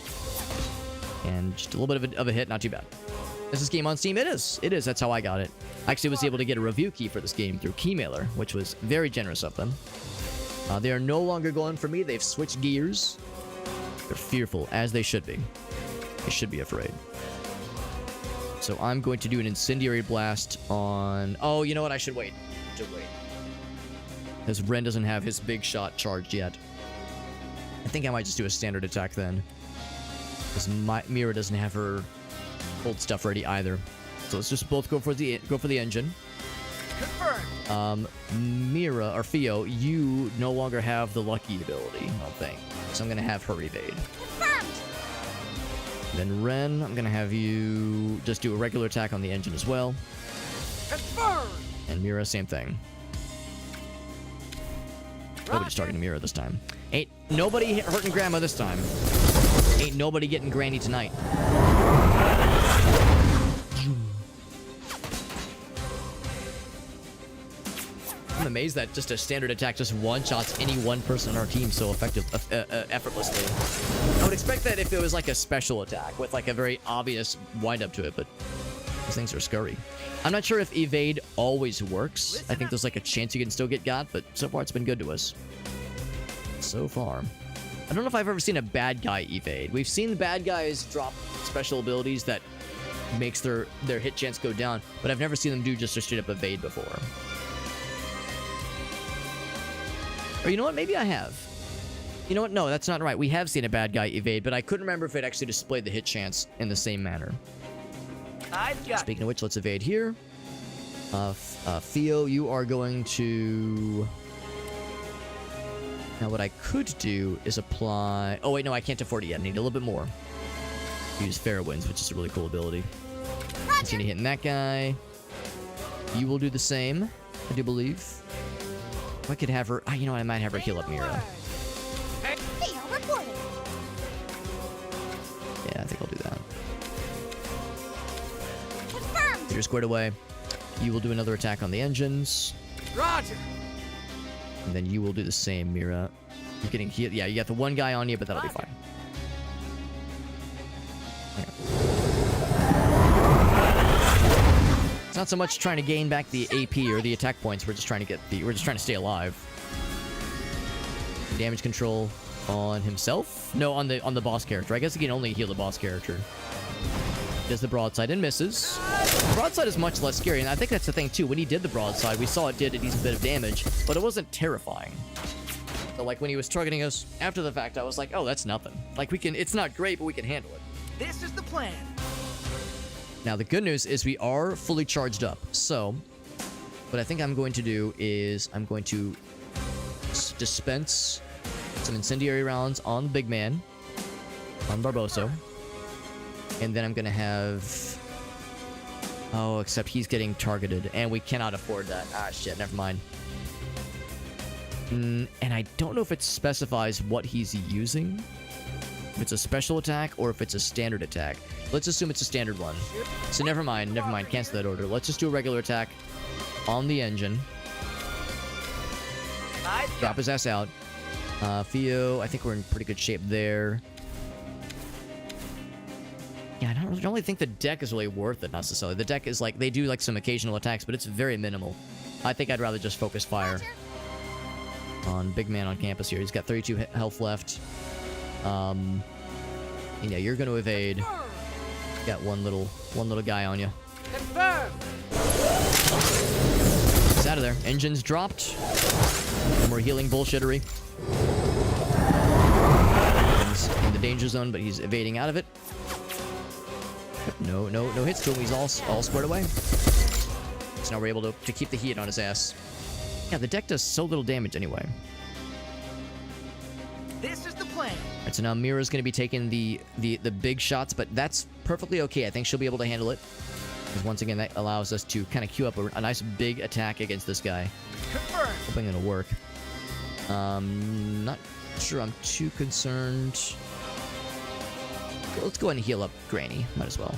[SPEAKER 1] And just a little bit of a hit. Not too bad. Is this game on Steam? It is. It is. That's how I got it. I actually was able to get a review key for this game through Keymailer, which was very generous of them. They are no longer going for me. They've switched gears. They're fearful, as they should be. They should be afraid. So I'm going to do an incendiary blast on... Oh, you know what? I should wait. Because Ren doesn't have his big shot charged yet. I think I might just do a standard attack then. Because Mira doesn't have her old stuff ready either. So let's just both go for the engine.
[SPEAKER 2] Confirmed.
[SPEAKER 1] Mira, or Theo, you no longer have the lucky ability, I don't think. So I'm going to have her evade.
[SPEAKER 3] Confirmed.
[SPEAKER 1] Then Ren, I'm going to have you just do a regular attack on the engine as well.
[SPEAKER 2] Confirmed.
[SPEAKER 1] And Mira, same thing. Nobody's targeting Mira this time. Ain't nobody hurting Grandma this time. Ain't nobody getting Granny tonight. I'm amazed that just a standard attack just one-shots any one person on our team so effortlessly. I would expect that if it was like a special attack with like a very obvious wind-up to it, but these things are scurry. I'm not sure if evade always works. I think there's like a chance you can still get got, but so far it's been good to us. So far. I don't know if I've ever seen a bad guy evade. We've seen bad guys drop special abilities that makes their hit chance go down, but I've never seen them do just a straight up evade before. Or you know what? Maybe I have. You know what? No, that's not right. We have seen a bad guy evade, but I couldn't remember if it actually displayed the hit chance in the same manner.
[SPEAKER 2] I've got
[SPEAKER 1] Speaking of which, let's evade here. Theo, you are going to... Now, what I could do is apply... Oh, wait, no, I can't afford it yet. I need a little bit more. Use Fairwinds, which is a really cool ability. Continue hitting that guy. You will do the same, I do believe. If I could have her... you know what? I might have her heal up Mira.
[SPEAKER 3] Theo reporting.
[SPEAKER 1] Yeah, I think I'll do that.
[SPEAKER 3] Confirmed.
[SPEAKER 1] You're squared away. You will do another attack on the engines.
[SPEAKER 2] Roger.
[SPEAKER 1] And then you will do the same, Mira. You're getting healed. Yeah, you got the one guy on you, but that'll be fine. It's not so much trying to gain back the AP or the attack points. We're just trying to get the. We're just trying to stay alive. Damage control on himself? No, on the boss character. I guess he can only heal the boss character. Does the broadside and misses. The broadside is much less scary, and I think that's the thing too. When he did the broadside, we saw it did a decent bit of damage, but it wasn't terrifying. So like when he was targeting us after the fact, I was like, oh, that's nothing. Like we can. It's not great, but we can handle it.
[SPEAKER 2] This is the plan.
[SPEAKER 1] Now, the good news is we are fully charged up. So, what I think I'm going to do is I'm going to dispense some incendiary rounds on Big Man, on Barboso. And then I'm going to have... Oh, except he's getting targeted, and we cannot afford that. Ah, shit, never mind. And I don't know if it specifies what he's using. If it's a special attack or if it's a standard attack. Let's assume it's a standard one. So never mind, cancel that order. Let's just do a regular attack on the engine. Drop his ass out. Theo, I think we're in pretty good shape there. Yeah, I don't really think the deck is really worth it, necessarily. The deck is like, they do like some occasional attacks, but it's very minimal. I think I'd rather just focus fire on Big Man on campus here. He's got 32 health left. Yeah, you're going to evade. Got one little guy on you. He's out of there. Engines dropped. No more healing bullshittery. He's in the danger zone, but he's evading out of it. No hits to him. He's all squared away. So now we're able to keep the heat on his ass. Yeah, the deck does so little damage anyway.
[SPEAKER 2] This is the plan.
[SPEAKER 1] Alright, so now Mira's going to be taking the big shots, but that's perfectly okay. I think she'll be able to handle it. Because once again, that allows us to kind of queue up a nice big attack against this guy.
[SPEAKER 2] Confirmed.
[SPEAKER 1] Hoping it'll work. Not sure I'm too concerned. Let's go ahead and heal up Granny. Might as well.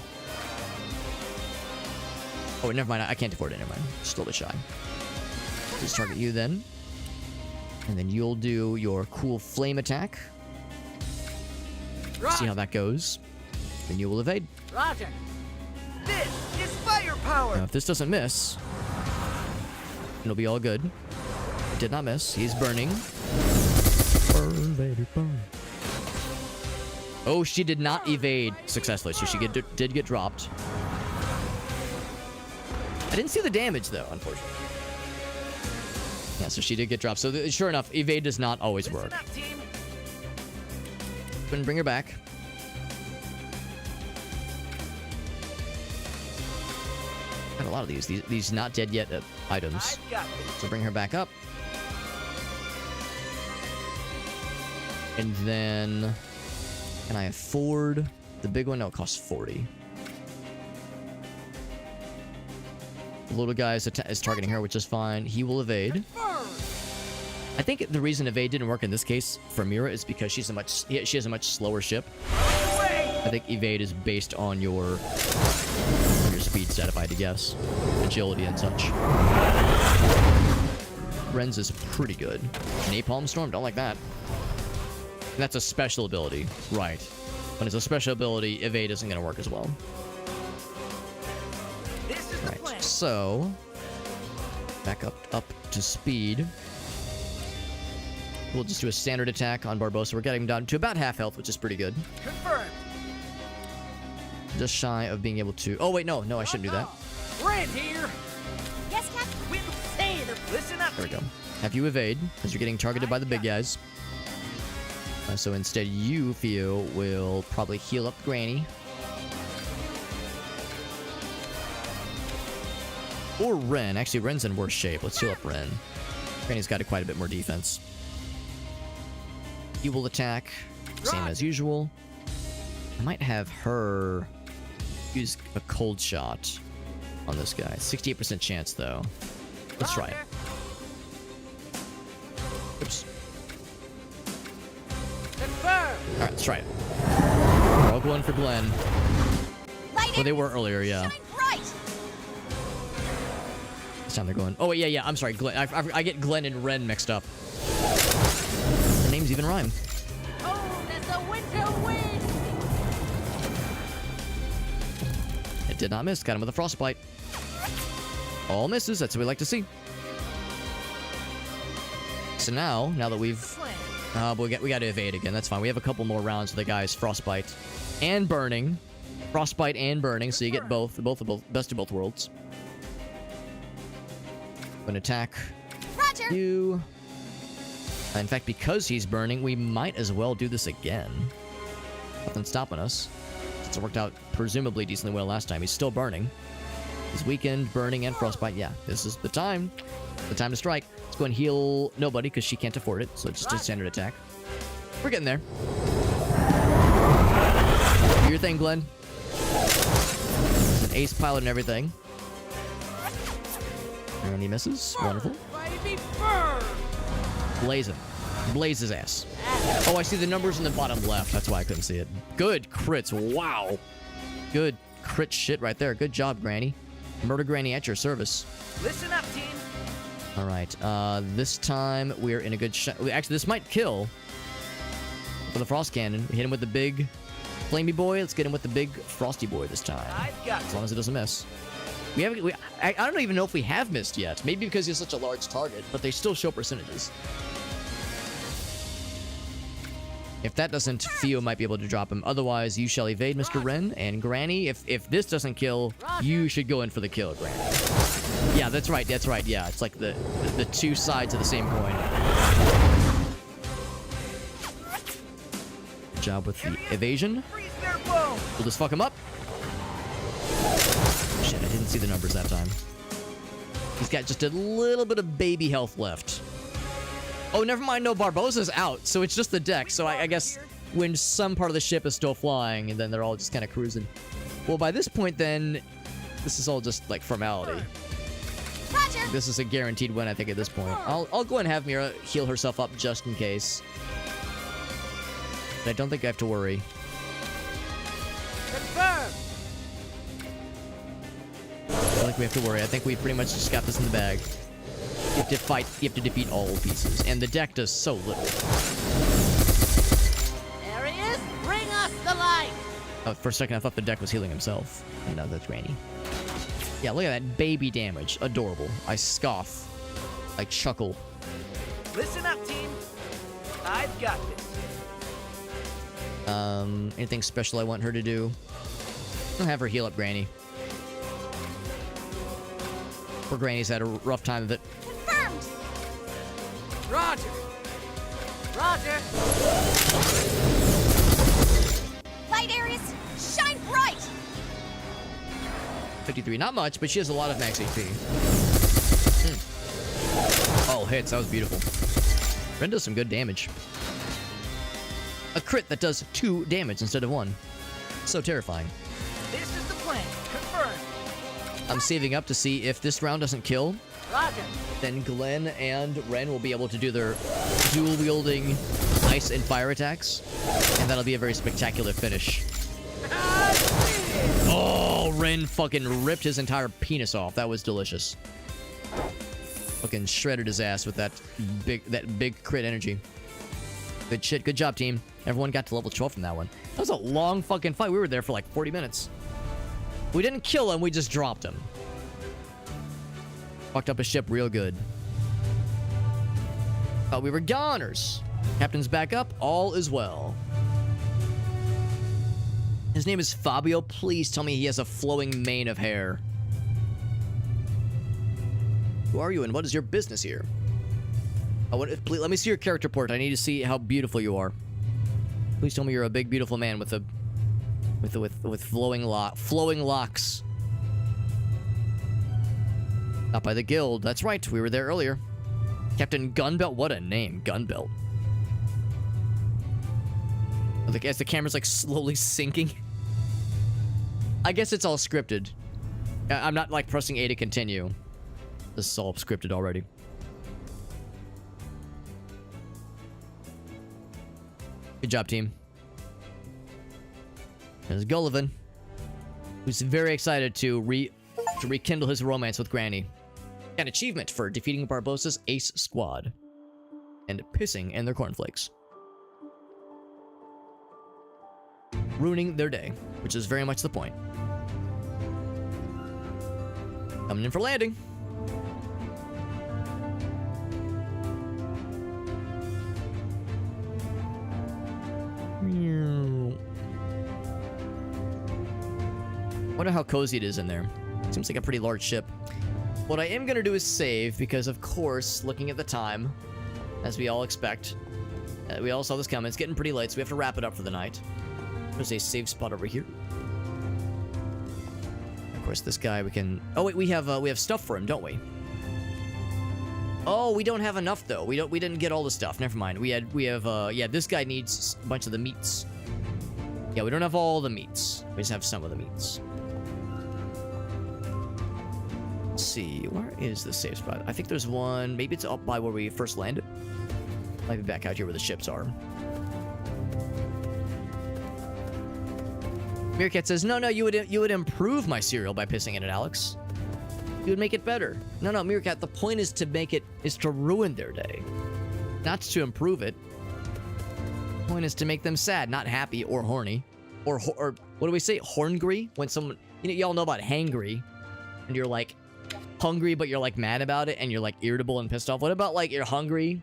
[SPEAKER 1] Oh, never mind. I can't afford it. Never mind. Just a little bit shy. Just target you then. And then you'll do your cool flame attack.
[SPEAKER 2] Roger.
[SPEAKER 1] See how that goes. Then you will evade.
[SPEAKER 2] Roger. This is firepower.
[SPEAKER 1] Now, if this doesn't miss, it'll be all good. It did not miss. He's burning. Burn, baby, burn. Oh, she did not evade successfully, so she did get dropped. I didn't see the damage, though, unfortunately. Yeah, so she did get dropped. So sure enough, evade does not always work.
[SPEAKER 2] Listen up, team.
[SPEAKER 1] Couldn't bring her back. Got a lot of these not dead yet items.
[SPEAKER 2] I've got this.
[SPEAKER 1] So bring her back up. And then, can I afford the big one? No, it costs 40. The little guy is targeting her, which is fine. He will evade. I think the reason evade didn't work in this case for Mira is because she has a much slower ship. I think evade is based on your speed stat, if I had to guess, agility and such. Ren's is pretty good. Napalm Storm, don't like that. And that's a special ability, right? When it's a special ability, evade isn't going to work as well.
[SPEAKER 2] This is the plan.
[SPEAKER 1] Right, so back up to speed. We'll just do a standard attack on Barbosa. We're getting down to about half health, which is pretty good.
[SPEAKER 2] Confirmed.
[SPEAKER 1] Just shy of being able to... Oh, wait, no, I shouldn't do that.
[SPEAKER 2] Brand here.
[SPEAKER 3] Yes, Captain.
[SPEAKER 2] We'll say the. Listen up.
[SPEAKER 1] There we go. Have you evade, because you're getting targeted by the big guys. So instead, you, Theo, will probably heal up Granny. Or Ren. Actually, Ren's in worse shape. Let's heal up Ren. Granny's got quite a bit more defense. You will attack, same as usual. I might have her use a cold shot on this guy. 68% chance, though. Let's try it. Oops.
[SPEAKER 2] Confirmed.
[SPEAKER 1] Alright, let's try it. We're all going for Glenn.
[SPEAKER 3] Light
[SPEAKER 1] Well, they were earlier, yeah.
[SPEAKER 3] shine bright.
[SPEAKER 1] This time they're going... Oh, wait, yeah, I'm sorry. Glenn. I get Glenn and Ren mixed up. Their names even rhyme.
[SPEAKER 2] Cold as the winter wind.
[SPEAKER 1] It did not miss. Got him with a frostbite. All misses. That's what we like to see. So now that we've...
[SPEAKER 2] Plan.
[SPEAKER 1] we got to evade again. That's fine. We have a couple more rounds for the guys. Frostbite and burning. Frostbite and burning, so you get both best of both worlds. Gonna attack
[SPEAKER 3] Roger.
[SPEAKER 1] you. In fact, because he's burning, we might as well do this again. Nothing's stopping us. Since it worked out presumably decently well last time. He's still burning. He's weakened, burning, and frostbite. Yeah, this is the time. The time to strike. Let's go and heal nobody because she can't afford it. So it's just a standard attack. We're getting there. Do your thing, Glenn. He's an ace pilot and everything. And he misses. Wonderful.
[SPEAKER 2] Baby burn.
[SPEAKER 1] Blaze him. Blaze his ass. Oh, I see the numbers in the bottom left. That's why I couldn't see it. Good crits. Wow. Good crit shit right there. Good job, Granny. Murder Granny at your service.
[SPEAKER 2] Listen up, team.
[SPEAKER 1] All right. This time we're in a good shot. Actually, this might kill for the frost cannon. Hit him with the big flamey boy. Let's get him with the big frosty boy this time.
[SPEAKER 2] I've got
[SPEAKER 1] As long as it doesn't miss. I don't even know if we have missed yet. Maybe because he's such a large target, but they still show percentages. If that doesn't, Theo might be able to drop him. Otherwise, you shall evade Mr. Ren. And Granny, if this doesn't kill, you should go in for the kill, Granny. Yeah, that's right. That's right. Yeah, it's like the two sides of the same coin. Good job with the evasion.
[SPEAKER 2] freeze their bones.
[SPEAKER 1] We'll just fuck him up. Shit, I didn't see the numbers that time. He's got just a little bit of baby health left. Oh, never mind. No, Barbosa's out, so it's just the deck. So I guess when some part of the ship is still flying, and then they're all just kind of cruising. Well, by this point, then, this is all just, like, formality.
[SPEAKER 3] Roger.
[SPEAKER 1] This is a guaranteed win, I think, at this point. I'll go and have Mira heal herself up just in case. But I don't think I have to worry.
[SPEAKER 2] Confirmed.
[SPEAKER 1] I don't think we have to worry. I think we pretty much just got this in the bag. You have to fight, you have to defeat all pieces. And the deck does so little.
[SPEAKER 2] There he is. Bring us the light.
[SPEAKER 1] Oh, for a second, I thought the deck was healing himself. And no, that's Granny. Yeah, look at that baby damage. Adorable. I scoff. I chuckle.
[SPEAKER 2] Listen up, team. I've got this.
[SPEAKER 1] Anything special I want her to do? I'll have her heal up Granny. Poor Granny's had a rough time of it.
[SPEAKER 3] Confirmed.
[SPEAKER 2] Roger. Roger.
[SPEAKER 3] Light areas, shine bright.
[SPEAKER 1] 53, not much, but she has a lot of max HP. Oh, hits, that was beautiful. Ren does some good damage. A crit that does 2 damage instead of 1. So terrifying.
[SPEAKER 2] This is the plan. Confirmed.
[SPEAKER 1] I'm saving up to see if this round doesn't kill,
[SPEAKER 2] Roger.
[SPEAKER 1] then Glenn and Ren will be able to do their dual-wielding ice and fire attacks, and that'll be a very spectacular finish. Oh, Ren fucking ripped his entire penis off. That was delicious. Fucking shredded his ass with that big crit energy. Good shit. Good job, team. Everyone got to level 12 from that one. That was a long fucking fight. We were there for like 40 minutes. We didn't kill him. We just dropped him. Fucked up his ship real good. Thought we were goners. Captain's back up. All is well. His name is Fabio. Please tell me he has a flowing mane of hair. Who are you and what is your business here? Please, let me see your character report. I need to see how beautiful you are. Please tell me you're a big, beautiful man with flowing locks. Not by the guild. That's right. We were there earlier. Captain Gunbelt. What a name, Gunbelt. As the camera's like slowly sinking. I guess it's all scripted. I'm not like pressing A to continue. This is all scripted already. Good job, team. There's Gullivan, who's very excited to rekindle his romance with Granny. An achievement for defeating Barbossa's ace squad and pissing in their cornflakes. Ruining their day, which is very much the point. Coming in for landing. Wonder how cozy it is in there. Seems like a pretty large ship. What I am gonna do is save, because of course, looking at the time, as we all expect, we all saw this coming. It's getting pretty late, so we have to wrap it up for the night. There's a save spot over here. Of course, this guy we can. Oh wait, we have stuff for him, don't we? Oh, we don't have enough though. We didn't get all the stuff. Never mind. We have yeah, this guy needs a bunch of the meats. Yeah, we don't have all the meats. We just have some of the meats. Let's see, where is the safe spot? I think there's one. Maybe it's up by where we first landed. Might be back out here where the ships are. Meerkat says, no, you would improve my cereal by pissing in it, Alex. You would make it better. No, Meerkat, the point is to ruin their day. Not to improve it. The point is to make them sad, not happy or horny. Or what do we say? Horngry? When someone, y'all know about hangry. And you're like hungry, but you're like mad about it. And you're like irritable and pissed off. What about like you're hungry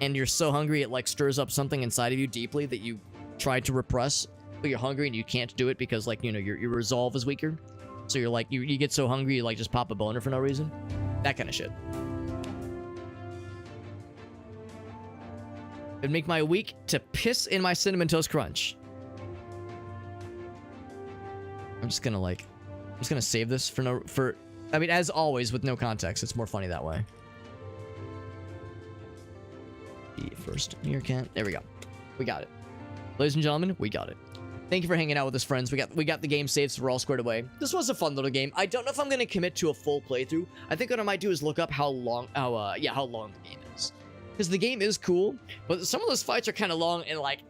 [SPEAKER 1] and you're so hungry it like stirs up something inside of you deeply that you tried to repress, but you're hungry and you can't do it because like, your resolve is weaker. So you're like, you get so hungry you like just pop a boner for no reason. That kind of shit. It'd make my week to piss in my Cinnamon Toast Crunch. I'm just gonna save this I mean, as always, with no context. It's more funny that way. The first meerkat. There we go. We got it. Ladies and gentlemen, we got it. Thank you for hanging out with us, friends. We got the game saved, so we're all squared away. This was a fun little game. I don't know if I'm gonna commit to a full playthrough. I think what I might do is look up how long the game is. Because the game is cool, but some of those fights are kind of long, and like,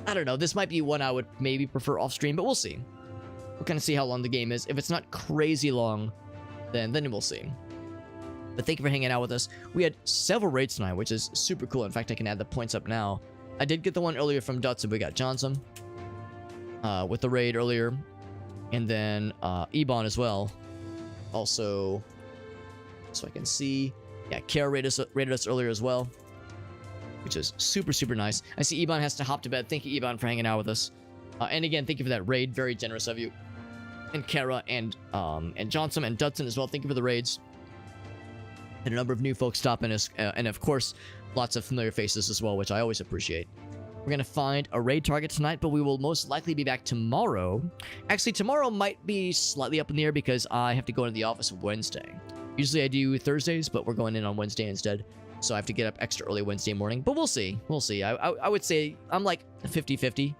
[SPEAKER 1] I don't know, this might be one I would maybe prefer off stream, but we'll see. We'll kind of see how long the game is. If it's not crazy long, then we'll see. But thank you for hanging out with us. We had several raids tonight, which is super cool. In fact, I can add the points up now. I did get the one earlier from Dutson. We got Johnson with the raid earlier, and then Ebon as well. Also, so I can see, yeah, Kara raided us earlier as well. which is super, super nice. I see Eban has to hop to bed. Thank you, Eban, for hanging out with us. And again, thank you for that raid. Very generous of you. And Kara and Johnson and Dudson as well. Thank you for the raids. And a number of new folks stopping us. And of course, lots of familiar faces as well, which I always appreciate. We're going to find a raid target tonight, but we will most likely be back tomorrow. Actually, tomorrow might be slightly up in the air because I have to go into the office Wednesday. Usually I do Thursdays, but we're going in on Wednesday instead. So I have to get up extra early Wednesday morning. But we'll see. We'll see. I would say I'm like 50-50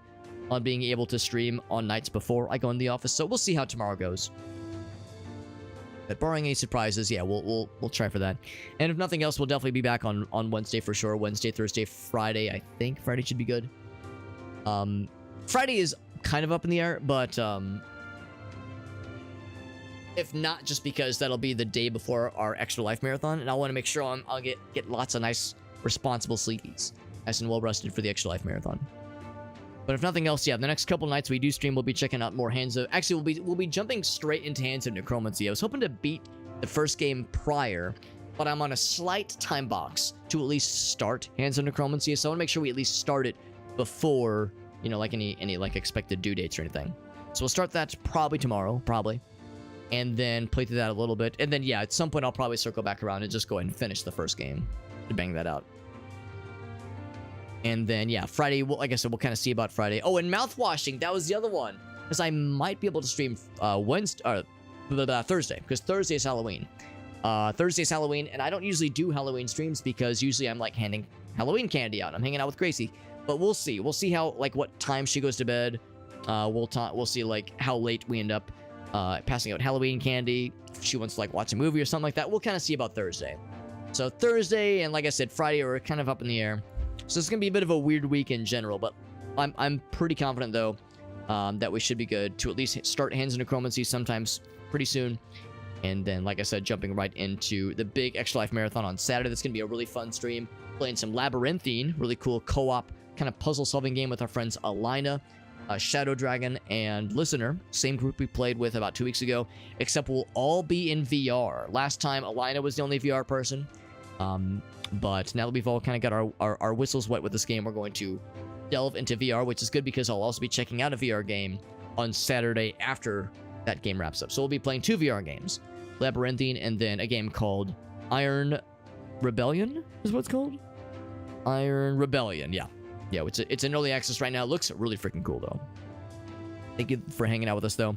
[SPEAKER 1] on being able to stream on nights before I go in the office. So we'll see how tomorrow goes. But barring any surprises, yeah, we'll try for that. And if nothing else, we'll definitely be back on Wednesday for sure. Wednesday, Thursday, Friday. I think Friday should be good. Friday is kind of up in the air, but if not, just because that'll be the day before our Extra Life Marathon, and I want to make sure I'll get lots of nice, responsible sleepies, nice and well rested for the Extra Life Marathon. But if nothing else, yeah, the next couple nights we do stream, we'll be checking out more Hands of... Actually, we'll be jumping straight into Hands of Necromancy. I was hoping to beat the first game prior, but I'm on a slight time box to at least start Hands of Necromancy, so I want to make sure we at least start it before, you know, like any like expected due dates or anything. So we'll start that probably tomorrow, and then play through that a little bit, and then yeah, at some point I'll probably circle back around and just go ahead and finish the first game to bang that out. And then, yeah, Friday, like I said, we'll kind of see about Friday. Oh, and mouthwashing, that was the other one. Because I might be able to stream Thursday, because Thursday is Halloween. Thursday's Halloween, and I don't usually do Halloween streams because usually I'm, like, handing Halloween candy out. I'm hanging out with Gracie. But we'll see. We'll see how, like, what time she goes to bed. We'll see, like, how late we end up passing out Halloween candy. If she wants to, like, watch a movie or something like that. We'll kind of see about Thursday. So Thursday and, like I said, Friday are kind of up in the air. So it's going to be a bit of a weird week in general, but I'm pretty confident, though, that we should be good to at least start Hands of Necromancy sometimes pretty soon. And then, like I said, jumping right into the big Extra Life Marathon on Saturday. That's going to be a really fun stream. Playing some Labyrinthine, really cool co-op kind of puzzle-solving game with our friends Alina, Shadow Dragon, and Listener. Same group we played with about 2 weeks ago, except we'll all be in VR. Last time, Alina was the only VR person. But now that we've all kind of got our whistles wet with this game, we're going to delve into VR, which is good because I'll also be checking out a VR game on Saturday after that game wraps up. So we'll be playing 2 VR games, Labyrinthine and then a game called Iron Rebellion is what it's called? Iron Rebellion, yeah. Yeah, it's in early access right now. It looks really freaking cool, though. Thank you for hanging out with us, though.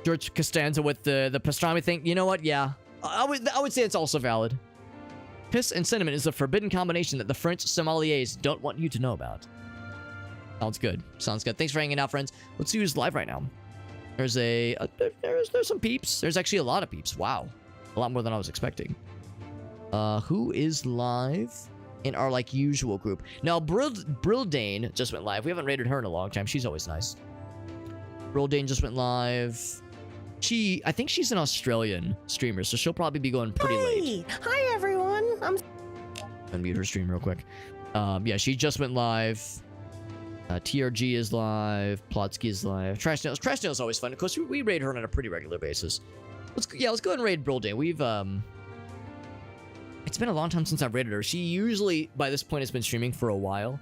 [SPEAKER 1] George Costanza with the pastrami thing. You know what? Yeah. I would say it's also valid. Piss and cinnamon is a forbidden combination that the French sommeliers don't want you to know about. Sounds good. Sounds good. Thanks for hanging out, friends. Let's see who's live right now. There's there's some peeps. There's actually a lot of peeps. Wow. A lot more than I was expecting. Who is live in our, like, usual group? Now, Brildane just went live. We haven't rated her in a long time. She's always nice. Brildane just went live. I think she's an Australian streamer, so she'll probably be going pretty late.
[SPEAKER 7] Hi, everyone. I'm
[SPEAKER 1] Unmute her stream real quick. Yeah, she just went live. TRG is live. Plotsky is live. Trash Nails is always fun. Of course, we raid her on a pretty regular basis. Let's go ahead and raid Brildane. We've it's been a long time since I've raided her. She usually, by this point, has been streaming for a while,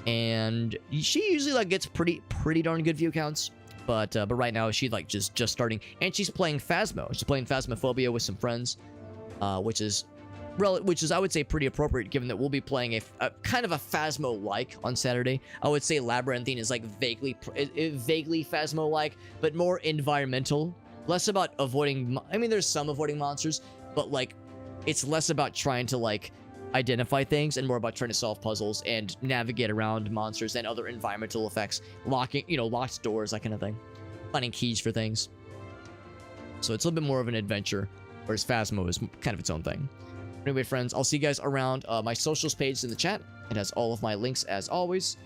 [SPEAKER 1] and she usually, like, gets pretty darn good view counts. But right now she's, like, just starting, and she's playing Phasmo. She's playing Phasmophobia with some friends, which is I would say pretty appropriate given that we'll be playing a kind of a Phasmo-like on Saturday. I would say Labyrinthine is, like, vaguely Phasmo-like, but more environmental, less about avoiding. I mean, there's some avoiding monsters, but, like, it's less about trying to, like, identify things and more about trying to solve puzzles and navigate around monsters and other environmental effects, locked doors, that kind of thing, finding keys for things. So it's a little bit more of an adventure, whereas Phasmo is kind of its own thing. Anyway, friends, I'll see you guys around. My socials page in the chat. It has all of my links as always.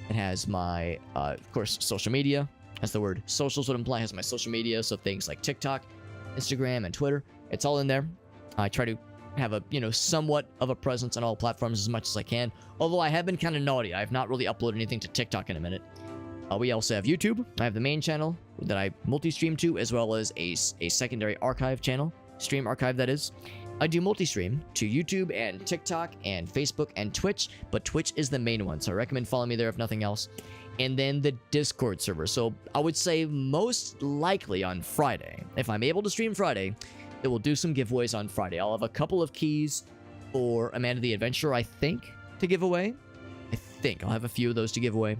[SPEAKER 1] It has my, of course, social media. As the word socials would imply, it has my social media, so things like TikTok, Instagram, and Twitter. It's all in there. I try to have a, somewhat of a presence on all platforms as much as I can. Although I have been kind of naughty. I have not really uploaded anything to TikTok in a minute. We also have YouTube. I have the main channel that I multi-stream to, as well as a secondary archive channel. Stream archive, that is. I do multi-stream to YouTube and TikTok and Facebook and Twitch, but Twitch is the main one, so I recommend following me there if nothing else. And then the Discord server. So I would say most likely on Friday, if I'm able to stream Friday, it will do some giveaways on Friday. I'll have a couple of keys for Amanda the Adventurer, I think, to give away. I think I'll have a few of those to give away.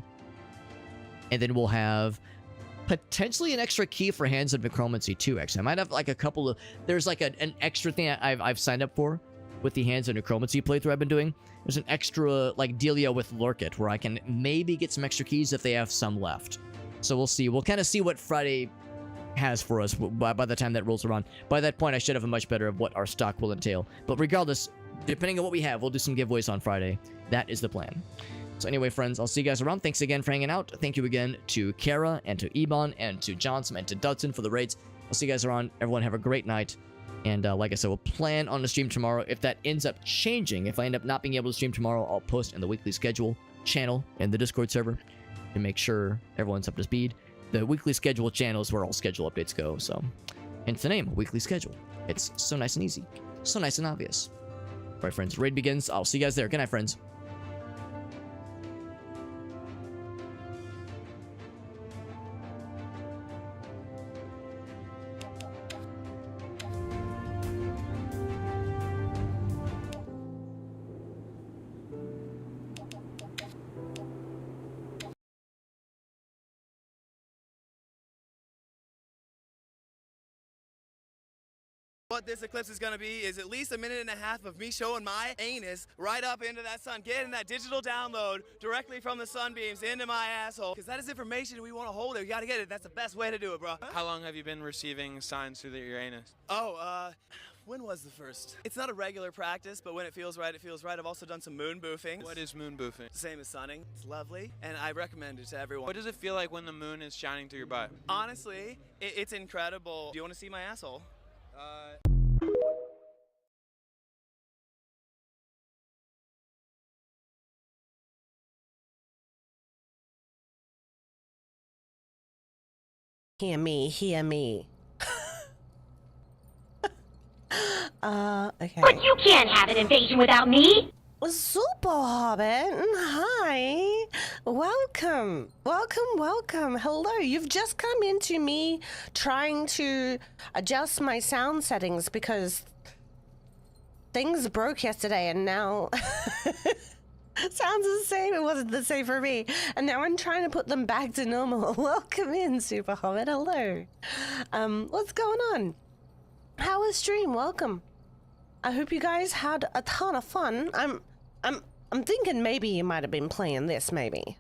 [SPEAKER 1] And then we'll have potentially an extra key for Hands of Necromancy 2X. I might have like a couple of... There's like an extra thing I've signed up for with the Hands of Necromancy playthrough I've been doing. There's an extra like dealio with Lurkit where I can maybe get some extra keys if they have some left. So we'll see. We'll kind of see what Friday has for us by the time that rolls around. By that point, I should have a much better of what our stock will entail. But regardless, depending on what we have, we'll do some giveaways on Friday. That is the plan. So anyway, friends, I'll see you guys around. Thanks again for hanging out. Thank you again to Kara and to Ebon and to Johnson and to Dudson for the raids. I'll see you guys around. Everyone have a great night. And like I said, we'll plan on the stream tomorrow. If that ends up changing, if I end up not being able to stream tomorrow, I'll post in the weekly schedule channel in the Discord server to make sure everyone's up to speed. The weekly schedule channel is where all schedule updates go. So hence the name, weekly schedule. It's so nice and easy. So nice and obvious. All right, friends, raid begins. I'll see you guys there. Good night, friends.
[SPEAKER 7] What this eclipse is gonna be is at least a minute and a half of me showing my anus right up into that sun, getting that digital download directly from the sunbeams into my asshole. Because that is information we want to hold it. We gotta get it. That's the best way to do it, bro.
[SPEAKER 8] How long have you been receiving signs through your anus?
[SPEAKER 7] Oh, when was the first? It's not a regular practice, but when it feels right, it feels right. I've also done some moon boofing.
[SPEAKER 8] What is moon boofing?
[SPEAKER 7] Same as sunning. It's lovely, and I recommend it to everyone.
[SPEAKER 8] What does it feel like when the moon is shining through your butt?
[SPEAKER 7] Honestly, it's incredible. Do you want to see my asshole?
[SPEAKER 9] Hear me, hear me. Okay.
[SPEAKER 3] But you can't have an invasion without me!
[SPEAKER 9] Super Hobbit, hi. Welcome, welcome, welcome. Hello, you've just come into me trying to adjust my sound settings because things broke yesterday and now sounds the same. It wasn't the same for me. And now I'm trying to put them back to normal. Welcome in, Super Hobbit. Hello. What's going on? How was stream? Welcome. I hope you guys had a ton of fun. I'm thinking maybe you might have been playing this, maybe.